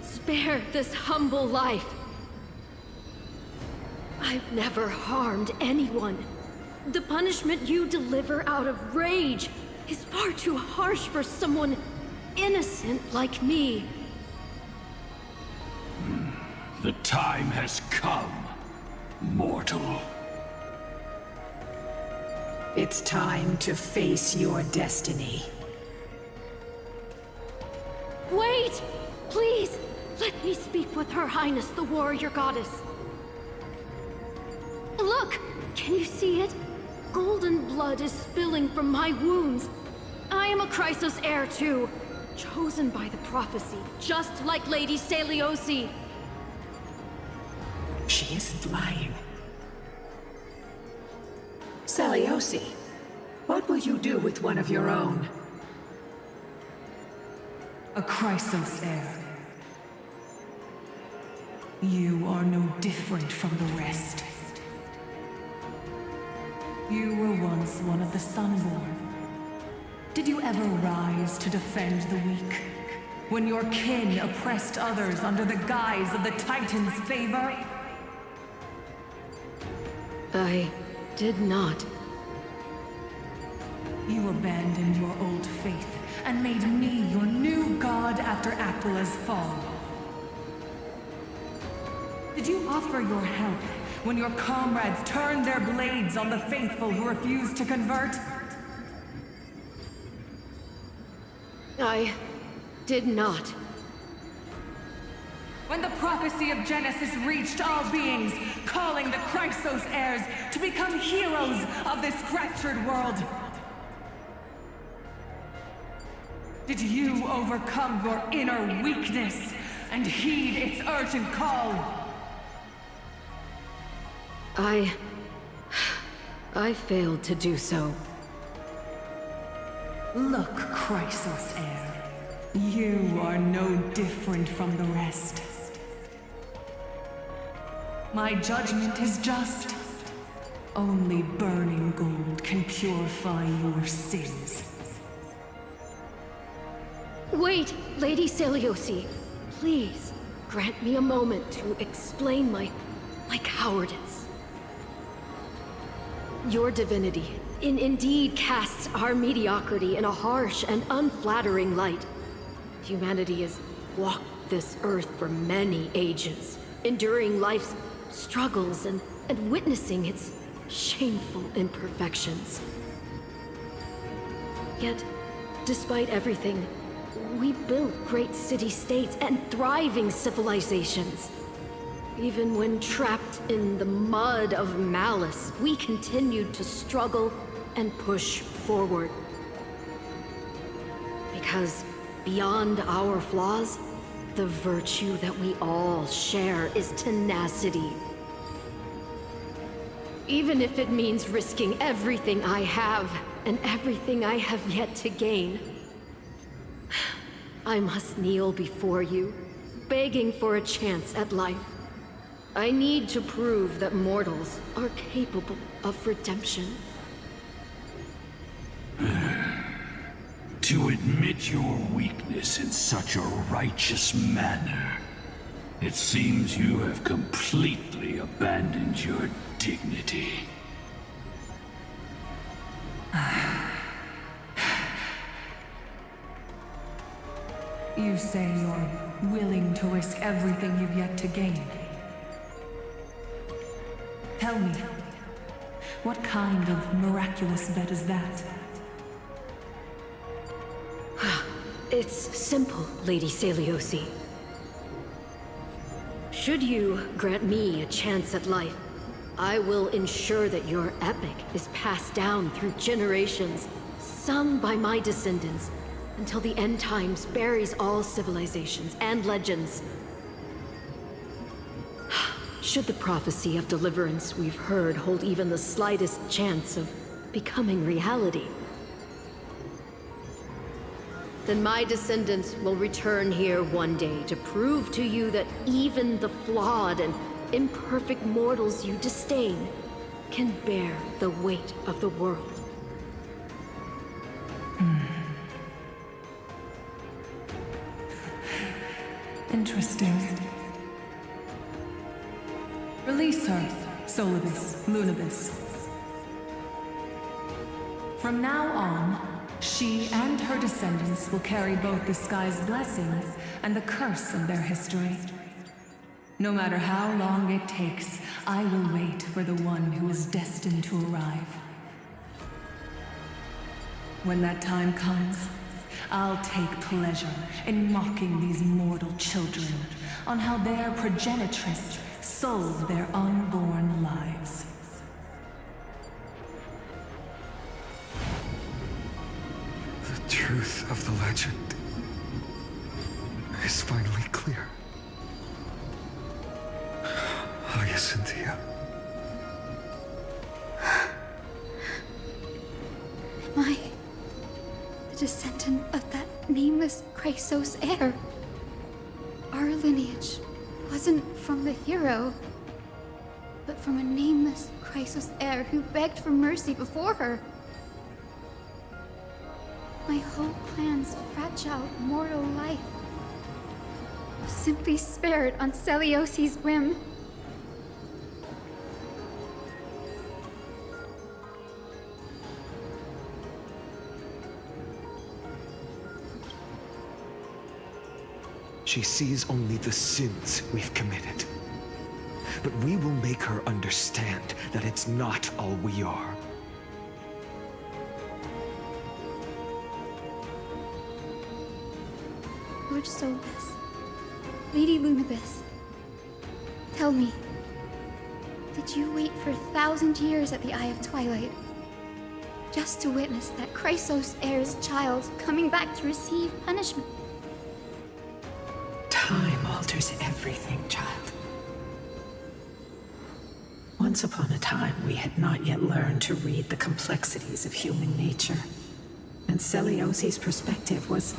spare this humble life. I've never harmed anyone. The punishment you deliver out of rage is far too harsh for someone innocent like me. The time has come, mortal. It's time to face your destiny. Wait! Please! Let me speak with Her Highness, the warrior goddess. Look! Can you see it? Golden blood is spilling from my wounds. I am a Chrysos heir too, chosen by the prophecy, just like Lady Seliosi. She isn't lying. Seliosi, what will you do with one of your own? A Chrysos heir. You are no different from the rest. You were once one of the Sunborn. Did you ever rise to defend the weak? When your kin oppressed others under the guise of the Titan's favor? I did not. You abandoned your old faith and made me your new god after Aquila's fall. Did you offer your help when your comrades turned their blades on the faithful who refused to convert? I did not. When the prophecy of Genesis reached all beings, calling the Chrysos heirs to become heroes of this fractured world, did you overcome your inner weakness and heed its urgent call? I failed to do so. Look, Chrysos heir. You are no different from the rest. My judgment is just. Only burning gold can purify your sins. Wait, Lady Seliosi. Please, grant me a moment to explain my cowardice. Your divinity indeed casts our mediocrity in a harsh and unflattering light. Humanity has walked this earth for many ages, enduring life's struggles and witnessing its shameful imperfections. Yet, despite everything, we built great city-states and thriving civilizations. Even when trapped in the mud of malice, we continued to struggle, and push forward. Because beyond our flaws, the virtue that we all share is tenacity. Even if it means risking everything I have and everything I have yet to gain. I must kneel before you, begging for a chance at life. I need to prove that mortals are capable of redemption. To admit your weakness in such a righteous manner, it seems you have completely abandoned your dignity. You say you're willing to risk everything you've yet to gain. Tell me, what kind of miraculous bet is that? It's simple, Lady Celiosi. Should you grant me a chance at life, I will ensure that your epic is passed down through generations, sung by my descendants, until the end times buries all civilizations and legends. Should the prophecy of deliverance we've heard hold even the slightest chance of becoming reality, then my descendants will return here one day to prove to you that even the flawed and imperfect mortals you disdain can bear the weight of the world. Interesting. Release her, Solibus, Lunibus. From now on, she and her descendants will carry both the sky's blessings and the curse of their history. No matter how long it takes, I will wait for the one who is destined to arrive. When that time comes, I'll take pleasure in mocking these mortal children on how their progenitress sold their unborn lives. The truth of the legend is finally clear. Cynthia. Am I the descendant of that nameless Chrysos heir? Our lineage wasn't from the hero, but from a nameless Chrysos heir who begged for mercy before her. My whole clan's fragile mortal life was simply spared on Celiosi's whim. She sees only the sins we've committed. But we will make her understand that it's not all we are. Lord Solibus, Lady Lunibus, tell me, did you wait for 1,000 years at the Eye of Twilight just to witness that Chrysos heir's child coming back to receive punishment? Time alters everything, child. Once upon a time, we had not yet learned to read the complexities of human nature. And Celiosi's perspective was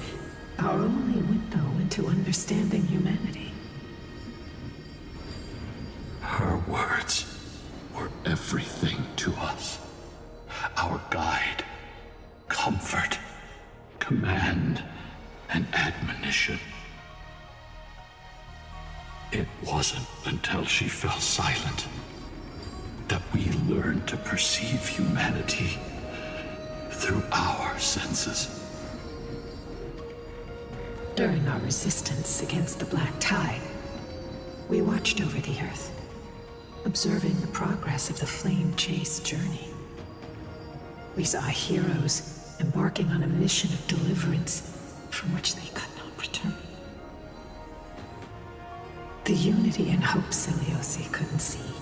our only window into understanding humanity. Her words were everything to us. Our guide, comfort, command, and admonition. It wasn't until she fell silent that we learned to perceive humanity through our senses. During our resistance against the Black Tide, we watched over the Earth, observing the progress of the Flame Chase journey. We saw heroes embarking on a mission of deliverance from which they could not return. The unity and hope Celiosi couldn't see,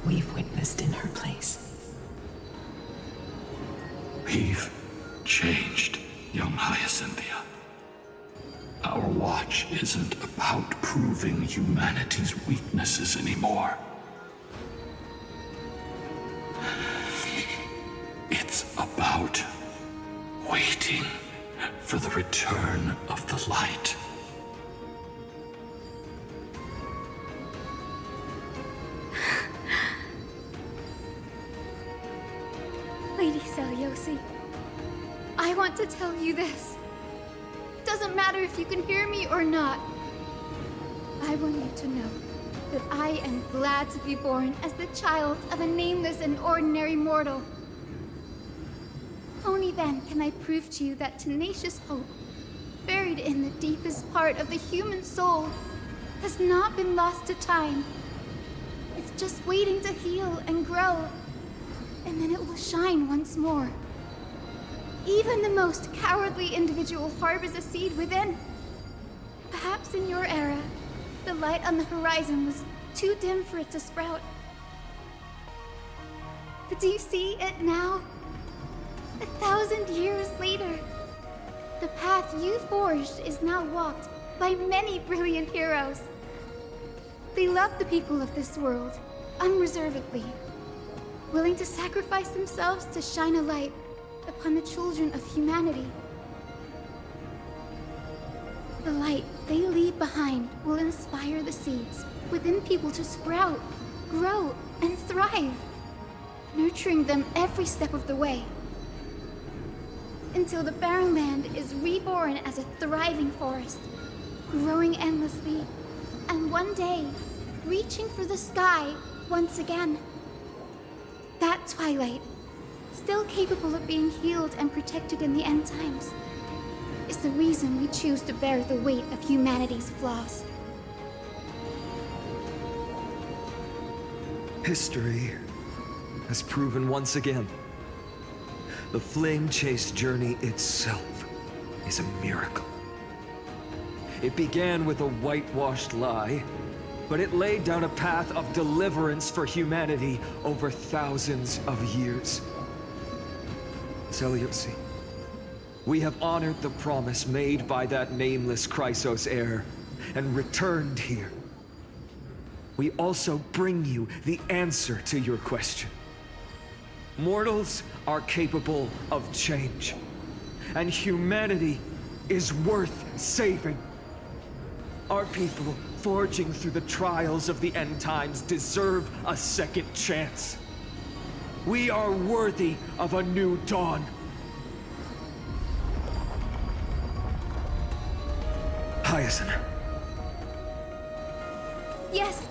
we've witnessed in her place. We've changed, young Hyacinthia. Our watch isn't about proving humanity's weaknesses anymore. It's about waiting for the return of the light. Lady Seliosi, I want to tell you this. Doesn't matter if you can hear me or not. I want you to know that I am glad to be born as the child of a nameless and ordinary mortal. Only then can I prove to you that tenacious hope, buried in the deepest part of the human soul, has not been lost to time. It's just waiting to heal and grow, and then it will shine once more. Even the most cowardly individual harbors a seed within. Perhaps in your era, the light on the horizon was too dim for it to sprout. But do you see it now? 1,000 years later, the path you forged is now walked by many brilliant heroes. They love the people of this world, unreservedly, willing to sacrifice themselves to shine a light upon the children of humanity. The light they leave behind will inspire the seeds within people to sprout, grow, and thrive, nurturing them every step of the way, until the barren land is reborn as a thriving forest, growing endlessly, and one day, reaching for the sky once again. That twilight, still capable of being healed and protected in the end times, is the reason we choose to bear the weight of humanity's flaws. History has proven once again, the flame chase journey itself is a miracle. It began with a whitewashed lie, but it laid down a path of deliverance for humanity over thousands of years. Seliosi, we have honored the promise made by that nameless Chrysos heir, and returned here. We also bring you the answer to your question. Mortals are capable of change, and humanity is worth saving. Our people, forging through the trials of the end times, deserve a second chance. We are worthy of a new dawn. Hyacinth. Yes,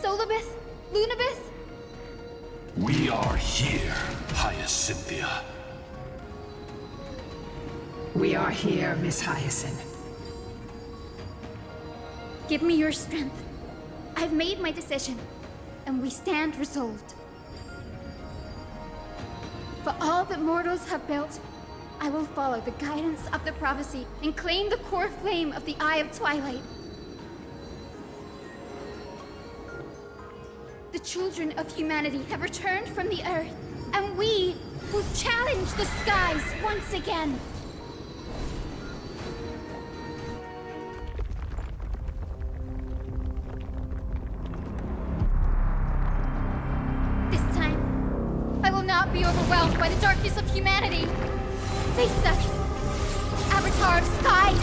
Solibus, Lunibus. We are here, Hyacinthia. We are here, Miss Hyacinth. Give me your strength. I've made my decision, and we stand resolved. For all that mortals have built, I will follow the guidance of the prophecy and claim the core flame of the Eye of Twilight. The children of humanity have returned from the earth, and we will challenge the skies once again. This time, I will not be overwhelmed by the darkness of humanity. Face us, Avatar of Sky!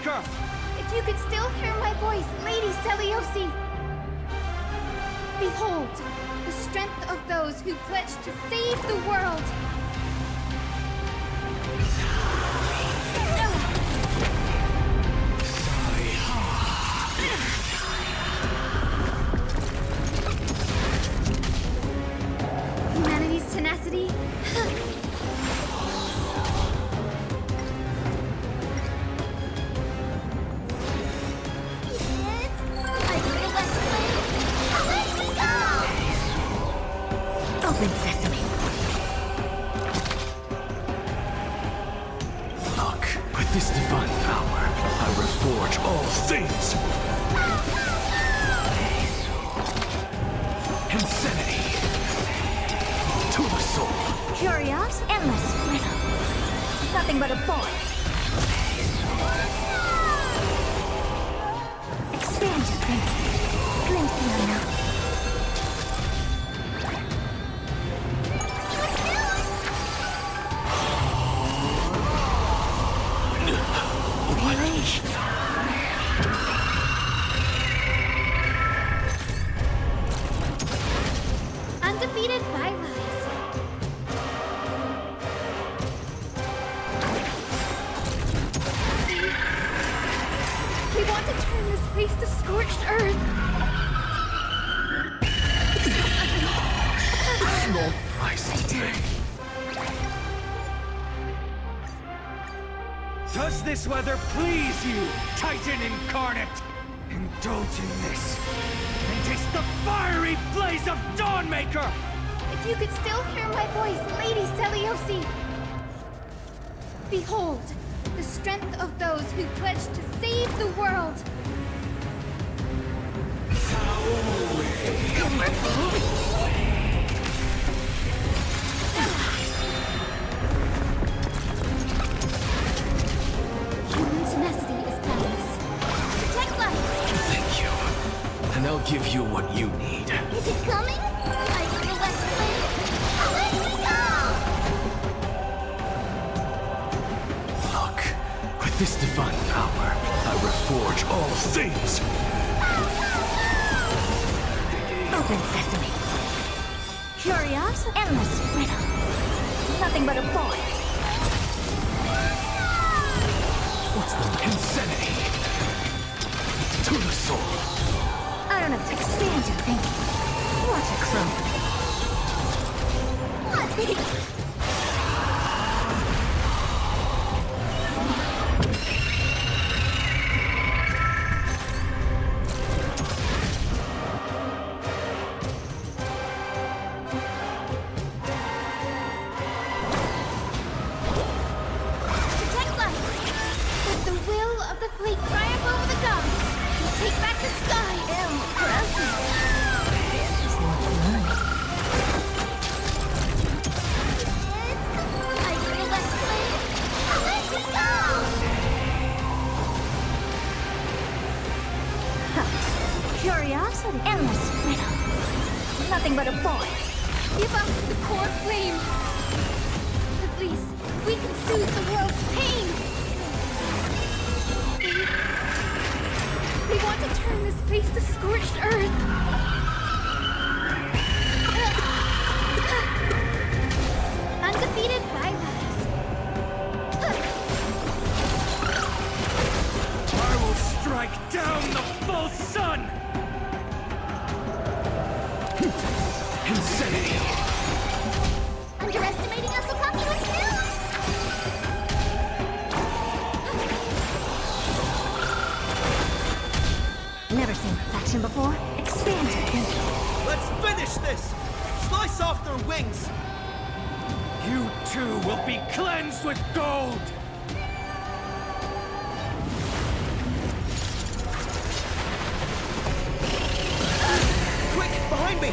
If you could still hear my voice, Lady Seliosi! Behold, the strength of those who pledged to save the world! Open sesame. Look, with this divine power, I reforge all things. Insanity. To the soul. Curious, endless, riddle. Nothing but a void. Expand your thinking. Glimpse the unknown. Undefeated bylaws. We want to turn this place to scorched earth. Small price to pay. Does this weather please you, Titan incarnate? Indulge in this, and taste the fiery blaze of Dawnmaker! If you could still hear my voice, Lady Seliosi. Behold, the strength of those who pledge to save the world. Human tenacity is boundless. Protect life! Thank you. And I'll give you what you need. Is it coming? I will the west wind. Away we go! Look, with this divine power, I reforge all things. Open sesame. Curious, endless, riddle. Nothing but a void. What's the insanity? To the soul. I don't have to expand your thinking. What a crumb. What? Protect life. With the will of the fleet triumph over the gods, we take back the sky. Impressive. There's more to learn. I will west wind. Away we go! Curiosity, endless riddle. Nothing but a void. Give us the core flame. At least we can soothe the world's pain. We want to turn this place to scorched earth. Undefeated bylaws. I will strike down the false sun! Insanity. Underestimating us will come to us soon. Never seen perfection before. Expand your thinking. Let's finish this! Slice off their wings! You too will be cleansed with gold! Quick, behind me!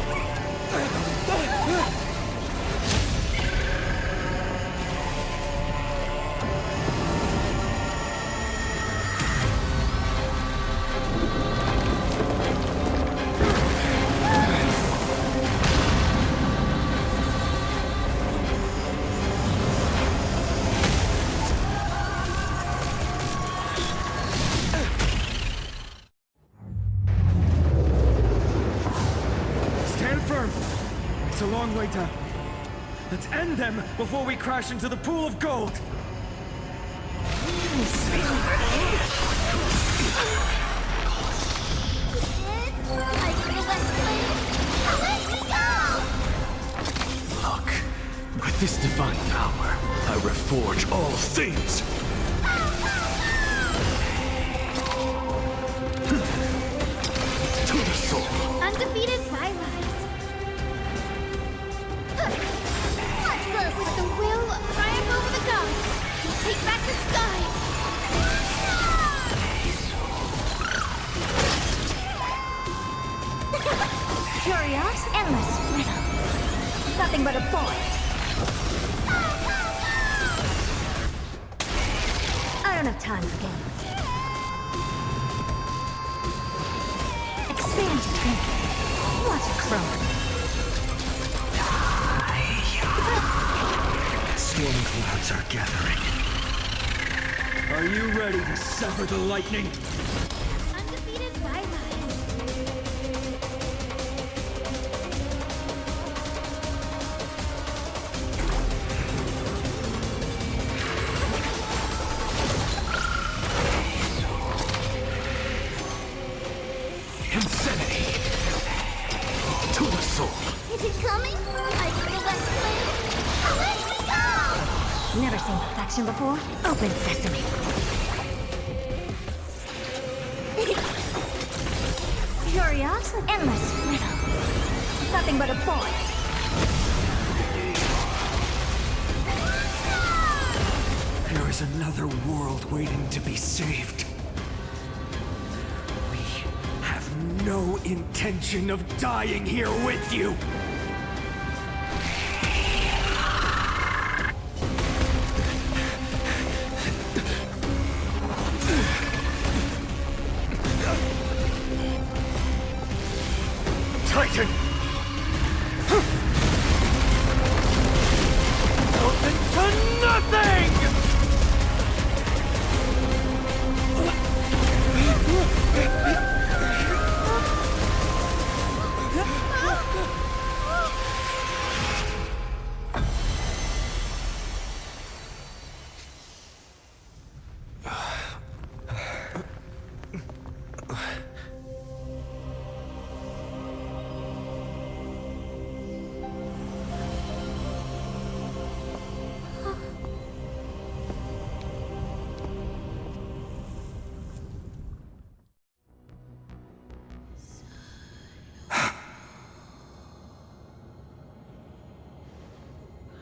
Stand firm! It's a long way down. Let's end them before we crash into the pool of gold! Look, with this divine power, I reforge all things. To the soul. Undefeated bylaws. Curious, endless riddle. Nothing but a void. I don't have time for games. Expand your thinking. Watch it grow. Storm clouds are gathering. Are you ready to sever the lightning? Undefeated Lygus. Insanity. To the soul. Is it coming? I feel that flame. Let me go! Never seen perfection before? Open sesame. Curious, endless riddle. Nothing but a void. There is another world waiting to be saved. We have no intention of dying here with you. Titan! Open to nothing!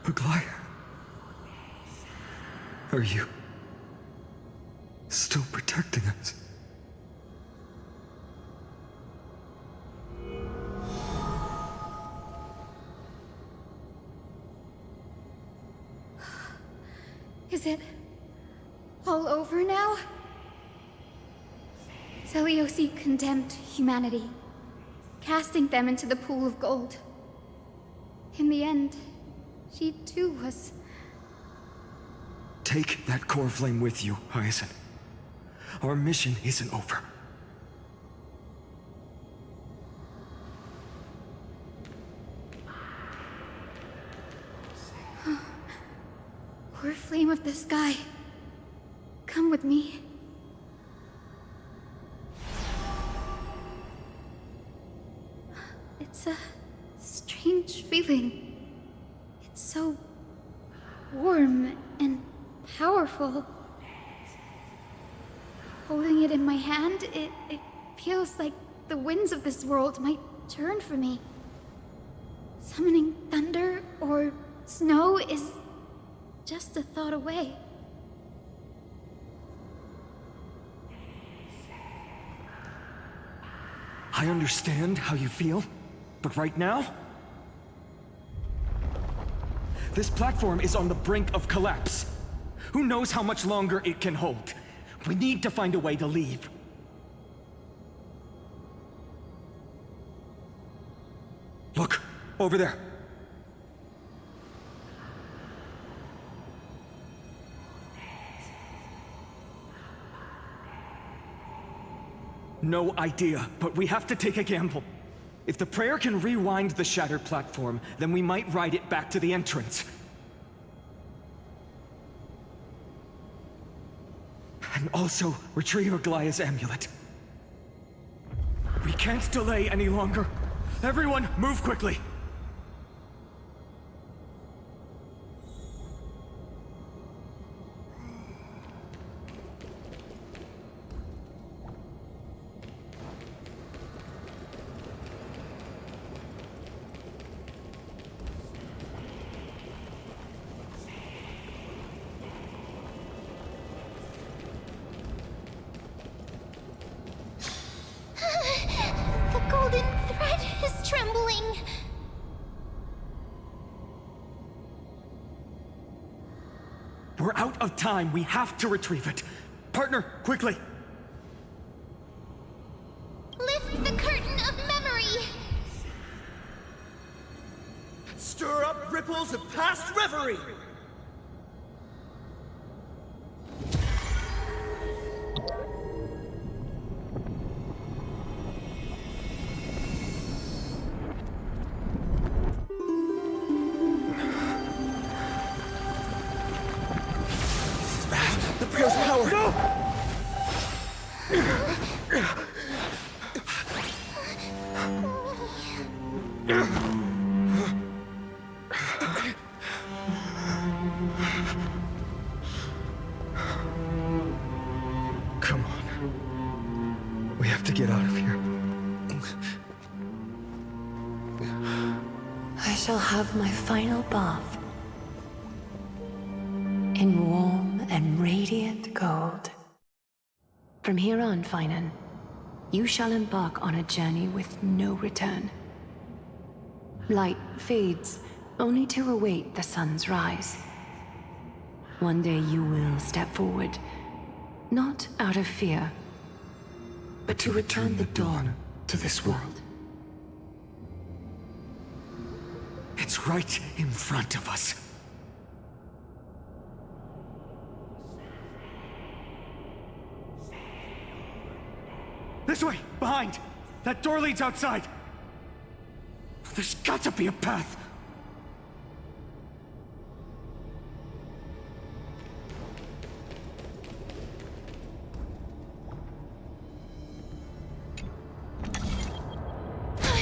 Aglaea? Are you still protecting us? Is it all over now? Zeliosi condemned humanity, casting them into the pool of gold. In the end, she too was... Take that core flame with you, Hyacinth. Our mission isn't over. Core flame of the sky, come with me. It's a strange feeling. It's so warm and powerful. Holding it in my hand, it feels like the winds of this world might turn for me. Summoning thunder or snow is just a thought away. I understand how you feel, but right now, this platform is on the brink of collapse. Who knows how much longer it can hold? We need to find a way to leave. Look, over there. No idea, but we have to take a gamble. If the prayer can rewind the shattered platform, then we might ride it back to the entrance. And also retrieve Aglaea's amulet. We can't delay any longer. Everyone, move quickly! The golden thread is trembling. We're out of time. We have to retrieve it. Partner, quickly! Lift the curtain of memory. Stir up ripples of past reverie! The prayer's power! No! Come on. We have to get out of here. I shall have my final bath in warm and radiant gold. From here on, Finan, you shall embark on a journey with no return. Light fades, only to await the sun's rise. One day you will step forward, not out of fear, but to return the dawn to this world. It's right in front of us. This way! Behind! That door leads outside! There's got to be a path!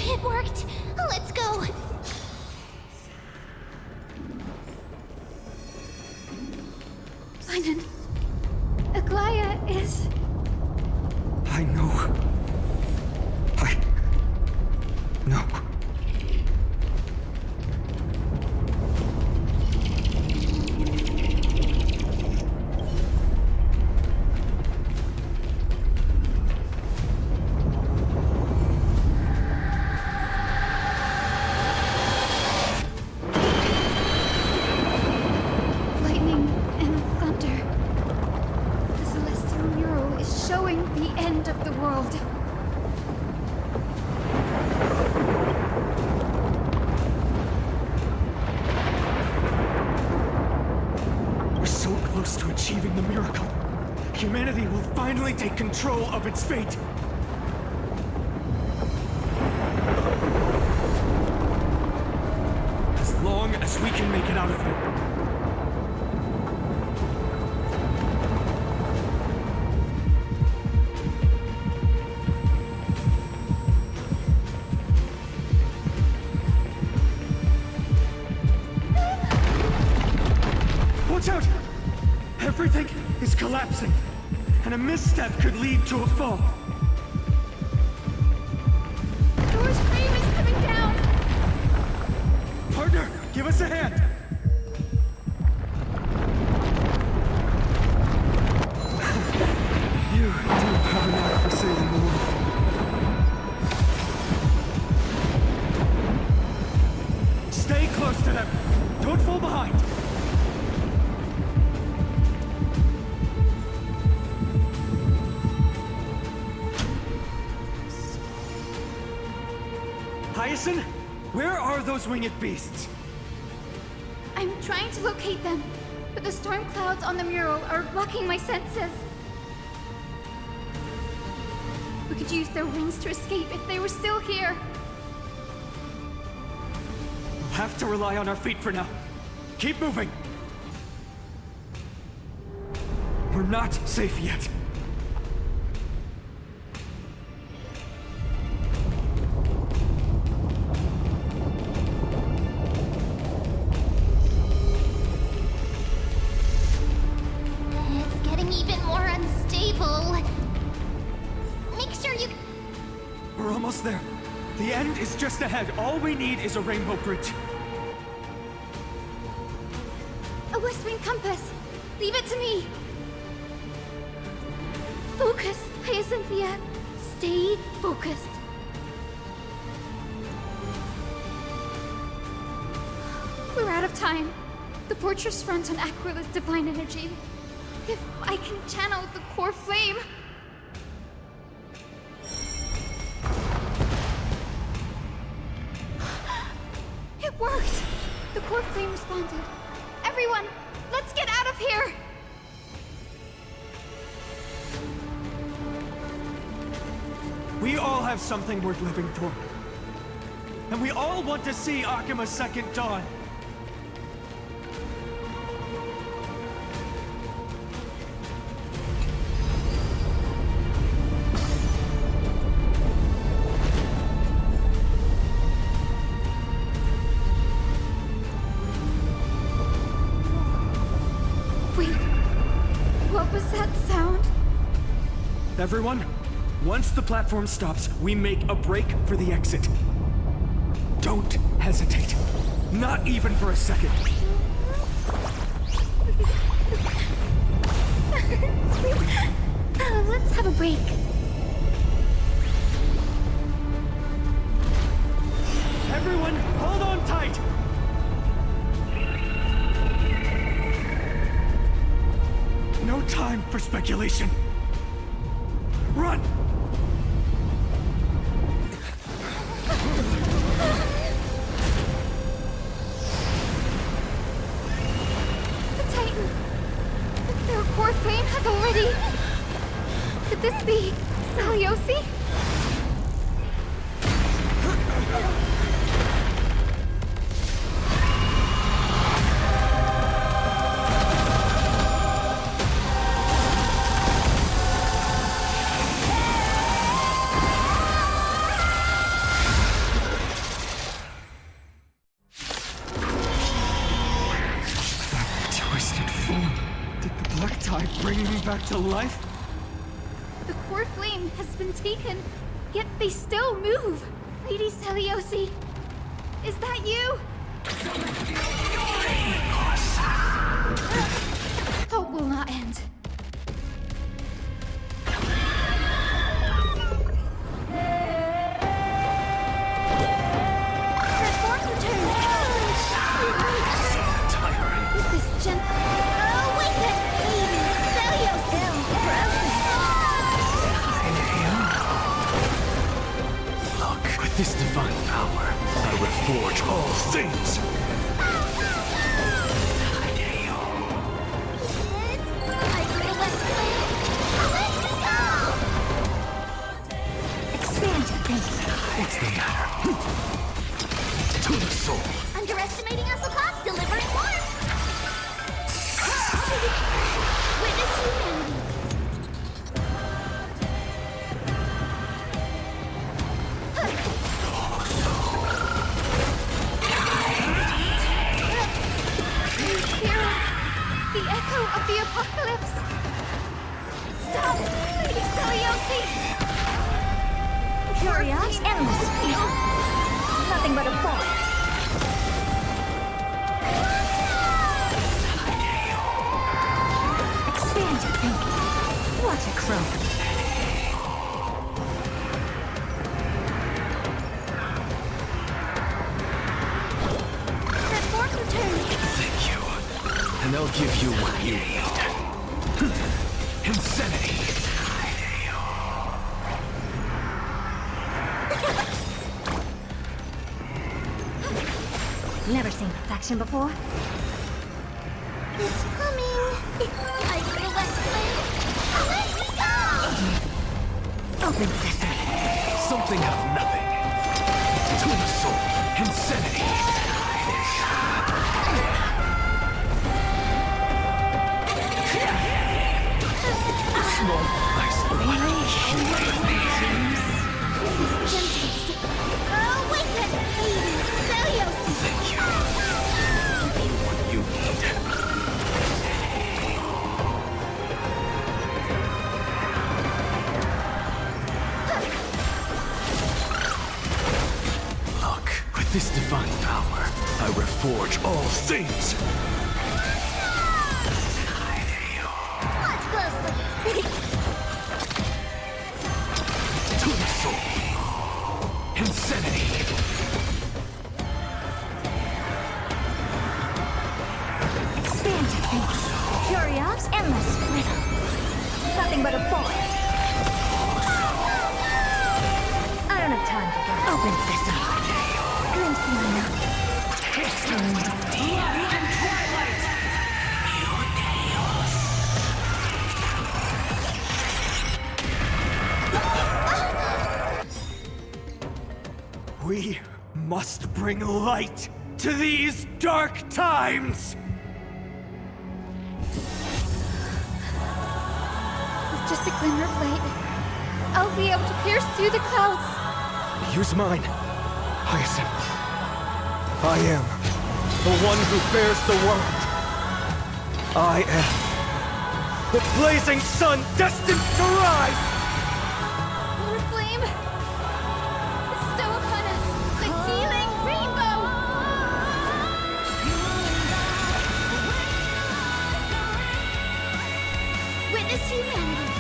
It worked! Let's go! Finan, Aglaea is... I know. No. lightning and thunder. The celestial mural is showing the end of the world. We're so close to achieving the miracle. Humanity will finally take control of its fate. As long as we can make it out of here. Watch out! Everything is collapsing, and a misstep could lead to a fall. Door's frame is coming down! Partner, give us a hand! You do have a knack for saving the world. Stay close to them. Don't fall behind. Hyacinth, where are those winged beasts? I'm trying to locate them, but the storm clouds on the mural are blocking my senses. We could use their wings to escape if they were still here. We'll have to rely on our feet for now. Keep moving. We're not safe yet. It's getting even more unstable. Make sure you... We're almost there. The end is just ahead. All we need is a rainbow bridge. A west wing compass. Leave it to me. Focus, Hyacinthia. Stay focused. time. The fortress runs on Aquila's divine energy. If I can channel the core flame... It worked! The core flame responded. Everyone, let's get out of here! We all have something worth living for. And we all want to see Akima's second dawn. Wait, what was that sound? Everyone, once the platform stops, we make a break for the exit. Don't hesitate. Not even for a second. Let's have a break. Everyone, hold on tight! No time for speculation. Run! Their core flame has already... Could this be Saliosi? Back to life? The core flame has been taken, yet they still move. Lady Celiosi, is that you? Hope will not end. Transform return. With this gentle... With this divine power, I reforge all things! Expand your thinking. What's the matter? To the soul! Underestimating us will cost delivering warmth! Witness humanity. The echo of the apocalypse! Stop! Lady Celiosi! Curious, endless. Nothing but a force. Expand your thinking. What a crow. And I'll give you what you need. Insanity! Never seen perfection before. It's coming! It's the Westland! Let me go! Open sesame. Something out of nothing. To the soul. Insanity! Small, nice, Awaken, Lady Celiosi! Thank you. Give you what you need. Look, with this divine power, I reforge all things. Watch closely! To the soul. Insanity. endless riddle. Nothing but a bore. I don't have time to get open sesame. Glimpse me now. History. Light and Twilight. We must bring light to these dark times! With just a glimmer of light, I'll be able to pierce through the clouds. Use mine, Hyacinth. I am the one who bears the world. I am the blazing sun destined to rise! The flame! Bestow upon us the healing rainbow! Witness humanity!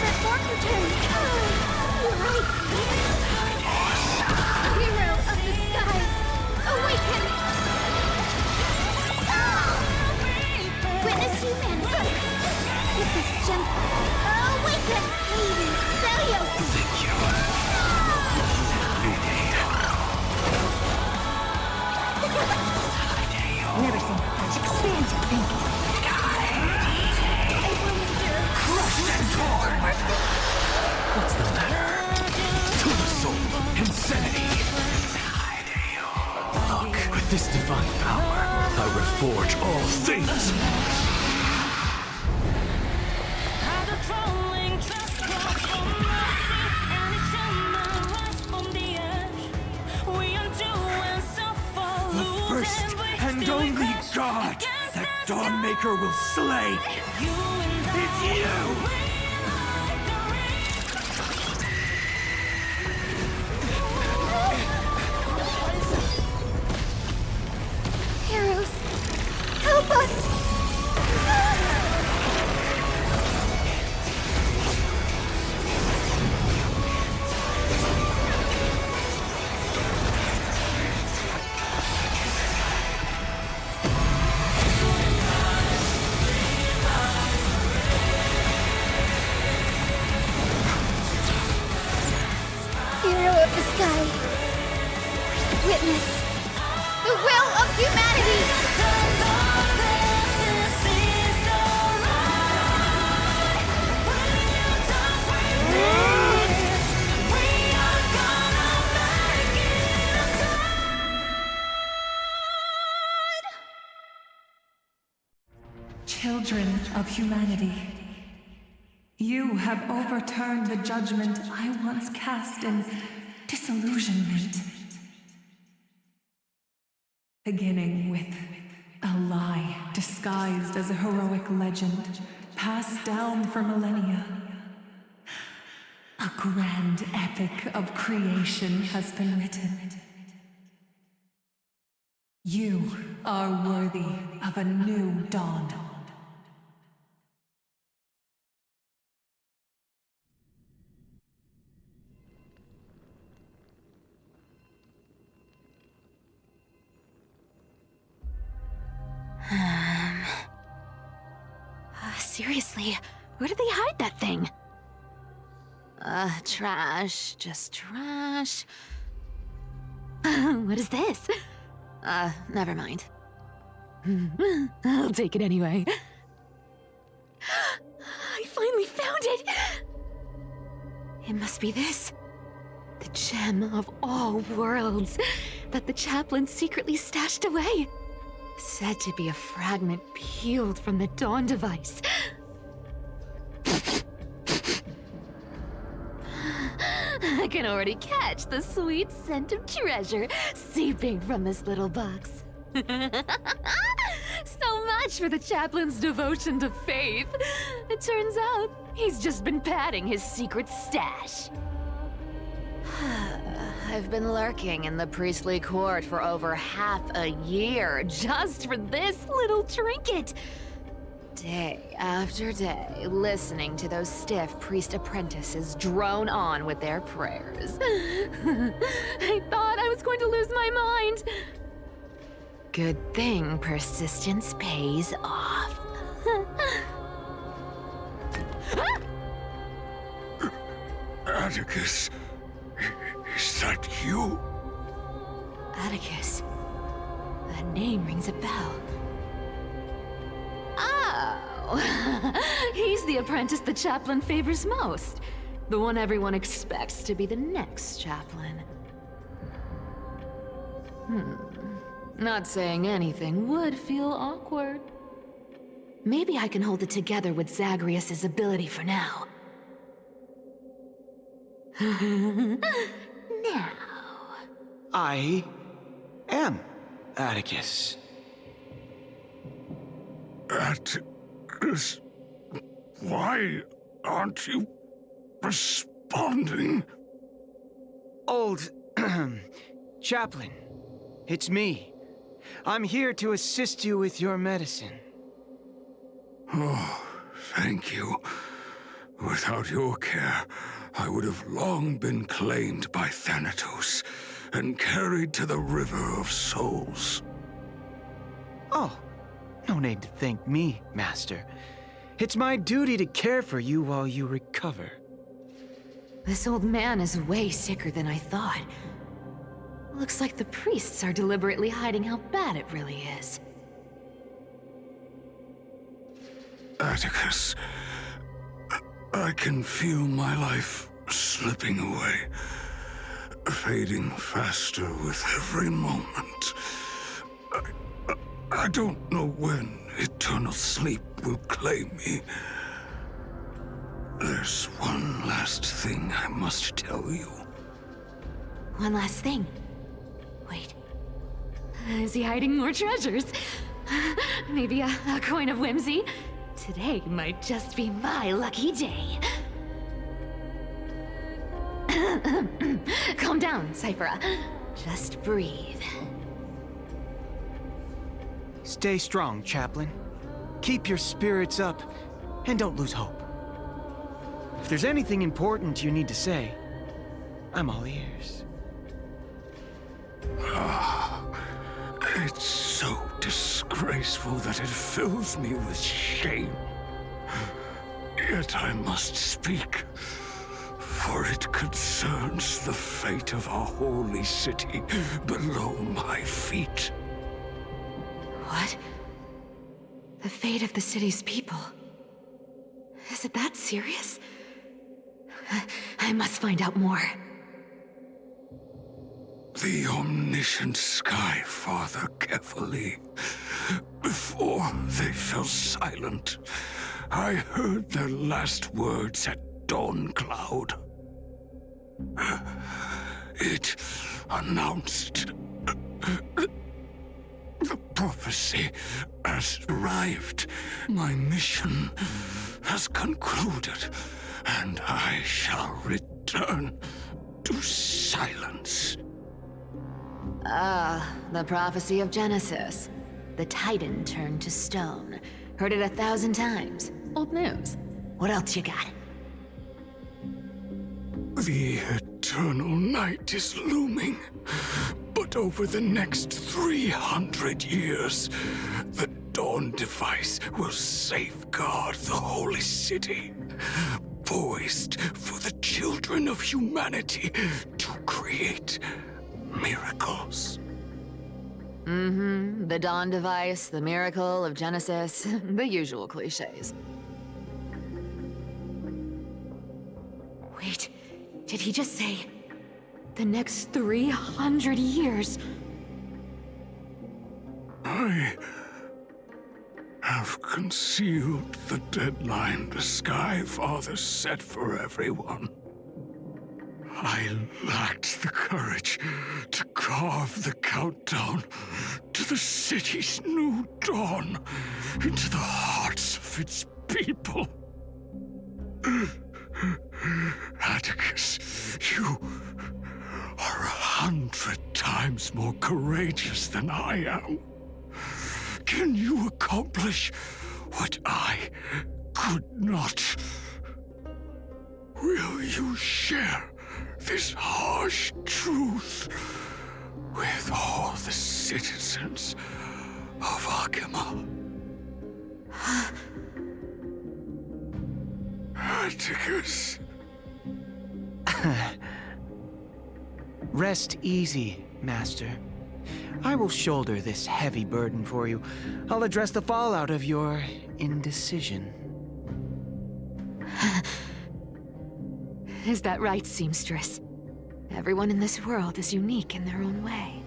Let form return! You're right! Hero of the sky! Awaken! Witness humanity! With this gentle... Awaken! Lady Philia! Everything. Expand your thinking. I will endure. Crushed and torn! What's the matter? To the soul, insanity! Look, with this divine power, I reforge all things! The first and only god that Dawnmaker will slay is you! Heroes, help us! Hero of the sky, witness the will of humanity! Children of humanity, you have overturned the judgment I once cast in disillusionment. Beginning with a lie disguised as a heroic legend, passed down for millennia. A grand epic of creation has been written. You are worthy of a new dawn. Seriously, where did they hide that thing? Trash. Just trash. What is this? Never mind. I'll take it anyway. I finally found it! It must be this. The gem of all worlds that the chaplain secretly stashed away. Said to be a fragment peeled from the Dawn device. I can already catch the sweet scent of treasure seeping from this little box. So much for the chaplain's devotion to faith. It turns out he's just been padding his secret stash. I've been lurking in the priestly court for over half a year just for this little trinket. Day after day, listening to those stiff priest apprentices drone on with their prayers. I thought I was going to lose my mind. Good thing persistence pays off. Atticus, is that you? Atticus. That name rings a bell. Oh! He's the apprentice the chaplain favors most. The one everyone expects to be the next chaplain. Not saying anything would feel awkward. Maybe I can hold it together with Zagreus' ability for now. Now. I am Atticus. Atticus, why aren't you responding? Old chaplain, it's me. I'm here to assist you with your medicine. Oh, thank you. Without your care, I would have long been claimed by Thanatos and carried to the River of Souls. Oh, no need to thank me, Master. It's my duty to care for you while you recover. This old man is way sicker than I thought. Looks like the priests are deliberately hiding how bad it really is. Atticus, I can feel my life slipping away, fading faster with every moment. I don't know when eternal sleep will claim me. There's one last thing I must tell you. One last thing. Wait. Is he hiding more treasures? Maybe a coin of whimsy? Today might just be my lucky day. Calm down, Cipher. Just breathe. Stay strong, Chaplain. Keep your spirits up, and don't lose hope. If there's anything important you need to say, I'm all ears. It's so disgraceful that it fills me with shame. Yet I must speak, for it concerns the fate of our holy city below my feet. What? The fate of the city's people? Is it that serious? I must find out more. The omniscient Sky Father carefully. Before they fell silent, I heard their last words at Dawn Cloud. It announced the prophecy has arrived. My mission has concluded, and I shall return to silence. Ah, the prophecy of Genesis. The Titan turned to stone. Heard it 1,000 times. Old news. What else you got? The eternal night is looming. But over the next 300 years, the Dawn device will safeguard the holy city, poised for the children of humanity to create miracles. The Dawn device, the miracle of Genesis, the usual cliches. Wait, did he just say the next 300 years? I have concealed the deadline the Sky Father set for everyone. I lacked the courage to carve the countdown to the city's new dawn into the hearts of its people. Atticus, you are 100 times more courageous than I am. Can you accomplish what I could not? Will you share this harsh truth with all the citizens of Akima. Atticus. Rest easy, Master. I will shoulder this heavy burden for you. I'll address the fallout of your indecision. Is that right, seamstress? Everyone in this world is unique in their own way.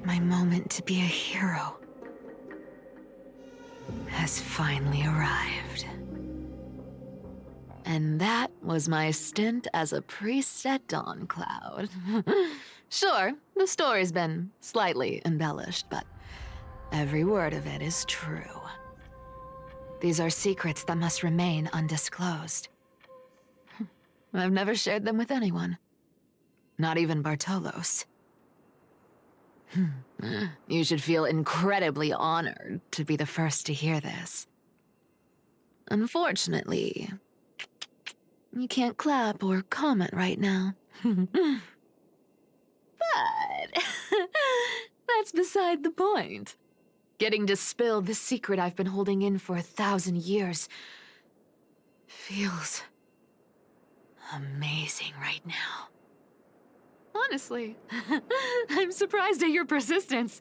My moment to be a hero has finally arrived. And that was my stint as a priest at Dawncloud. Sure, the story's been slightly embellished, but every word of it is true. These are secrets that must remain undisclosed. I've never shared them with anyone. Not even Bartolos. You should feel incredibly honored to be the first to hear this. Unfortunately, you can't clap or comment right now. But that's beside the point. Getting to spill the secret I've been holding in for 1,000 years feels amazing right now. Honestly, I'm surprised at your persistence.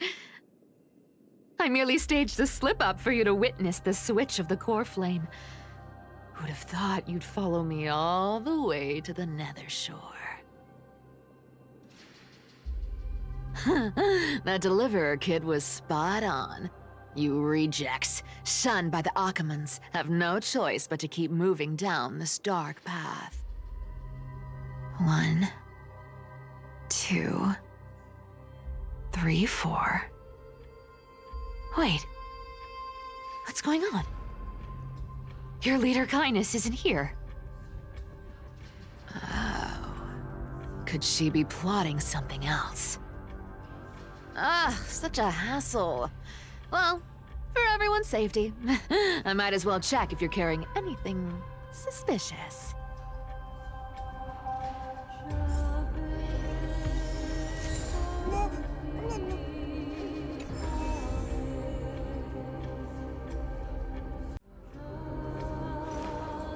I merely staged the slip-up for you to witness the switch of the core flame. Who'd have thought you'd follow me all the way to the Nether Shore? That deliverer kid was spot on. You rejects, shunned by the Akimans, have no choice but to keep moving down this dark path. 1, 2, 3, 4. Wait. What's going on? Your leader Kindness isn't here. Oh. Could she be plotting something else? Ah, such a hassle. Well, for everyone's safety, I might as well check if you're carrying anything suspicious.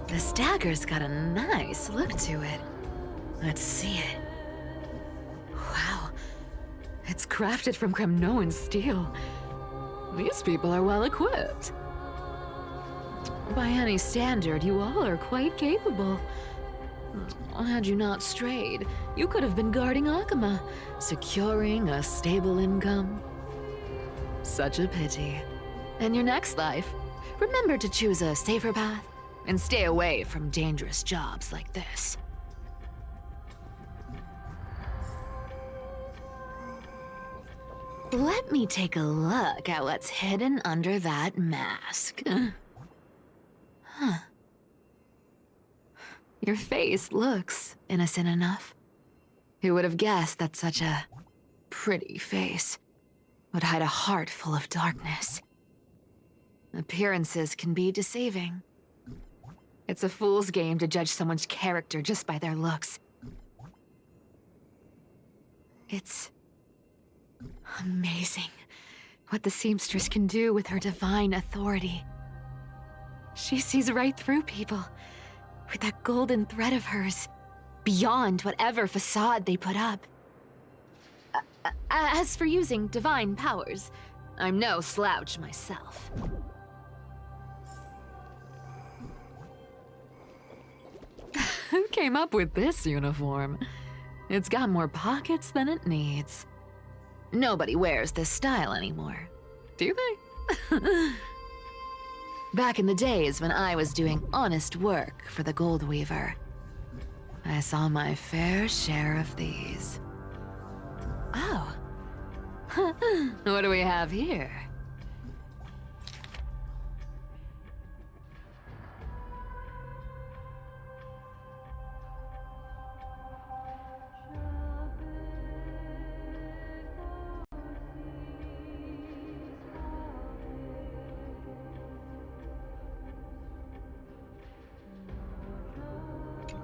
This dagger's got a nice look to it. Let's see it. Wow. It's crafted from Kremnoan steel. These people are well equipped. By any standard, you all are quite capable. Had you not strayed, you could have been guarding Akima, securing a stable income. Such a pity. In your next life, remember to choose a safer path and stay away from dangerous jobs like this. Let me take a look at what's hidden under that mask. Huh. Your face looks innocent enough. Who would have guessed that such a pretty face would hide a heart full of darkness? Appearances can be deceiving. It's a fool's game to judge someone's character just by their looks. It's amazing what the seamstress can do with her divine authority. She sees right through people with that golden thread of hers, beyond whatever facade they put up. As for using divine powers, I'm no slouch myself. Who came up with this uniform? It's got more pockets than it needs. Nobody wears this style anymore, do they? Back in the days when I was doing honest work for the Gold Weaver, I saw my fair share of these. Oh. What do we have here?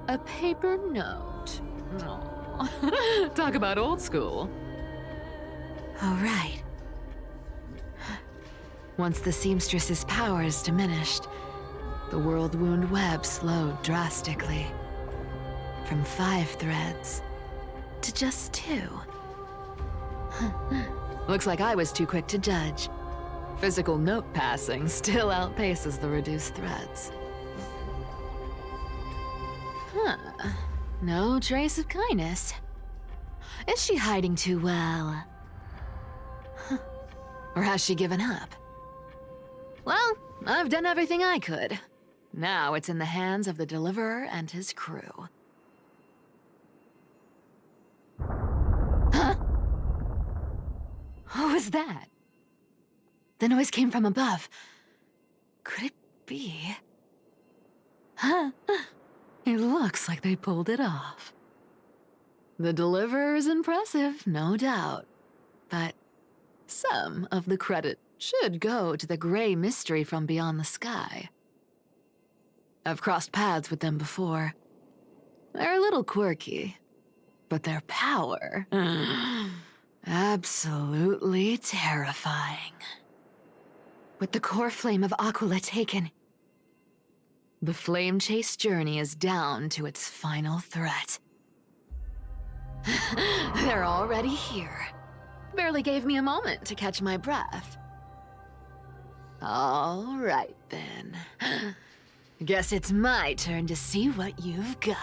A paper note. Aw. Talk about old school. All right. Once the seamstress's power is diminished, the world wound web slowed drastically. From 5 threads to just 2. Looks like I was too quick to judge. Physical note passing still outpaces the reduced threads. Huh. No trace of kindness. Is she hiding too well? Huh. Or has she given up? Well, I've done everything I could. Now it's in the hands of the Deliverer and his crew. Huh? What was that? The noise came from above. Could it be? Huh? It looks like they pulled it off. The Deliverer is impressive, no doubt. But some of the credit should go to the gray mystery from beyond the sky. I've crossed paths with them before. They're a little quirky, but their power... absolutely terrifying. With the core flame of Aglia taken, the flame chase journey is down to its final threat. They're already here. Barely gave me a moment to catch my breath. All right, then. Guess it's my turn to see what you've got.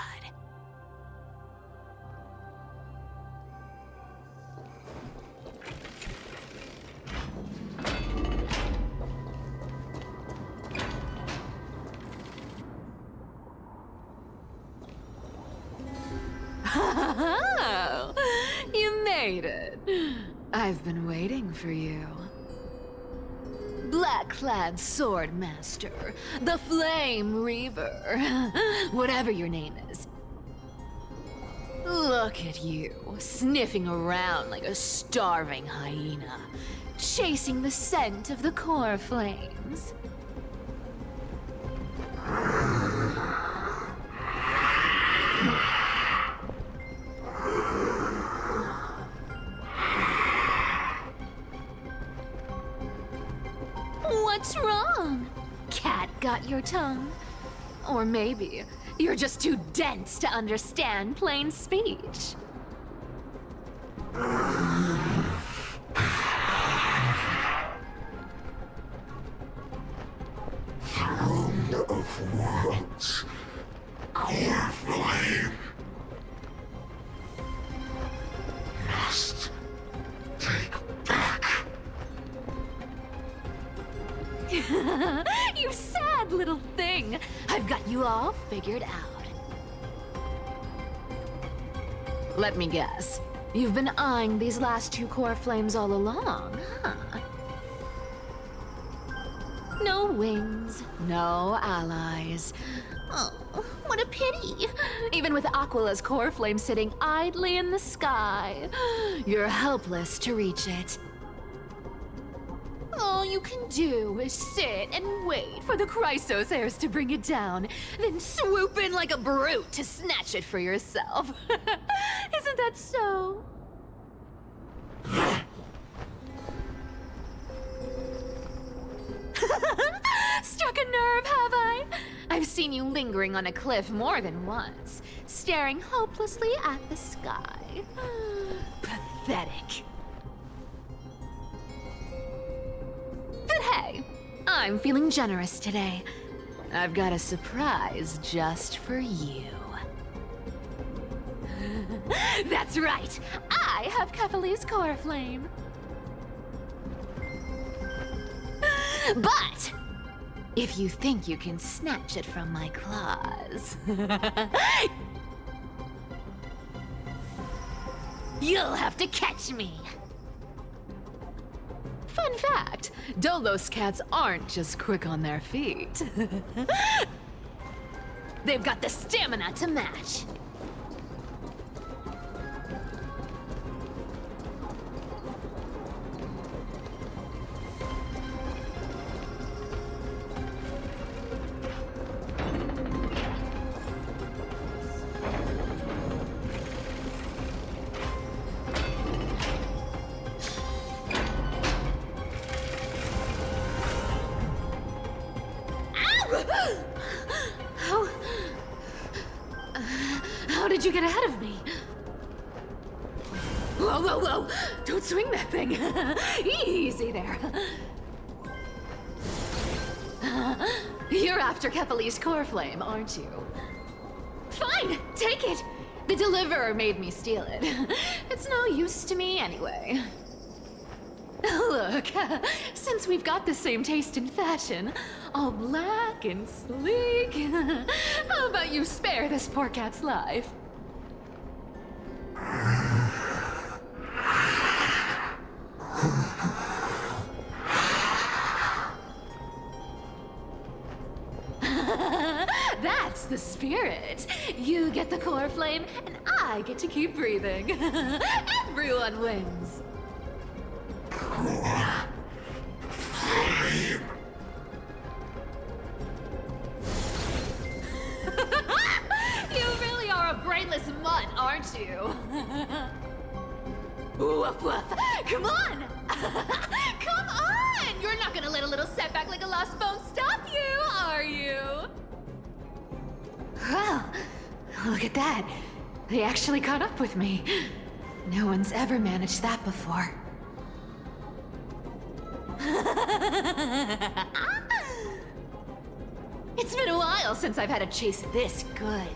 Oh, you made it. I've been waiting for you. Black-clad sword master, the Flame Reaver, whatever your name is. Look at you, sniffing around like a starving hyena, chasing the scent of the core flames. What's wrong? Cat got your tongue? Or maybe you're just too dense to understand plain speech. Throne of worlds, core flame. Must take back. You sad little thing. I've got you all figured out. Let me guess. You've been eyeing these last 2 core flames all along, huh? No wings, no allies. Oh, what a pity. Even with Aquila's core flame sitting idly in the sky, you're helpless to reach it. All you can do is sit and wait for the Chrysos heirs to bring it down, then swoop in like a brute to snatch it for yourself. Isn't that so? Struck a nerve, have I? I've seen you lingering on a cliff more than once, staring hopelessly at the sky. Pathetic. But hey, I'm feeling generous today. I've got a surprise just for you. That's right, I have Kefali's core flame. But if you think you can snatch it from my claws, you'll have to catch me. Fun fact, Dolos cats aren't just quick on their feet. They've got the stamina to match. did you get ahead of me? Whoa, whoa, whoa! Don't swing that thing! Easy there. You're after Kephali's core flame, aren't you? Fine, take it! The Deliverer made me steal it. It's no use to me anyway. Look, since we've got the same taste in fashion, all black and sleek, how about you spare this poor cat's life? That's the spirit. You get the core flame, and I get to keep breathing. Everyone wins. You really are a brainless mutt, aren't you? Woof woof. Come on! Come on! You're not gonna let a little setback like a lost bone stop you, are you? Well, look at that. They actually caught up with me. No one's ever managed that before. It's been a while since I've had a chase this good.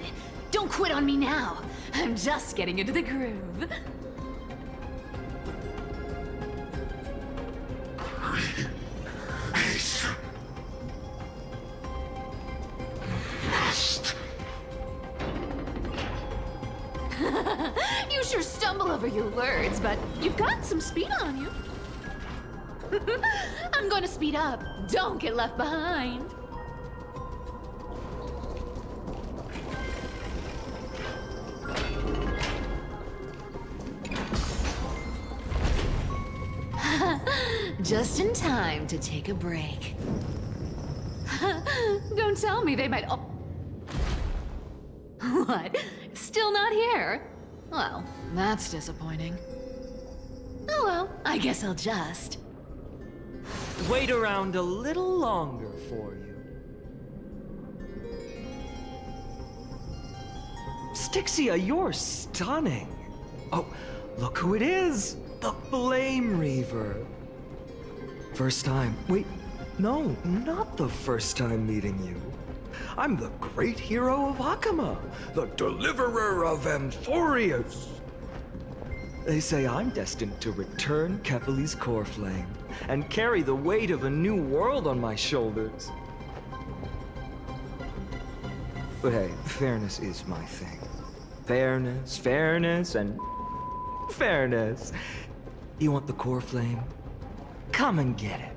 Don't quit on me now. I'm just getting into the groove. You sure stumble over your words, but you've got some speed on you. I'm going to speed up. Don't get left behind. Just in time to take a break. Don't tell me they might... What? Still not here? Well, that's disappointing. Oh well, I guess I'll just... Wait around a little longer for you. Stixia, you're stunning. Oh, look who it is! The Flame Reaver. First time. Wait, no, not the first time meeting you. I'm the great hero of Akama, the deliverer of Amphorius. They say I'm destined to return Kephali's core flame and carry the weight of a new world on my shoulders. But hey, fairness is my thing. Fairness, fairness, and fairness. You want the core flame? Come and get it.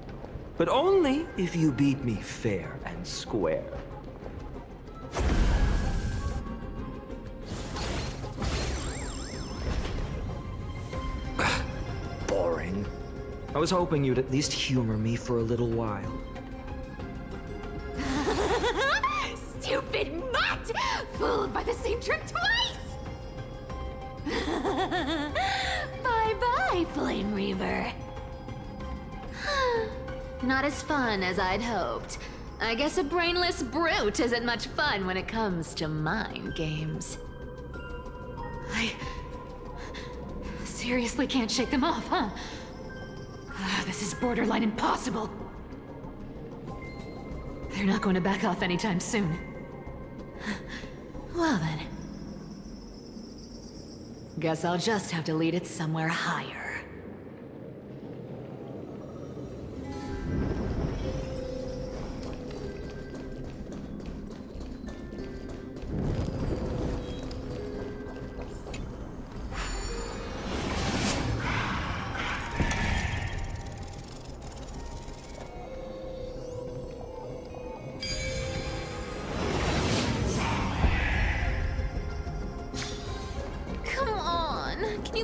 But only if you beat me fair and square. Boring. I was hoping you'd at least humor me for a little while. Stupid mutt! Fooled by the same trick twice! Bye-bye, Flame Reaver. Not as fun as I'd hoped. I guess a brainless brute isn't much fun when it comes to mind games. I seriously can't shake them off, huh? This is borderline impossible. They're not going to back off anytime soon. Well then. Guess I'll just have to lead it somewhere higher.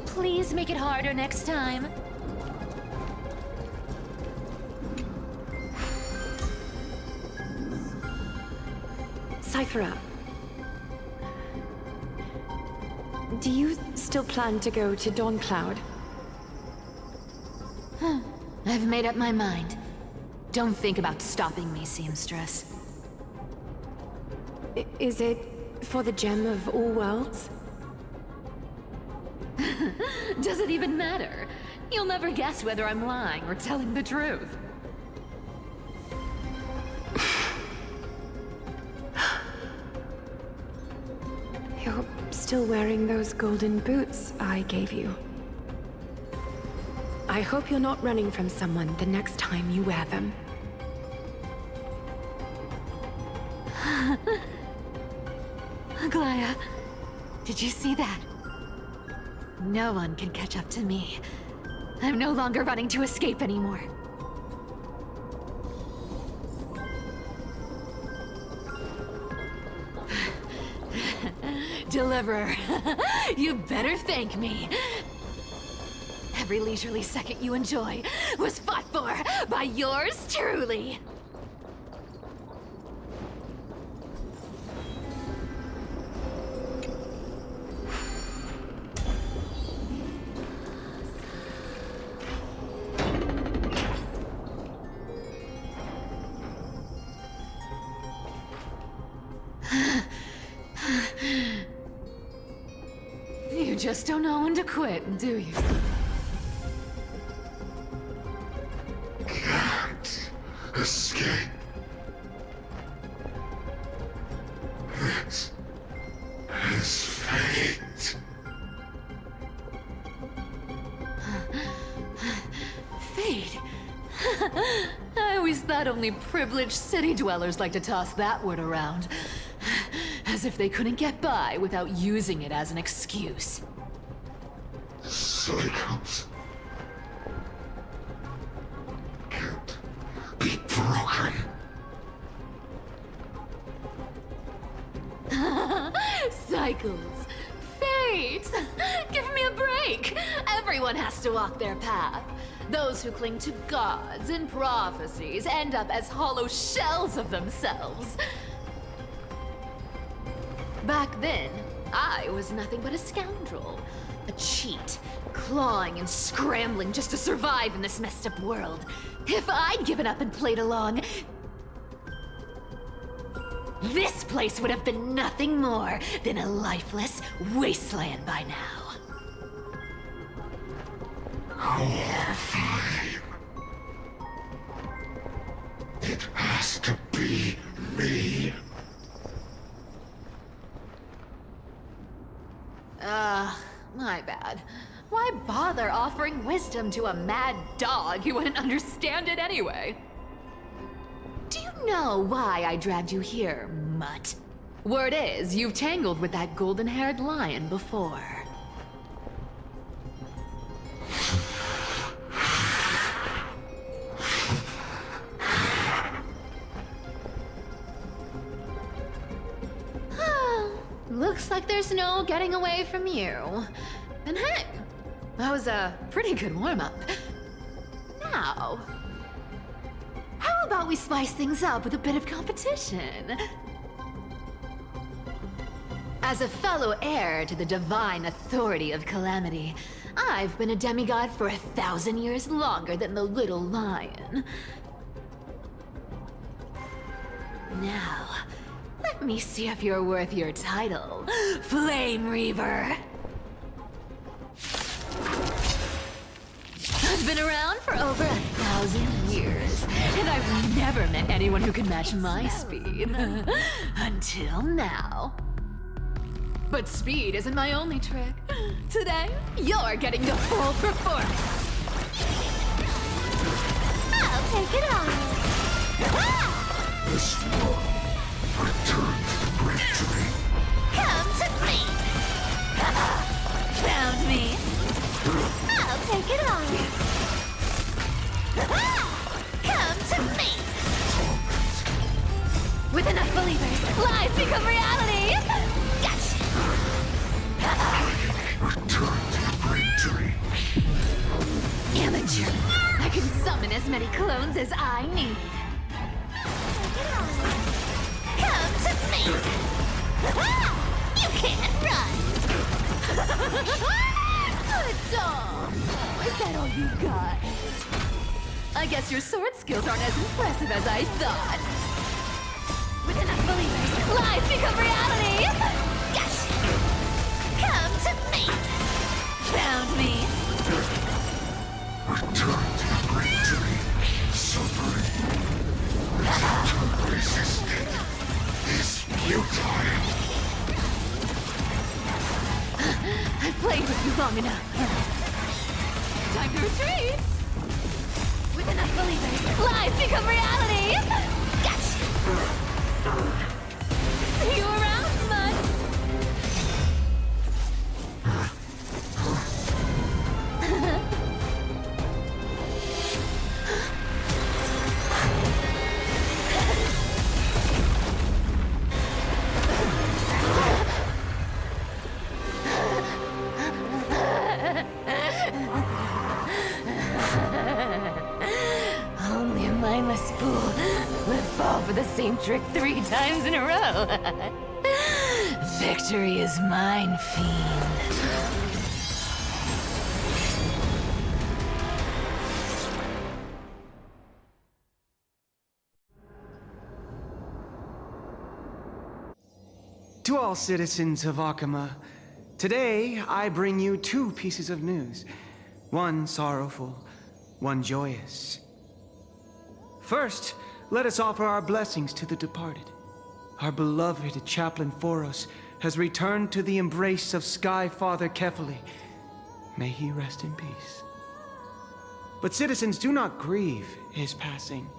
Please make it harder next time. Cipher, do you still plan to go to Dawncloud? I've made up my mind. Don't think about stopping me, seamstress. Is it for the gem of all worlds? Does it even matter? You'll never guess whether I'm lying or telling the truth. You're still wearing those golden boots I gave you. I hope you're not running from someone the next time you wear them. Aglaea, did you see that? No one can catch up to me. I'm no longer running to escape anymore. Deliverer, you better thank me. Every leisurely second you enjoy was fought for by yours truly. You just don't know when to quit, do you? Can't escape. This is fate. Fate? I always thought only privileged city dwellers like to toss that word around. As if they couldn't get by without using it as an excuse. Cycles can't be broken. Cycles. Fate! Give me a break! Everyone has to walk their path. Those who cling to gods and prophecies end up as hollow shells of themselves. Back then, I was nothing but a scoundrel. A cheat, clawing and scrambling just to survive in this messed up world. If I'd given up and played along, this place would have been nothing more than a lifeless wasteland by now. Core flame. It has to be me. My bad. Why bother offering wisdom to a mad dog who wouldn't understand it anyway? Do you know why I dragged you here, mutt? Word is, you've tangled with that golden-haired lion before. Looks like there's no getting away from you. And hey, that was a pretty good warm-up. Now, how about we spice things up with a bit of competition? As a fellow heir to the divine authority of Calamity, I've been a demigod for 1,000 years longer than the little lion. Now, let me see if you're worth your title, Flame Reaver. I've been around for over 1,000 years, and I've never met anyone who could match my speed. Until now. But speed isn't my only trick. Today, you're getting the full performance. I'll take it on. This one. Return to the breakthrough. Come to me! Found me. I'll take it on. Come to me! With enough believers, lies become reality! Gotcha! Return to the breakthrough. Amateur! I can summon as many clones as I need. Come to me! You can't run! Good dog! Is that all you got? I guess your sword skills aren't as impressive as I thought. With enough believers, lies become reality! Yes! Come to me! Found me! played with you long enough. Time to retreat! With enough believers, lies become reality! See you around, Mud! Only a mindless fool would fall for the same trick 3 times in a row. Victory is mine, fiend. To all citizens of Akama, today I bring you 2 pieces of news. One sorrowful, one joyous. First, let us offer our blessings to the departed. Our beloved Chaplain Foros has returned to the embrace of Sky Father Kefili. May he rest in peace. But citizens, do not grieve his passing.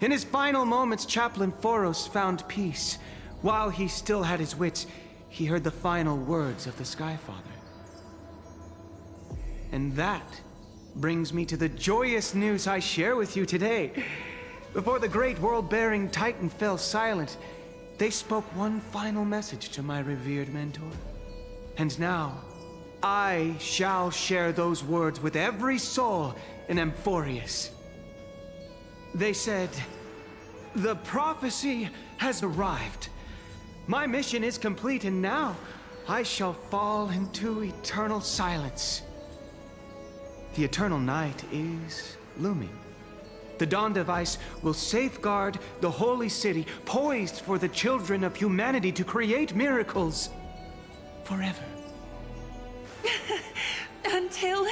In his final moments, Chaplain Foros found peace. While he still had his wits, he heard the final words of the Sky Father. And that brings me to the joyous news I share with you today. Before the great world-bearing Titan fell silent, they spoke one final message to my revered mentor. And now, I shall share those words with every soul in Amphorius. They said, "The prophecy has arrived. My mission is complete, and now I shall fall into eternal silence." The eternal night is looming. The Dawn Device will safeguard the holy city, poised for the children of humanity to create miracles forever. Until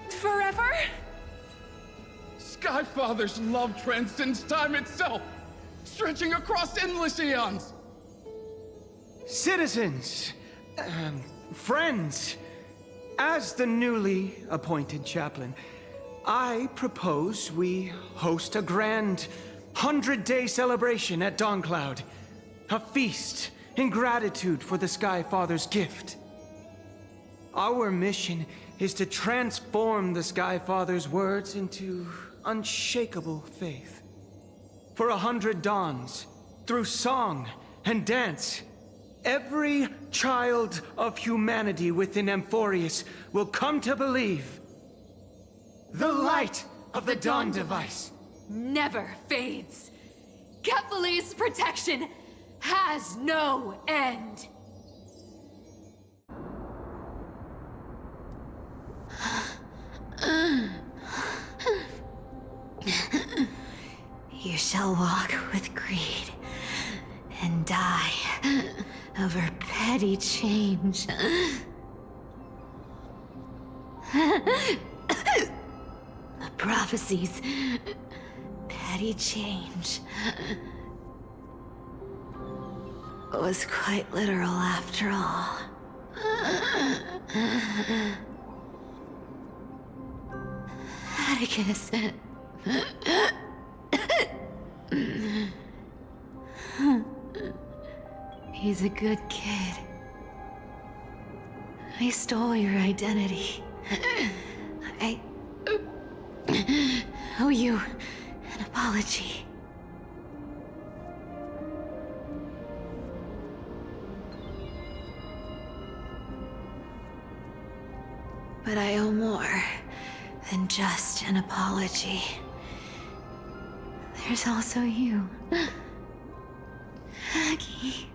forever? Skyfather's love transcends time itself, stretching across endless eons. Citizens, friends, as the newly appointed chaplain, I propose we host a grand 100-day celebration at Dawncloud. A feast in gratitude for the Sky Father's gift. Our mission is to transform the Sky Father's words into unshakable faith. For 100 dawns, through song and dance, every child of humanity within Amphorius will come to believe the light of the Dawn Device never fades. Kefili's protection has no end. You shall walk with greed and die over petty change. The prophecies, petty change, was quite literal after all. Atticus. He's a good kid. I stole your identity. I owe you an apology. But I owe more than just an apology. There's also you, Aggie.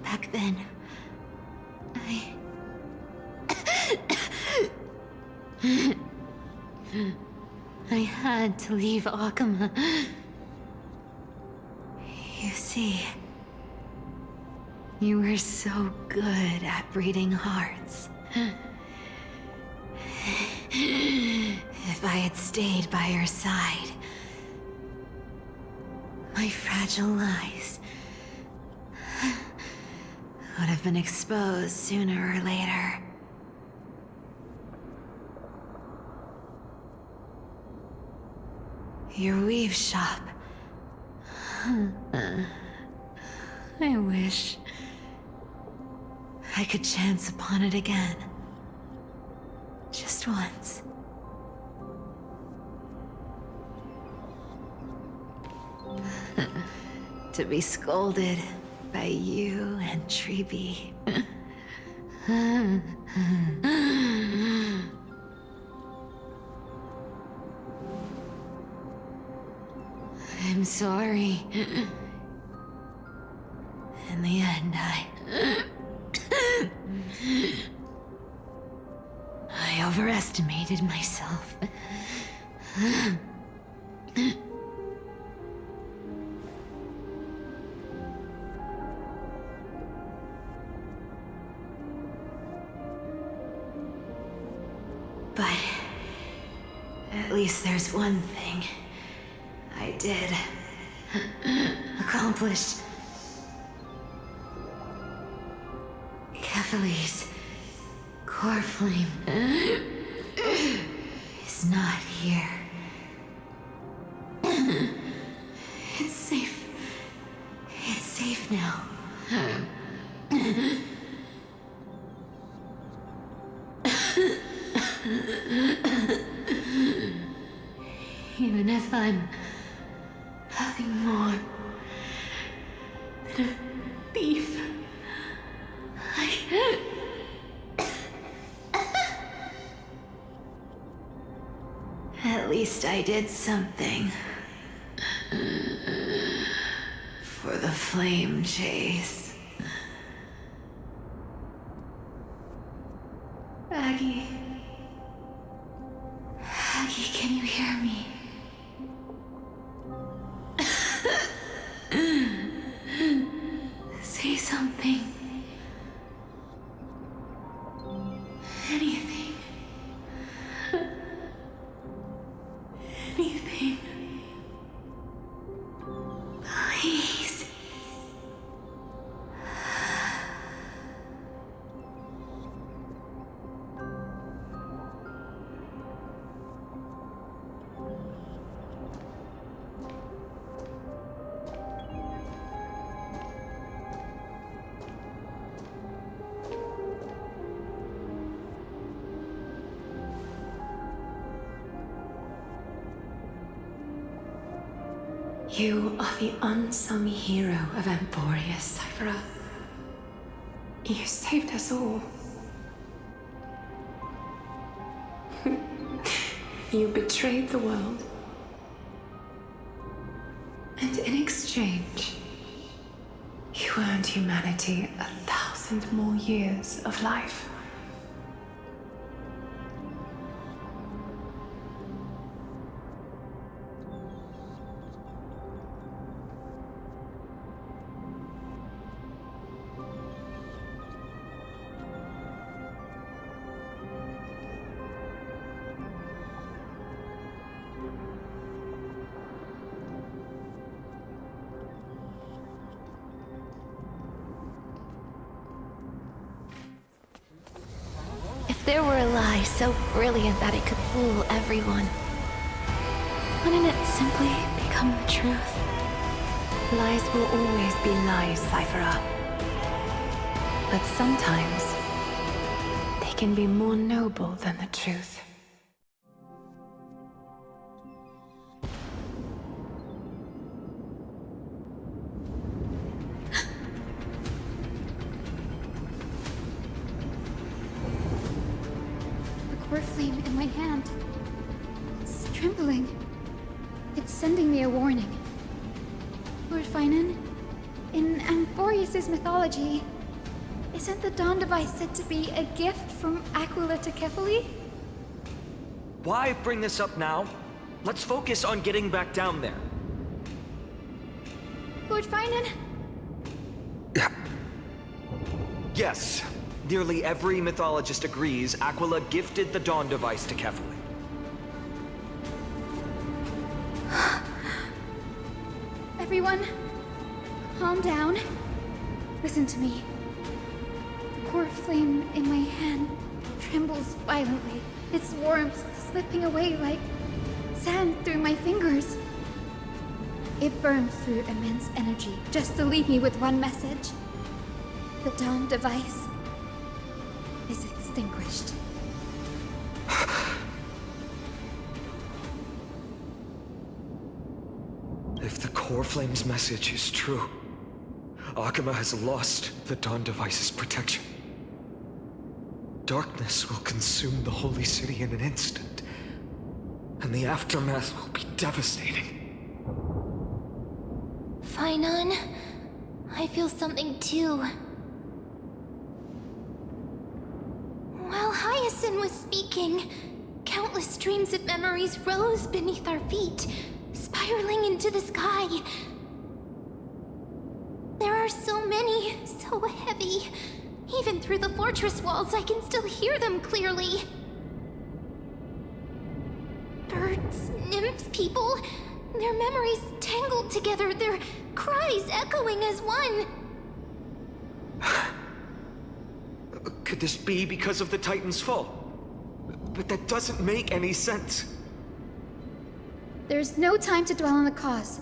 Back then, I had to leave Akama. You see, you were so good at reading hearts. If I had stayed by your side, my fragile lies would have been exposed sooner or later. Your weave shop. I wish I could chance upon it again. Just once. To be scolded by you and Treeby. I'm sorry. In the end, I overestimated myself. But at least there's one thing I did accomplish. Kefali's core flame is not here. It's safe. It's safe now. Even if I'm nothing more than a thief, at least I did something for the flame chase. Aggie, can you hear me? Say something. Anything. Anything. Please. You are the unsung hero of Emporia, Cipher. You saved us all. You betrayed the world. And in exchange, you earned humanity 1,000 more years of life. If there were a lie so brilliant that it could fool everyone, wouldn't it simply become the truth? Lies will always be lies, Cipher. But sometimes, they can be more noble than the truth. Core flame in my hand. It's trembling. It's sending me a warning. Lord Finan, in Amphorius' mythology, isn't the Dawn device said to be a gift from Aglia to Kefali? Why bring this up now? Let's focus on getting back down there. Lord Finan? Yes. Nearly every mythologist agrees Aglia gifted the Dawn device to Kefali. Everyone, calm down. Listen to me. core flame in my hand trembles violently, its warmth slipping away like sand through my fingers. It burns through immense energy just to leave me with one message. The Dawn device is extinguished. If the core flame's message is true, Aglia has lost the Dawn device's protection. Darkness will consume the holy city in an instant, and the aftermath will be devastating. Finon, I feel something too. While Hyacinth was speaking, countless streams of memories rose beneath our feet, spiraling into the sky. There are so many, so heavy. Even through the fortress walls, I can still hear them clearly. Birds, nymphs, people, their memories tangled together, their cries echoing as one. Could this be because of the Titan's fall? But that doesn't make any sense. There's no time to dwell on the cause.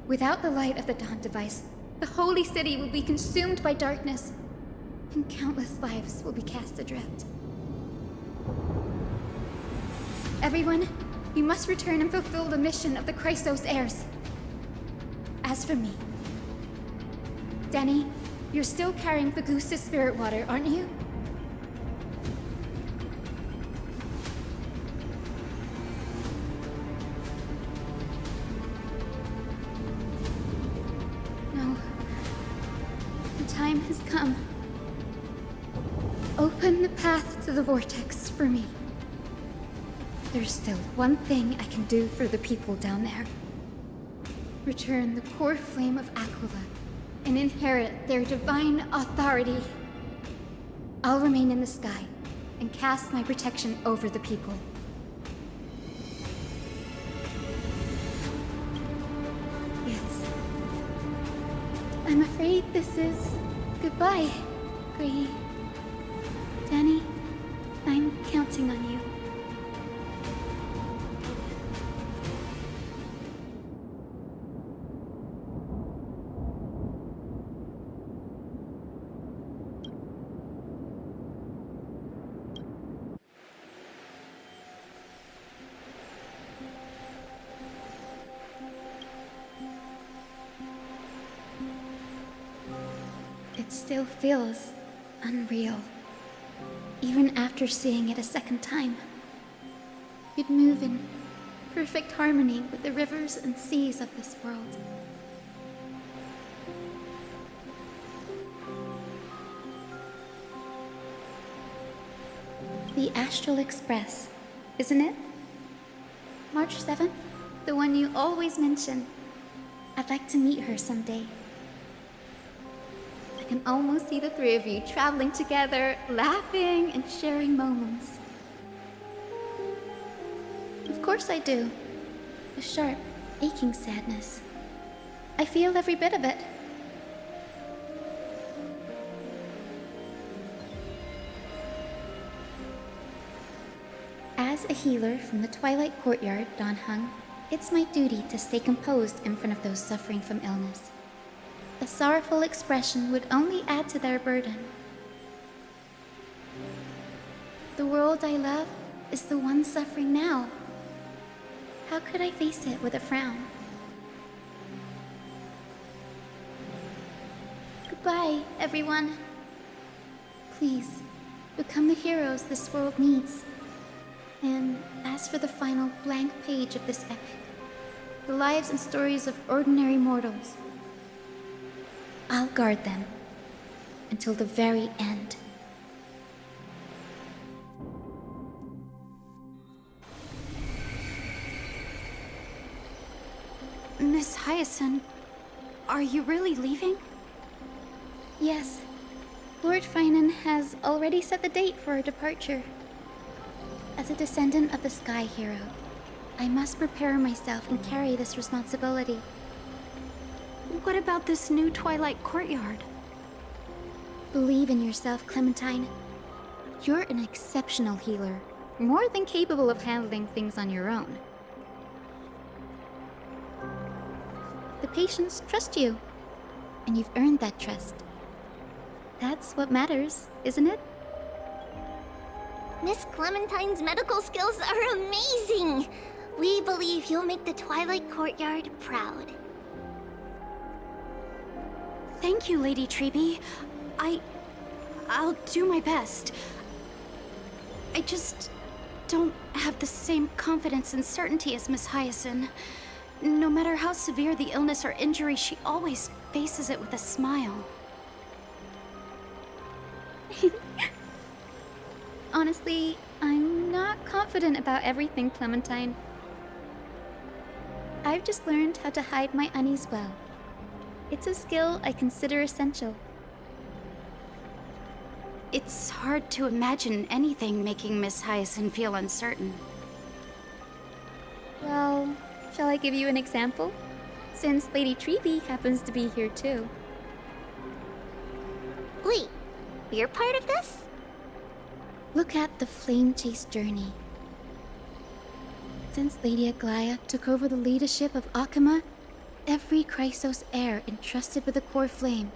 Without the light of the Dawn device, the holy city will be consumed by darkness, and countless lives will be cast adrift. Everyone, we must return and fulfill the mission of the Chrysos heirs. As for me, Danny, you're still carrying the Goose's spirit water, aren't you? No. The time has come. Open the path to the vortex for me. There's still one thing I can do for the people down there. Return the core flame of Aglia and inherit their divine authority. I'll remain in the sky and cast my protection over the people. Yes. I'm afraid this is goodbye, Grey. Danny, I'm counting on you. It still feels unreal, even after seeing it a second time. You'd move in perfect harmony with the rivers and seas of this world. The Astral Express, isn't it? March 7th? The one you always mention. I'd like to meet her someday. I can almost see the three of you traveling together, laughing and sharing moments. Of course I do. A sharp, aching sadness. I feel every bit of it. As a healer from the Twilight Courtyard, Dawn Hung, it's my duty to stay composed in front of those suffering from illness. A sorrowful expression would only add to their burden. The world I love is the one suffering now. How could I face it with a frown? Goodbye, everyone. Please, become the heroes this world needs. And as for the final blank page of this epic, the lives and stories of ordinary mortals, I'll guard them until the very end. Miss Hyacinth, are you really leaving? Yes. Lord Finan has already set the date for our departure. As a descendant of the Sky Hero, I must prepare myself and carry this responsibility. What about this new Twilight Courtyard? Believe in yourself, Clementine. You're an exceptional healer, more than capable of handling things on your own. The patients trust you, and you've earned that trust. That's what matters, isn't it? Miss Clementine's medical skills are amazing! We believe you'll make the Twilight Courtyard proud. Thank you, Lady Treby. I'll do my best. I just don't have the same confidence and certainty as Miss Hyacinth. No matter how severe the illness or injury, she always faces it with a smile. Honestly, I'm not confident about everything, Clementine. I've just learned how to hide my unease well. It's a skill I consider essential. It's hard to imagine anything making Miss Hyacinth feel uncertain. Well, shall I give you an example? Since Lady Treby happens to be here too. Wait, you're part of this? Look at the Flame Chase journey. Since Lady Aglaea took over the leadership of Akama, every Chrysos heir entrusted with the core flame,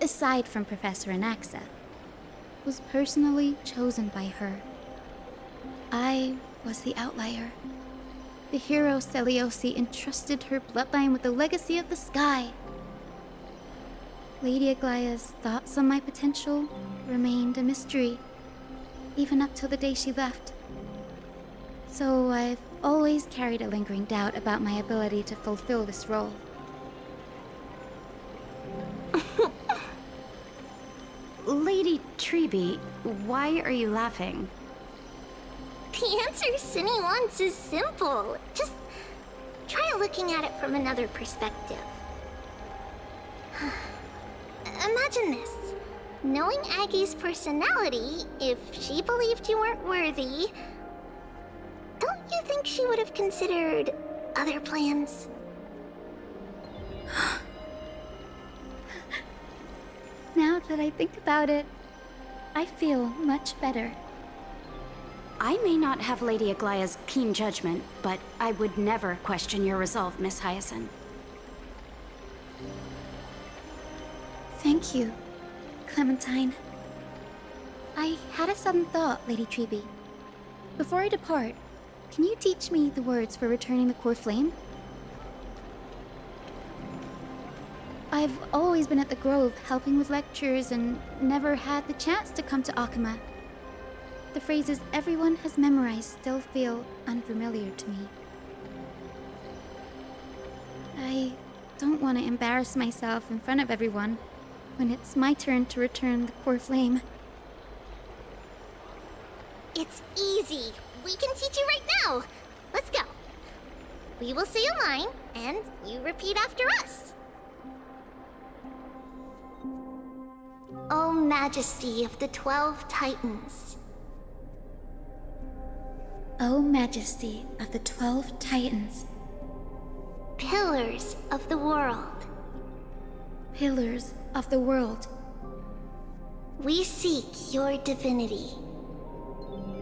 aside from Professor Anaxa, was personally chosen by her. I was the outlier. The hero Celiosi entrusted her bloodline with the legacy of the sky. Lady Aglaea's thoughts on my potential remained a mystery, even up till the day she left. So I've always carried a lingering doubt about my ability to fulfill this role. Lady Treby, why are you laughing? The answer Cindy wants is simple. Just try looking at it from another perspective. Imagine this. Knowing Aggie's personality, if she believed you weren't worthy, don't you think she would have considered other plans? Now that I think about it, I feel much better. I may not have Lady Aglaea's keen judgment, but I would never question your resolve, Miss Hyacinth. Thank you, Clementine. I had a sudden thought, Lady Treby. Before I depart, can you teach me the words for returning the core flame? I've always been at the Grove helping with lectures and never had the chance to come to Akama. The phrases everyone has memorized still feel unfamiliar to me. I don't want to embarrass myself in front of everyone when it's my turn to return the core flame. It's easy. We can teach you right now. Let's go. We will say a line, and you repeat after us. O Majesty of the 12 Titans. O Majesty of the 12 Titans. Pillars of the world. Pillars of the world. We seek your divinity.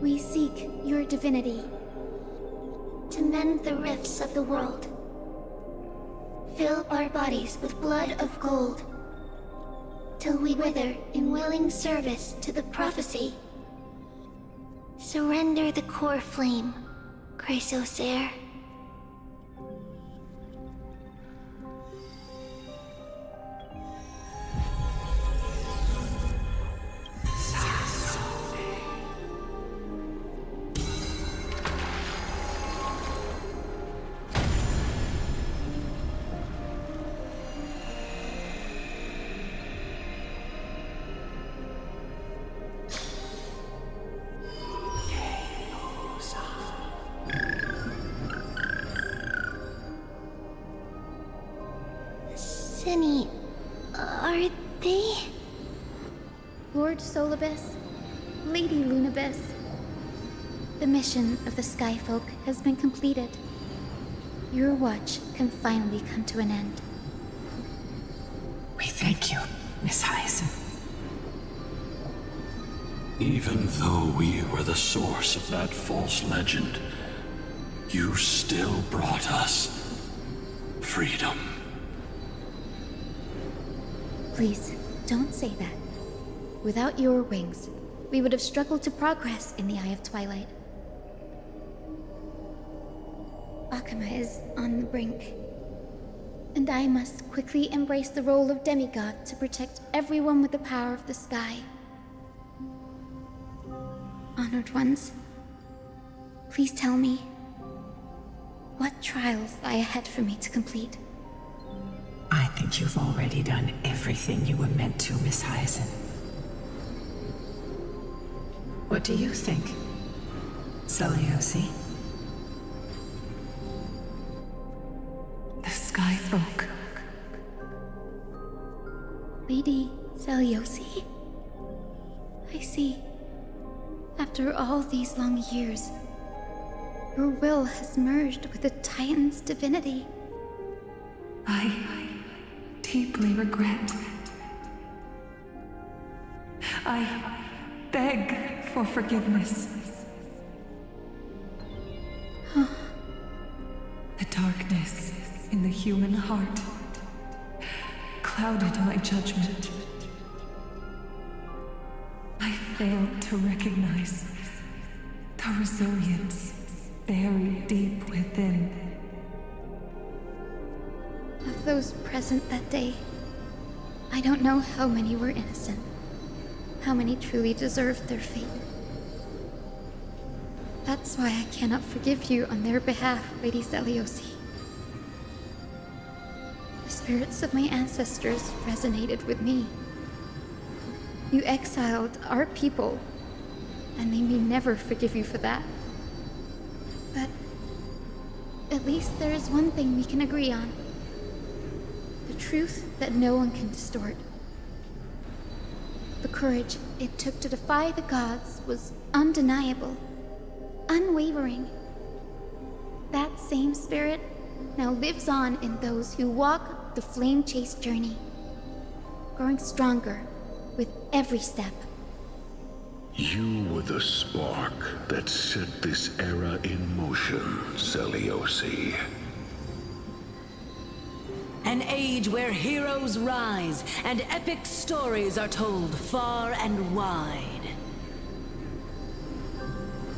We seek your divinity. To mend the rifts of the world. Fill our bodies with blood of gold. Till we wither in willing service to the prophecy. Surrender the core flame, Chrysos heir. Cindy, are they? Lord Solibus, Lady Lunibus, the mission of the Skyfolk has been completed. Your watch can finally come to an end. We thank you, Miss Hyacinth. Even though we were the source of that false legend, you still brought us freedom. Please, don't say that. Without your wings, we would have struggled to progress in the Eye of Twilight. Akama is on the brink, and I must quickly embrace the role of demigod to protect everyone with the power of the sky. Honored ones, please tell me, what trials lie ahead for me to complete? I think you've already done everything you were meant to, Miss Hyacinth. What do you think, Celiosi? The Sky Folk. Lady Celiosi? I see. After all these long years, your will has merged with the Titan's divinity. I deeply regret. I beg for forgiveness. The darkness in the human heart clouded my judgment. I failed to recognize the resilience buried deep within. Of those present that day, I don't know how many were innocent, how many truly deserved their fate. That's why I cannot forgive you on their behalf, Lady Celiosi. The spirits of my ancestors resonated with me. You exiled our people, and they may never forgive you for that. But at least there is one thing we can agree on. The truth that no one can distort. The courage it took to defy the gods was undeniable, unwavering. That same spirit now lives on in those who walk the flame-chased journey, growing stronger with every step. You were the spark that set this era in motion, Celiosi. An age where heroes rise and epic stories are told far and wide.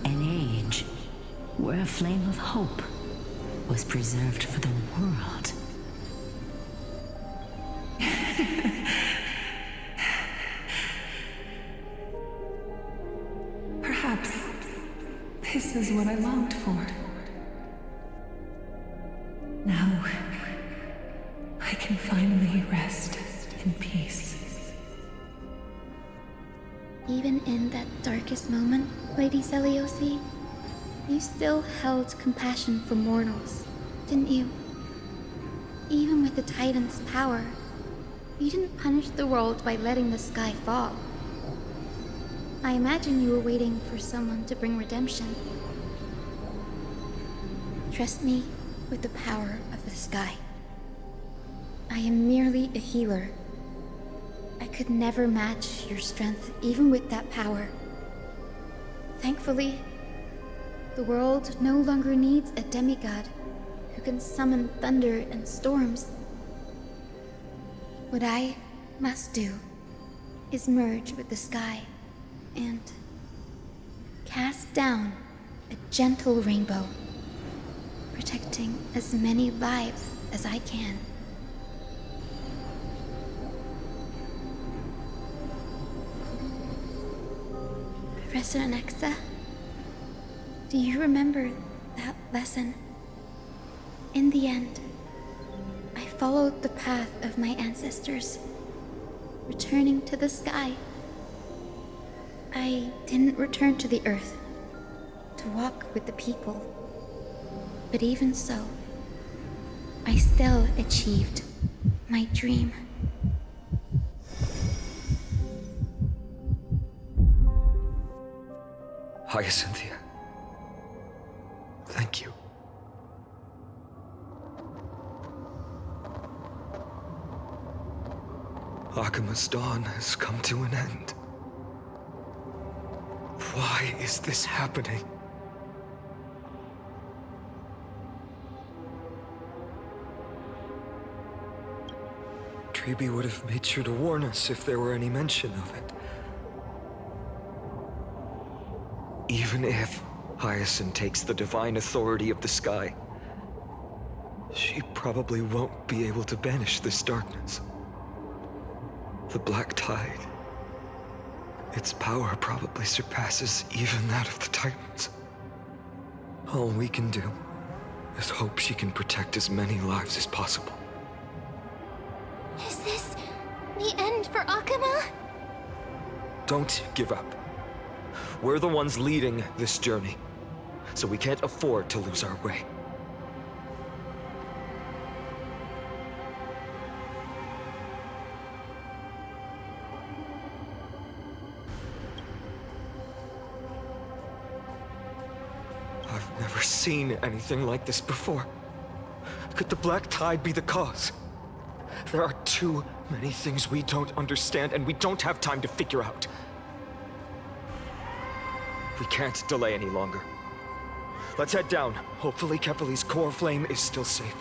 An age where a flame of hope was preserved for the world. Perhaps this is what I longed for. Now, I can finally rest in peace. Even in that darkest moment, Lady Celiosi, you still held compassion for mortals, didn't you? Even with the Titan's power, you didn't punish the world by letting the sky fall. I imagine you were waiting for someone to bring redemption. Trust me with the power of the sky. I am merely a healer. I could never match your strength, even with that power. Thankfully, the world no longer needs a demigod who can summon thunder and storms. What I must do is merge with the sky and cast down a gentle rainbow, protecting as many lives as I can. Professor Nexa, do you remember that lesson? In the end, I followed the path of my ancestors, returning to the sky. I didn't return to the earth to walk with the people, but even so, I still achieved my dream. Hyacinthia. Thank you. Akama's dawn has come to an end. Why is this happening? Treeby would have made sure to warn us if there were any mention of it. Even if Hyacinth takes the divine authority of the sky, she probably won't be able to banish this darkness. The Black Tide, its power probably surpasses even that of the Titans. All we can do is hope she can protect as many lives as possible. Is this the end for Akuma? Don't give up. We're the ones leading this journey, so we can't afford to lose our way. I've never seen anything like this before. Could the Black Tide be the cause? There are too many things we don't understand, and we don't have time to figure out. We can't delay any longer. Let's head down. Hopefully Kefali's core flame is still safe.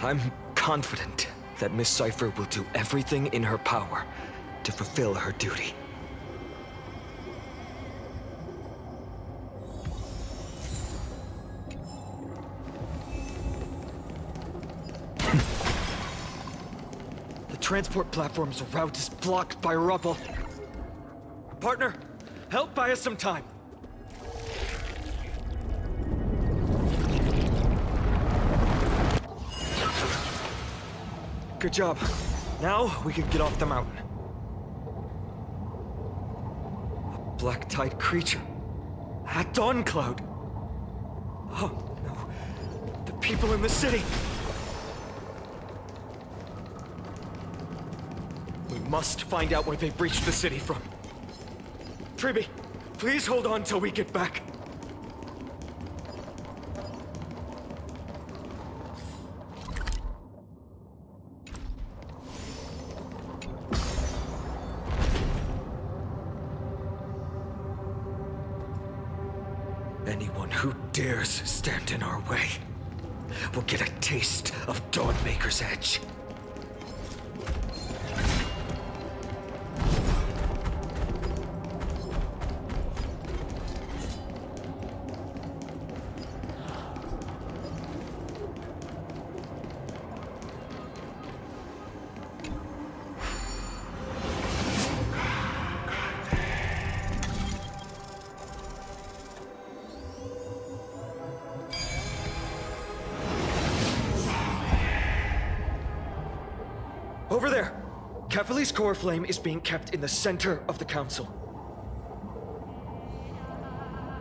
I'm confident that Miss Cipher will do everything in her power to fulfill her duty. The transport platform's route is blocked by rubble. Partner, help buy us some time. Good job. Now we can get off the mountain. A Black Tide creature. At Dawn Cloud. Oh no. The people in the city. We must find out where they breached the city from. Treeby, please hold on till we get back. Anyone who dares stand in our way will get a taste of Dawnmaker's edge. Over there! Kefali's core flame is being kept in the center of the council.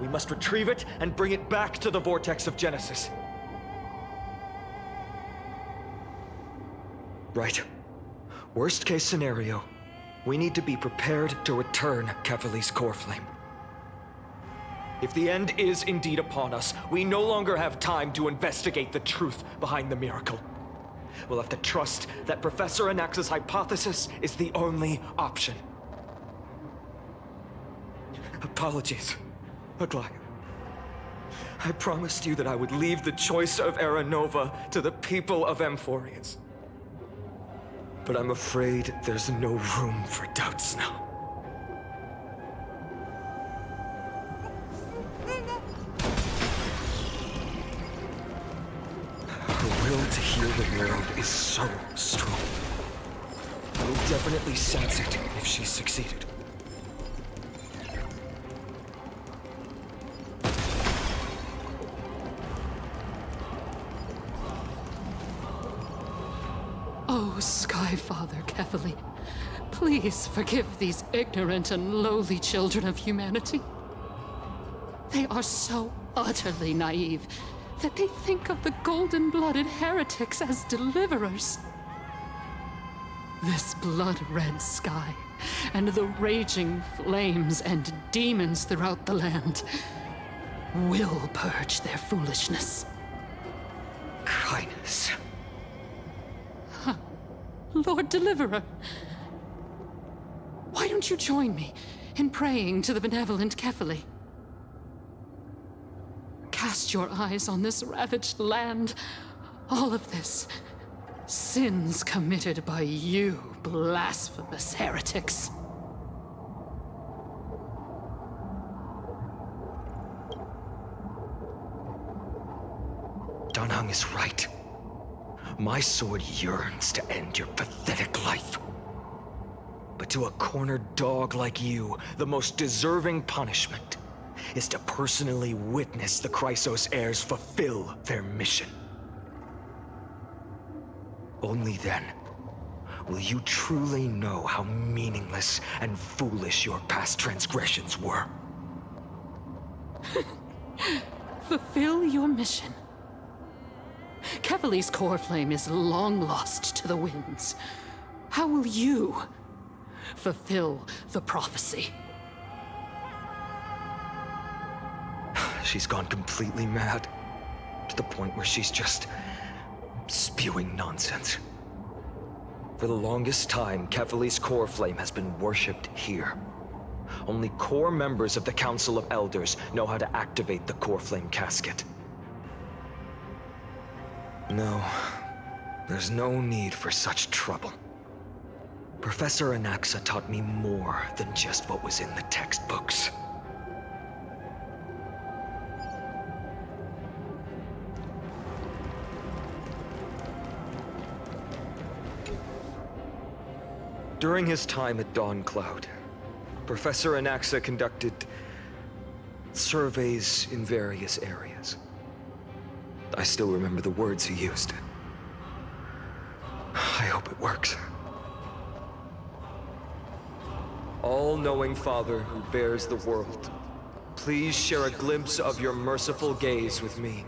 We must retrieve it and bring it back to the vortex of Genesis. Right. Worst case scenario, we need to be prepared to return Kefali's core flame. If the end is indeed upon us, we no longer have time to investigate the truth behind the miracle. We'll have to trust that Professor Anax's hypothesis is the only option. Apologies, Aglia. I promised you that I would leave the choice of Era Nova to the people of Amphorians. But I'm afraid there's no room for doubts now. Her will to heal the world is so strong. We'll definitely sense it if she's succeeded. Oh, Skyfather Kefali, please forgive these ignorant and lowly children of humanity. They are so utterly naive that they think of the golden-blooded heretics as deliverers. This blood-red sky, and the raging flames and demons throughout the land will purge their foolishness. Kindness. Lord Deliverer, why don't won't you join me in praying to the benevolent Philia? Cast your eyes on this ravaged land. All of this, sins committed by you, blasphemous heretics. Danheng is right. My sword yearns to end your pathetic life. But to a cornered dog like you, the most deserving punishment is to personally witness the Chrysos heirs fulfill their mission. Only then will you truly know how meaningless and foolish your past transgressions were. Fulfill your mission. Philia's core flame is long lost to the winds. How will you fulfill the prophecy? She's gone completely mad, to the point where she's just spewing nonsense. For the longest time, Philia's core flame has been worshipped here. Only core members of the Council of Elders know how to activate the core flame casket. No, there's no need for such trouble. Professor Anaxa taught me more than just what was in the textbooks. During his time at Dawn Cloud, Professor Anaxa conducted surveys in various areas. I still remember the words he used. I hope it works. All-knowing Father who bears the world, please share a glimpse of your merciful gaze with me.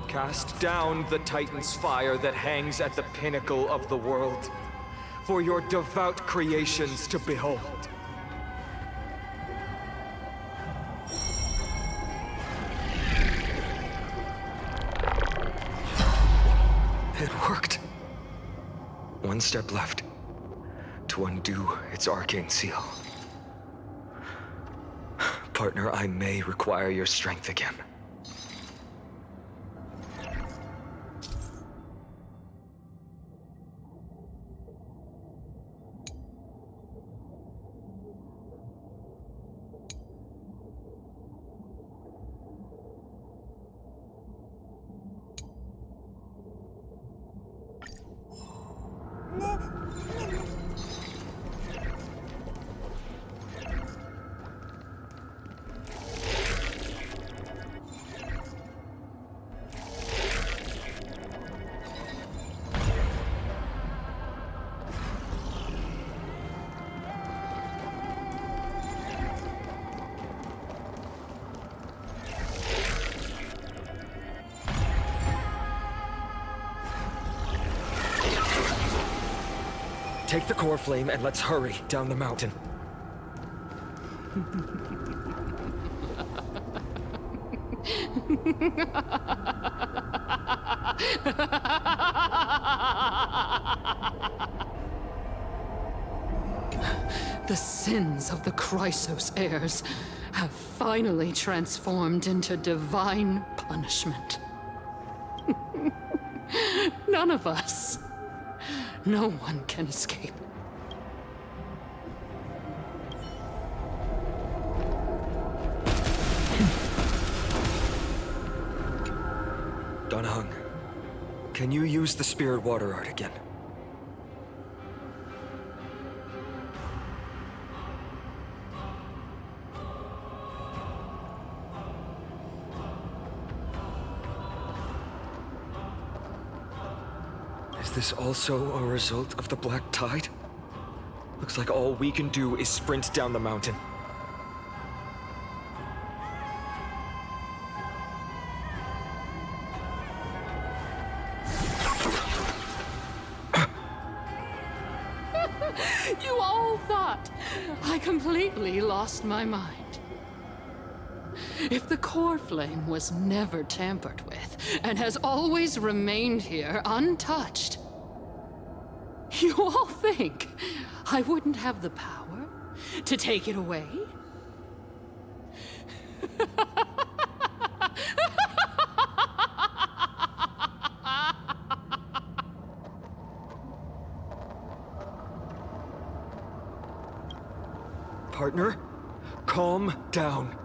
Cast down the Titan's fire that hangs at the pinnacle of the world, for your devout creations to behold. It worked. One step left to undo its arcane seal. Partner, I may require your strength again. Take the core flame and let's hurry down the mountain. The sins of the Chrysos heirs have finally transformed into divine punishment. None of us. No one can escape. Danheng, can you use the spirit water art again? Is this also a result of the Black Tide? Looks like all we can do is sprint down the mountain. You all thought I completely lost my mind. If the core flame was never tampered with and has always remained here untouched, You all think I wouldn't have the power to take it away? Partner, calm down.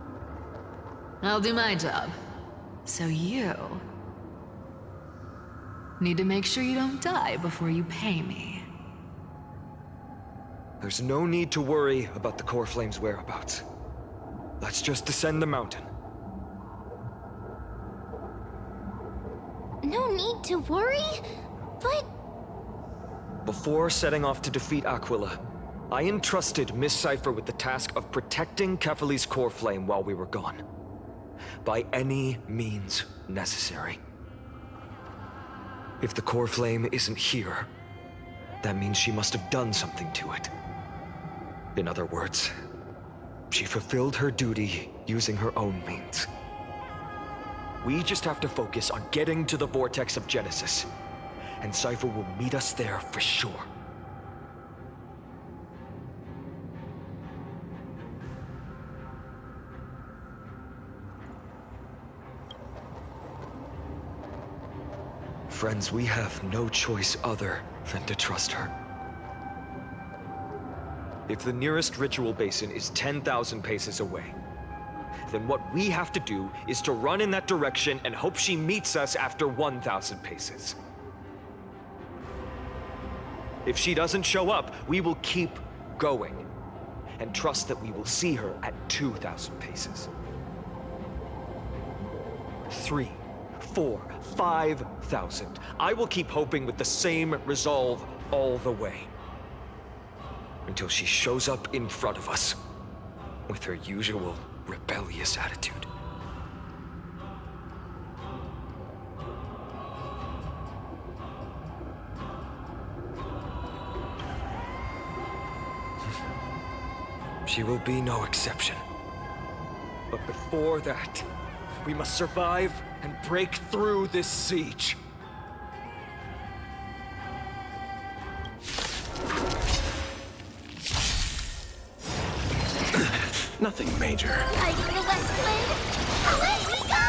I'll do my job. So you need to make sure you don't die before you pay me. There's no need to worry about the Core Flame's whereabouts. Let's just descend the mountain. No need to worry, but... Before setting off to defeat Aquila, I entrusted Miss Cipher with the task of protecting Kefali's Core Flame while we were gone. By any means necessary. If the Core Flame isn't here, that means she must have done something to it. In other words, she fulfilled her duty using her own means. We just have to focus on getting to the Vortex of Genesis, and Cipher will meet us there for sure. Friends, we have no choice other than to trust her. If the nearest ritual basin is 10,000 paces away, then what we have to do is to run in that direction and hope she meets us after 1,000 paces. If she doesn't show up, we will keep going and trust that we will see her at 2,000 paces. 3, 4, 5,000. I will keep hoping with the same resolve all the way. Until she shows up in front of us with her usual rebellious attitude. She will be no exception. But before that, we must survive and break through this siege. Nothing major. Fighting the West Wind, away we go!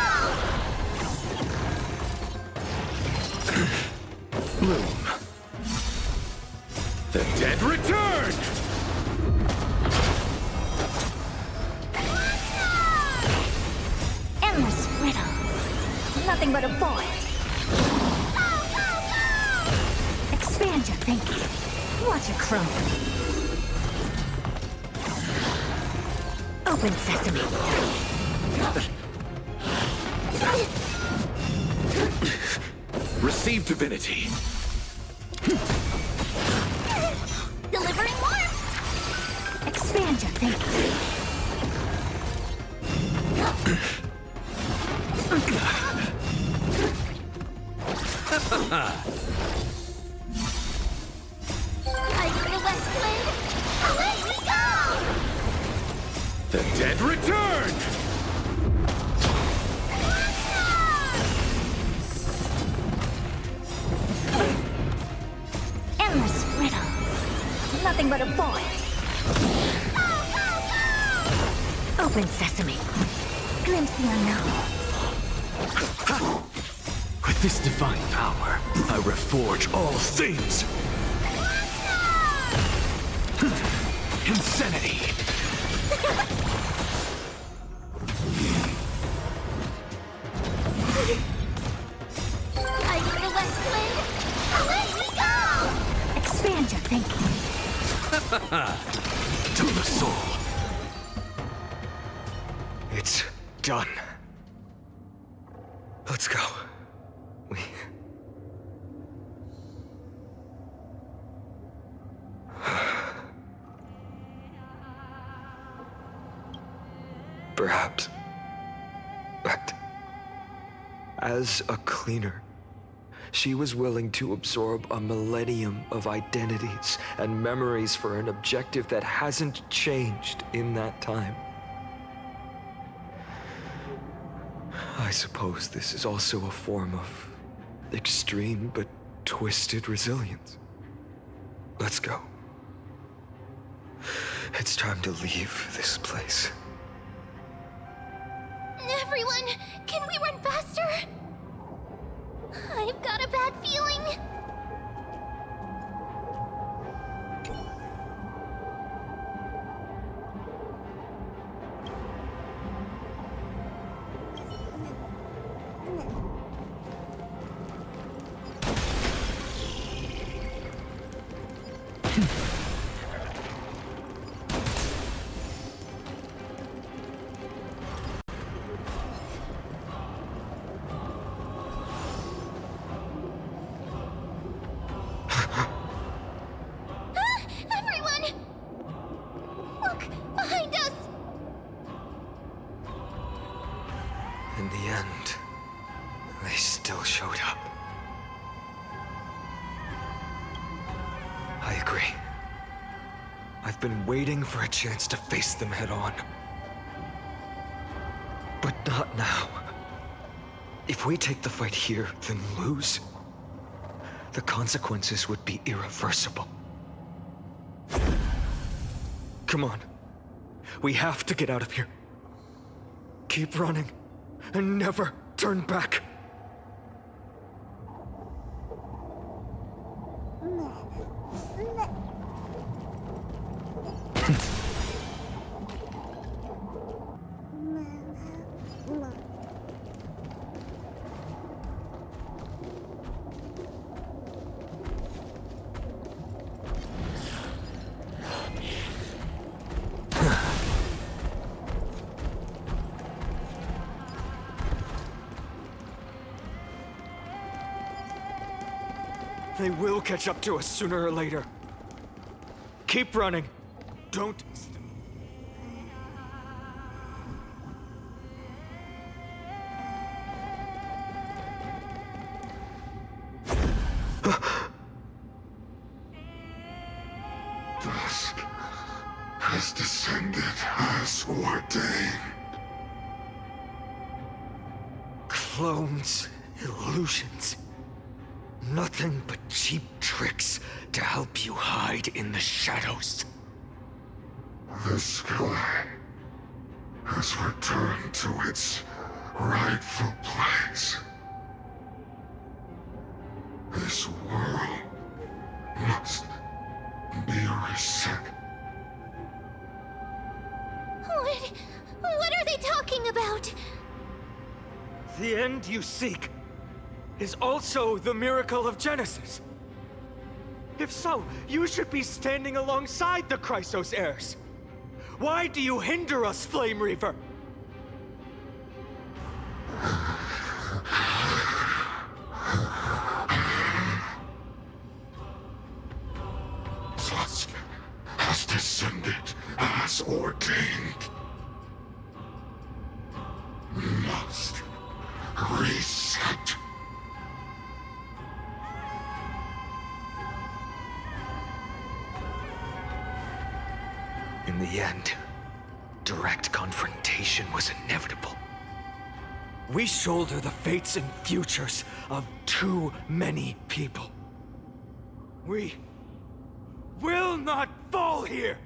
Bloom. The dead return! Endless riddles. Nothing but a void. Expand your thinking. Watch it crumble. Open sesame. Receive divinity. Delivering warmth. Expand your thinking. Fighting the West Wind, away we go! The dead return! Endless riddles. Nothing but a void. Open sesame. Glimpse the unknown. With this divine power, I reforge all things. Insanity. Fighting the West Wind, away we go! Expand your thinking. To the soul. It's done. Let's go. Perhaps. But as a cleaner, she was willing to absorb a millennium of identities and memories for an objective that hasn't changed in that time. I suppose this is also a form of extreme but twisted resilience. Let's go. It's time to leave this place. Everyone, can we run faster? I've got a bad feeling. In the end, they still showed up. I agree. I've been waiting for a chance to face them head on. But not now. If we take the fight here, then lose, the consequences would be irreversible. Come on. We have to get out of here. Keep running, and never turn back. They will catch up to us sooner or later. Keep running. Don't... Dusk has descended as ordained. Clones, illusions. Nothing but cheap tricks to help you hide in the shadows. The sky has returned to its rightful place. This world must be reset. What are they talking about? The end you seek is also the miracle of Genesis. If so, you should be standing alongside the Chrysos heirs. Why do you hinder us, Flame Reaver? Dusk has descended as ordained. Must reset. In the end, direct confrontation was inevitable. We shoulder the fates and futures of too many people. We will not fall here!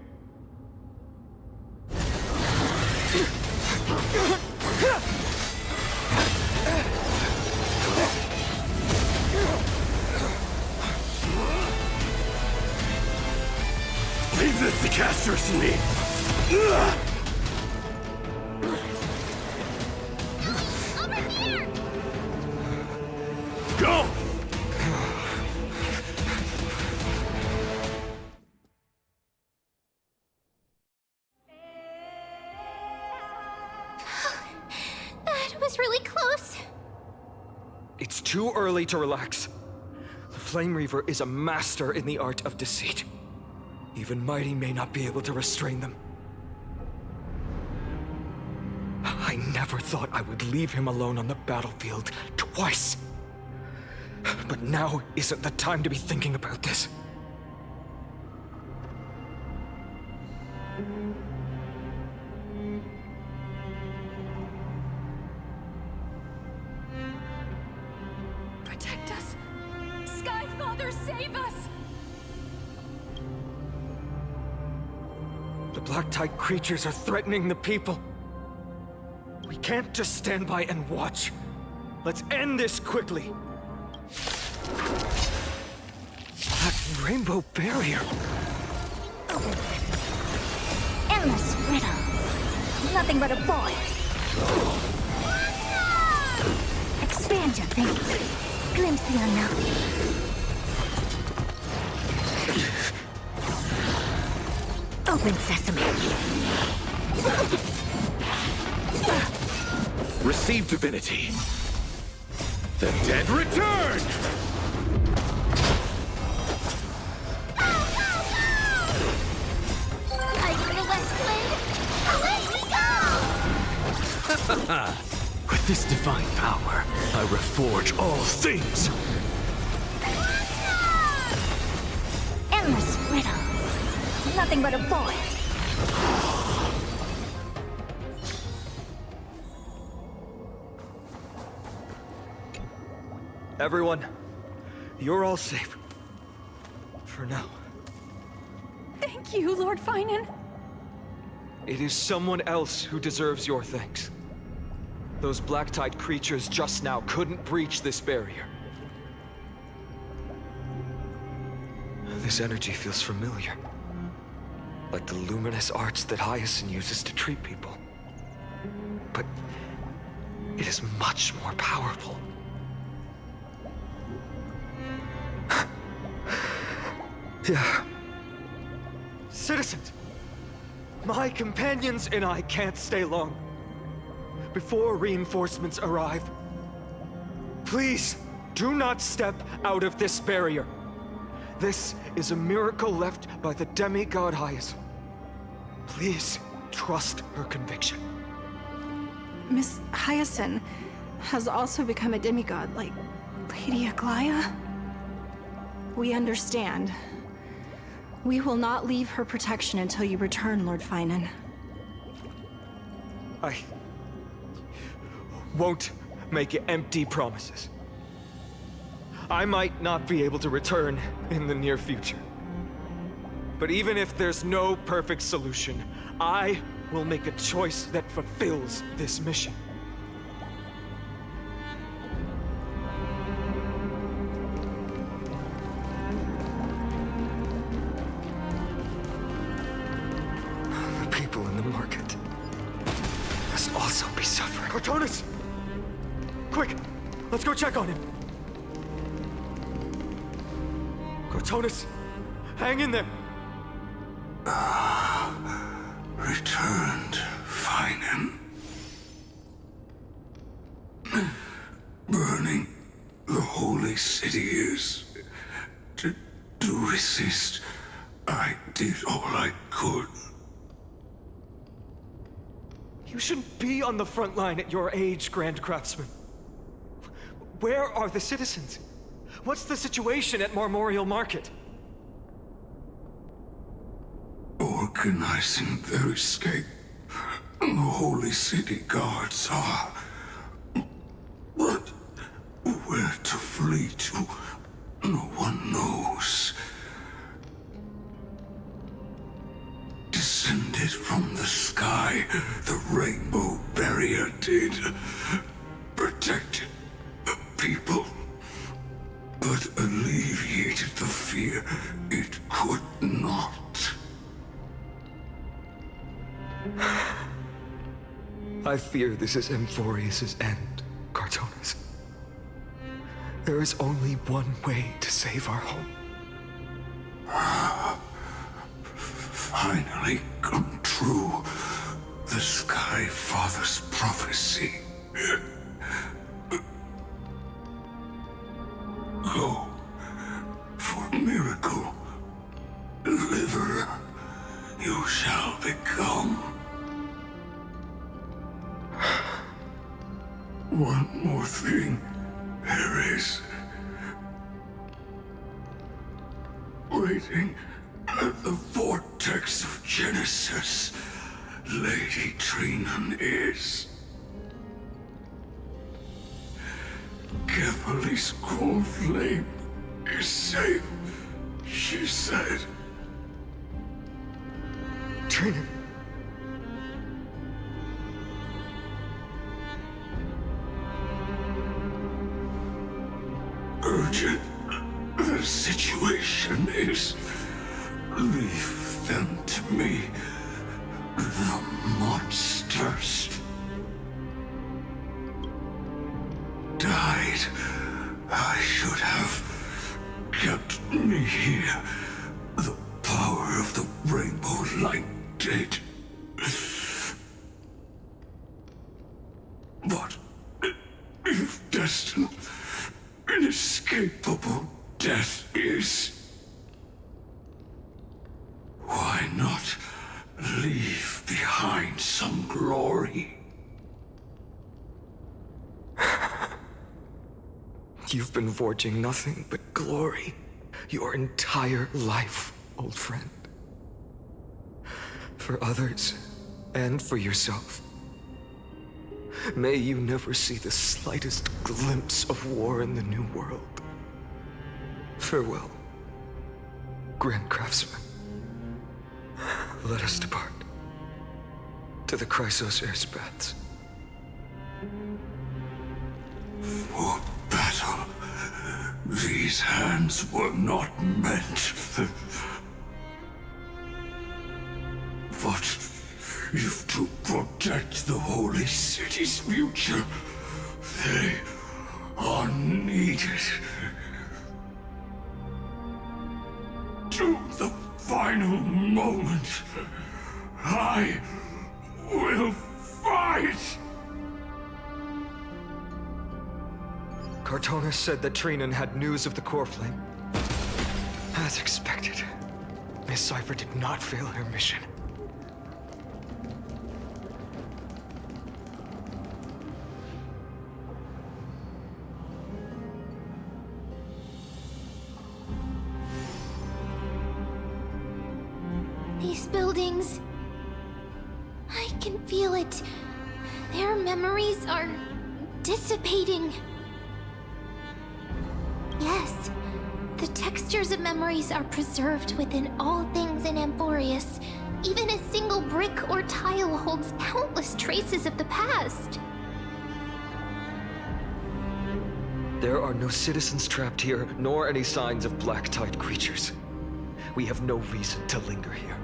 Leave this to Casters and me! Over here! Go! That was really close. It's too early to relax. The Flame Reaver is a master in the art of deceit. Even Mighty may not be able to restrain them. I never thought I would leave him alone on the battlefield twice. But now isn't the time to be thinking about this. Protect us! Sky Father, save us! black tide creatures are threatening the people. We can't just stand by and watch. Let's end this quickly. That rainbow barrier. Endless riddles. Nothing but a void. Expand your thinking. Glimpse the unknown. Open sesame. Receive divinity. The dead return! Like the west wind, away we go! With this divine power, I reforge all things. Endless riddles. Nothing but a void. Everyone, you're all safe. For now. Thank you, Lord Finan. It is someone else who deserves your thanks. Those black tide creatures just now couldn't breach this barrier. This energy feels familiar. Like the luminous arts that Hyacinth uses to treat people. But it is much more powerful. Yeah. Citizens! My companions and I can't stay long. Before reinforcements arrive, please do not step out of this barrier. This is a miracle left by the demigod Hyacinth. Please trust her conviction. Miss Hyacinth has also become a demigod, like Lady Aglaea? We understand. We will not leave her protection until you return, Lord Finan. I won't make empty promises. I might not be able to return in the near future. But even if there's no perfect solution, I will make a choice that fulfills this mission. The people in the market must also be suffering. Cortonis! Quick! Let's go check on him! Cortonis! Hang in there! Returned, Finan. Burning the holy city is... To resist, I did all I could. You shouldn't be on the front line at your age, Grand Craftsman. Where are the citizens? What's the situation at Marmorial Market? Organizing their escape. The holy city guards are... But where to flee to, no one knows. Descended from the sky, the rainbow barrier did. Protected the people, but alleviated the fear it could not. I fear this is Amphorius' end, Cortonis. There is only one way to save our home. Finally come true. The Sky Father's prophecy. Go for miracle. Deliverer, you shall become. One more thing there is. Waiting at the vortex of Genesis, Lady Trinan is. Kefali's core flame is safe, she said. Training. Urgent. The situation is... Leave them to me. The monsters died. I should have kept me here. The power of the rainbow light did. But if destined, inescapable death is, why not leave behind some glory? You've been forging nothing but glory your entire life, old friend. For others, and for yourself. May you never see the slightest glimpse of war in the New World. Farewell, Grand Craftsman. Let us depart to the Chrysos Air's paths. For battle, these hands were not meant. But if to protect the holy city's future, they are needed. To the final moment, I will fight! Cartona said that Trinan had news of the core flame. As expected, Miss Cipher did not fail her mission. These buildings... I can feel it. Their memories are dissipating. Yes, the textures of memories are preserved within all things in Amphorius. Even a single brick or tile holds countless traces of the past. There are no citizens trapped here, nor any signs of black-tide creatures. We have no reason to linger here.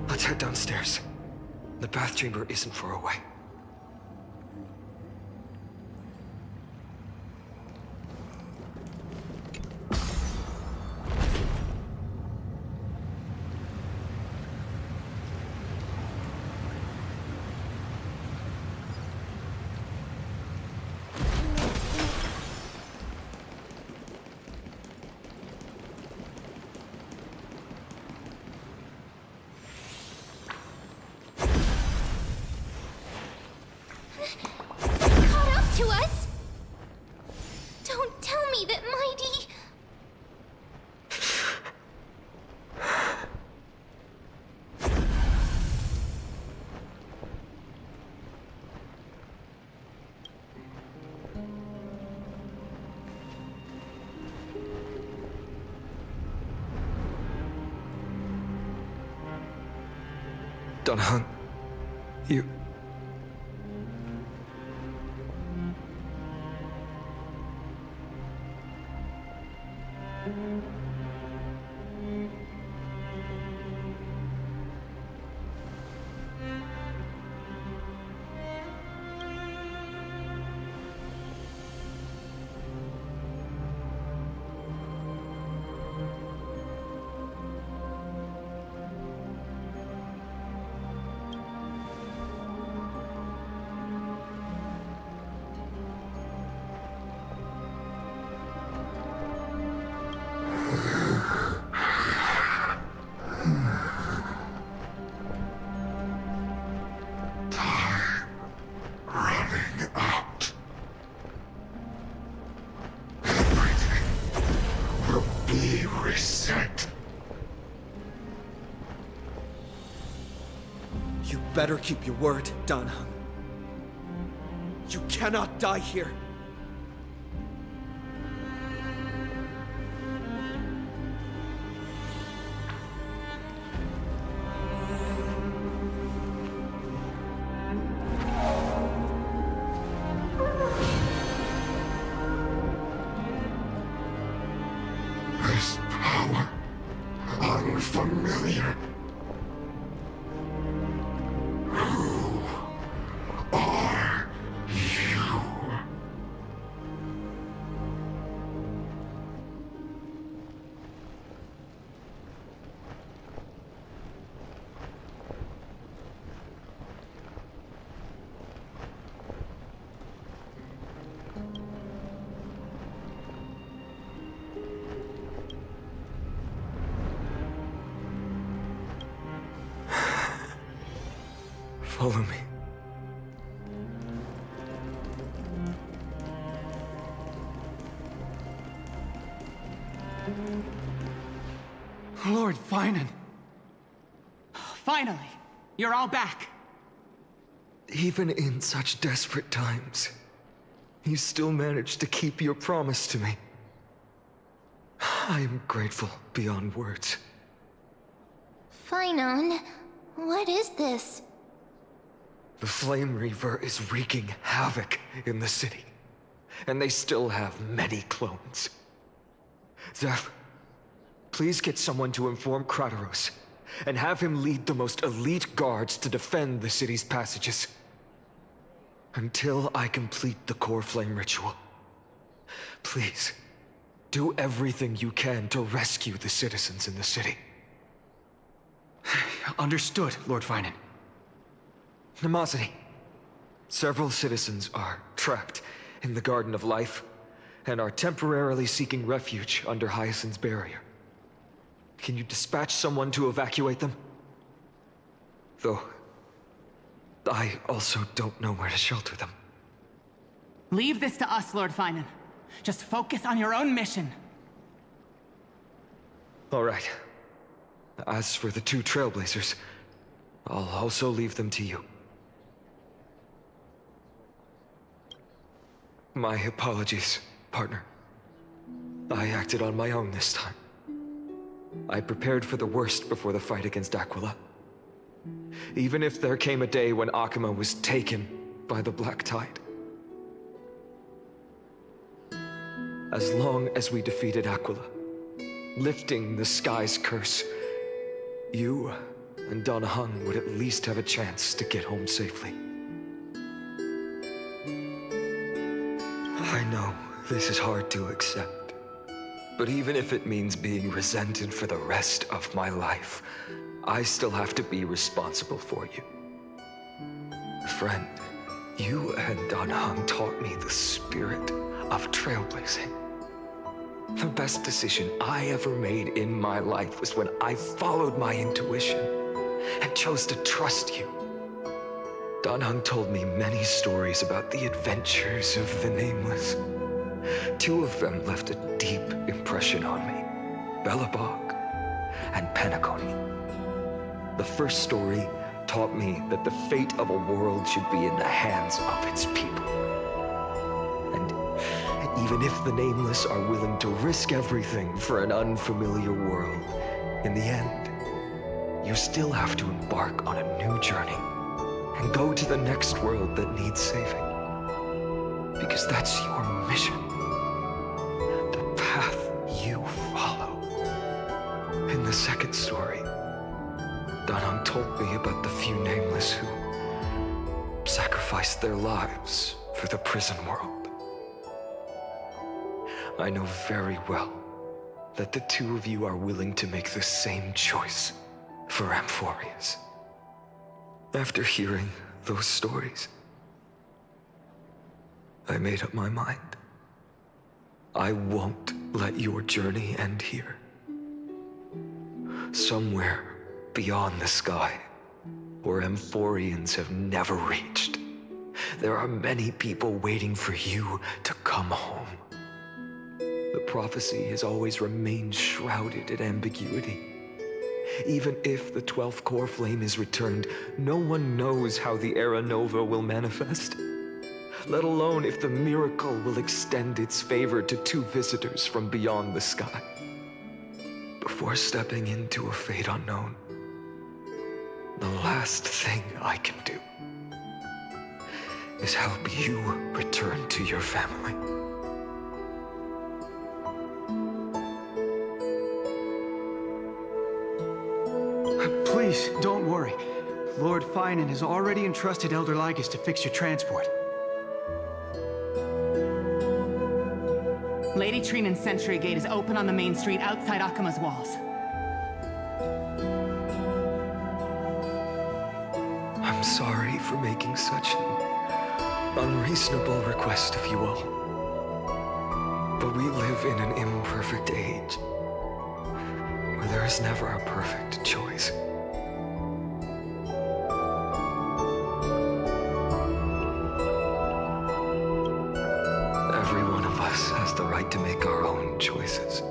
Let's head downstairs. The bath chamber isn't far away. Dunhung, you... Better keep your word, Danhung. You cannot die here. This power. Unfamiliar. Who are you? Follow me. Lord Finan. Finally, you're all back. Even in such desperate times, you still managed to keep your promise to me. I am grateful beyond words. Finan, what is this? The Flame Reaver is wreaking havoc in the city, and they still have many clones. Zeph, please get someone to inform Kratos, and have him lead the most elite guards to defend the city's passages. Until I complete the core flame ritual. Please, do everything you can to rescue the citizens in the city. Understood, Lord Finan. Nemosity. Several citizens are trapped in the Garden of Life, and are temporarily seeking refuge under Hyacinth's barrier. Can you dispatch someone to evacuate them? Though, I also don't know where to shelter them. Leave this to us, Lord Finan. Just focus on your own mission. All right. As for the two Trailblazers, I'll also leave them to you. My apologies, partner. I acted on my own this time. I prepared for the worst before the fight against Aglia. Even if there came a day when Akuma was taken by the Black Tide. As long as we defeated Aglia, lifting the sky's curse, you and Donahung would at least have a chance to get home safely. I know this is hard to accept, but even if it means being resented for the rest of my life, I still have to be responsible for you. Friend, you and Donahung taught me the spirit of trailblazing. The best decision I ever made in my life was when I followed my intuition and chose to trust you. Donahung told me many stories about the adventures of the Nameless. Two of them left a deep impression on me, Belobog and Penacony. The first story taught me that the fate of a world should be in the hands of its people. And even if the Nameless are willing to risk everything for an unfamiliar world, in the end, you still have to embark on a new journey and go to the next world that needs saving. Because that's your mission. The path you follow. In the second story, Donahung told me about the few Nameless who sacrificed their lives for the prison world. I know very well that the two of you are willing to make the same choice for Amphorius. After hearing those stories, I made up my mind. I won't let your journey end here. Somewhere beyond the sky, where Amphorians have never reached, there are many people waiting for you to come home. The prophecy has always remained shrouded in ambiguity. Even if the 12th core flame is returned, no one knows how the Era Nova will manifest. Let alone if the miracle will extend its favor to two visitors from beyond the sky. Before stepping into a fate unknown, the last thing I can do is help you return to your family. Please, don't worry. Lord Finan has already entrusted Elder Lygus to fix your transport. Lady Trinan's sentry gate is open on the main street outside Akima's walls. I'm sorry for making such an unreasonable request of you all. But we live in an imperfect age, where there is never a perfect choice. Every one of us has the right to make our own choices.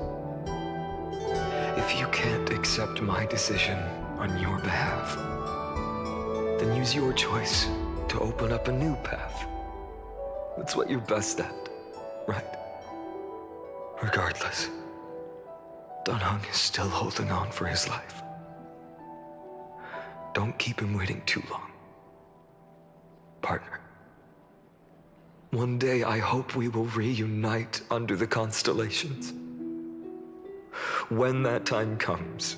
If you can't accept my decision on your behalf, then use your choice to open up a new path. That's what you're best at, right? Regardless, Dunhung is still holding on for his life. Don't keep him waiting too long. Partner. One day I hope we will reunite under the constellations. When that time comes,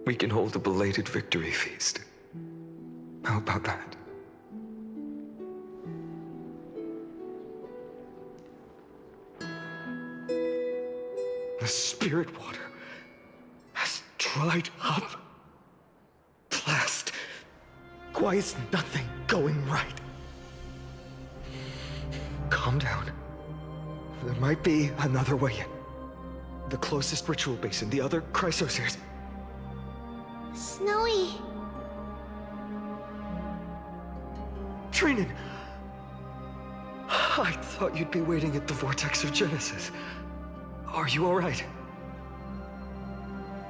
we can hold a belated victory feast. How about that? The spirit water has dried up. Blast. Why is nothing going right? Calm down. There might be another way in. The closest ritual basin, the other Chrysoseers. Snowy. Trinan! I thought you'd be waiting at the Vortex of Genesis. Are you alright?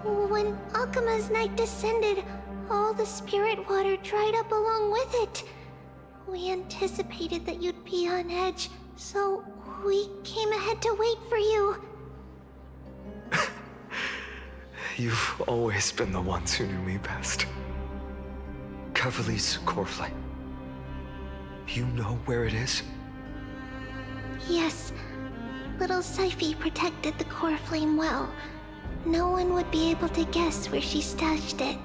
When Akima's night descended, all the spirit water dried up along with it. We anticipated that you'd be on edge, so we came ahead to wait for you. You've always been the ones who knew me best. Kavali's core flame. You know where it is? Yes. Little Cipher protected the core flame well. No one would be able to guess where she stashed it.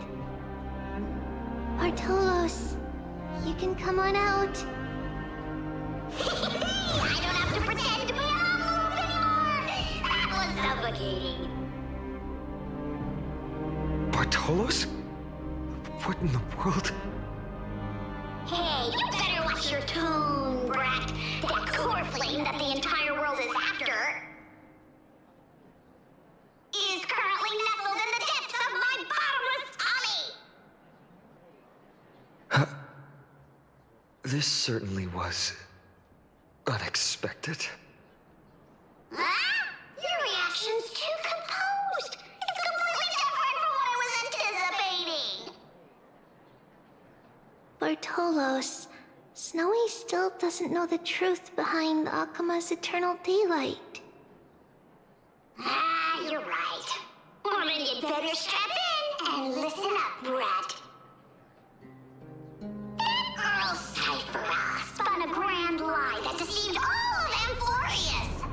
Bartolos, you can come on out. I don't have to pretend to be aloof anymore! That was suffocating. Bartolos? What in the world? Hey, you better watch your tone, brat. That core flame that the entire world is after is currently nestled in the depths of my bottomless tummy! This certainly was unexpected. Huh? Your reaction's too composed. It's completely different from what I was anticipating. Bartolos, Snowy still doesn't know the truth behind Akima's eternal daylight. Ah, you're right. Well, then you'd better strap in and listen up, brat. That girl Cipher spun a grand lie that deceived all of Amphorius.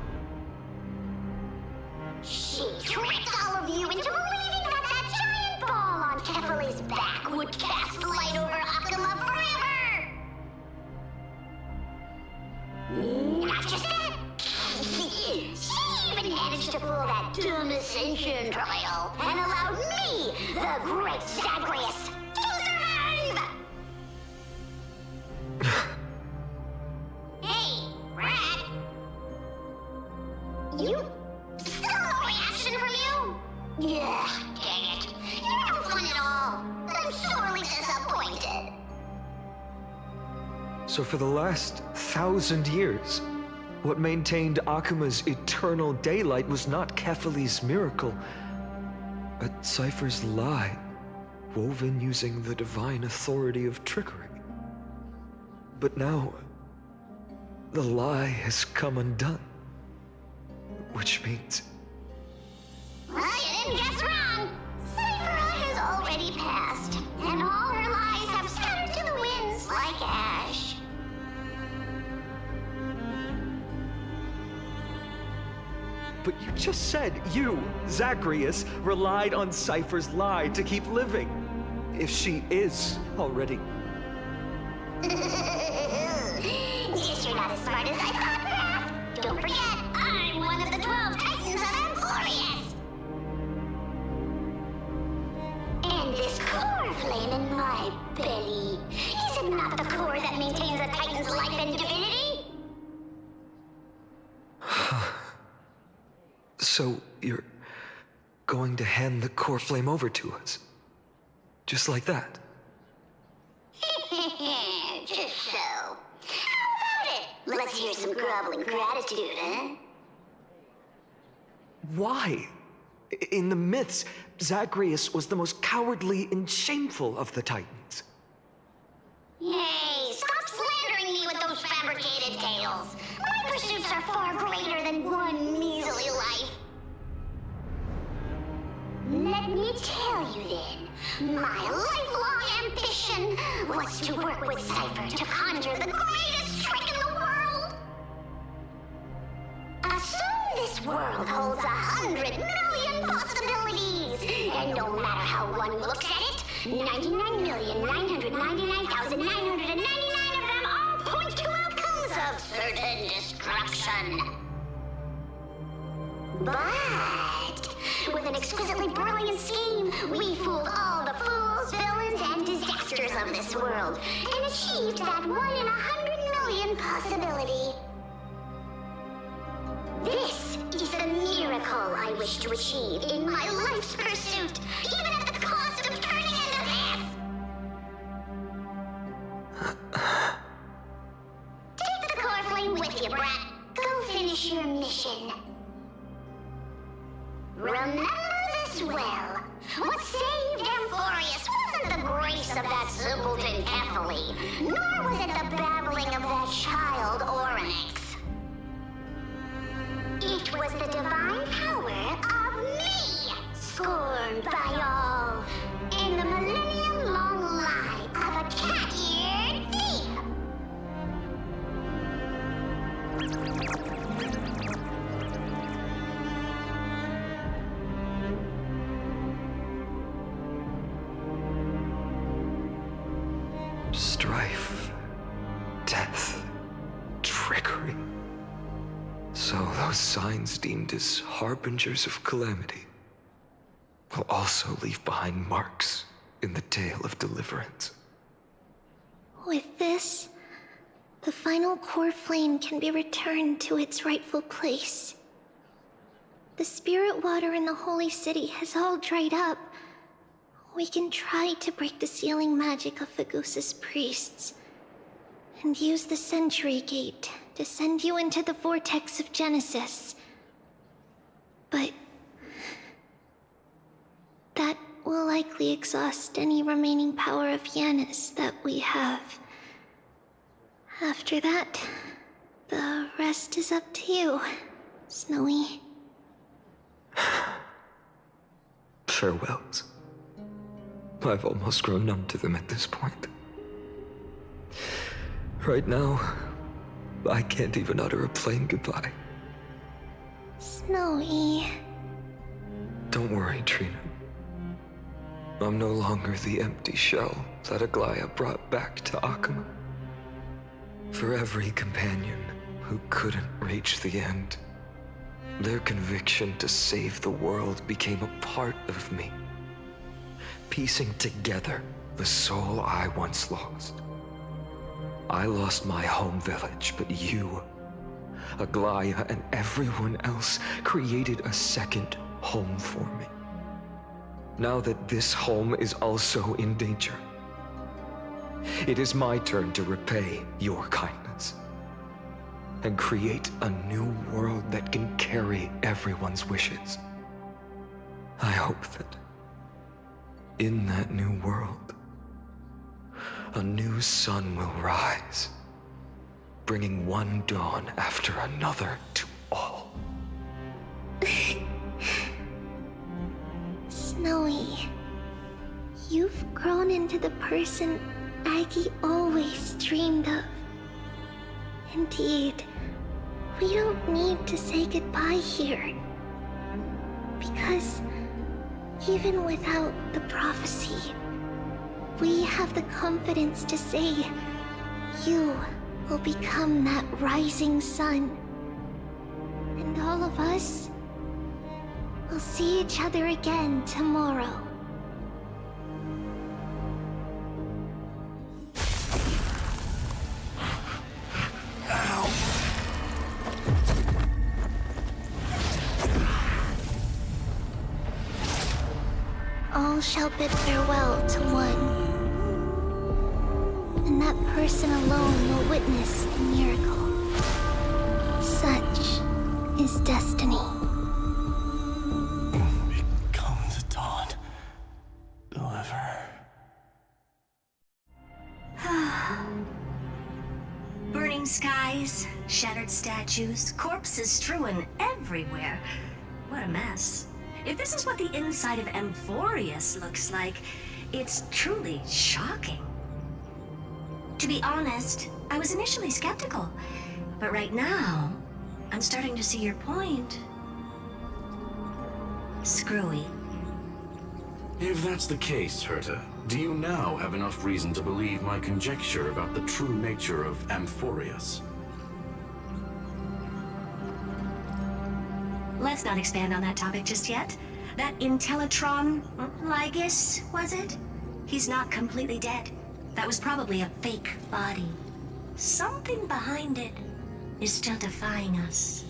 She tricked all of you into believing that that giant ball on Kefali's back would cast light over Akima forever. Not just that. She even managed to pull that dumb ascension trial and allowed me, the great Zagreus, to survive! Hey, Rat. You... still no reaction from you? Yeah, dang it. You're no fun at all. I'm sorely disappointed. So for the last 1,000 years, what maintained Akima's eternal daylight was not Kefali's miracle, but Cipher's lie, woven using the divine authority of trickery. But now, the lie has come undone. Which means... Well, you didn't guess wrong. Cipher has already passed, and all her lies have scattered to the winds like ash. But you just said you, Zagreus, relied on Cipher's lie to keep living. if she is already... Guess you're not as smart as I thought, perhaps. Don't forget, I'm one of the 12 Titans of Emporius! And this core flame in my belly, is it not the core that maintains a Titan's life and divinity? So, you're going to hand the core flame over to us? Just like that? Just so. How about it? Let's hear some groveling gratitude, huh? Why? In the myths, Zagreus was the most cowardly and shameful of the Titans. Hey, stop slandering me with those fabricated tales. My pursuits are far greater than one measly life. Let me tell you then, my lifelong ambition was to work with Cipher to conjure the greatest trick in the world. Assume this world holds 100 million possibilities, and no matter how one looks at it, 99,999,999 of them all point to outcomes of certain destruction. But with an exquisitely brilliant scheme, we fooled all the fools, villains, and disasters of this world, and achieved that 1 in 100 million possibility. This is the miracle I wish to achieve in my life's pursuit, even at the cost of turning into this! Take the core flame with you, brat. Go finish your mission. Remember this well. What saved Emporius wasn't the grace of that simpleton Philia, nor was it the babbling of that child Oryx. It was the divine power of me, scorned by all, and the millennium-long lie of a cat-eared thief. Strife, death, trickery. So those signs deemed as harbingers of calamity will also leave behind marks in the tale of deliverance. With this, the final core flame can be returned to its rightful place. The spirit water in the holy city has all dried up. We can try to break the sealing magic of Fagusa's priests, and use the Century Gate to send you into the vortex of Genesis. But that will likely exhaust any remaining power of Yanis that we have. After that, the rest is up to you, Snowy. Farewells. I've almost grown numb to them at this point. Right now, I can't even utter a plain goodbye. Snowy. Don't worry, Trina. I'm no longer the empty shell that Aglaea brought back to Akama. For every companion who couldn't reach the end, their conviction to save the world became a part of me, piecing together the soul I once lost. I lost my home village, but you, Aglaea, and everyone else created a second home for me. Now that this home is also in danger, it is my turn to repay your kindness and create a new world that can carry everyone's wishes. I hope that in that new world, a new sun will rise, bringing one dawn after another to all. Snowy, you've grown into the person Aggie always dreamed of. Indeed, we don't need to say goodbye here. Because even without the prophecy, we have the confidence to say, you will become that rising sun. And all of us will see each other again tomorrow. All shall bid farewell to one, and that person alone will witness the miracle. Such is destiny. Become the dawn. Whoever. Burning skies, shattered statues, corpses strewn everywhere. What a mess. If this is what the inside of Amphorius looks like, it's truly shocking. To be honest, I was initially skeptical, but right now, I'm starting to see your point. Screwy. If that's the case, Herta, do you now have enough reason to believe my conjecture about the true nature of Amphorius? Let's not expand on that topic just yet. That Intellitron, Lygus, was it? He's not completely dead. That was probably a fake body. Something behind it is still defying us.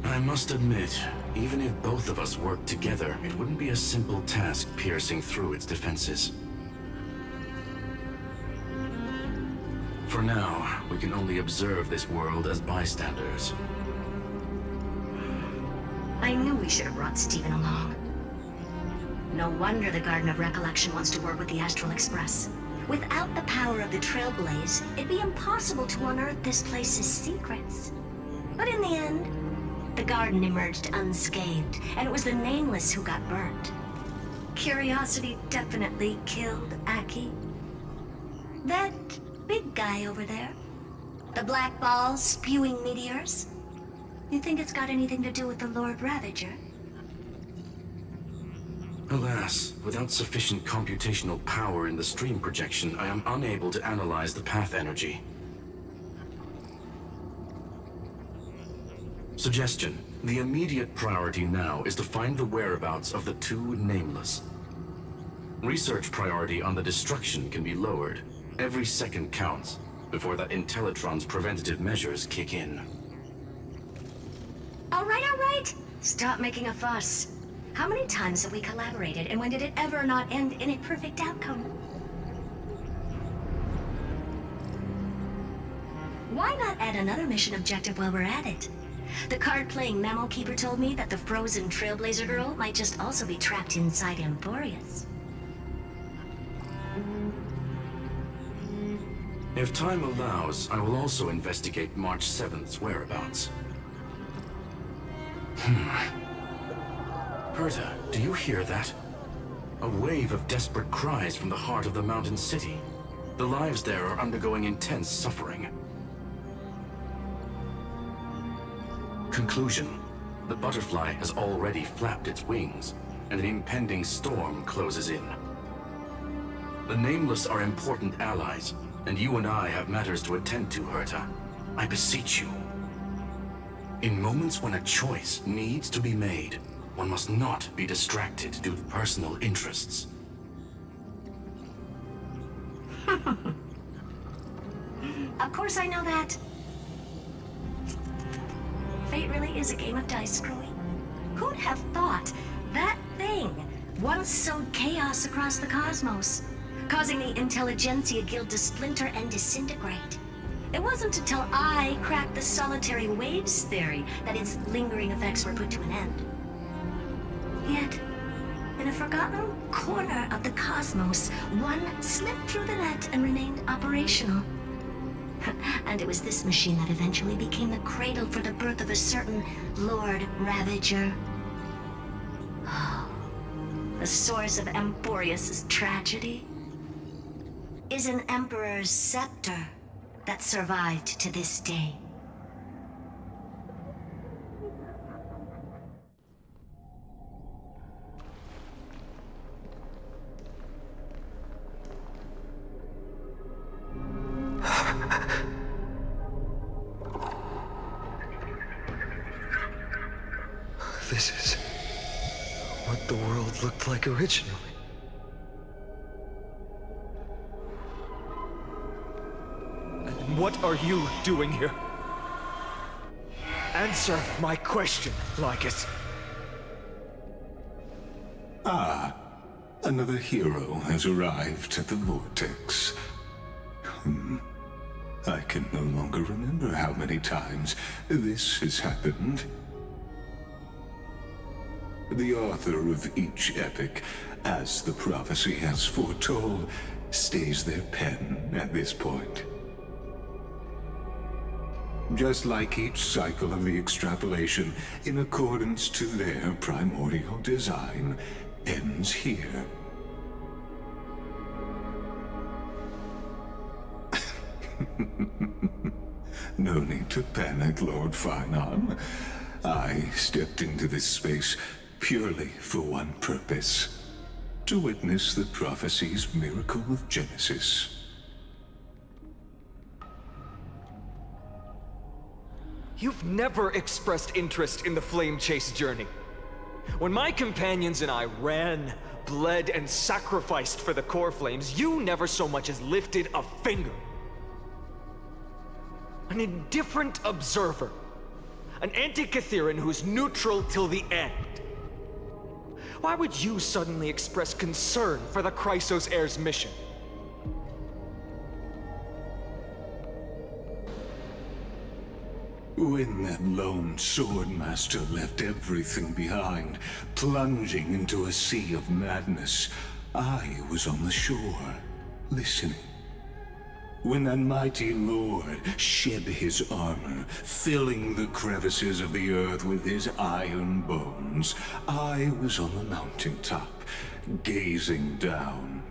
I must admit, even if both of us worked together, it wouldn't be a simple task piercing through its defenses. For now, we can only observe this world as bystanders. I knew we should have brought Stephen along. No wonder the Garden of Recollection wants to work with the Astral Express. Without the power of the Trailblaze, it'd be impossible to unearth this place's secrets. But in the end, the garden emerged unscathed, and it was the Nameless who got burnt. Curiosity definitely killed Aki. That big guy over there, the black ball spewing meteors, you think it's got anything to do with the Lord Ravager? Alas, without sufficient computational power in the stream projection, I am unable to analyze the path energy. Suggestion. The immediate priority now is to find the whereabouts of the two Nameless. Research priority on the destruction can be lowered. Every second counts before that Intellitron's preventative measures kick in. All right. Stop making a fuss. How many times have we collaborated, and when did it ever not end in a perfect outcome? Why not add another mission objective while we're at it? The card-playing memo keeper told me that the frozen Trailblazer girl might just also be trapped inside Amphorius. If time allows, I will also investigate March 7th's whereabouts. Herta, do you hear that? A wave of desperate cries from the heart of the mountain city. The lives there are undergoing intense suffering. Conclusion. The butterfly has already flapped its wings, and an impending storm closes in. The Nameless are important allies, and you and I have matters to attend to, Herta. I beseech you. In moments when a choice needs to be made, one must not be distracted due to personal interests. Of course I know that. Fate really is a game of dice, Screwy. Who'd have thought that thing once sowed chaos across the cosmos, causing the Intelligentsia Guild to splinter and disintegrate? It wasn't until I cracked the solitary waves theory that its lingering effects were put to an end. Yet, in a forgotten corner of the cosmos, one slipped through the net and remained operational. And it was this machine that eventually became the cradle for the birth of a certain Lord Ravager. The source of Amphorius' tragedy is an Emperor's scepter that survived to this day. This is what the world looked like originally. And what are you doing here? Answer my question, Lygus. Ah, another hero has arrived at the Vortex. I can no longer remember how many times this has happened. The author of each epic, as the prophecy has foretold, stays their pen at this point. Just like each cycle of the extrapolation, in accordance to their primordial design, ends here. No need to panic, Lord Finon. I stepped into this space purely for one purpose: to witness the prophecy's miracle of Genesis. You've never expressed interest in the Flame Chase journey. When my companions and I ran, bled, and sacrificed for the core flames, you never so much as lifted a finger. An indifferent observer. An anti-Catheran who's neutral till the end. Why would you suddenly express concern for the Chrysos heir's mission? When that lone swordmaster left everything behind, plunging into a sea of madness, I was on the shore, listening. When that mighty lord shed his armor, filling the crevices of the earth with his iron bones, I was on the mountaintop, gazing down.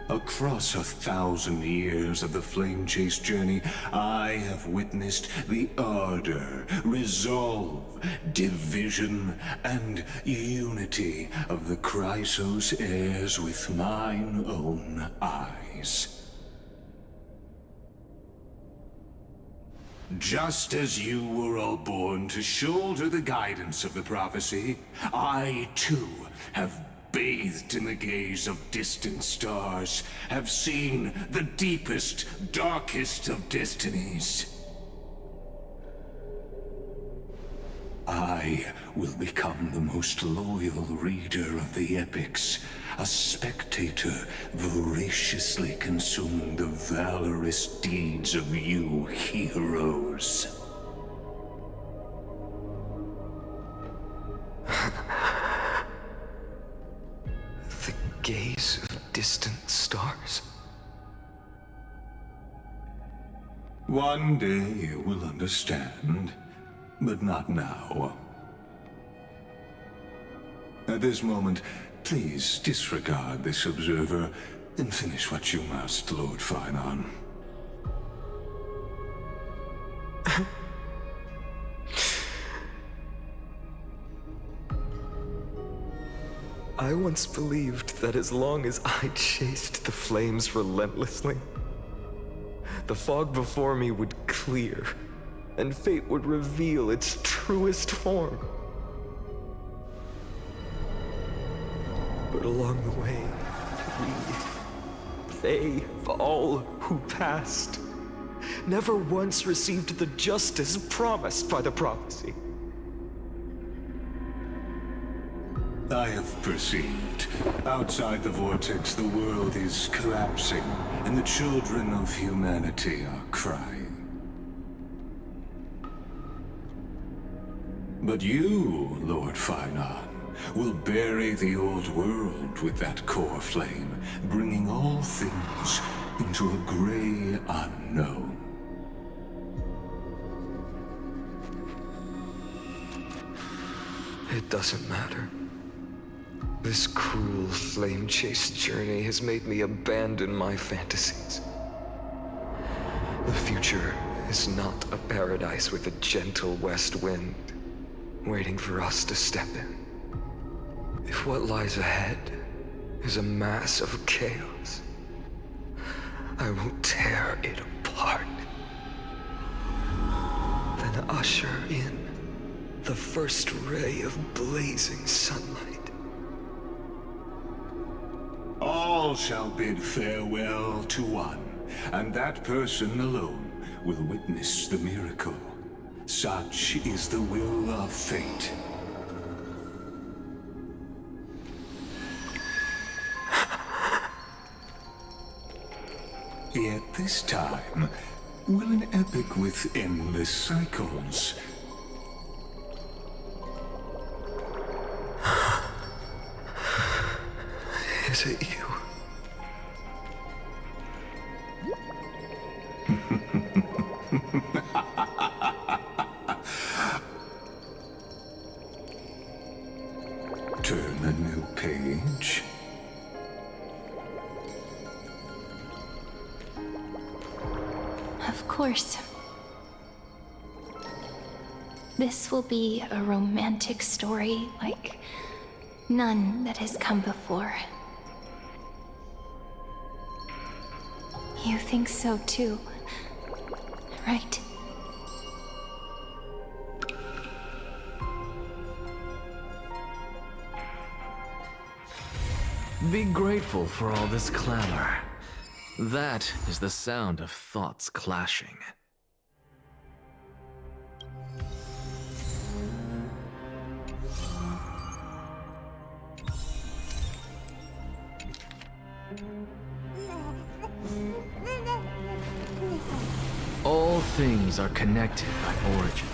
Across 1,000 years of the Flame Chase journey, I have witnessed the ardor, resolve, division, and unity of the Chrysos heirs with mine own eyes. Just as you were all born to shoulder the guidance of the prophecy, I too have bathed in the gaze of distant stars, have seen the deepest, darkest of destinies. I will become the most loyal reader of the epics, a spectator voraciously consuming the valorous deeds of you heroes. Gaze of distant stars. One day you will understand, but not now. At this moment, please disregard this observer and finish what you must, Lord Finon. I once believed that as long as I chased the flames relentlessly, the fog before me would clear, and fate would reveal its truest form. But along the way, they, all who passed, never once received the justice promised by the prophecy. I have perceived. Outside the vortex, the world is collapsing, and the children of humanity are crying. But you, Lord Finon, will bury the old world with that core flame, bringing all things into a gray unknown. It doesn't matter. This cruel flame chase journey has made me abandon my fantasies. The future is not a paradise with a gentle west wind, waiting for us to step in. If what lies ahead is a mass of chaos, I will tear it apart. Then usher in the first ray of blazing sunlight. All shall bid farewell to one, and that person alone will witness the miracle. Such is the will of fate. Yet this time, will an epic with endless cycles. Is it you? Turn a new page. Of course. This will be a romantic story like none that has come before. You think so too, right? Be grateful for all this clamor. That is the sound of thoughts clashing. All things are connected by origin.